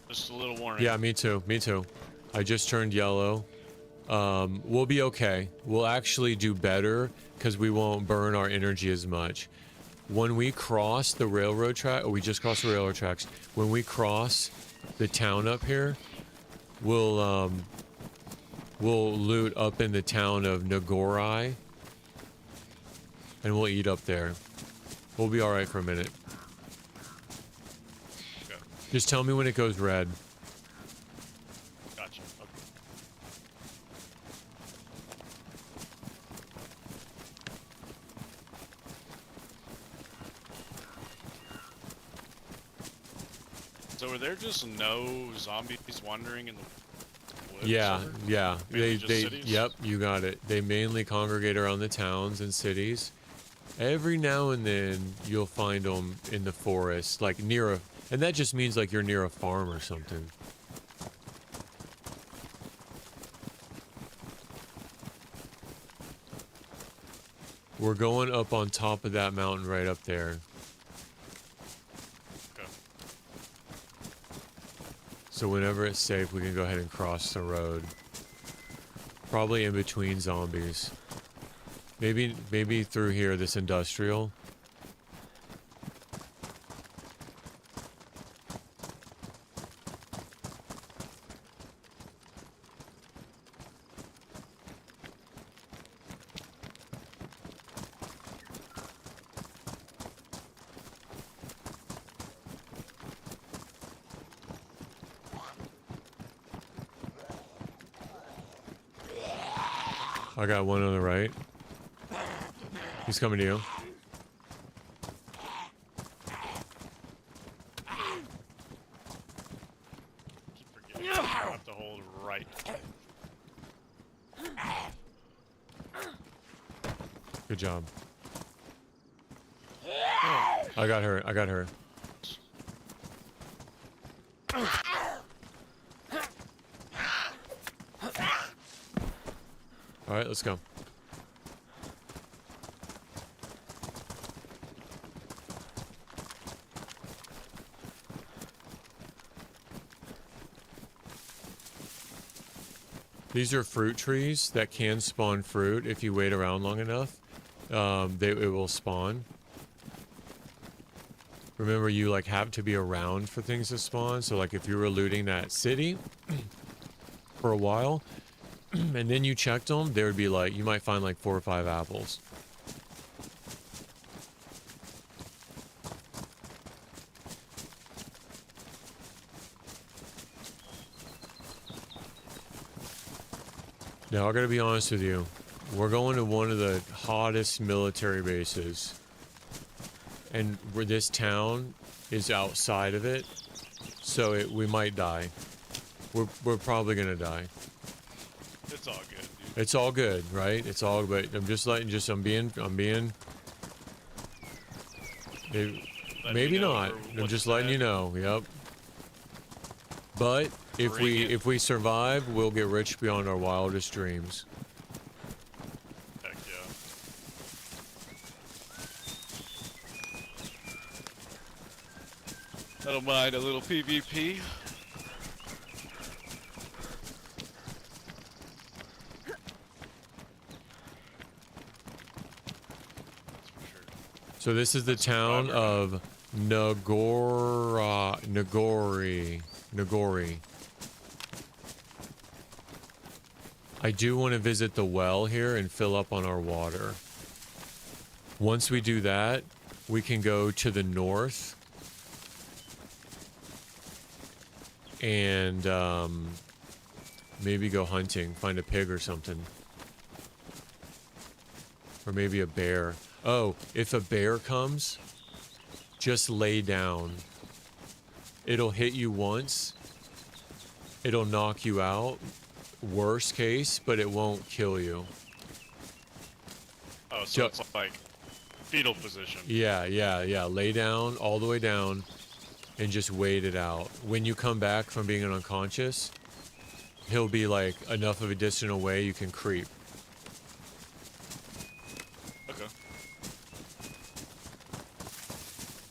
Just a little warning. Yeah, me too. Me too. I just turned yellow. We'll be okay. We'll actually do better because we won't burn our energy as much. When we cross the railroad track, we just crossed the railroad tracks. When we cross the town up here, we'll loot up in the town of Nagorai, and we'll eat up there. We'll be all right for a minute. Okay. Just tell me when it goes red. Gotcha. Okay. So are there just no zombies wandering in the woods? Yeah, or yeah. mainly just cities? Yep, you got it. They mainly congregate around the towns and cities. Every now and then you'll find them in the forest, like near a, and that just means like you're near a farm or something. We're going up on top of that mountain right up there. Okay. So whenever it's safe, we can go ahead and cross the road. Probably in between zombies. Maybe through here, this industrial. I got one on the right. He's coming to you. Keep forgetting I have to hold right. Good job. I got her. I got her. All right, let's go. These are fruit trees that can spawn fruit if you wait around long enough. It will spawn. Remember, you like have to be around for things to spawn. So like if you were looting that city for a while, and then you checked them, there would be like, you might find like 4 or 5 apples. Now, I gotta be honest with you. We're going to one of the hottest military bases. And where this town is outside of it. So we might die. We're probably gonna die. It's all good, dude. It's all good, right? It's all, but I'm just letting, I'm being, maybe not. I'm just letting you know. Yep. But if we survive, we'll get rich beyond our wildest dreams. Heck yeah. I don't mind a little PvP. So this is the town of Nagori. I do want to visit the well here and fill up on our water. Once we do that, we can go to the north and maybe go hunting, find a pig or something. Or maybe a bear. Oh, if a bear comes, just lay down. It'll hit you once. It'll knock you out. Worst case, but it won't kill you. Oh, so it's like fetal position. Yeah. Lay down, all the way down, and just wait it out. When you come back from being unconscious, he'll be like enough of a distance away you can creep. Okay.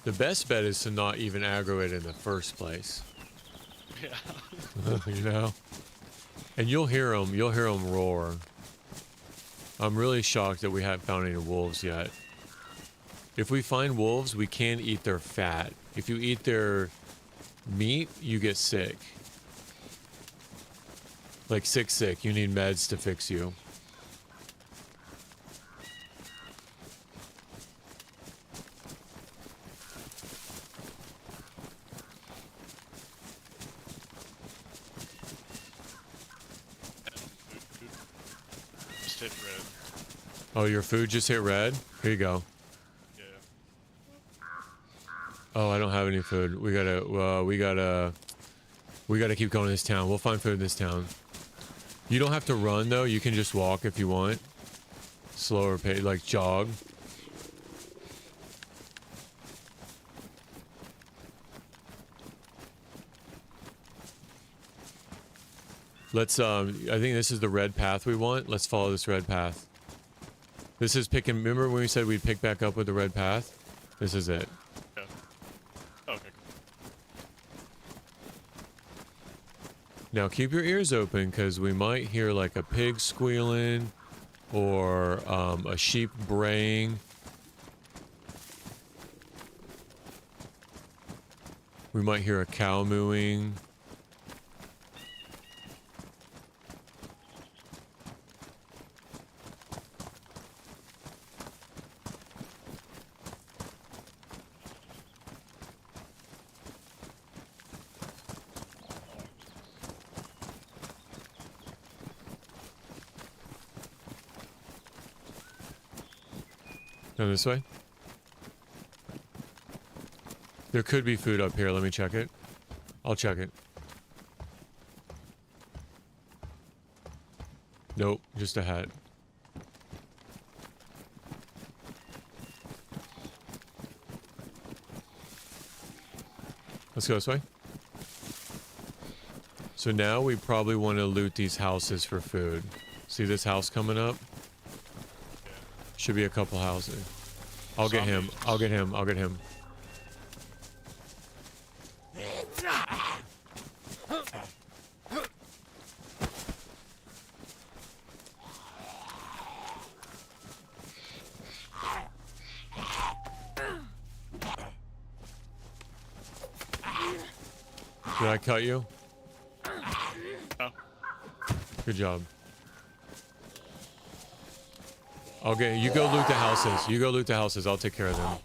The best bet is to not even aggro it in the first place. Yeah. You know? And you'll hear them roar. I'm really shocked that we haven't found any wolves yet. If we find wolves, we can eat their fat. If you eat their meat, you get sick. Like sick. You need meds to fix you. Just hit red. Oh, your food just hit red? Here you go. Yeah. Oh, I don't have any food. We gotta keep going to this town. We'll find food in this town. You don't have to run though. You can just walk if you want. Slower pace, like jog. Let's, I think this is the red path we want. Let's follow this red path. This is picking, remember when we said we'd pick back up with the red path? This is it. Yeah. Okay. Now keep your ears open because we might hear like a pig squealing or a sheep braying. We might hear a cow mooing. Go this way. There could be food up here. Let me check it. I'll check it. Nope, just a hat. Let's go this way. So now we probably want to loot these houses for food. See this house coming up? Should be a couple houses. I'll get him. I'll get him. I'll get him. Did I cut you? No. Good job. Okay, you go loot the houses. You go loot the houses. I'll take care of them.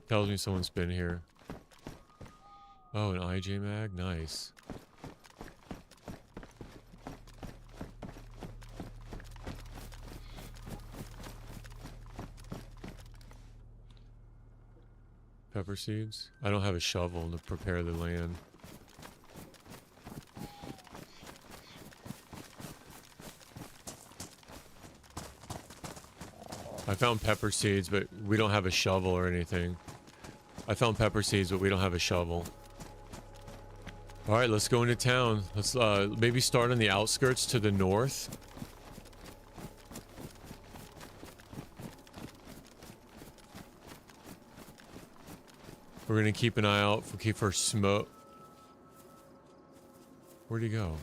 Tells me someone's been here. Oh, an IJ mag? Nice. Pepper seeds? I don't have a shovel to prepare the land. I found pepper seeds, but we don't have a shovel or anything. I found pepper seeds, but we don't have a shovel. All right, let's go into town. Let's maybe start on the outskirts to the north. We're gonna keep an eye out for smoke. Where'd he go?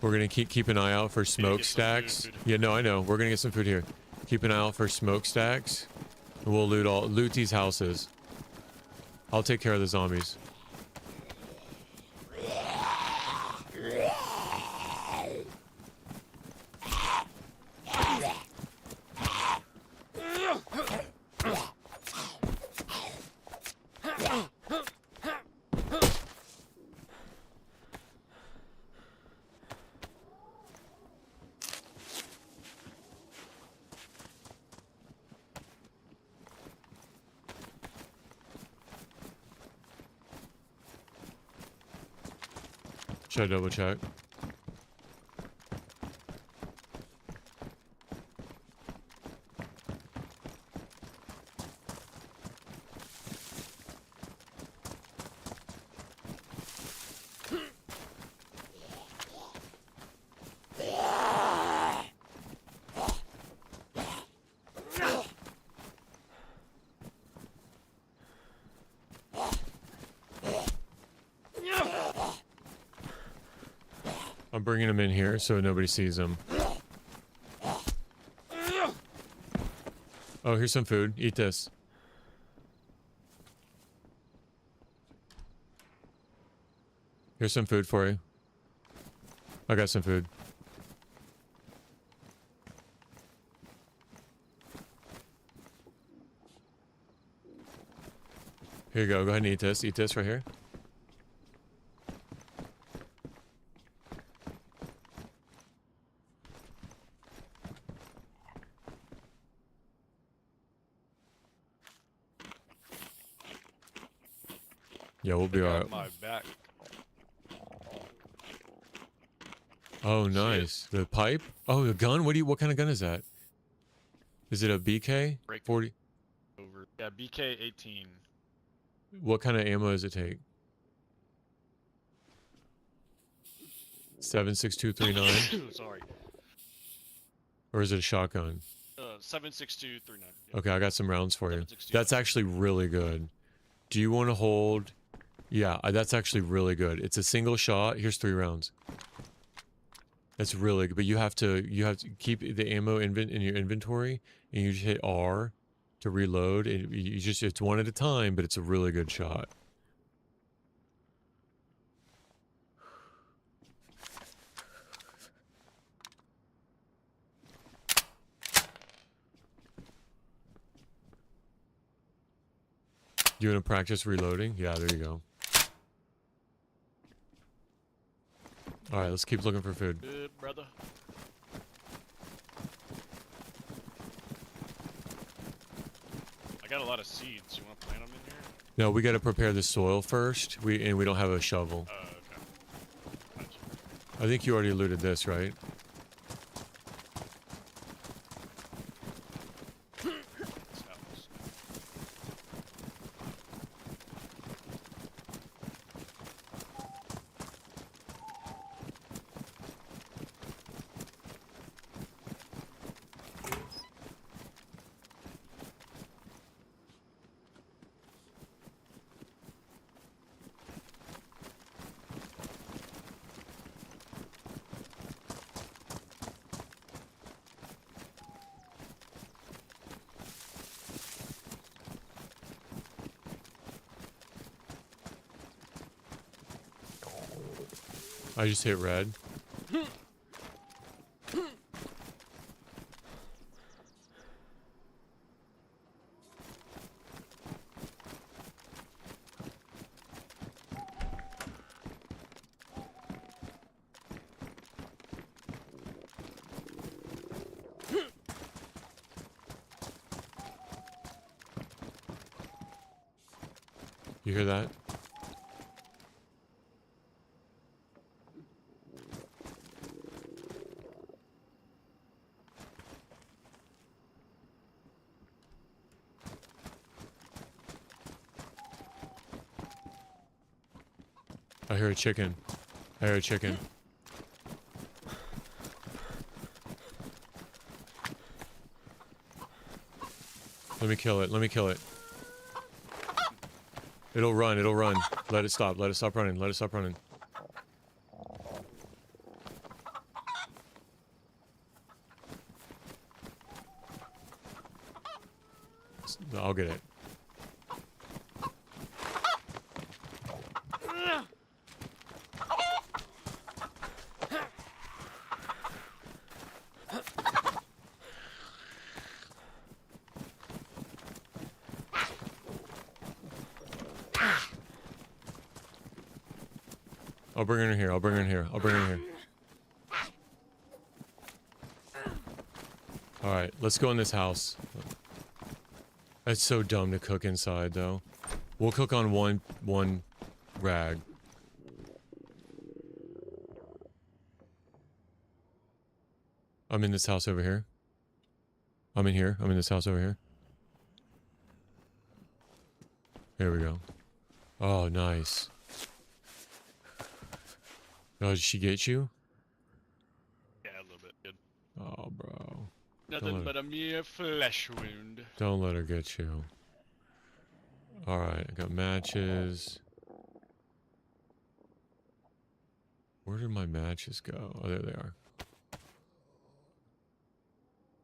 We're gonna keep an eye out for smokestacks. Yeah, no, I know. We're gonna get some food here. Keep an eye out for smokestacks. And we'll loot these houses. I'll take care of the zombies. Should I double check? I'm bringing them in here so nobody sees them. Oh, here's some food. Eat this. Here's some food for you. I got some food. Here you go. Go ahead and eat this. Eat this right here. Yeah, we'll be alright. My back. Oh, nice. The pipe? Oh, the gun? What kind of gun is that? Is it a BK? 40? Over. Yeah, BK 18. What kind of ammo does it take? 7.6239? Sorry. Or is it a shotgun? 7.6239. Yep. Okay, I got some rounds for you. 7.62. That's actually really good. Do you want to hold... Yeah, that's actually really good. It's a single shot. Here's 3 rounds. That's really good, but you have to keep the ammo in your inventory, and you just hit R to reload. And it's one at a time, but it's a really good shot. You want to practice reloading? Yeah, there you go. All right, let's keep looking for food. Good, brother. I got a lot of seeds. You want to plant them in here? No, we got to prepare the soil first. We don't have a shovel. Okay. Gotcha. I think you already looted this, right? I just hit red. You hear that? I hear a chicken. I hear a chicken. Let me kill it. Let me kill it. It'll run. It'll run. Let it stop. Let it stop running. Let it stop running. I'll get it. I'll bring her in here. I'll bring her in here. I'll bring her in here. Alright, let's go in this house. It's so dumb to cook inside, though. We'll cook on one rag. I'm in this house over here. I'm in here. I'm in this house over here. There we go. Oh, nice. Oh, did she get you? Yeah, a little bit. Good. Oh, bro. Nothing but a mere flesh wound. Don't let her get you. Alright, I got matches. Where did my matches go? Oh, there they are.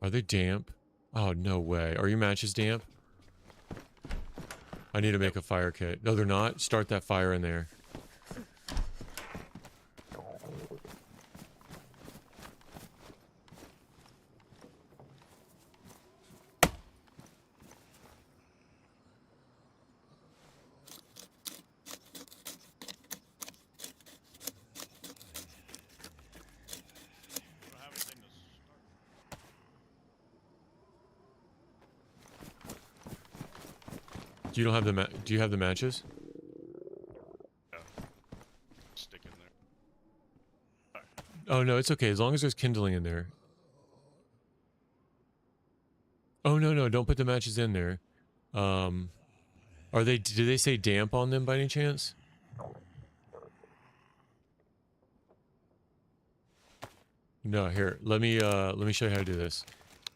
Are they damp? Oh, no way. Are your matches damp? I need to make a fire kit. No, they're not. Start that fire in there. You don't have the do you have the matches? Yeah. Stick in there. Right. Oh no, it's okay as long as there's kindling in there. Oh no, don't put the matches in there. Are they? Did they say damp on them by any chance? No, here. Let me show you how to do this.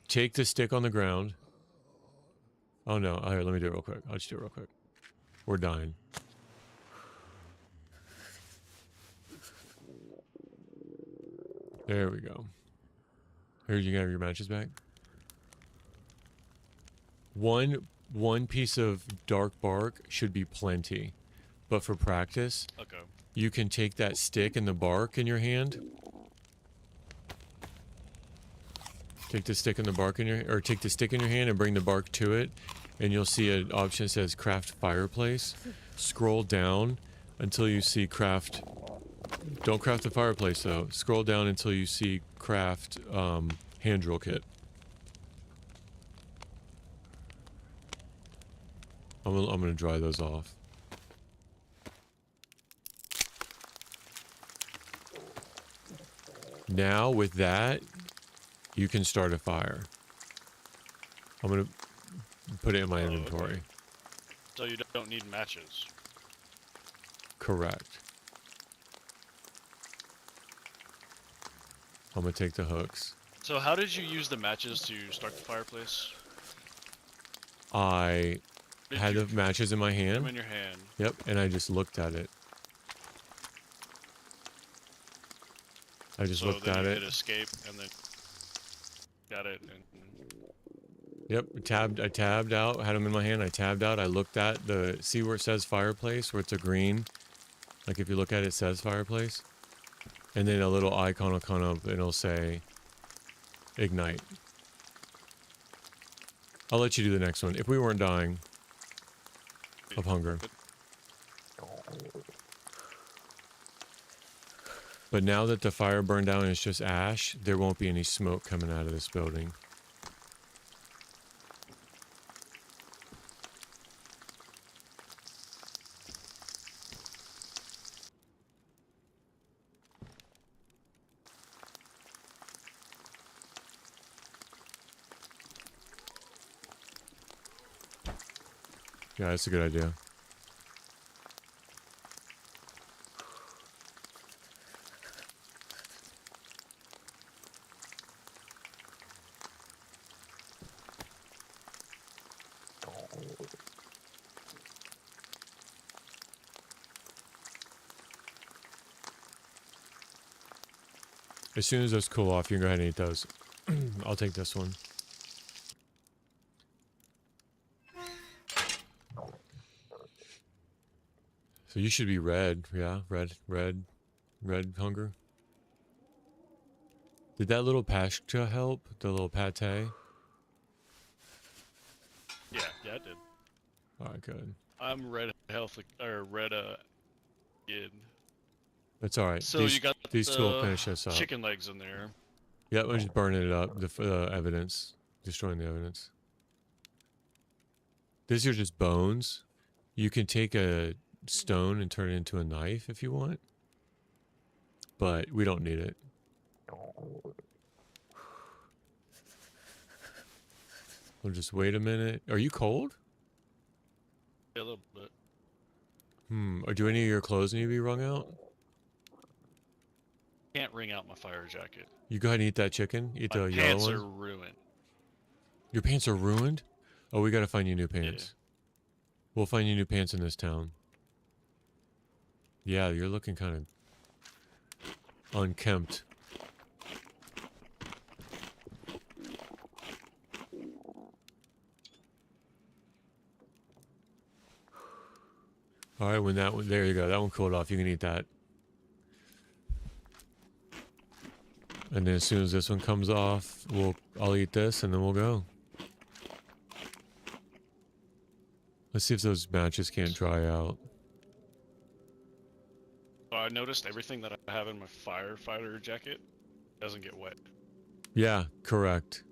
Take the stick on the ground. Oh no, here, let me do it real quick. I'll just do it real quick. We're dying. There we go. Here, you can have your matches back. One piece of dark bark should be plenty. But for practice, Okay. you can take that stick and the bark in your hand. Take the stick and the bark in your, or take the stick in your hand and bring the bark to it, and you'll see an option that says craft fireplace. Scroll down until you see craft. Don't craft the fireplace though. Scroll down until you see craft hand drill kit. I'm gonna dry those off. Now with that, you can start a fire. I'm gonna put it in my inventory. Okay. So you don't need matches. Correct. I'm gonna take the hooks. So how did you use the matches to start the fireplace? I had the matches in my Them hand. in your hand. Yep, and I just looked at it. I just So looked then at you it. hit escape and then got it and Yep, I tabbed out, had them in my hand, I tabbed out, I looked at the, see where it says fireplace, where it's a green, like if you look at it, it says fireplace, and then a little icon will come up and it'll say ignite. I'll let you do the next one, if we weren't dying of hunger. But now that the fire burned down and it's just ash, there won't be any smoke coming out of this building. Yeah, that's a good idea. As soon as those cool off, you can go ahead and eat those. I'll take this one. So you should be red. Yeah, red hunger. Did that little pashka help? The little pate? Yeah, it did. Alright, good. I'm red health or red kid. That's alright. So these, you got these two will finish us up. chicken legs in there. Yeah, we're just burning it up. The evidence. Destroying the evidence. These are just bones. You can take a stone and turn it into a knife if you want. But we don't need it. We'll just wait a minute. Are you cold? Yeah, a little bit. Or do any of your clothes need to be wrung out? Can't wring out my fire jacket. You go ahead and eat that chicken. Eat the My yellow pants one. are ruined. Your pants are ruined? Oh, we gotta find you new pants. Yeah. We'll find you new pants in this town. Yeah, you're looking kind of unkempt. All right, when that one, there you go. That one cooled off. You can eat that. And then as soon as this one comes off, I'll eat this and then we'll go. Let's see if those matches can't dry out. So I noticed everything that I have in my firefighter jacket doesn't get wet. Yeah, correct.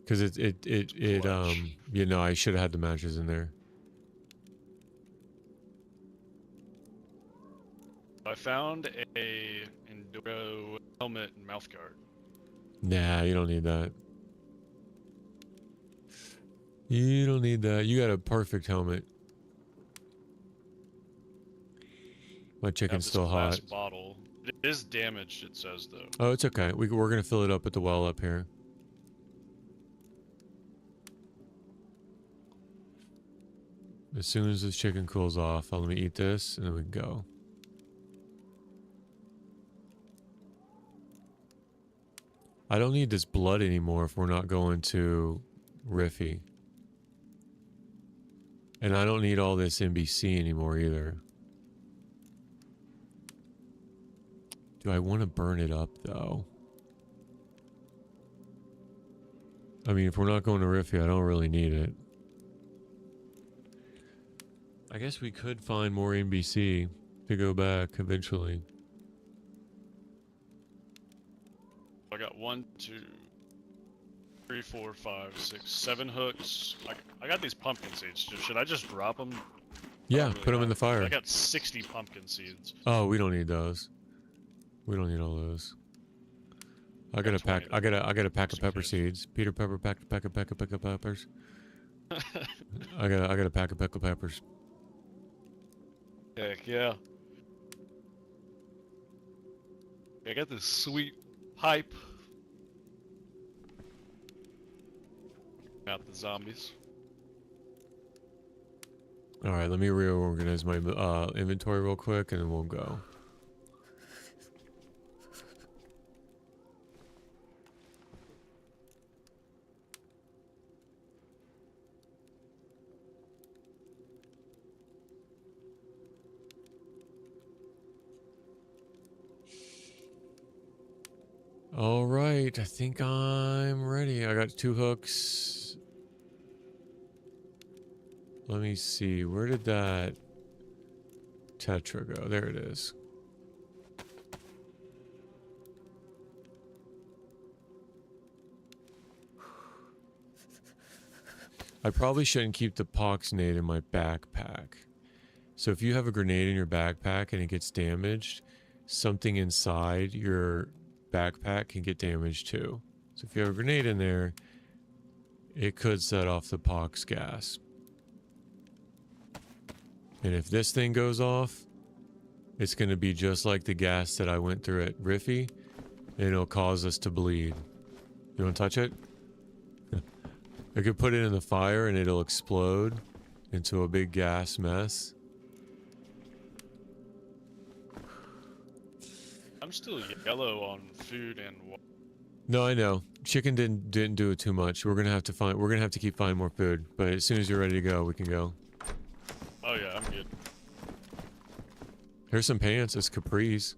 Because you know, I should have had the matches in there. I found a Enduro helmet and mouthguard. Nah, you don't need that. You don't need that. You got a perfect helmet. My chicken's still hot. Glass bottle. It is damaged, it says, though. Oh, it's okay. We're going to fill it up at the well up here. As soon as this chicken cools off, let me eat this and then we can go. I don't need this blood anymore if we're not going to Riffy. And I don't need all this NBC anymore either. Do I want to burn it up though? I mean, if we're not going to Riffy, I don't really need it. I guess we could find more NBC to go back eventually. I got 1, 2, 3, 4, 5, 6, 7 hooks. I got these pumpkin seeds. Should I just drop them? Yeah, put them in the fire. I got 60 pumpkin seeds. Oh, we don't need those. We don't need all those. I got a pack. I got a pack of pepper seeds. Peter Pepper pack of peppers. I got a pack of pickled peppers. Heck yeah. I got this sweet pipe. Out the zombies. All right, let me reorganize my inventory real quick, and then we'll go. All right, I think I'm ready. I got 2 hooks. Let me see. Where did that tetra go? There it is. I probably shouldn't keep the pox nade in my backpack. So if you have a grenade in your backpack and it gets damaged, something inside your backpack can get damaged too. So if you have a grenade in there, it could set off the pox gas. And if this thing goes off, it's going to be just like the gas that I went through at Riffy, and it'll cause us to bleed. You want to touch it? I could put it in the fire and it'll explode into a big gas mess. I'm still yellow on food and water. No, I know. Chicken didn't do it too much. We're gonna have to keep finding more food. But as soon as you're ready to go, we can go. Oh yeah, I'm good. Here's some pants. It's capris.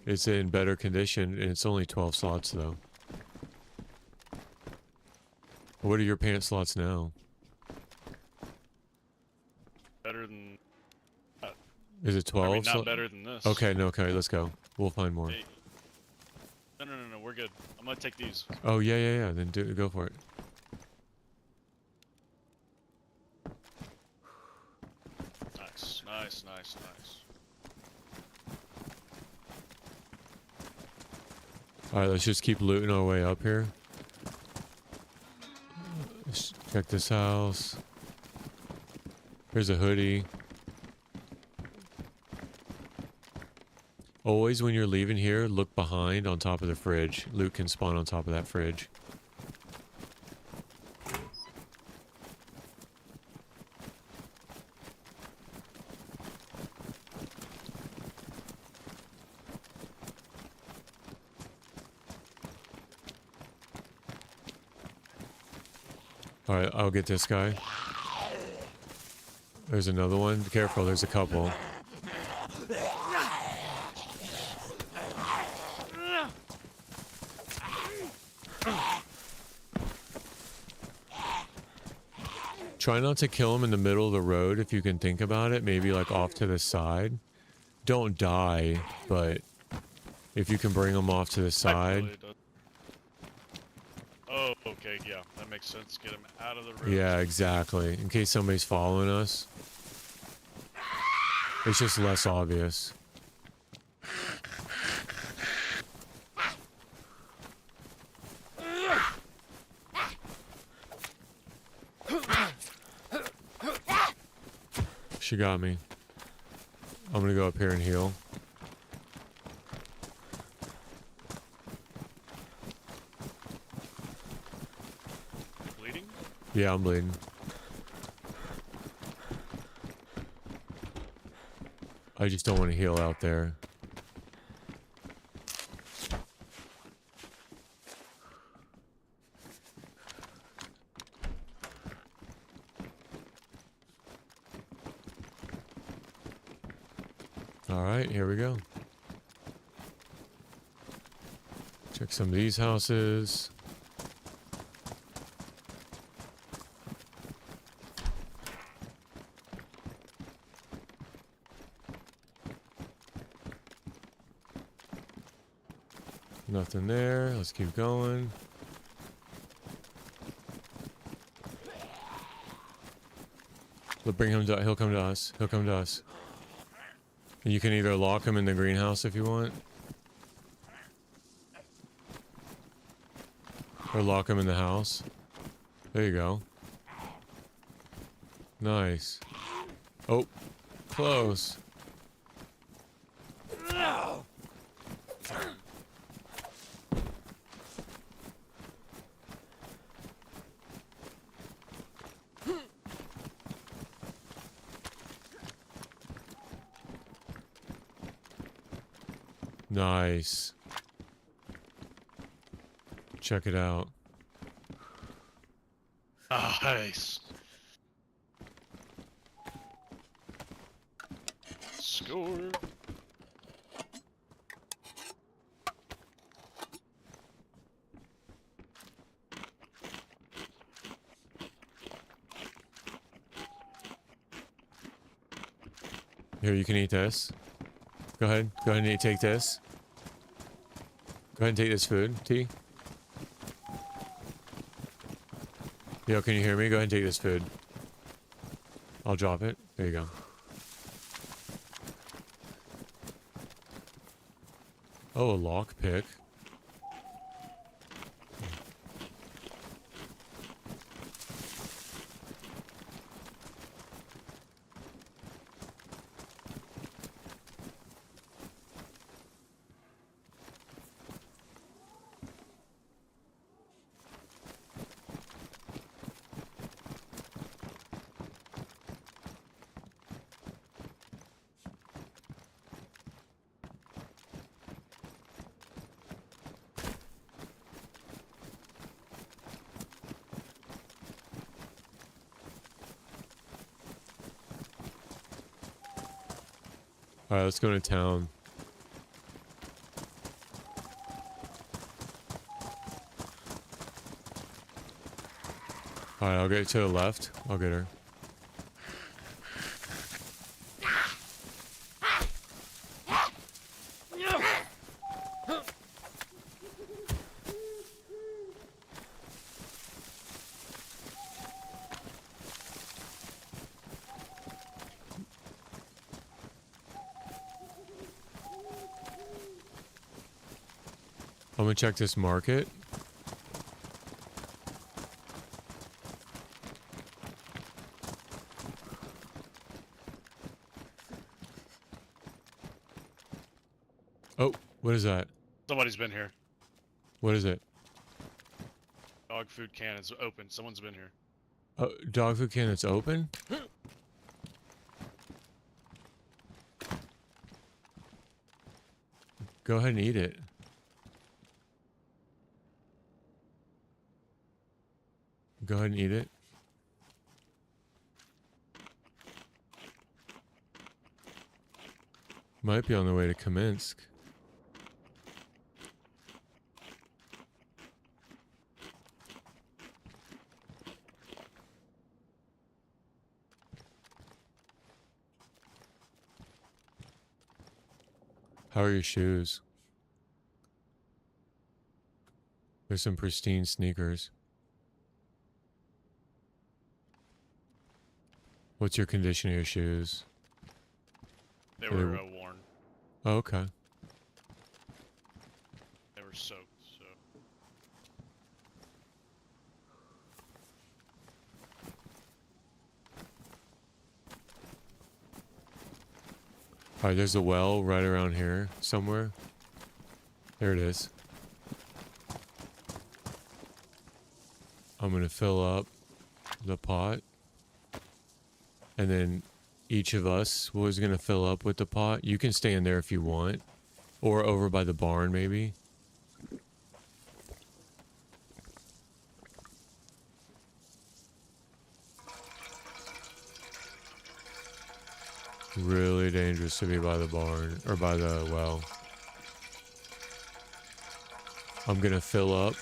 It's in better condition, and it's only 12 slots though. What are your pant slots now? Better than. Is it 12? I mean, not better than this. Okay, no, okay, let's go. We'll find more. Hey. No, we're good. I'm gonna take these. Oh yeah. Then go for it. Nice. All right, let's just keep looting our way up here. Let's check this house. Here's a hoodie. Always when you're leaving here, look behind on top of the fridge. Loot can spawn on top of that fridge. Alright, I'll get this guy. There's another one. Be careful, there's a couple. Try not to kill him in the middle of the road if you can think about it. Maybe like off to the side. Don't die, but if you can bring him off to the side. Oh, okay, yeah, that makes sense. Get him out of the road. Yeah, exactly. In case somebody's following us. It's just less obvious. She got me. I'm gonna go up here and heal. Bleeding? Yeah, I'm bleeding. I just don't want to heal out there. Alright, here we go. Check some of these houses. Nothing there. Let's keep going. We'll bring him to, he'll come to us. He'll come to us. You can either lock him in the greenhouse if you want. Or lock him in the house. There you go. Nice. Oh, close. Nice. Check it out. Nice. Score. Here, you can eat this. Go ahead. Go ahead and take this. Go ahead and take this food, T. Yo, can you hear me? Go ahead and take this food. I'll drop it. There you go. Oh, a lockpick. Alright, let's go to town. Alright, I'll get to the left. I'll get her. I'm gonna check this market. Oh, what is that? Somebody's been here. What is it? Dog food can is open. Someone's been here. Oh, dog food can that's open? Go ahead and eat it. Go ahead and eat it. Might be on the way to Kamensk. How are your shoes? There's some pristine sneakers. What's your condition of your shoes? They were worn. Oh, okay. They were soaked, so. Alright, there's a well right around here somewhere. There it is. I'm gonna fill up the pot. And then each of us was gonna fill up with the pot. You can stay in there if you want. Or over by the barn, maybe. Really dangerous to be by the barn, or by the well. I'm gonna fill up.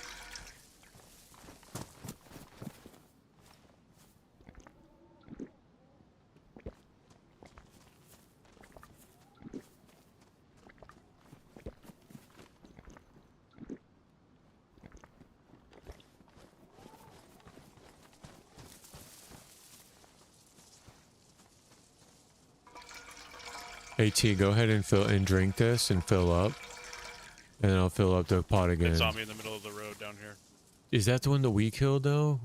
AT, go ahead and fill and drink this and fill up. And then I'll fill up the pot again. It's zombie in the middle of the road down here. Is that the one that we killed though?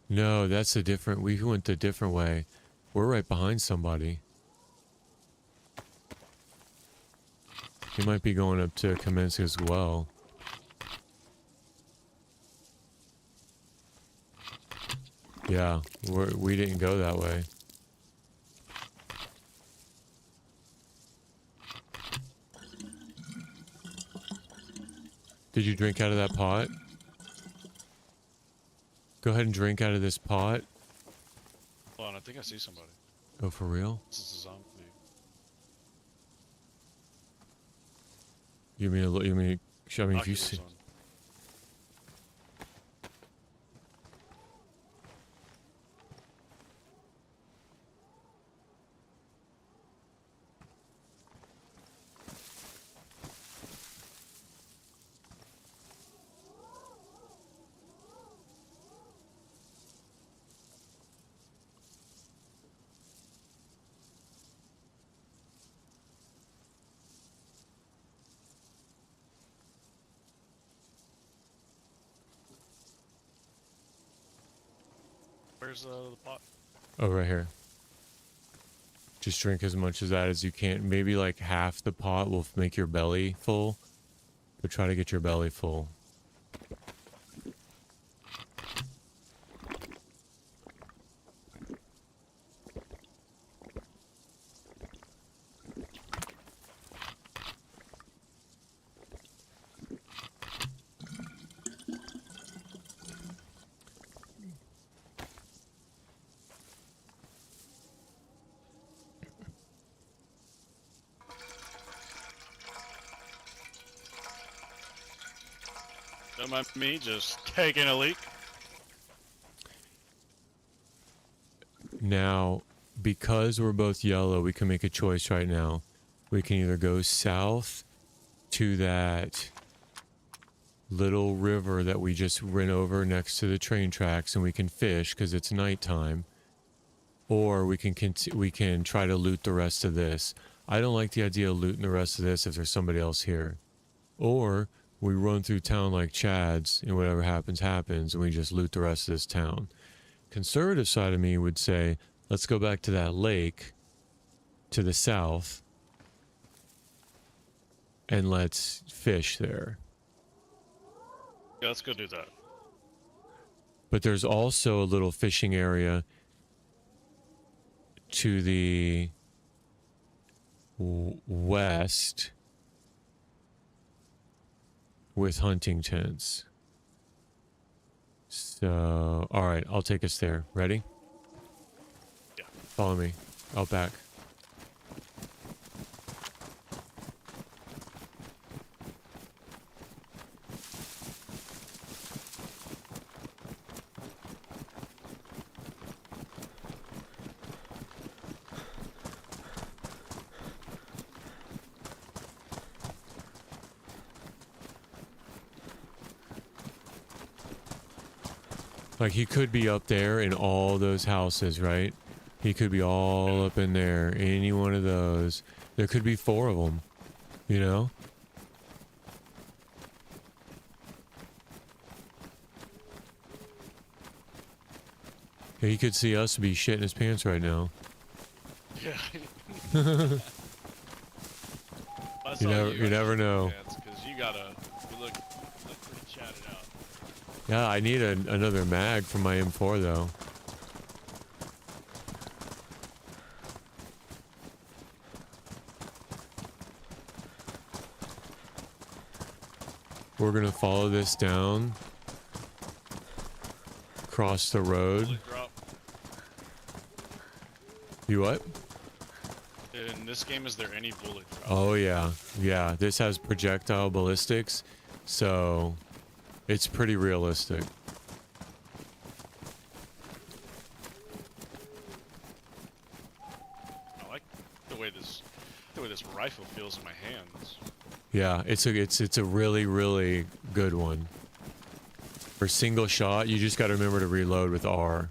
No, that's a different, we went a different way. We're right behind somebody. He might be going up to Kamensk as well. Yeah, we didn't go that way. Did you drink out of that pot? Go ahead and drink out of this pot. Hold on, I think I see somebody. Oh, for real? This is a zombie. You mean, I mean, if you see... On. Where's the pot? Oh, right here. Just drink as much of that as you can. Maybe like half the pot will make your belly full. But try to get your belly full. Don't mind me just taking a leak. Now, because we're both yellow, we can make a choice right now. We can either go south to that little river that we just ran over next to the train tracks and we can fish because it's nighttime, or we can try to loot the rest of this. I don't like the idea of looting the rest of this if there's somebody else here. Or we run through town like Chads and whatever happens happens and we just loot the rest of this town. Conservative side of me would say let's go back to that lake to the south and let's fish there. Yeah, let's go do that. But there's also a little fishing area to the west with hunting tents. So, all right, I'll take us there. Ready? Yeah. Follow me. Out back. Like, he could be up there in all those houses, right? He could be all up in there. Any one of those. There could be 4 of them. You know? He could see us be shitting his pants right now. Yeah. You never know. Because you look pretty chatted out. Yeah, I need another mag for my M4 though. We're gonna follow this down, cross the road. Bullet drop. You what? In this game, is there any bullet drop? Oh yeah, yeah. This has projectile ballistics, so it's pretty realistic. I like the way this rifle feels in my hands. Yeah, it's a really good one. For single shot, you just got to remember to reload with R.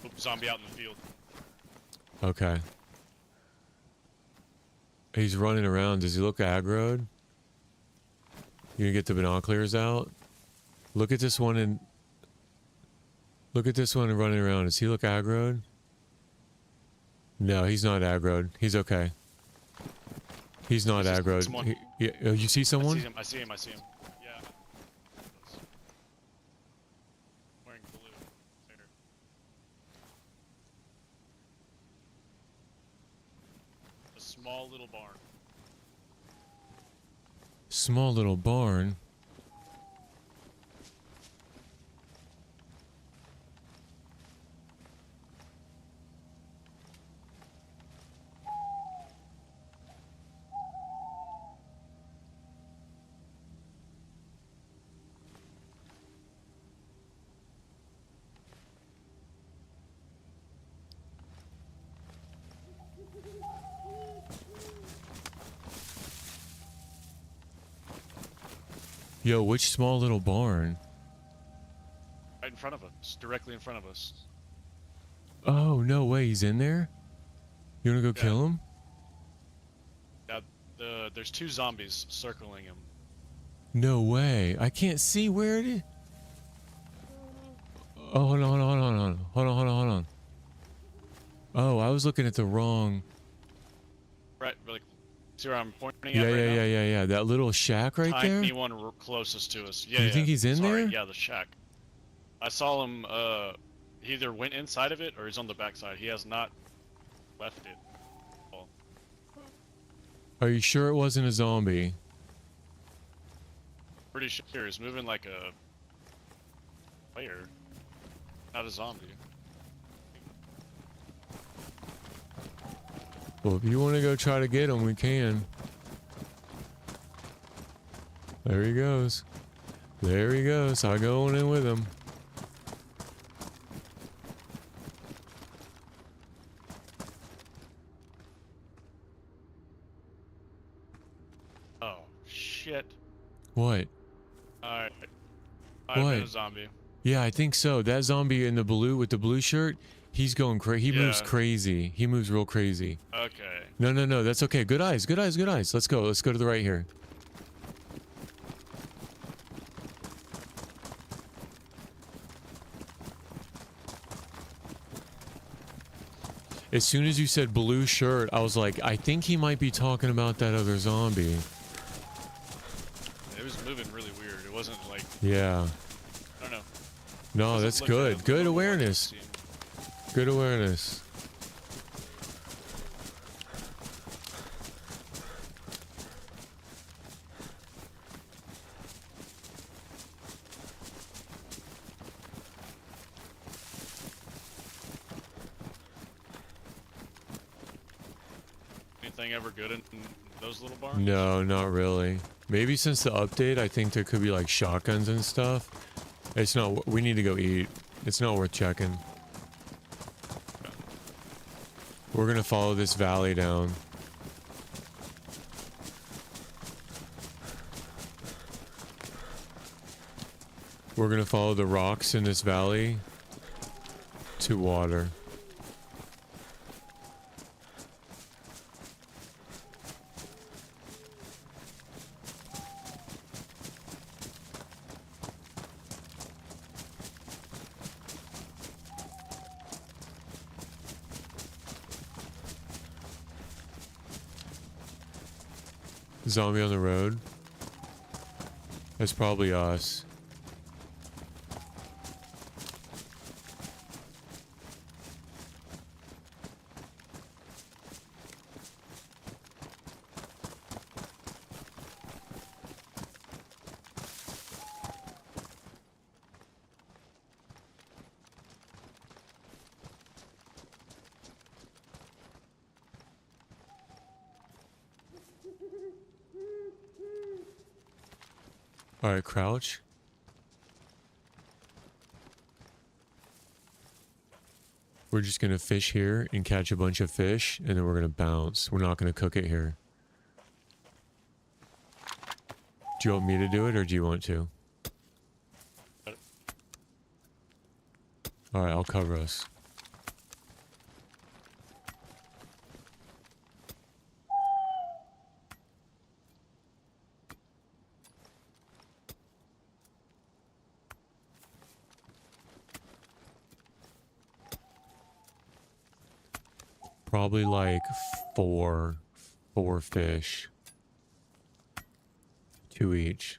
Oop, zombie out in the field. Okay. He's running around. Does he look aggroed? You gonna get the binoculars out? Look at this one and running around. Does he look aggroed? No, he's not aggroed. He's okay. He's not aggroed. Oh, you see someone? I see him. Yeah. Wearing blue. There. A small little barn. Small little barn. Yo, which small little barn? Right in front of us. Directly in front of us. Oh, no way. He's in there? You wanna go kill him? Yeah, there's 2 zombies circling him. No way. I can't see where it is. Oh, hold on. Oh, I was looking at the wrong... Right, like, see where I'm pointing at Yeah. That little shack right there? Tiny one closest to us. Yeah, You think he's in there? Yeah, the shack. I saw him, he either went inside of it or he's on the backside. He has not left it. Are you sure it wasn't a zombie? Pretty sure he's moving like a player, not a zombie. Well, if you want to go try to get him, we can. There he goes. There he goes. I'll go on in with him. Oh, shit. What? Alright. Might have been a zombie. Yeah, I think so. That zombie in the blue with the blue shirt, he's going crazy. He moves crazy. He moves real crazy. Okay. No. That's okay. Good eyes. Good eyes. Good eyes. Let's go. Let's go to the right here. As soon as you said blue shirt, I was like, I think he might be talking about that other zombie. It was moving really weird. It wasn't like... Yeah. I don't know. No, that's good. Good awareness. Good awareness. Anything ever good in those little barns? No, not really. Maybe since the update, I think there could be like shotguns and stuff. It's not, we need to go eat. It's not worth checking. We're gonna follow this valley down. We're gonna follow the rocks in this valley to water. Zombie on the road. That's probably us. Alright, crouch. We're just gonna fish here and catch a bunch of fish, and then we're gonna bounce. We're not gonna cook it here. Do you want me to do it, or do you want to? Alright, I'll cover us. Probably like four fish. 2 each.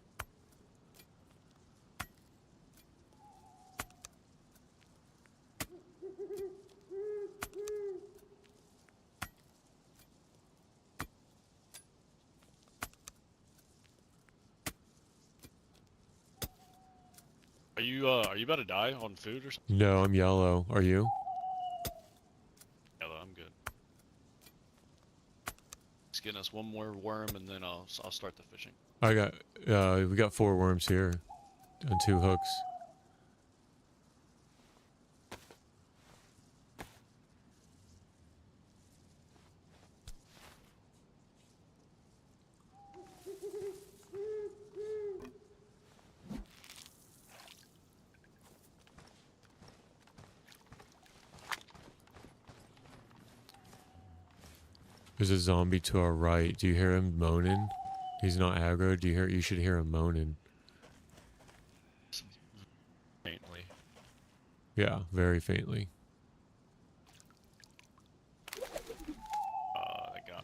Are you about to die on food or something? No, I'm yellow. Are you? Yellow, I'm good. Just getting us one more worm and then I'll start the fishing. I got, we got 4 worms here. On 2 hooks. There's a zombie to our right. Do you hear him moaning? He's not aggro. Do you hear? You should hear him moaning. Faintly. Yeah, very faintly. I got.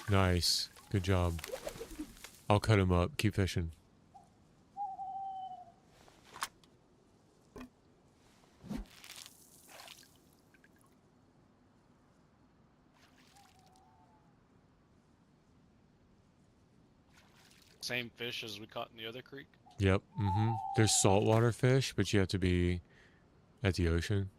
Nice. Good job. I'll cut him up. Keep fishing. Same fish as we caught in the other creek? Yep. Mm-hmm. There's saltwater fish, but you have to be at the ocean.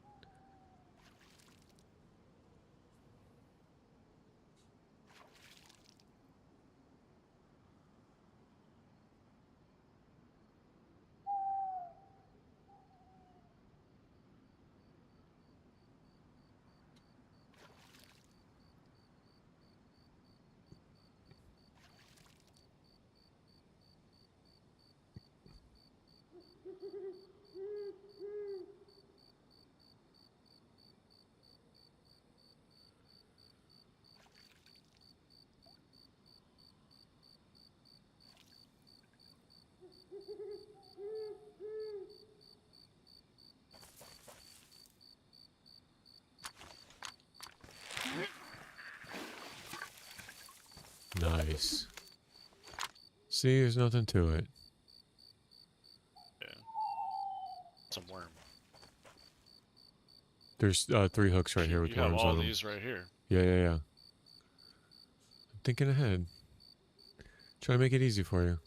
Nice. See, there's nothing to it. Yeah. Some worm. There's 3 hooks right here with You have worms all on them. these right here. Yeah. I'm thinking ahead. Try to make it easy for you.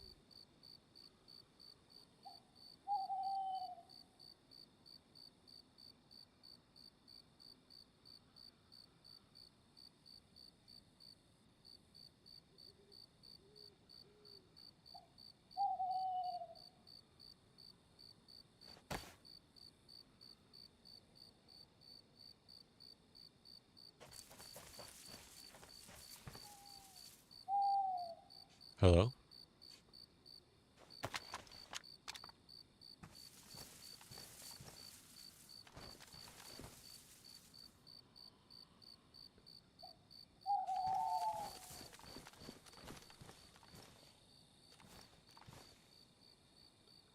Hello?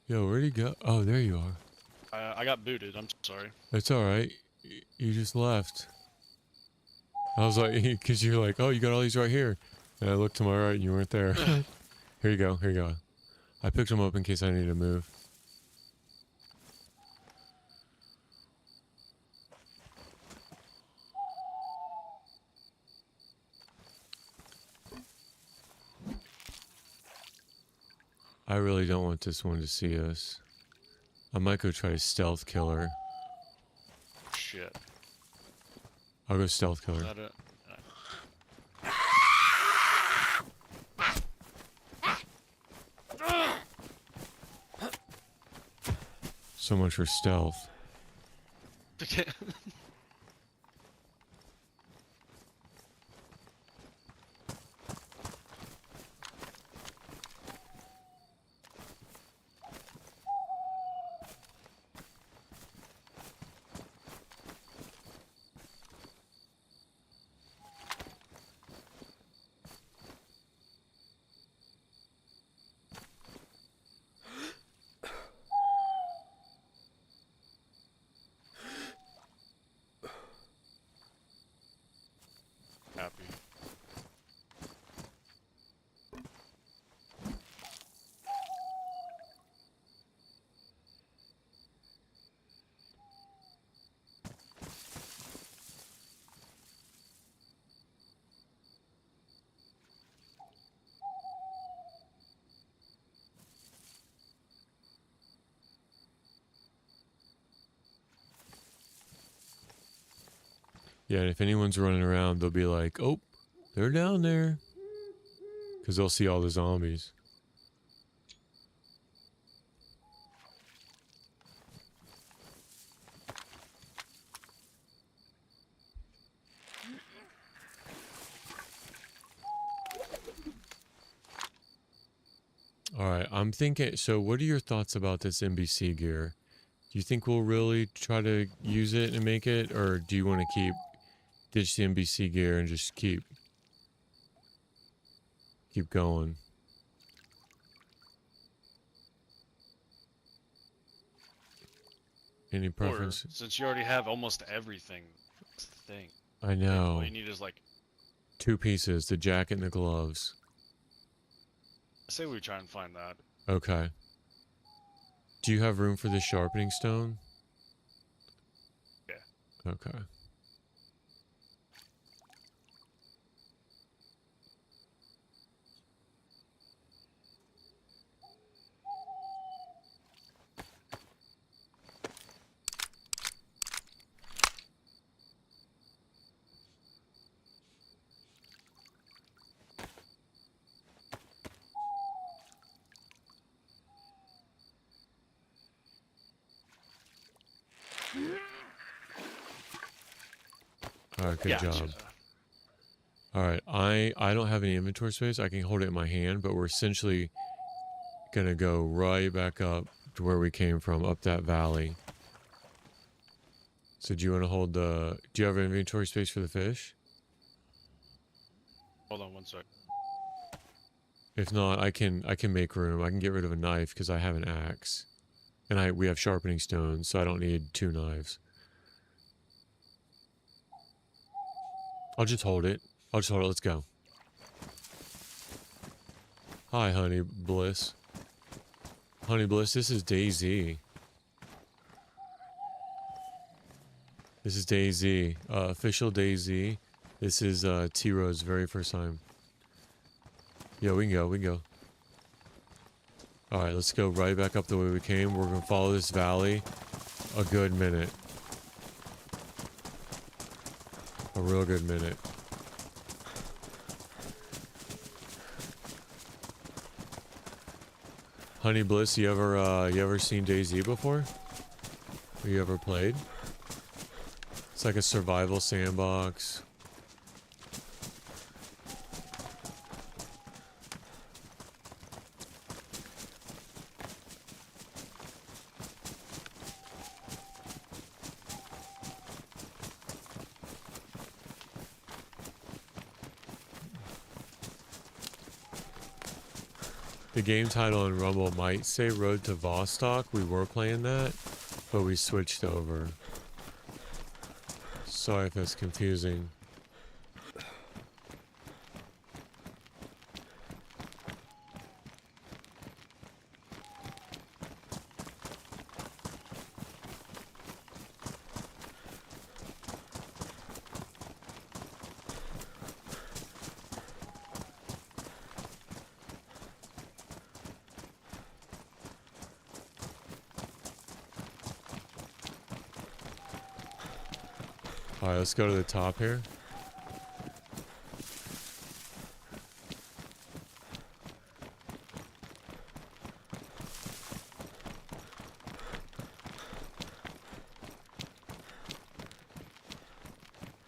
Yo, where'd he go? Oh, there you are. I got booted. I'm sorry. It's alright. You just left. I was like, because you're like, oh, you got all these right here. And I looked to my right and you weren't there. Here you go. I picked them up in case I need to move. I really don't want this one to see us. I might go try to stealth kill her. Shit. I'll go stealth kill her. That it? So much for stealth. Happy. Yeah, and if anyone's running around, they'll be like, oh, they're down there. Because they'll see all the zombies. Alright, I'm thinking, so what are your thoughts about this NBC gear? Do you think we'll really try to use it and make it? Or do you want to ditch the NBC gear and just keep going? Any preference? Or, since you already have almost everything, that's the thing. I know. All you need is like 2 pieces, the jacket and the gloves. I say we try and find that. Okay. Do you have room for the sharpening stone? Yeah. Okay. Alright, good job. Alright, I don't have any inventory space. I can hold it in my hand, but we're essentially gonna go right back up to where we came from, up that valley. So do you want to hold the... Do you have inventory space for the fish? Hold on one sec. If not, I can make room. I can get rid of a knife because I have an axe. And we have sharpening stones, so I don't need 2 knives. I'll just hold it. Let's go. Hi, Honey Bliss. Honey Bliss, this is DayZ. This is DayZ. Official DayZ. This is TROWE's very first time. Yeah, we can go. Alright, let's go right back up the way we came. We're gonna follow this valley a good minute. A real good minute. Honey Bliss, you ever seen DayZ before? Or you ever played? It's like a survival sandbox. The game title in Rumble might say Road to Vostok. We were playing that, but we switched over. Sorry if that's confusing. Alright, let's go to the top here.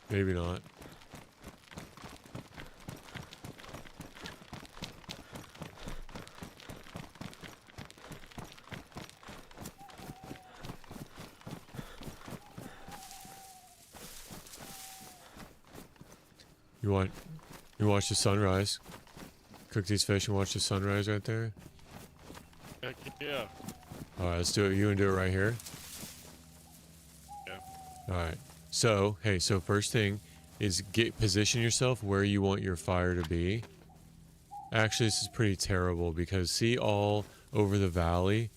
Maybe not. You watch the sunrise. Cook these fish and watch the sunrise right there. Heck yeah. Alright, let's do it. You wanna do it right here? Yeah. Alright. So, hey, so first thing is position yourself where you want your fire to be. Actually, this is pretty terrible because see all over the valley?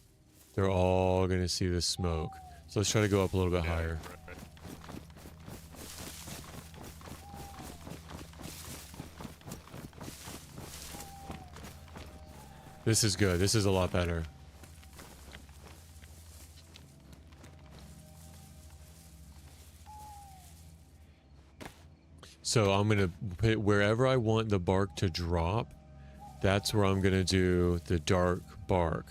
They're all gonna see the smoke. So let's try to go up a little bit higher. Right. This is good. This is a lot better. So I'm going to put wherever I want the bark to drop, that's where I'm going to do the dark bark.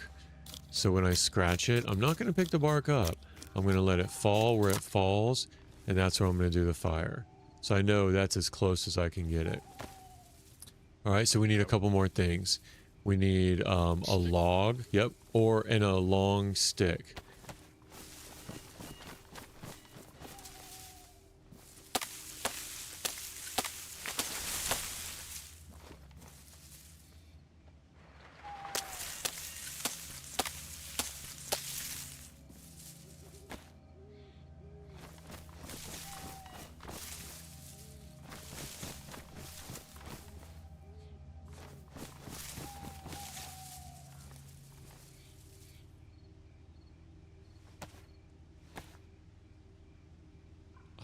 So when I scratch it, I'm not going to pick the bark up. I'm going to let it fall where it falls, and that's where I'm going to do the fire. So I know that's as close as I can get it. All right, so we need a couple more things. We need a log, yep, and a long stick.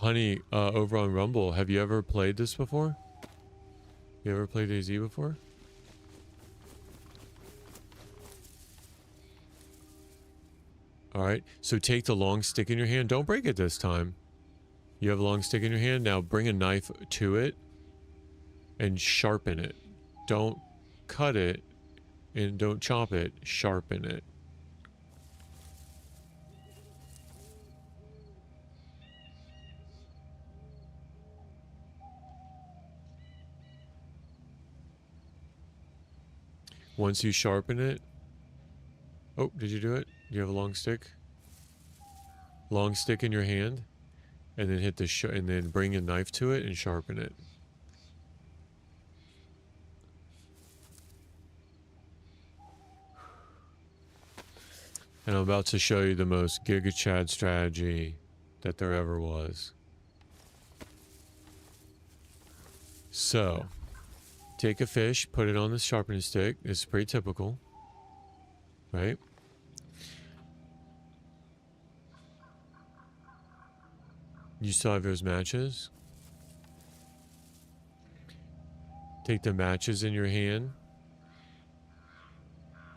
Honey, over on Rumble, have you ever played this before? You ever played DayZ before? Alright, so take the long stick in your hand. Don't break it this time. You have a long stick in your hand. Now bring a knife to it and sharpen it. Don't cut it and don't chop it. Sharpen it. Once you sharpen it... Oh, did you do it? Do you have a long stick? Long stick in your hand, and then hit the and then bring a knife to it and sharpen it. And I'm about to show you the most Giga Chad strategy that there ever was. So, take a fish, put it on the sharpening stick. It's pretty typical, right? You still have those matches? Take the matches in your hand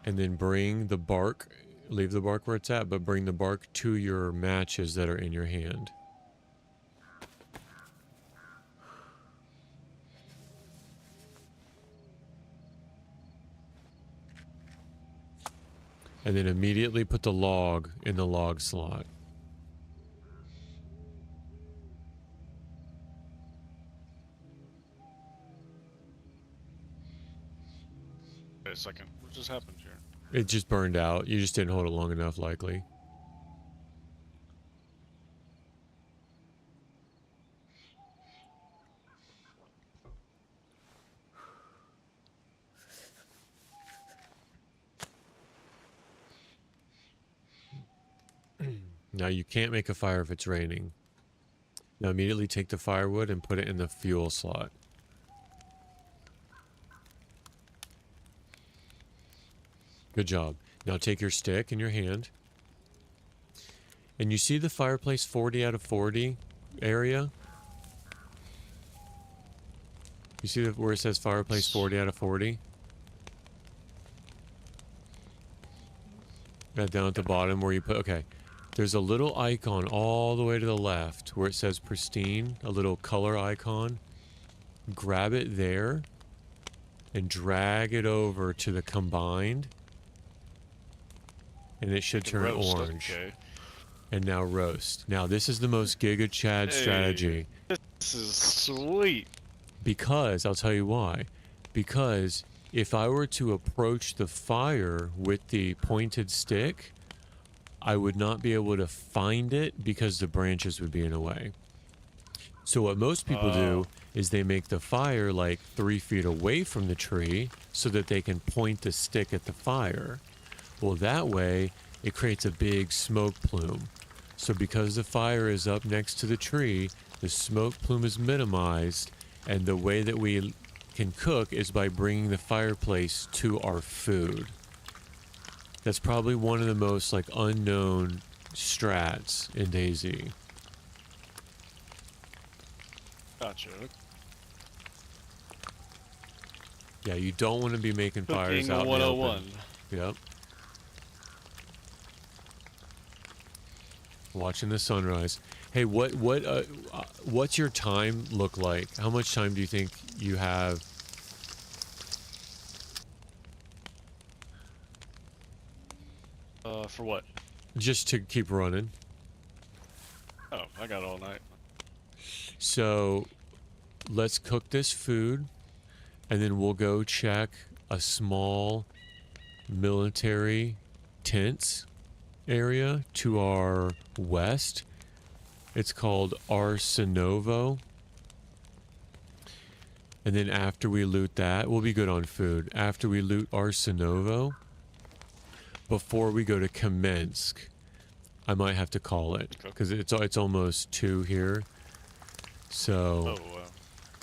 and then bring the bark, leave the bark where it's at, but bring the bark to your matches that are in your hand. And then immediately put the log in the log slot. Wait a second. What just happened here? It just burned out. You just didn't hold it long enough, likely. Now you can't make a fire if it's raining. Now immediately take the firewood and put it in the fuel slot. Good job. Now take your stick in your hand. And you see the fireplace 40 out of 40 area? You see where it says fireplace 40 out of 40? Right down at the bottom where you put... Okay. There's a little icon all the way to the left where it says pristine, a little color icon. Grab it there and drag it over to the combined. And it should turn orange. Okay. And now roast. Now this is the most Giga Chad strategy. This is sweet. Because, I'll tell you why. Because if I were to approach the fire with the pointed stick, I would not be able to find it because the branches would be in the way. So what most people do is they make the fire like 3 feet away from the tree so that they can point the stick at the fire. Well, that way it creates a big smoke plume. So because the fire is up next to the tree, the smoke plume is minimized, and the way that we can cook is by bringing the fireplace to our food. That's probably one of the most like unknown strats in DayZ. Gotcha. Yeah, you don't want to be making fires out in the 101. Yep. Watching the sunrise. Hey, what's your time look like? How much time do you think you have? For what? Just to keep running. Oh, I got all night. So, let's cook this food, and then we'll go check a small military tents area to our west. It's called Arsenovo. And then after we loot that, we'll be good on food. After we loot Arsenovo, before we go to Kamensk, I might have to call it because it's almost 2 here. So,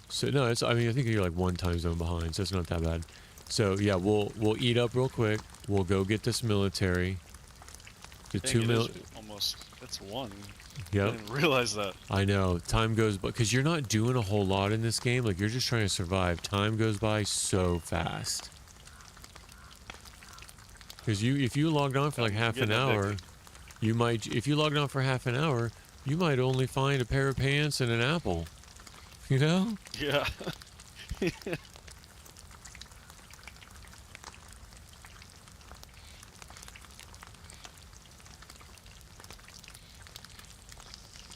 so no, I mean I think you're like 1 time zone behind, so it's not that bad. So yeah, we'll eat up real quick. We'll go get this military. The Dang, almost that's 1. I Yep. didn't realize that. I know. Time goes by because you're not doing a whole lot in this game. Like you're just trying to survive. Time goes by so fast. Because if you logged on for like half an getting hour, addicted. you might, if you logged on for half an hour, you might only find a pair of pants and an apple. You know? Yeah.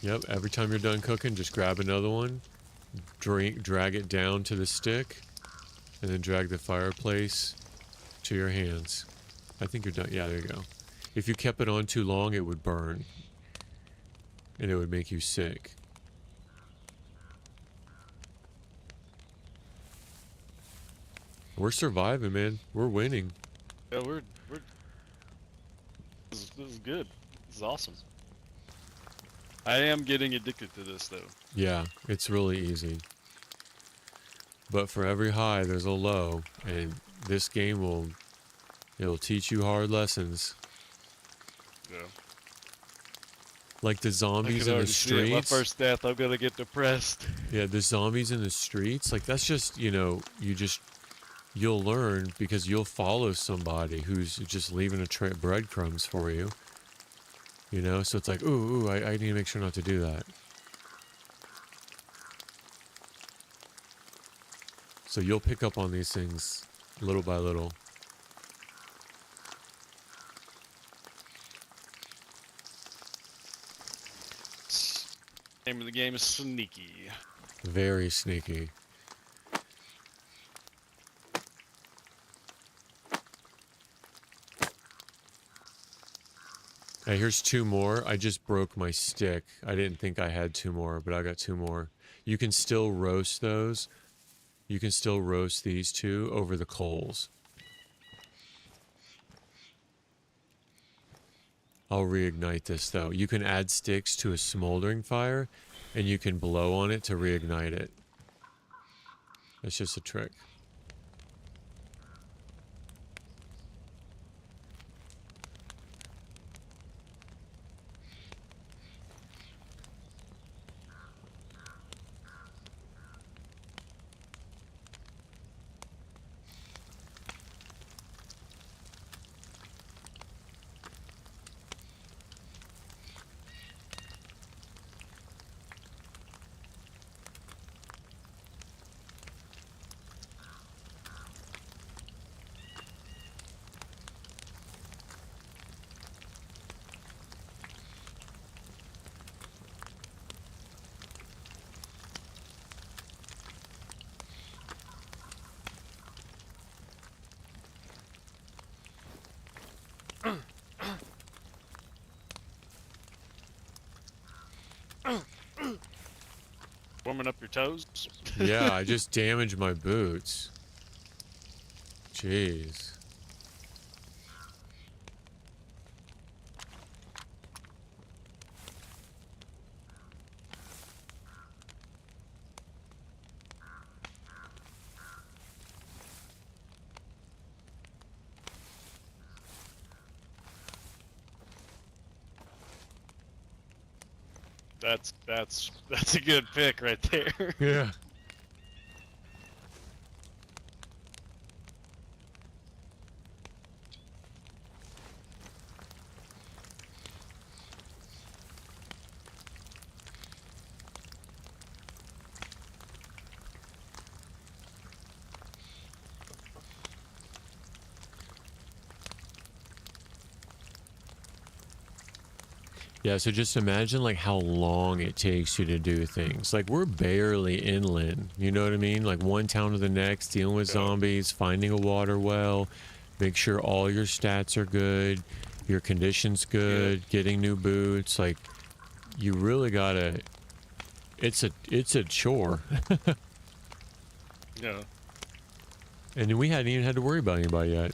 Yep. Every time you're done cooking, just grab another one, drag it down to the stick, and then drag the fireplace to your hands. I think you're done. Yeah, there you go. If you kept it on too long, it would burn. And it would make you sick. We're surviving, man. We're winning. Yeah, we're this is good. This is awesome. I am getting addicted to this though. Yeah, it's really easy. But for every high, there's a low, and this game it'll teach you hard lessons. Yeah. Like the I zombies can in the already see it. My streets. first death, I'm gonna get depressed. Yeah, the zombies in the streets, like that's just, you'll learn because you'll follow somebody who's just leaving a tray of breadcrumbs for you. You know, so it's like, ooh, I need to make sure not to do that. So you'll pick up on these things little by little. Name of the game is Sneaky. Very sneaky. Hey, here's two more. I just broke my stick. I didn't think I had two more, but I got two more. You can still roast those. You can still roast these two over the coals. I'll reignite this though. You can add sticks to a smoldering fire and you can blow on it to reignite it. That's just a trick. Warming up your toes. Yeah, I just damaged my boots. Jeez. That's a good pick right there. Yeah. Yeah, so just imagine like how long it takes you to do things. Like we're barely inland, you know what I mean? Like one town to the next, dealing with zombies, finding a water well, make sure all your stats are good, your condition's good, getting new boots. Like you really gotta. It's a chore. Yeah. And we hadn't even had to worry about anybody yet.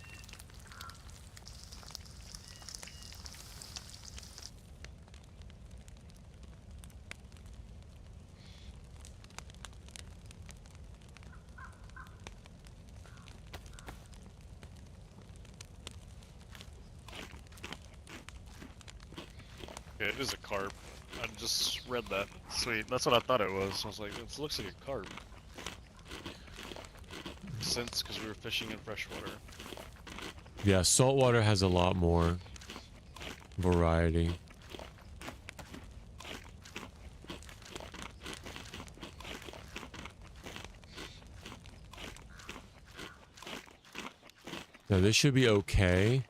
Yeah, it is a carp. I just read that. Sweet. That's what I thought it was. I was like, it looks like a carp. Since because we were fishing in freshwater. Yeah, saltwater has a lot more variety. Now this should be okay.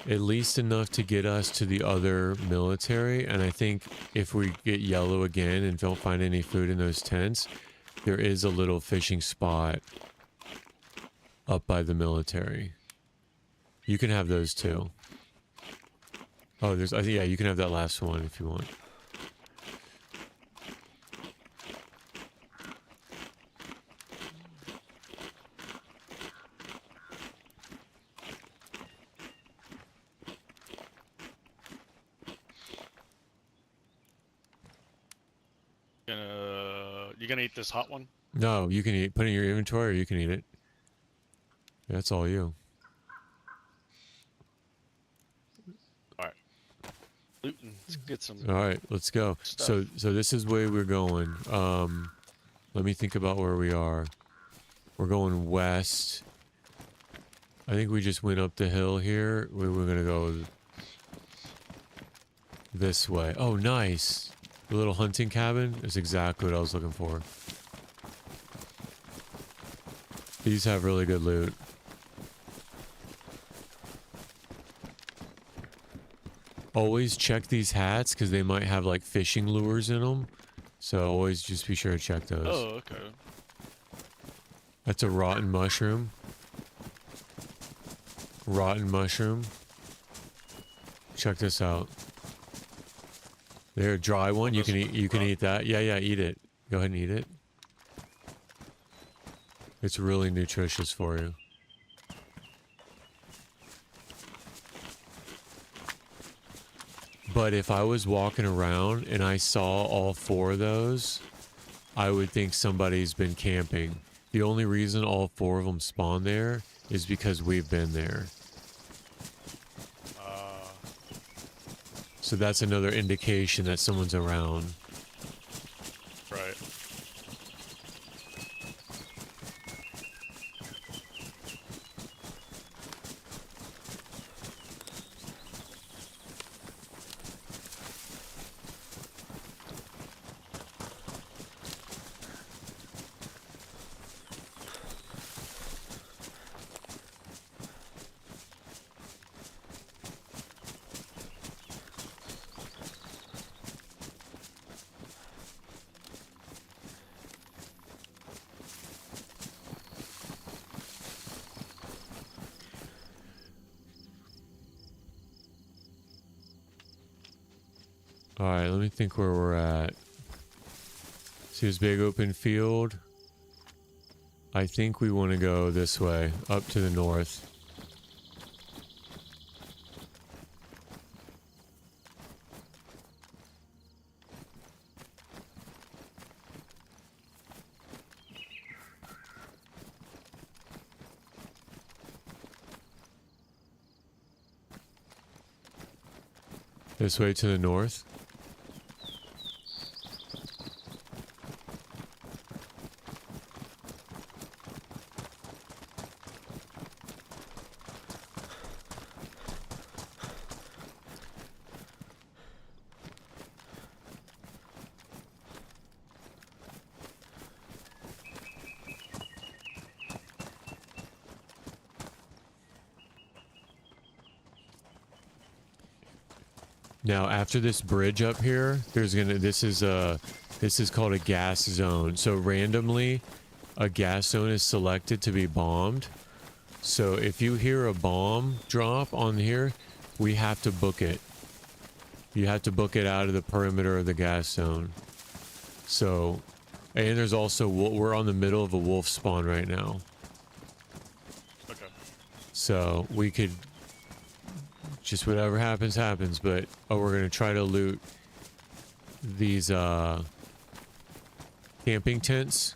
At least enough to get us to the other military. And I think if we get yellow again and don't find any food in those tents, there is a little fishing spot up by the military. You can have those too. Oh, there's, yeah, you can have that last one if you want. You gonna eat this hot one? No, you can eat, put it in your inventory or you can eat it. That's all you. Alright. Looting. Let's get some. Alright, let's go. Stuff. So this is where we're going. Let me think about where we are. We're going west. I think we just went up the hill here. We were gonna go this way. Oh, nice. The little hunting cabin is exactly what I was looking for. These have really good loot. Always check these hats because they might have like fishing lures in them. So always just be sure to check those. Oh, okay. That's a rotten mushroom. Rotten mushroom. Check this out. There, dry one. You can eat. You can eat that. Yeah, yeah. Eat it. Go ahead and eat it. It's really nutritious for you. But if I was walking around and I saw all four of those, I would think somebody's been camping. The only reason all four of them spawn there is because we've been there. So that's another indication that someone's around. Right. Alright, let me think where we're at. See this big open field? I think we want to go this way, up to the north. This way to the north. Now, after this bridge up here, there's gonna, this is called a gas zone. So randomly, a gas zone is selected to be bombed. So if you hear a bomb drop on here, we have to book it. You have to book it out of the perimeter of the gas zone. So, and there's also, we're on the middle of a wolf spawn right now. Okay. So we could, just whatever happens, happens, but we're gonna try to loot these camping tents.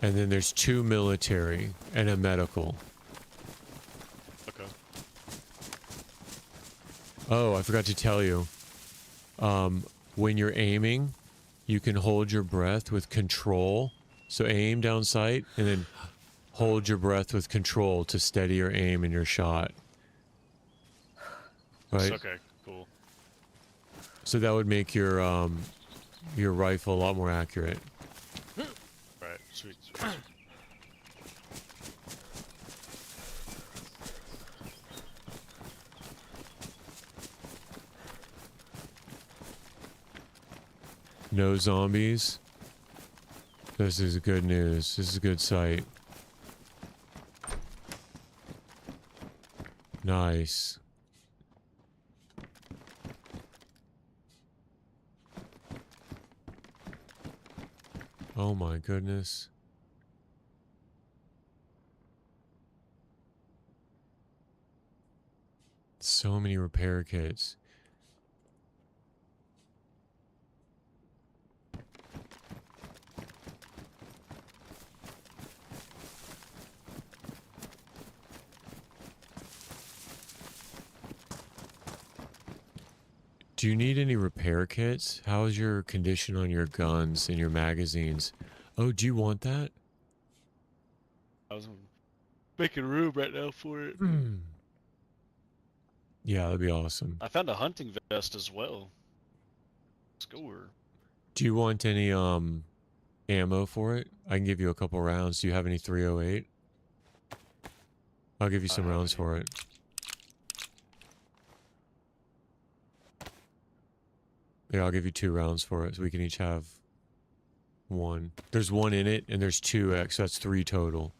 And then there's 2 military and a medical. Okay. Oh, I forgot to tell you. When you're aiming, you can hold your breath with control. So aim down sight and then hold your breath with control to steady your aim in your shot. Right? Okay, cool. So that would make your rifle a lot more accurate. Right, sweet, sweet, sweet. No zombies. This is good news. This is a good sight. Nice. Oh my goodness. So many repair kits. Do you need any repair kits? How's your condition on your guns and your magazines? Oh, do you want that? I was making room right now for it. Yeah, that'd be awesome. I found a hunting vest as well. Score. Do you want any ammo for it? I can give you a couple rounds. Do you have any 308? I'll give you some rounds for it. Yeah, I'll give you 2 rounds for it, so we can each have 1. There's 1 in it, and there's 2x, so that's 3 total.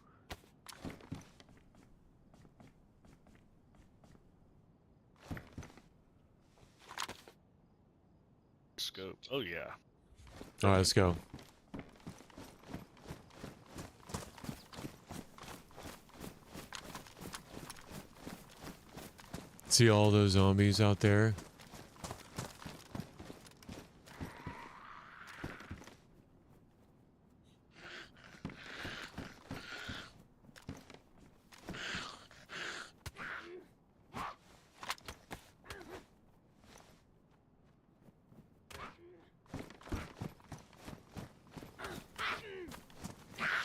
Scope. Oh yeah. All right, let's go. See all those zombies out there?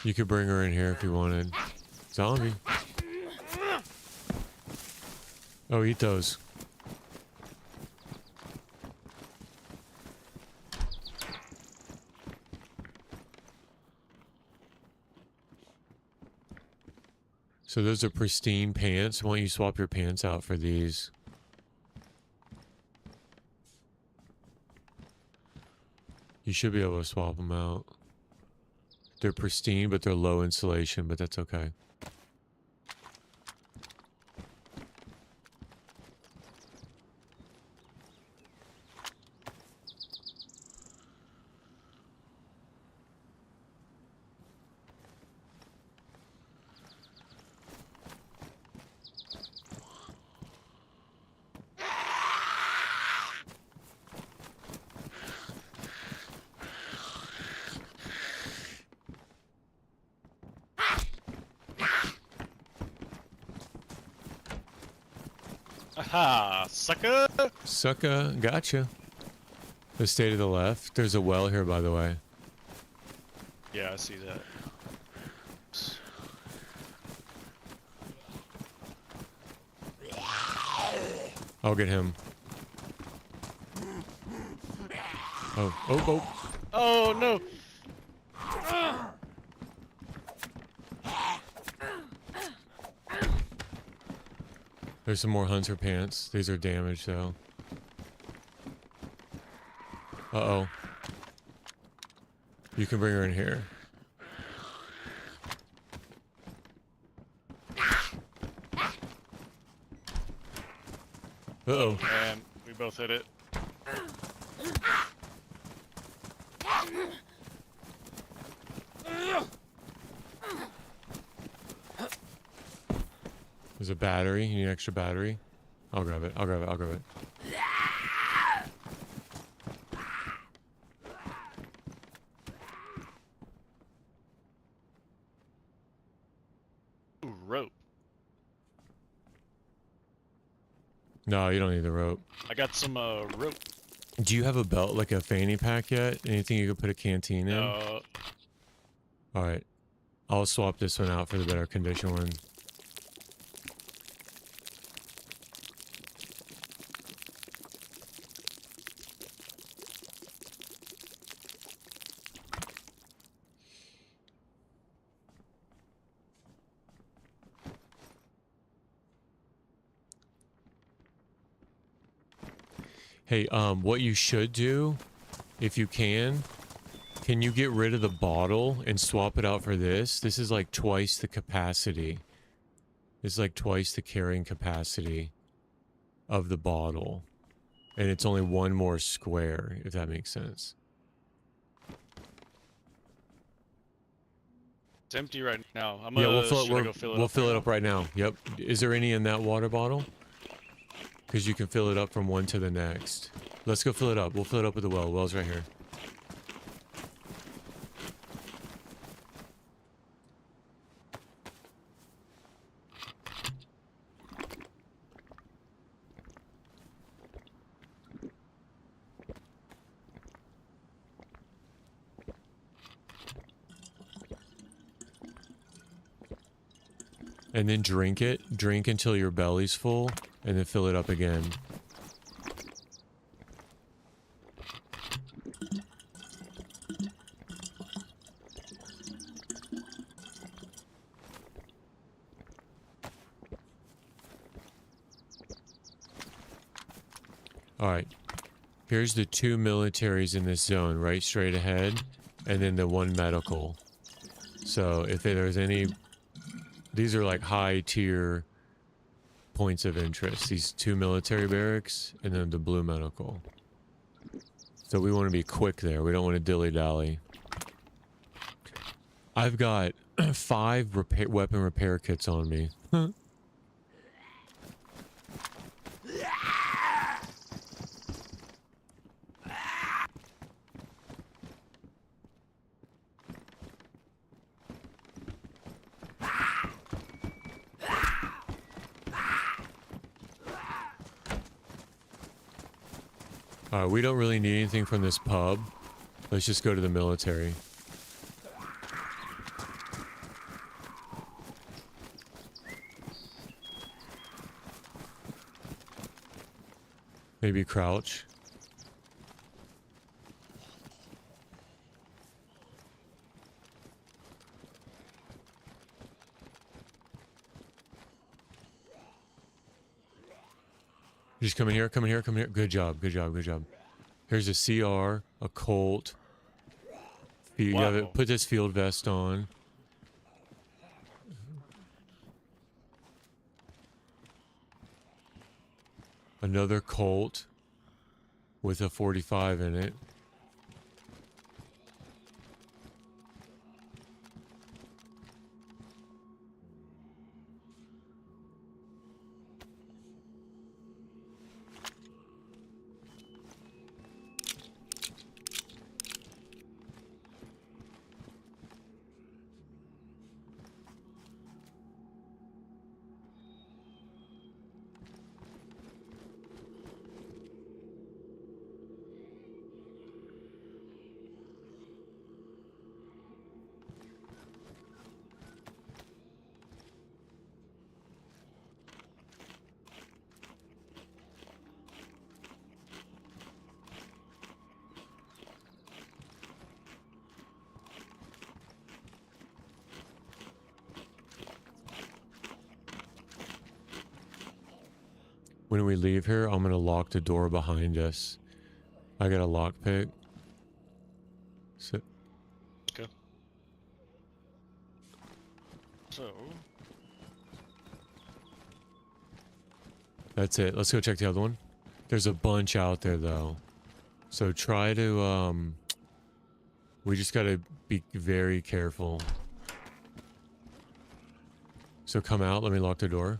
You could bring her in here if you wanted. Zombie. Oh, eat those. So those are pristine pants. Why don't you swap your pants out for these? You should be able to swap them out. They're pristine, but they're low insulation, but that's okay. Aha, sucker! Sucka, gotcha. Let's stay to the left. There's a well here, by the way. Yeah, I see that. I'll get him. Oh, oh, oh. Oh no! There's some more hunter pants. These are damaged, though. Uh-oh. You can bring her in here. Uh-oh. Man, we both hit it. There's a battery. You need an extra battery? I'll grab it. I'll grab it. I'll grab it. Ooh, rope. No, you don't need the rope. I got some rope. Do you have a belt, like a fanny pack yet? Anything you could put a canteen in? Alright. I'll swap this one out for the better condition one. Hey, what you should do, if you can you get rid of the bottle and swap it out for this? This is like twice the capacity. This is like twice the carrying capacity of the bottle. And it's only one more square, if that makes sense. It's empty right now. Yeah, we'll fill it up right now. Yep. Is there any in that water bottle? Because you can fill it up from one to the next. Let's go fill it up. We'll fill it up with the well. Well's right here. And then drink it. Drink until your belly's full, and then fill it up again. Alright. Here's the 2 militaries in this zone, right straight ahead, and then the 1 medical. So if there's any... These are like high tier points of interest. These 2 military barracks and then the blue medical. So we want to be quick there. We don't want to dilly-dally. I've got 5 weapon repair kits on me. We don't really need anything from this pub. Let's just go to the military. Maybe crouch. Just come in here, come in here, come in here. Good job, good job, good job. Here's a CR, a Colt. You gotta put this field vest on. Another Colt with a 45 in it. When we leave here, I'm gonna lock the door behind us. I got a lockpick. Sit. Okay. So. That's it. Let's go check the other one. There's a bunch out there though. So try to, we just gotta be very careful. So come out, let me lock the door.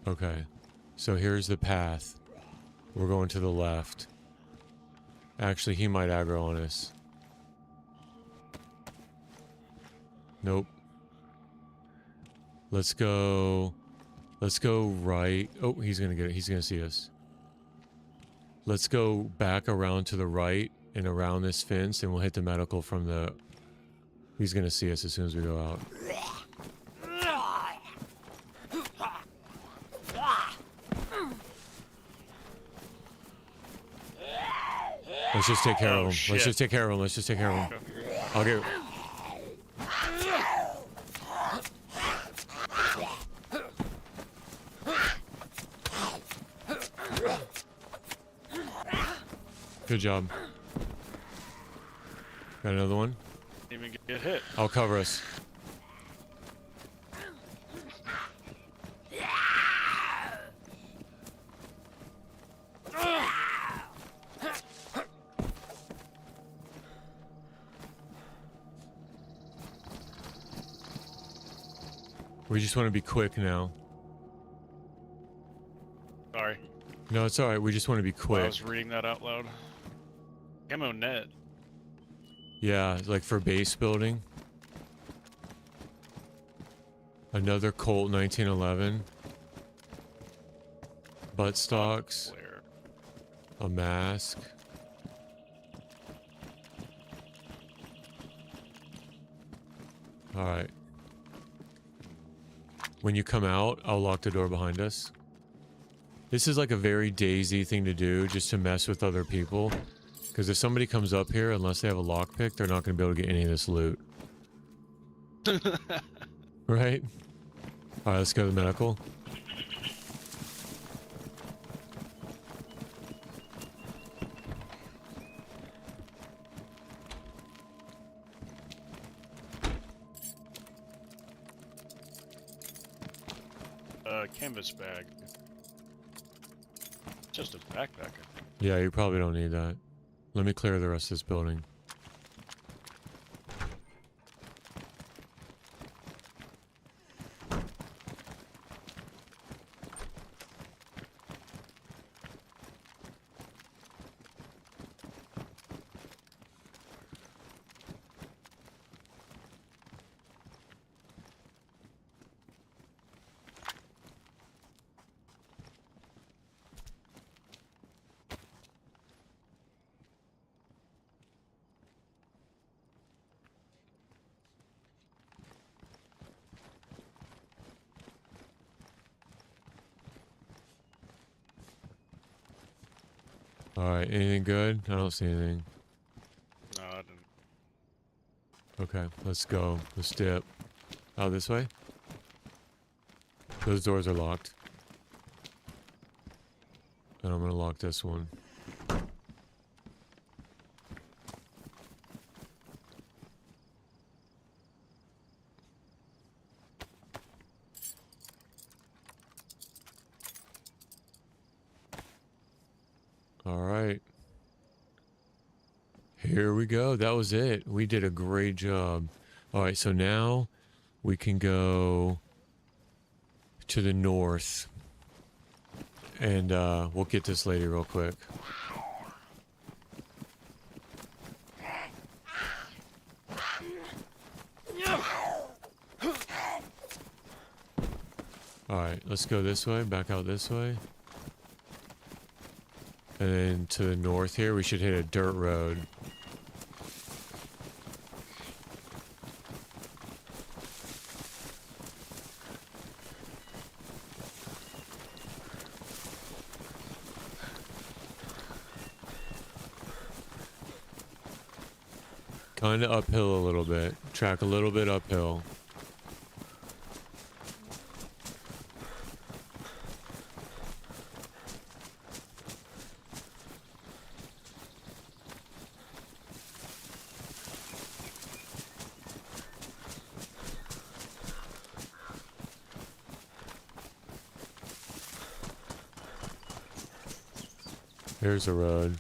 Okay, so here's the path. We're going to the left. Actually, he might aggro on us. Nope. Let's go. Let's go right. Oh, he's gonna get it. He's gonna see us. Let's go back around to the right and around this fence, and we'll hit the medical from the... He's gonna see us as soon as we go out. Let's just take care of him. Shit. Let's just take care of him. Let's just take care of him. I'll get... Good job. Got another one? Didn't even get hit. I'll cover us. We just want to be quick now. Sorry. No, it's alright. We just want to be I quick. was reading that out loud. Camo net. Yeah, like for base building. Another Colt 1911. Butt stocks. Flare. A mask. Alright. When you come out, I'll lock the door behind us. This is like a very DayZ thing to do, just to mess with other people. Because if somebody comes up here, unless they have a lockpick, they're not going to be able to get any of this loot. Right? Alright, let's go to the medical. Canvas bag. Just a backpack. Yeah, you probably don't need that. Let me clear the rest of this building. Alright, anything good? I don't see anything. No, I didn't. Okay, let's go. Let's dip. Out this way? Those doors are locked. And I'm gonna lock this one. Alright. Here we go. That was it. We did a great job. Alright, so now we can go to the north. And we'll get this lady real quick. Alright, let's go this way, back out this way. And then to the north here, we should hit a dirt road. Kind of uphill a little bit. Track a little bit uphill. Here's the road.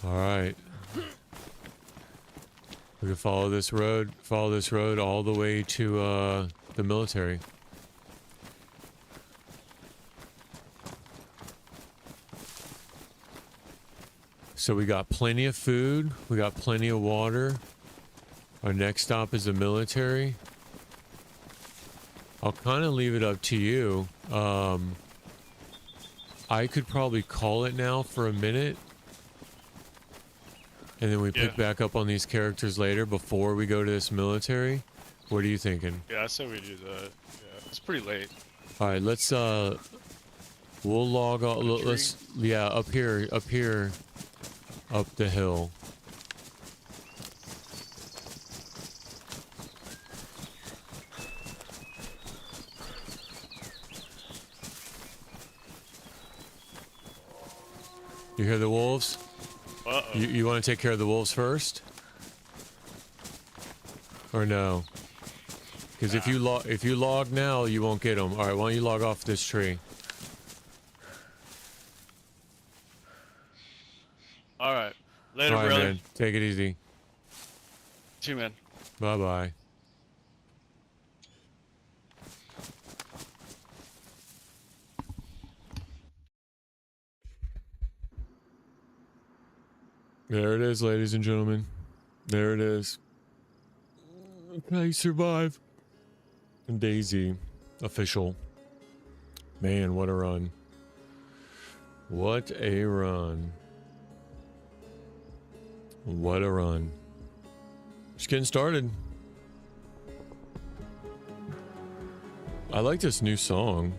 Alright. We can follow this road all the way to the military. So we got plenty of food, we got plenty of water. Our next stop is the military. I'll kind of leave it up to you. I could probably call it now for a minute. And then we pick back up on these characters later before we go to this military. What are you thinking? Yeah, I say we do that. Yeah, it's pretty late. All right, let's we'll log off. Let's up here, up the hill. You hear the wolves? Uh-oh. You want to take care of the wolves first? Or no? Because if you log now, you won't get them. All right, why don't you log off this tree? All right. Later, All right, brother. man. Take it easy. See you, man. Bye-bye. There it is, ladies and gentlemen. There it is. Okay, survive. And DayZ. Official. Man, what a run. What a run. What a run. Just getting started. I like this new song.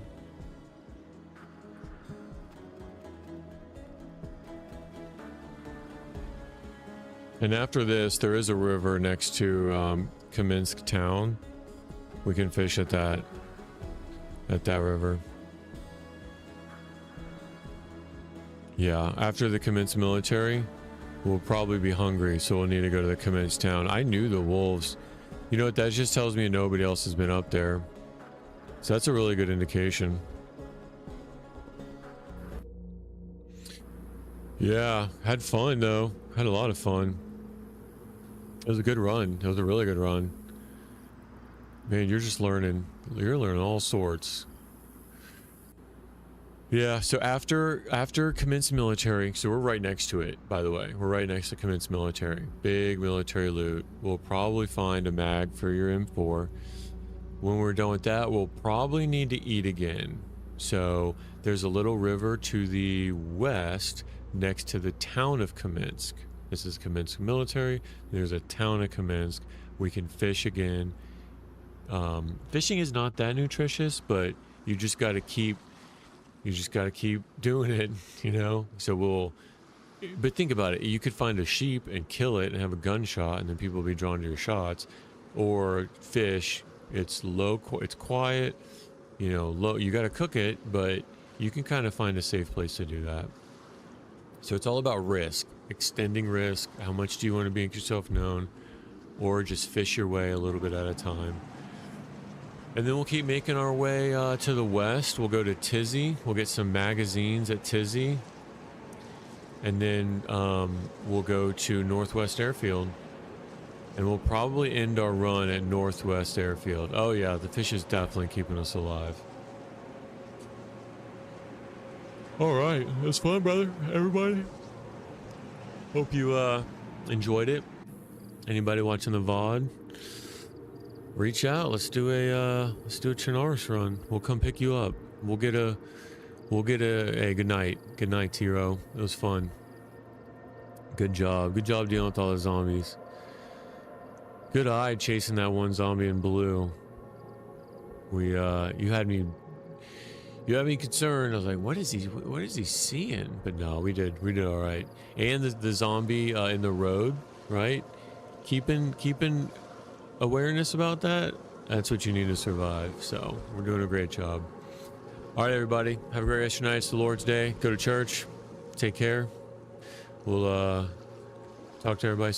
And after this, there is a river next to Kamensk town. We can fish at that river. Yeah, after the Kamensk military, we'll probably be hungry, so we'll need to go to the Kamensk town. I knew the wolves. You know what? That just tells me nobody else has been up there. So that's a really good indication. Yeah, had fun though. Had a lot of fun. It was a good run. It was a really good run. Man, you're just learning. You're learning all sorts. Yeah, so after Kamensk military, so we're right next to it, by the way. We're right next to Kamensk military. Big military loot. We'll probably find a mag for your M4. When we're done with that, we'll probably need to eat again. So there's a little river to the west next to the town of Kamensk. This is Kamensk military. There's a town of Kamensk. We can fish again. Fishing is not that nutritious, but you just got to keep doing it, you know? So but think about it. You could find a sheep and kill it and have a gunshot, and then people will be drawn to your shots. Or fish, it's quiet, you know, low. You got to cook it, but you can kind of find a safe place to do that. So it's all about risk, extending risk. How much do you want to make yourself known? Or just fish your way a little bit at a time. And then we'll keep making our way to the west. We'll go to TROWE. We'll get some magazines at TROWE. And then we'll go to Northwest Airfield. And we'll probably end our run at Northwest Airfield. Oh yeah, the fish is definitely keeping us alive. All right, it was fun, brother. Everybody. Hope you enjoyed it. Anybody watching the VOD? Reach out. Let's do a Chernarus run. We'll come pick you up. We'll get a good night. Good night, Tiro. It was fun. Good job. Good job dealing with all the zombies. Good eye chasing that one zombie in blue. You had me concerned. I was like, what is he seeing? But no, we did all right. And the zombie in the road, right? Keeping awareness about that. That's what you need to survive. So we're doing a great job. All right, everybody. Have a great rest of your night. It's the Lord's Day. Go to church. Take care. We'll talk to everybody